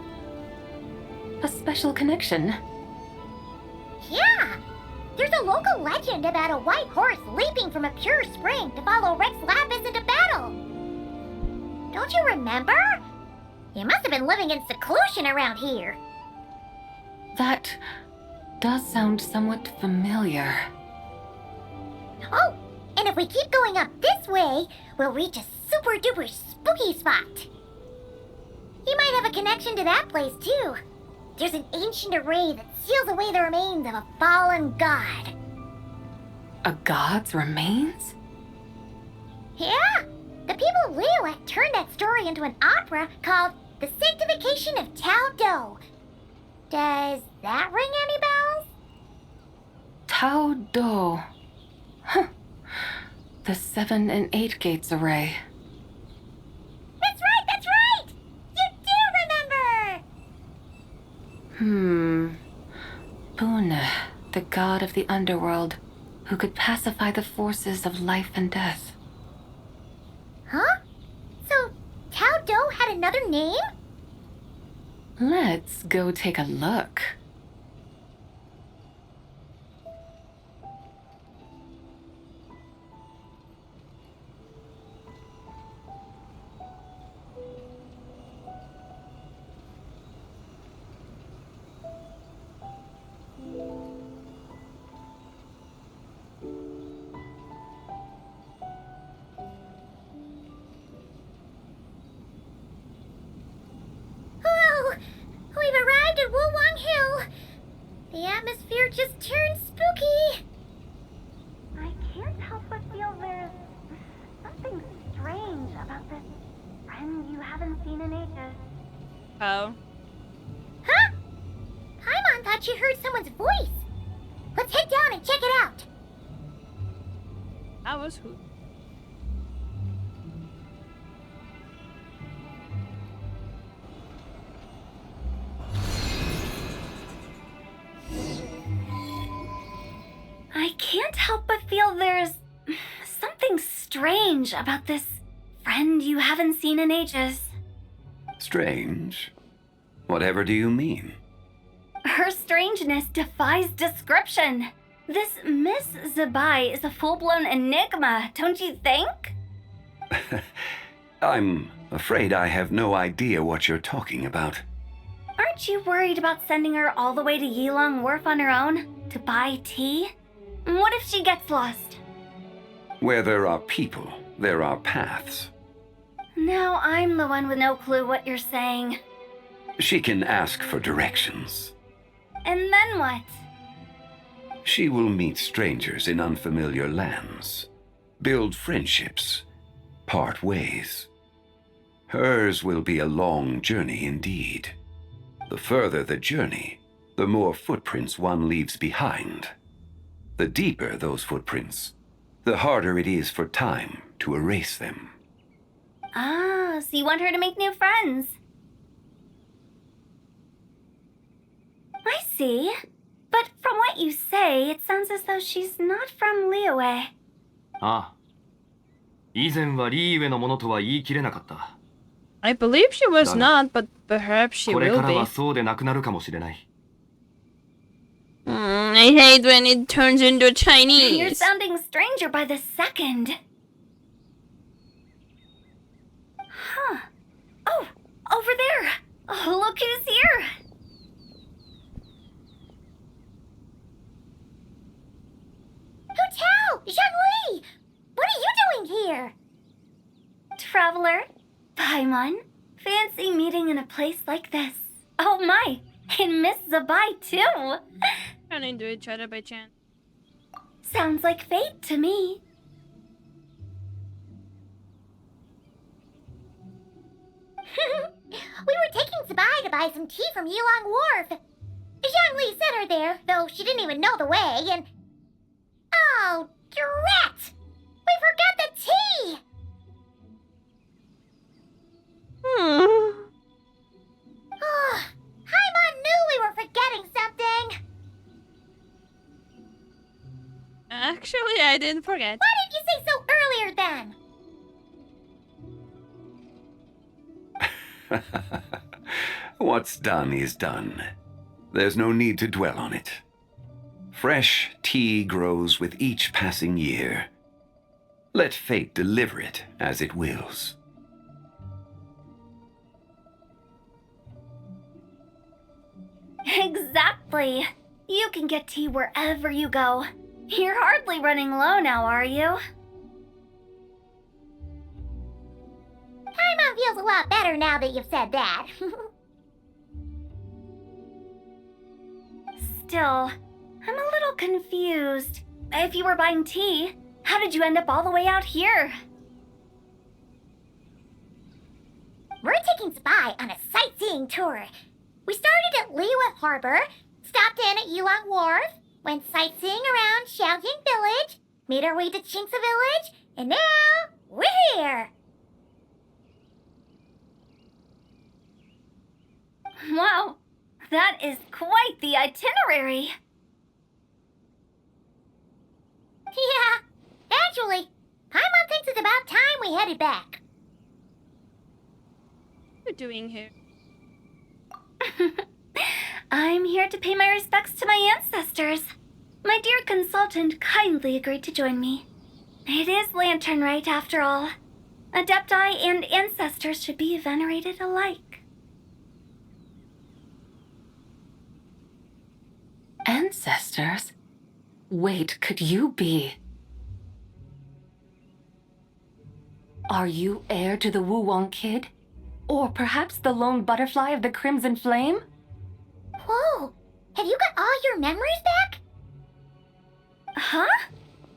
S22: A special connection?
S3: Yeah! There's a local legend about a white horse leaping from a pure spring to follow Rex Lapis into battle. Don't you remember? You must have been living in seclusion around here.
S22: That does sound somewhat familiar.
S3: Oh, and if we keep going up this way, we'll reach a super duper spooky spot. You might have a connection to that place too. There's an ancient array that seals away the remains of a fallen god.
S22: A god's remains?
S3: Yeah, the people of Liyue turned that story into an opera called The Sanctification of Tao Do. Does that ring any bells?
S22: Tao Do. Huh. The 7 and 8 gates array.
S3: That's right, that's right! You do remember!
S22: Buna, the god of the underworld, who could pacify the forces of life and death.
S3: Huh? So, Tao Do had another name?
S22: Let's go take a look.
S3: Whoa! We've arrived at Wulwang Hill. The atmosphere just turned spooky. I can't help but feel there's something strange about this friend you haven't seen in ages.
S1: Oh.
S3: Huh? Paimon thought she heard someone's voice. Let's head down and check it out.
S1: That was who?
S17: I can't help but feel there's something strange about this friend you haven't seen in ages.
S4: Strange? Whatever do you mean?
S17: Her strangeness defies description. This Miss Zabai is a full-blown enigma, don't you think?
S4: I'm afraid I have no idea what you're talking about.
S17: Aren't you worried about sending her all the way to Yilong Wharf on her own to buy tea? What if she gets lost?
S4: Where there are people, there are paths.
S17: Now I'm the one with no clue what you're saying.
S4: She can ask for directions.
S17: And then what?
S4: She will meet strangers in unfamiliar lands, build friendships, part ways. Hers will be a long journey indeed. The further the journey, the more footprints one leaves behind. The deeper those footprints, the harder it is for time to erase them.
S17: Ah, so you want her to make new friends. I see. But from what you say, it sounds as though she's not from Liyue.
S8: ああ。以前はリーウェのものとは言い切れなかった。
S1: I believe she was
S8: だが、
S1: not, but perhaps she
S8: これ
S1: will
S8: からは
S1: be.
S8: そうでなくなるかもしれない。
S1: I hate when it turns into
S3: You're
S1: Chinese.
S3: sounding stranger by the second. Huh. Oh, over there. Oh, look who's here. Hotel! Zhongli! What are you doing here? Traveler, Paimon, fancy meeting in a place like this. Oh my, and Miss Zabai too.
S1: Run into each other by chance.
S3: Sounds like fate to me. We were taking Zabai to buy some tea from Yulong Wharf. Zhongli sent her there, though she didn't even know the way, and... Oh, drat! We forgot the tea! Oh, Paimon knew we were forgetting something!
S1: Actually, I didn't forget.
S3: Why didn't you say so earlier then?
S4: What's done is done. There's no need to dwell on it. Fresh tea grows with each passing year. Let fate deliver it as it wills.
S3: Exactly. You can get tea wherever you go. You're hardly running low now, are you? Paimon feels a lot better now that you've said that. Still, I'm a little confused. If you were buying tea, how did you end up all the way out here? We're taking Spy on a sightseeing tour. We started at Liyue Harbor, stopped in at Yulong Wharf, went sightseeing around Xiaojing Village, made our way to Qingce Village, and now we're here. Wow, that is quite the itinerary. Yeah, actually, Paimon thinks it's about time we headed back.
S1: What are you doing here?
S3: I'm here to pay my respects to my ancestors. My dear consultant kindly agreed to join me. It is Lantern Rite, after all. Adepti and ancestors should be venerated alike.
S5: Ancestors? Wait, could you be? Are you heir to the Wulong Kid? Or perhaps the lone butterfly of the Crimson Flame?
S3: Whoa! Have you got all your memories back? Huh?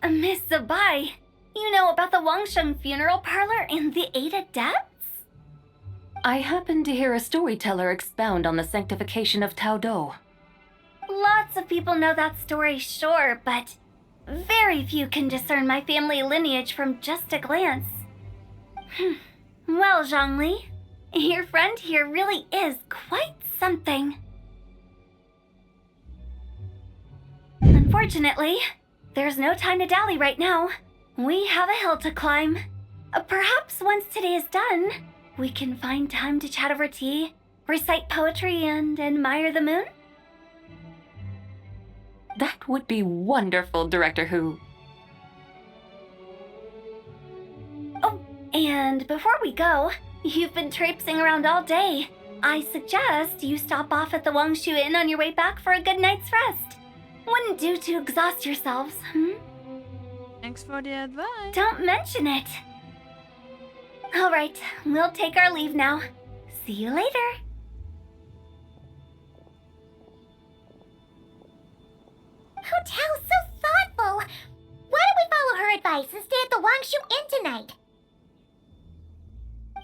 S3: Miss Zabai, you know about the Wangsheng funeral parlor and the 8 adepts?
S5: I happened to hear a storyteller expound on the sanctification of Taodo.
S3: Lots of people know that story, sure, but very few can discern my family lineage from just a glance. Well, Zhongli, your friend here really is quite something. Unfortunately, there's no time to dally right now. We have a hill to climb. Perhaps once today is done, we can find time to chat over tea, recite poetry, and admire the moon?
S5: That would be wonderful, Director Who.
S3: Oh, and before we go, you've been traipsing around all day. I suggest you stop off at the Wangshu Inn on your way back for a good night's rest. Wouldn't do to exhaust yourselves,
S1: Thanks for the advice.
S3: Don't mention it. All right, we'll take our leave now. See you later. Hotel's so thoughtful. Why don't we follow her advice and stay at the Wangshu Inn tonight?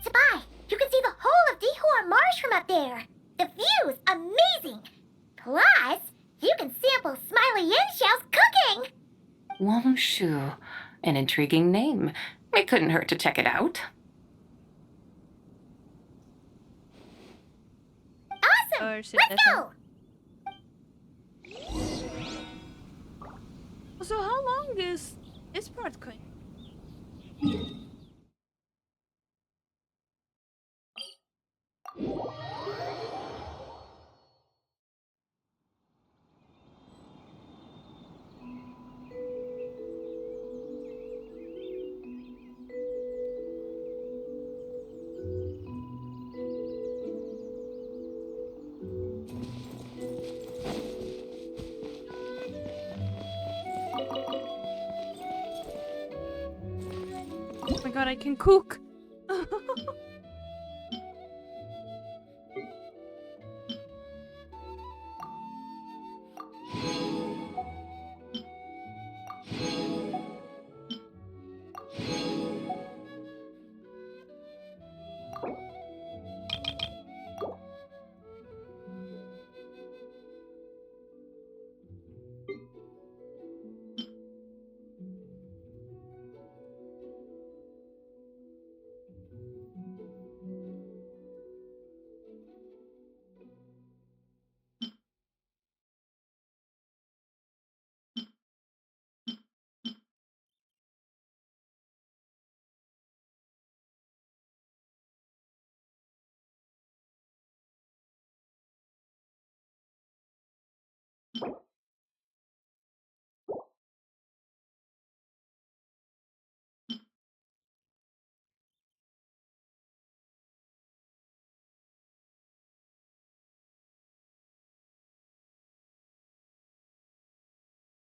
S3: Sabai, you can see the whole of Dihua Marsh from up there. The view's amazing. Plus, you can sample Smiley Yinxiao's cooking.
S5: Wangshu, an intriguing name. It couldn't hurt to check it out.
S3: Awesome! Let's go!
S1: So how long is this part going? god, I can cook!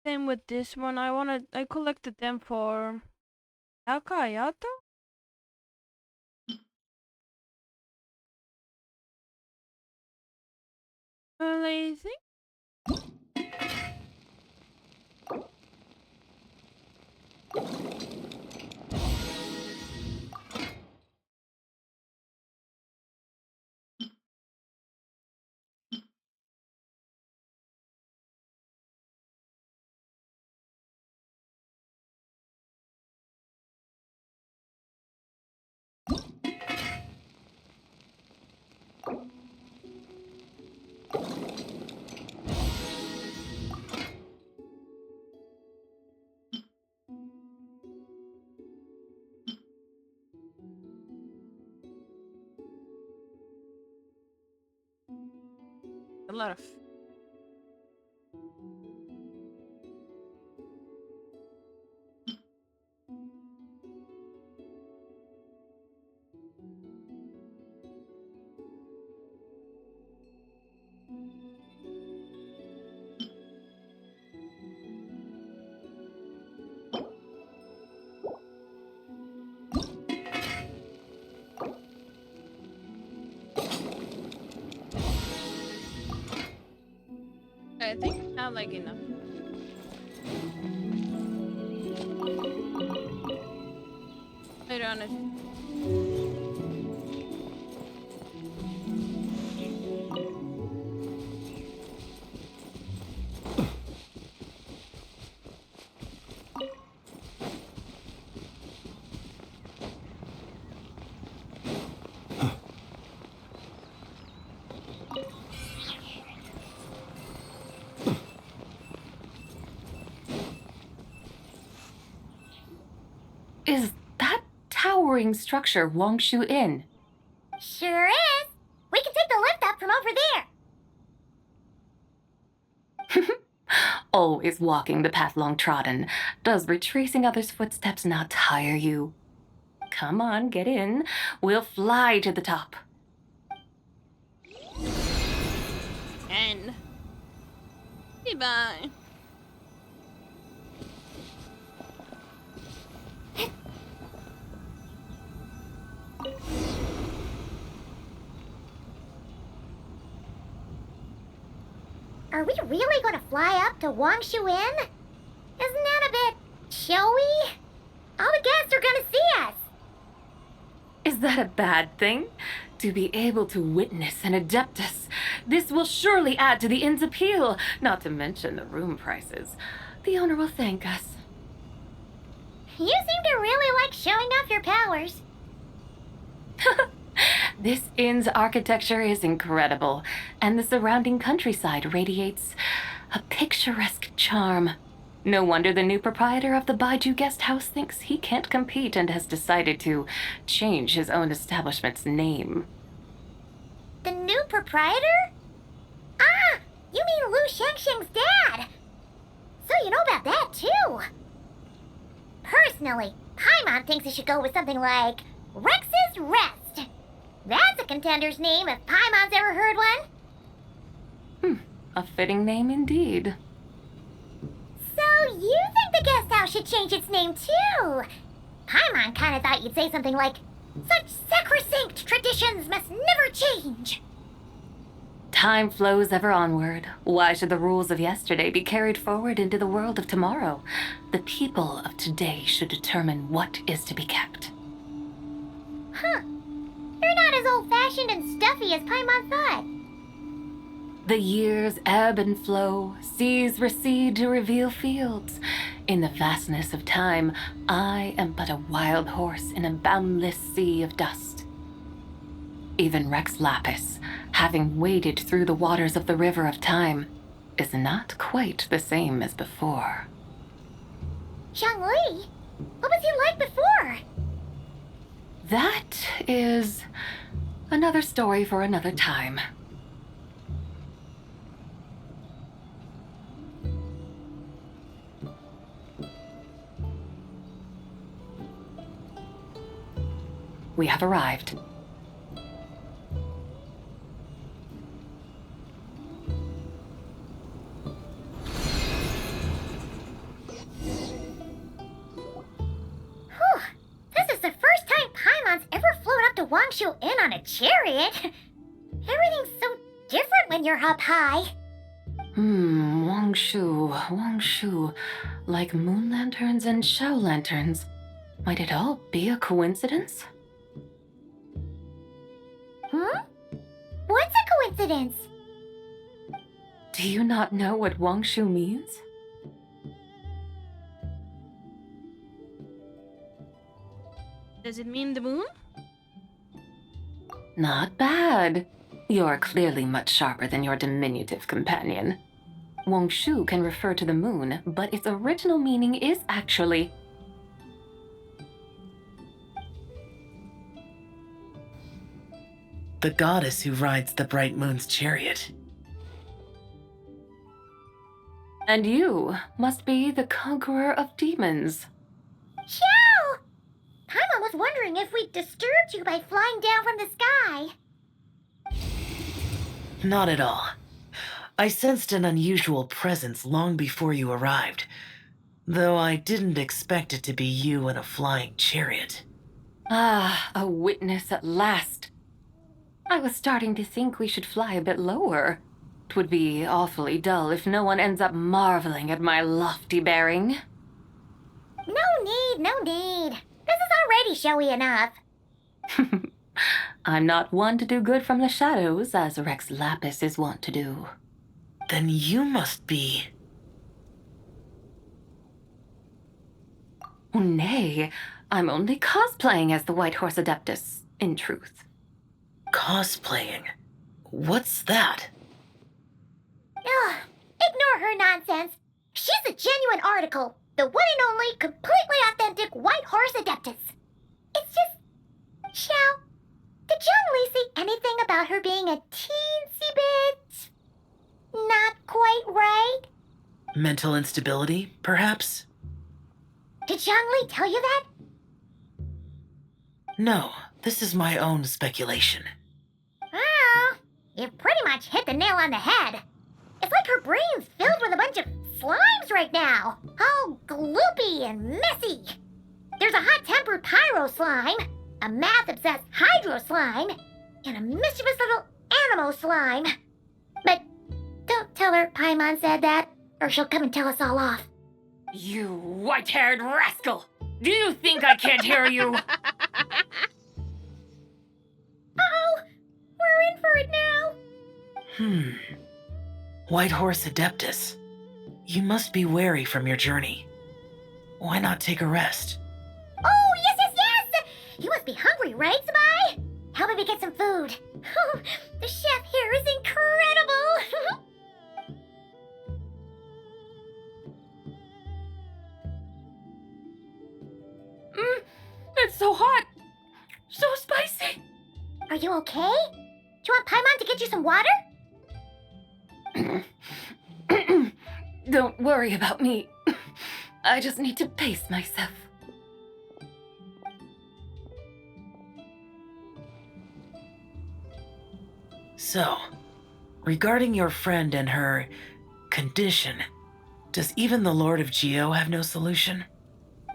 S1: Same with this one. I collected them for Yaoyao? Well, I think. A lot of. I think not like enough. Later on it.
S5: Is that towering structure Wangshu Inn?
S3: Sure is. We can take the lift up from over there.
S5: Always walking the path long trodden. Does retracing others' footsteps not tire you? Come on, get in. We'll fly to the top.
S1: And goodbye.
S3: Are we really going to fly up to Wangshu Inn? Isn't that a bit showy? All the guests are going to see us.
S5: Is that a bad thing? To be able to witness an adeptus. This will surely add to the inn's appeal, not to mention the room prices. The owner will thank us.
S3: You seem to really like showing off your powers.
S5: This inn's architecture is incredible, and the surrounding countryside radiates a picturesque charm. No wonder the new proprietor of the Baiju guest house thinks he can't compete and has decided to change his own establishment's name.
S3: The new proprietor? Ah, you mean Lu Shengsheng's dad. So you know about that, too. Personally, Paimon thinks it should go with something like Rex's Rest. That's a contender's name if Paimon's ever heard one.
S5: A fitting name indeed.
S3: So you think the guest house should change its name, too? Paimon kinda thought you'd say something like, "Such sacrosanct traditions must never change."
S5: Time flows ever onward. Why should the rules of yesterday be carried forward into the world of tomorrow? The people of today should determine what is to be kept.
S3: Huh. You're not as old-fashioned and stuffy as Paimon thought.
S5: The years ebb and flow, seas recede to reveal fields. In the vastness of time, I am but a wild horse in a boundless sea of dust. Even Rex Lapis, having waded through the waters of the river of time, is not quite the same as before.
S3: Xiangli? What was he like before?
S5: That is another story for another time. We have arrived.
S3: This is the first time Paimon's ever flown up to Wangshu Inn on a chariot. Everything's so different when you're up high.
S5: Wangshu. Like moon lanterns and Shao lanterns. Might it all be a coincidence?
S3: What's a coincidence?
S5: Do you not know what Wangshu means?
S1: Does it mean the moon?
S5: Not bad. You're clearly much sharper than your diminutive companion. Wangshu can refer to the moon, but its original meaning is actually
S20: the goddess who rides the bright moon's chariot.
S5: And you must be the conqueror of demons.
S3: Xiao! Paimon was wondering if we'd disturbed you by flying down from the sky.
S20: Not at all. I sensed an unusual presence long before you arrived, though I didn't expect it to be you in a flying chariot.
S5: Ah, a witness at last. I was starting to think we should fly a bit lower. 'Twould be awfully dull if no one ends up marveling at my lofty bearing.
S3: No need. This is already showy enough.
S5: I'm not one to do good from the shadows, as Rex Lapis is wont to do.
S20: Then you must be...
S5: Nay, I'm only cosplaying as the White Horse Adeptus, in truth.
S20: Cosplaying? What's that?
S3: Ugh, ignore her nonsense. She's a genuine article. The one and only, completely authentic White Horse Adeptus. It's just... Xiao, did Zhongli say anything about her being a teensy bit... not quite right?
S20: Mental instability, perhaps?
S3: Did Zhongli tell you that?
S20: No, this is my own speculation.
S3: Well, you've pretty much hit the nail on the head. It's like her brain's filled with a bunch of slimes right now. All gloopy and messy. There's a hot-tempered pyro slime, a math-obsessed hydro slime, and a mischievous little animal slime. But don't tell her Paimon said that, or she'll come and tell us all off.
S22: You white-haired rascal! Do you think I can't hear you?
S3: Uh-oh! We're in for it now!
S20: White Horse Adeptus. You must be wary from your journey. Why not take a rest?
S3: Oh, yes! You must be hungry, right, Sabai? Help me get some food. Oh, the chef here is incredible!
S22: It's so hot! So spicy!
S3: Are you okay? Do you want Paimon to get you some water?
S5: Don't worry about me. I just need to pace myself.
S20: So, regarding your friend and her condition, does even the Lord of Geo have no solution?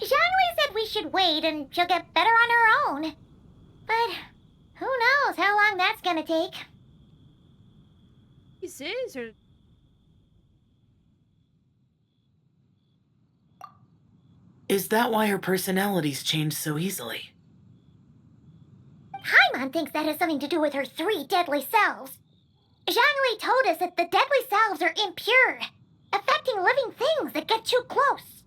S3: Zhongli said we should wait and she'll get better on her own. But who knows how long that's gonna take.
S1: This is, or
S20: Is that why her personalities change so easily?
S3: Paimon thinks that has something to do with her 3 deadly selves. Zhangli told us that the deadly selves are impure, affecting living things that get too close.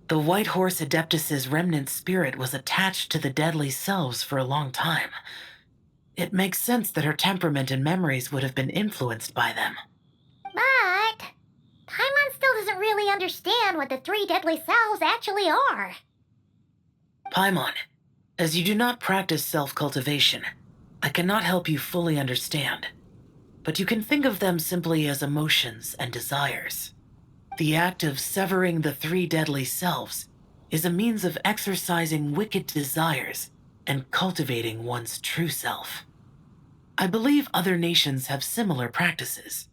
S20: The White Horse Adeptus's remnant spirit was attached to the deadly selves for a long time. It makes sense that her temperament and memories would have been influenced by them.
S3: But Paimon still doesn't really understand what the 3 deadly selves actually are.
S20: Paimon, as you do not practice self-cultivation, I cannot help you fully understand. But you can think of them simply as emotions and desires. The act of severing the 3 deadly selves is a means of exercising wicked desires and cultivating one's true self. I believe other nations have similar practices.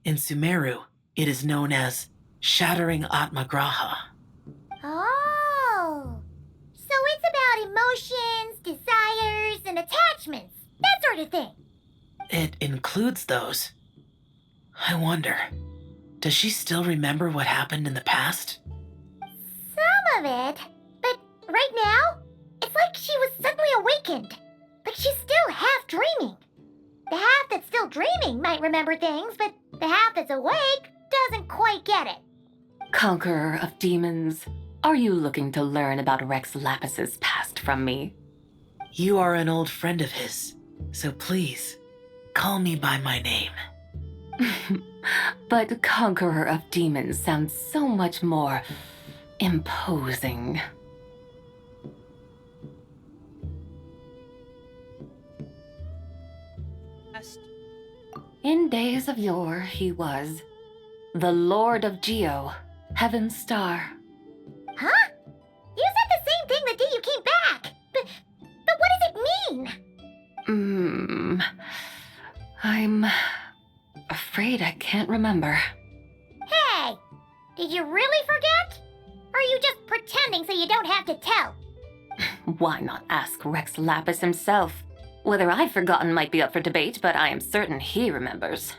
S20: In Sumeru, it is known as shattering Atmagraha.
S3: Oh, so it's about emotions, desires, and attachments, that sort of thing.
S20: It includes those. I wonder, does she still remember what happened in the past?
S3: Some of it, but right now, it's like she was suddenly awakened. Like she's still half dreaming. The half that's still dreaming might remember things, but the half that's awake doesn't quite get it.
S5: Conqueror of demons, are you looking to learn about Rex Lapis's past from me?
S20: You are an old friend of his, so please, call me by my name.
S5: But Conqueror of Demons sounds so much more imposing. In days of yore, he was the Lord of Geo, Heaven's Star.
S3: Huh? You said the same thing the day you came back. But what does it mean?
S5: I'm afraid I can't remember.
S3: Hey, did you really forget? Or are you just pretending so you don't have to tell?
S5: Why not ask Rex Lapis himself? Whether I've forgotten might be up for debate, but I am certain he remembers.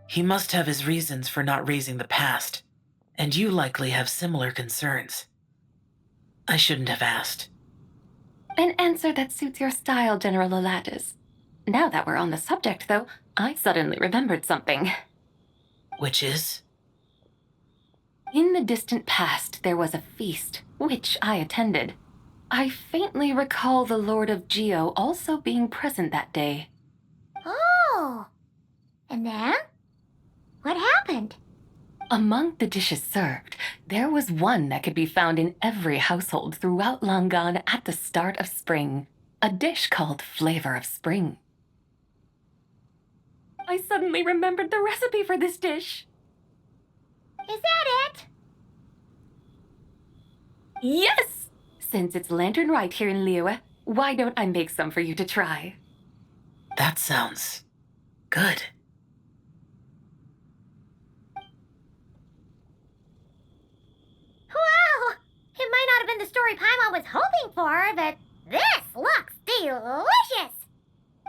S20: He must have his reasons for not raising the past, and you likely have similar concerns. I shouldn't have asked.
S5: An answer that suits your style, General Elatis. Now that we're on the subject, though, I suddenly remembered something.
S20: Which is?
S5: In the distant past, there was a feast, which I attended. I faintly recall the Lord of Geo also being present that day.
S3: Oh, and then? What happened?
S5: Among the dishes served, there was one that could be found in every household throughout Langan at the start of spring. A dish called Flavor of Spring. I suddenly remembered the recipe for this dish.
S3: Is that it?
S5: Yes! Since it's Lantern Rite here in Liyue, why don't I make some for you to try?
S20: That sounds good.
S3: Wow! It might not have been the story Paimon was hoping for, but this looks delicious!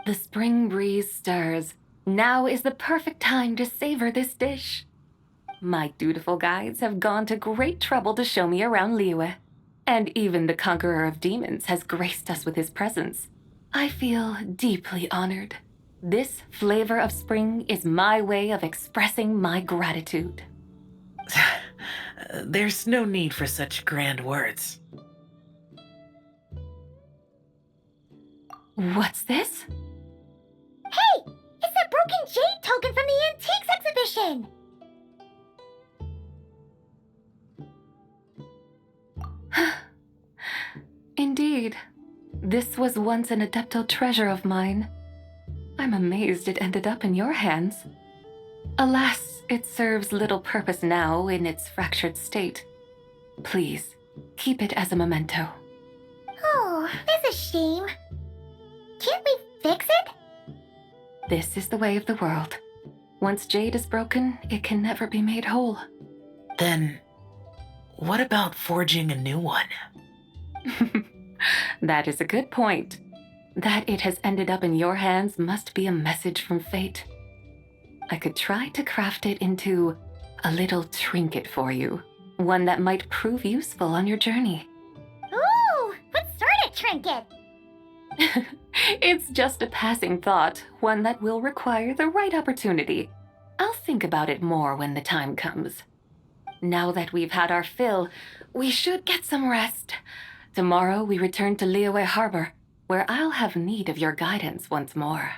S5: The spring breeze stirs. Now is the perfect time to savor this dish. My dutiful guides have gone to great trouble to show me around Liyue. And even the Conqueror of Demons has graced us with his presence. I feel deeply honored. This Flavor of Spring is my way of expressing my gratitude.
S20: There's no need for such grand words.
S5: What's this?
S3: Hey! It's that broken jade token from the Antiques exhibition!
S5: Indeed. This was once an adeptal treasure of mine. I'm amazed it ended up in your hands. Alas, it serves little purpose now in its fractured state. Please, keep it as a memento.
S3: Oh, that's a shame. Can't we fix it?
S5: This is the way of the world. Once jade is broken, it can never be made whole.
S20: Then, what about forging a new one?
S5: That is a good point. That it has ended up in your hands must be a message from fate. I could try to craft it into a little trinket for you, one that might prove useful on your journey.
S3: Ooh, what sort of trinket?
S5: It's just a passing thought, one that will require the right opportunity. I'll think about it more when the time comes. Now that we've had our fill, we should get some rest. Tomorrow we return to Liyue Harbor, where I'll have need of your guidance once more.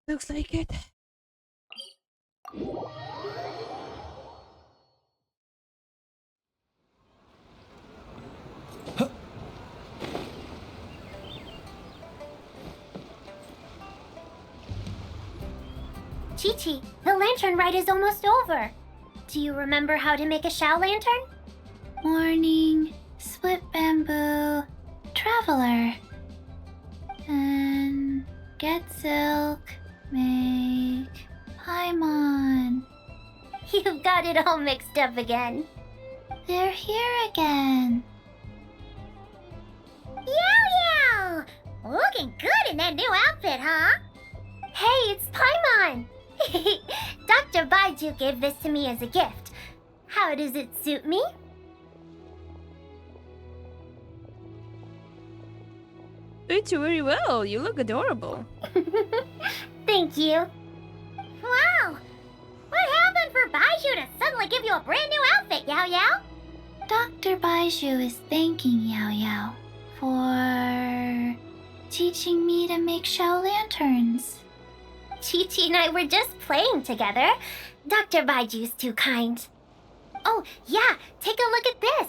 S1: Looks like it.
S3: Chi-Chi, the Lantern Rite is almost over. Do you remember how to make a Shao lantern?
S19: Morning, split bamboo, traveler. And get silk, make Paimon.
S3: You've got it all mixed up again.
S19: They're here again.
S3: Yaoyao! Looking good in that new outfit, huh? Hey, it's Paimon! Dr. Baiju gave this to me as a gift. How does it suit me?
S1: Suits you very well. You look adorable.
S3: Thank you. Wow! What happened for Baiju to suddenly give you a brand new outfit, Yaoyao?
S19: Dr. Baiju is thanking Yaoyao for teaching me to make Shao lanterns.
S3: Chi-Chi and I were just playing together. Dr. Baiju's too kind. Oh, yeah, take a look at this.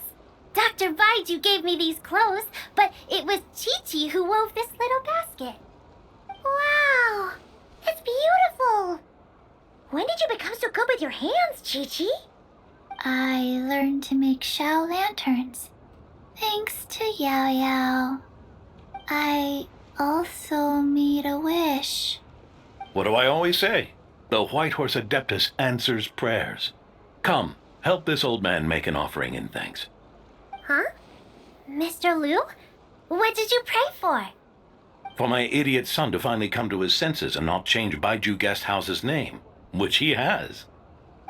S3: Dr. Baiju gave me these clothes, but it was Chi-Chi who wove this little basket. Wow, it's beautiful. When did you become so good with your hands, Chi-Chi?
S19: I learned to make Shao lanterns, thanks to Yaoyao. I also made a wish.
S21: What do I always say? The White Horse Adeptus answers prayers. Come, help this old man make an offering in thanks.
S3: Huh? Mr. Liu? What did you pray for?
S21: For my idiot son to finally come to his senses and not change Baiju Guest House's name, which he has.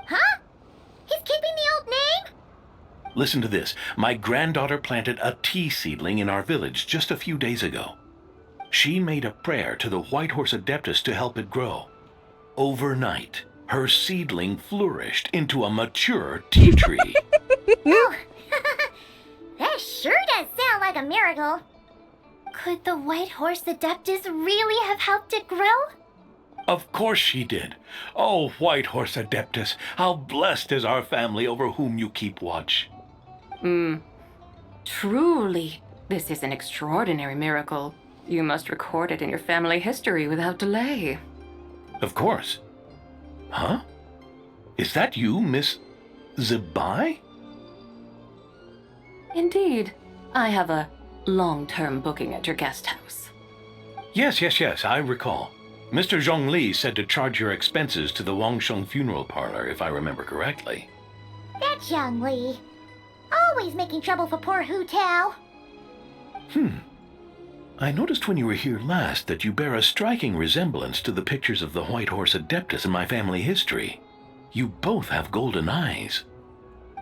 S3: Huh? He's keeping the old name?
S21: Listen to this. My granddaughter planted a tea seedling in our village just a few days ago. She made a prayer to the White Horse Adeptus to help it grow. Overnight, her seedling flourished into a mature tea tree.
S3: Oh, that sure does sound like a miracle. Could the White Horse Adeptus really have helped it grow?
S21: Of course she did. Oh, White Horse Adeptus, how blessed is our family over whom you keep watch.
S5: Truly, this is an extraordinary miracle. You must record it in your family history without delay.
S21: Of course. Huh? Is that you, Miss Zibai?
S5: Indeed. I have a long-term booking at your guest house.
S21: Yes, I recall. Mr. Zhongli said to charge your expenses to the Wangsheng funeral parlor, if I remember correctly.
S3: That's Young Li. Always making trouble for poor Hu Tao.
S21: I noticed when you were here last that you bear a striking resemblance to the pictures of the White Horse Adeptus in my family history. You both have golden eyes.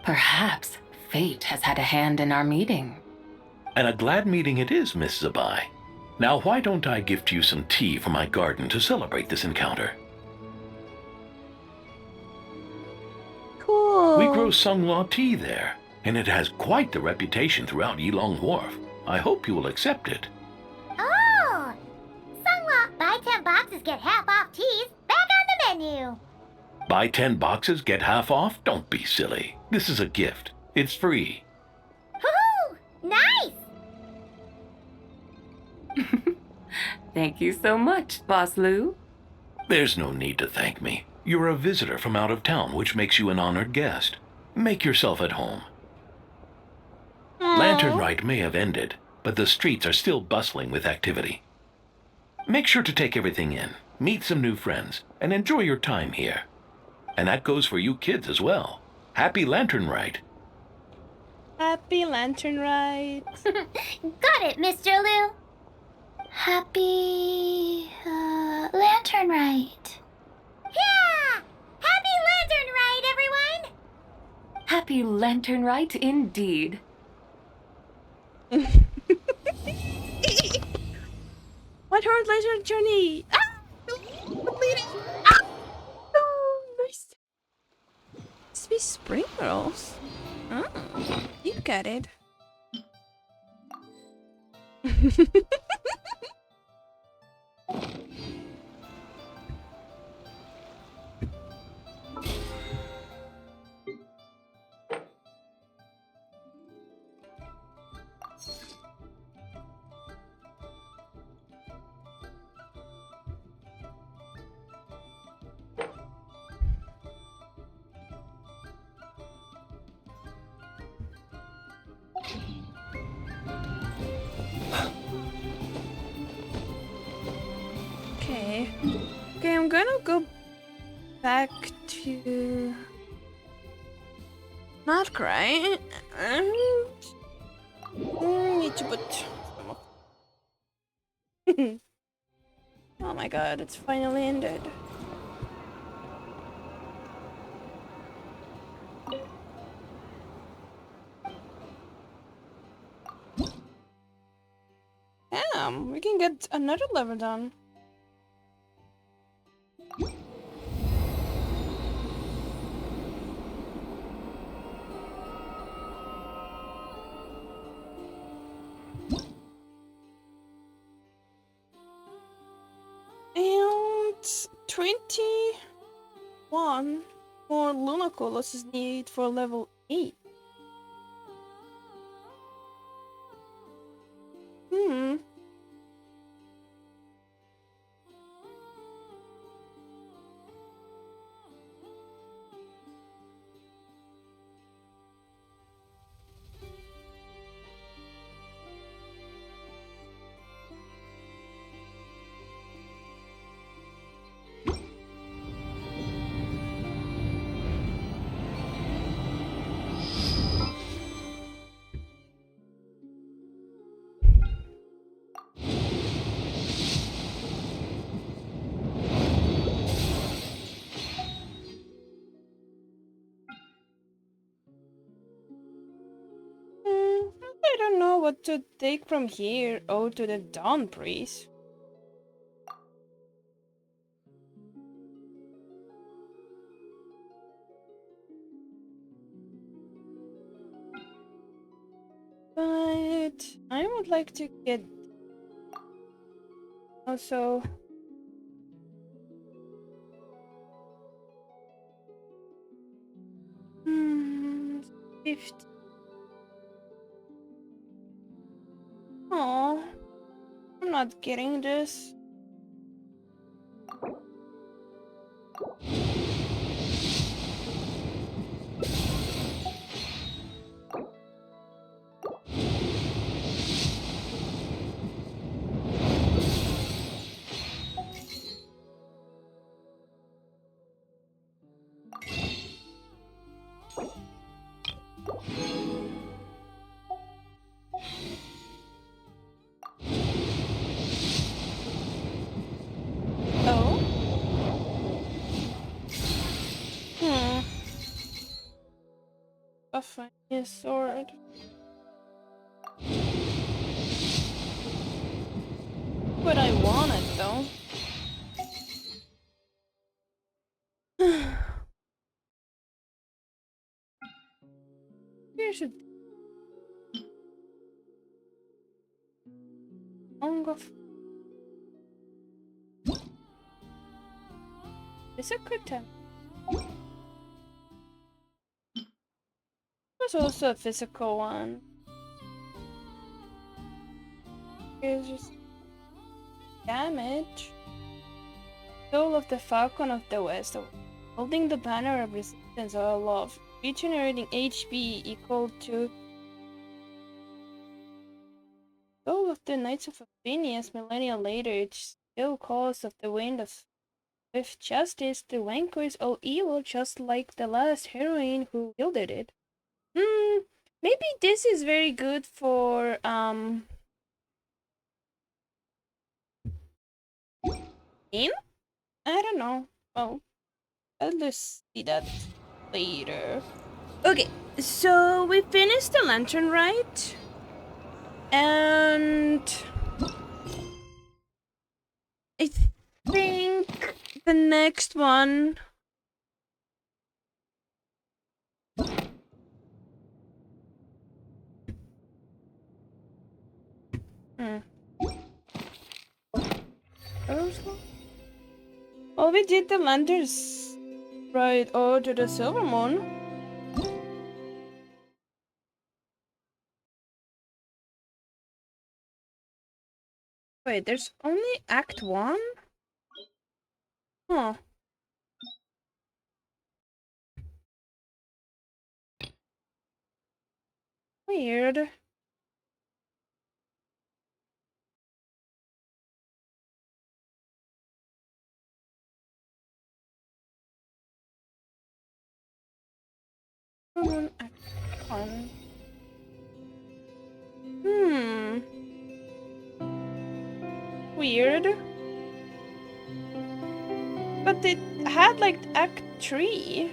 S5: Perhaps fate has had a hand in our meeting.
S21: And a glad meeting it is, Miss Zibai. Now why don't I gift you some tea from my garden to celebrate this encounter?
S1: Cool.
S21: We grow Sunghua tea there, and it has quite the reputation throughout Yilong Wharf. I hope you will accept it.
S3: Oh! Sunghua, buy 10 boxes, get half off teas. Back on the menu.
S21: Buy 10 boxes, get half off? Don't be silly. This is a gift. It's free.
S3: Woohoo! Nice!
S5: Thank you so much, Boss Lou.
S21: There's no need to thank me. You're a visitor from out of town, which makes you an honored guest. Make yourself at home. Lantern Rite may have ended, but the streets are still bustling with activity. Make sure to take everything in, meet some new friends, and enjoy your time here. And that goes for you kids as well. Happy Lantern Rite.
S1: Happy Lantern Rite.
S3: Got it, Mr. Lou.
S19: Happy Lantern Rite.
S3: Yeah! Happy Lantern Rite, everyone!
S5: Happy Lantern Rite indeed.
S1: What horse lantern journey? Ah! Bleeding. Ah! Oh, nice. Must be spring rolls. Oh, you got it. Okay, I'm gonna go back to not cry. Need to put. Oh my god, it's finally ended. Damn, we can get another level done. And 21 more Luna Colossus is needed for level 8. I don't know what to take from here. Oh, to the Dawn Priest. But I would like to get also 50. Oh, I'm not getting this. A funny sword. But I want it though. Here's a It's a good time. there's also a physical one. Here's just damage. Soul of the Falcon of the West, holding the banner of resistance or love, regenerating HP equal to Soul of the Knights of Athenians millennia later. It's still calls of the wind of with justice to vanquish all evil, just like the last heroine who wielded it. Maybe this is very good for him? I don't know. Well, I'll just see that later. Okay, so we finished the Lantern Rite, and I think the next one. Well, we did the Lanterns Rite Ode to the Silver Moon. Wait, there's only Act 1? Huh. Weird. Act 1. Weird. But it had like Act 3.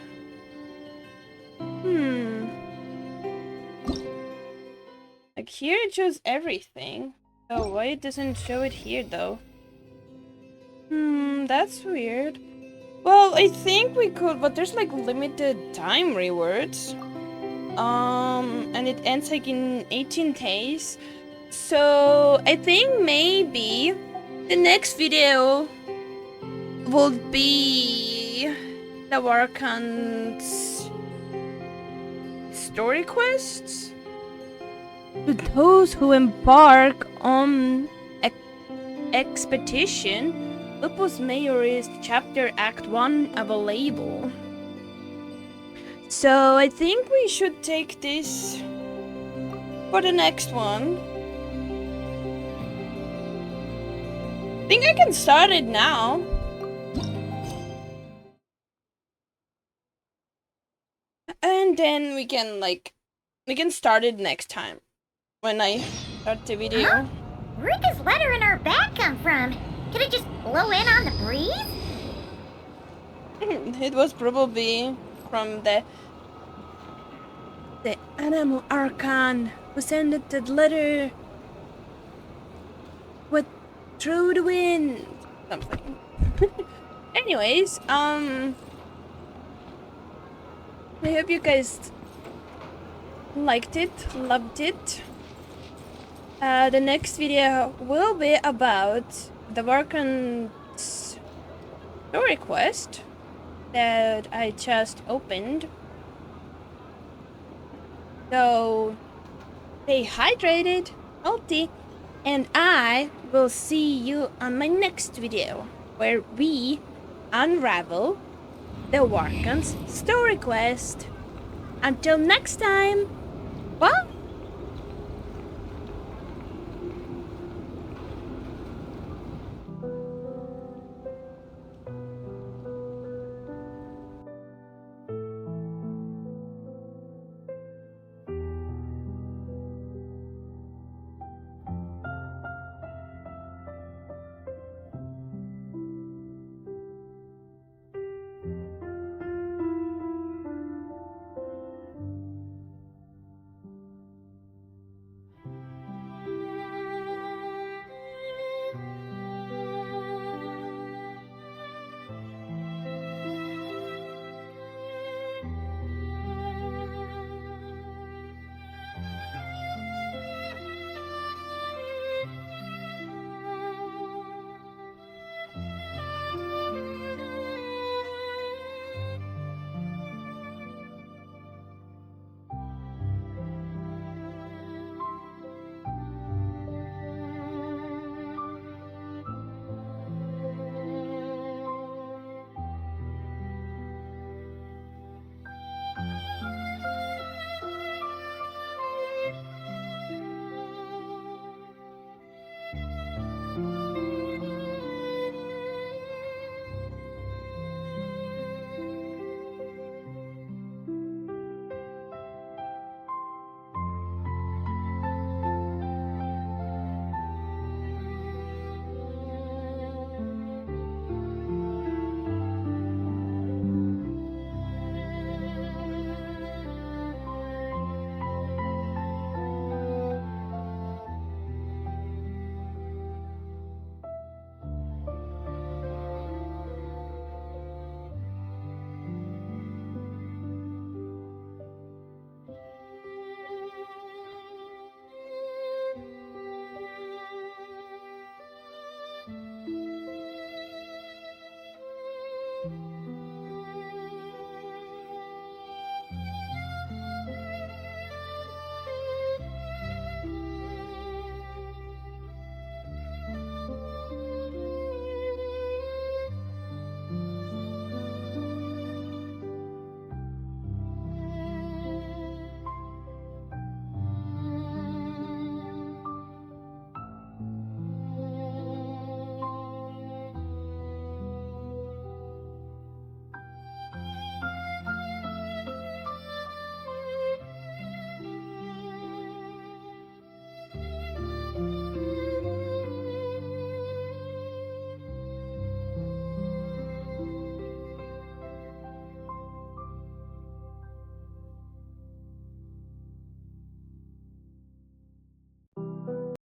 S1: Like here it shows everything. So why it doesn't show it here though? That's weird. Well, I think we could, but there's like limited time rewards. And it ends like in 18 days. So I think maybe the next video will be the Warkan's story quests. To those who embark on expedition, Lupus Majoris Chapter Act 1 available. So I think we should take this for the next one. I think I can start it now. And then we can start it next time when I start the video.
S3: Huh? Where'd this letter in our bag come from? Could it just blow in on the breeze?
S1: It was probably from the Animal Archon who sent the letter with through the wind. Something. Anyways, I hope you guys liked it, loved it. The next video will be about the Warkan's story quest that I just opened. So stay hydrated, healthy, and I will see you on my next video where we unravel the Warkan's story quest. Until next time, bye!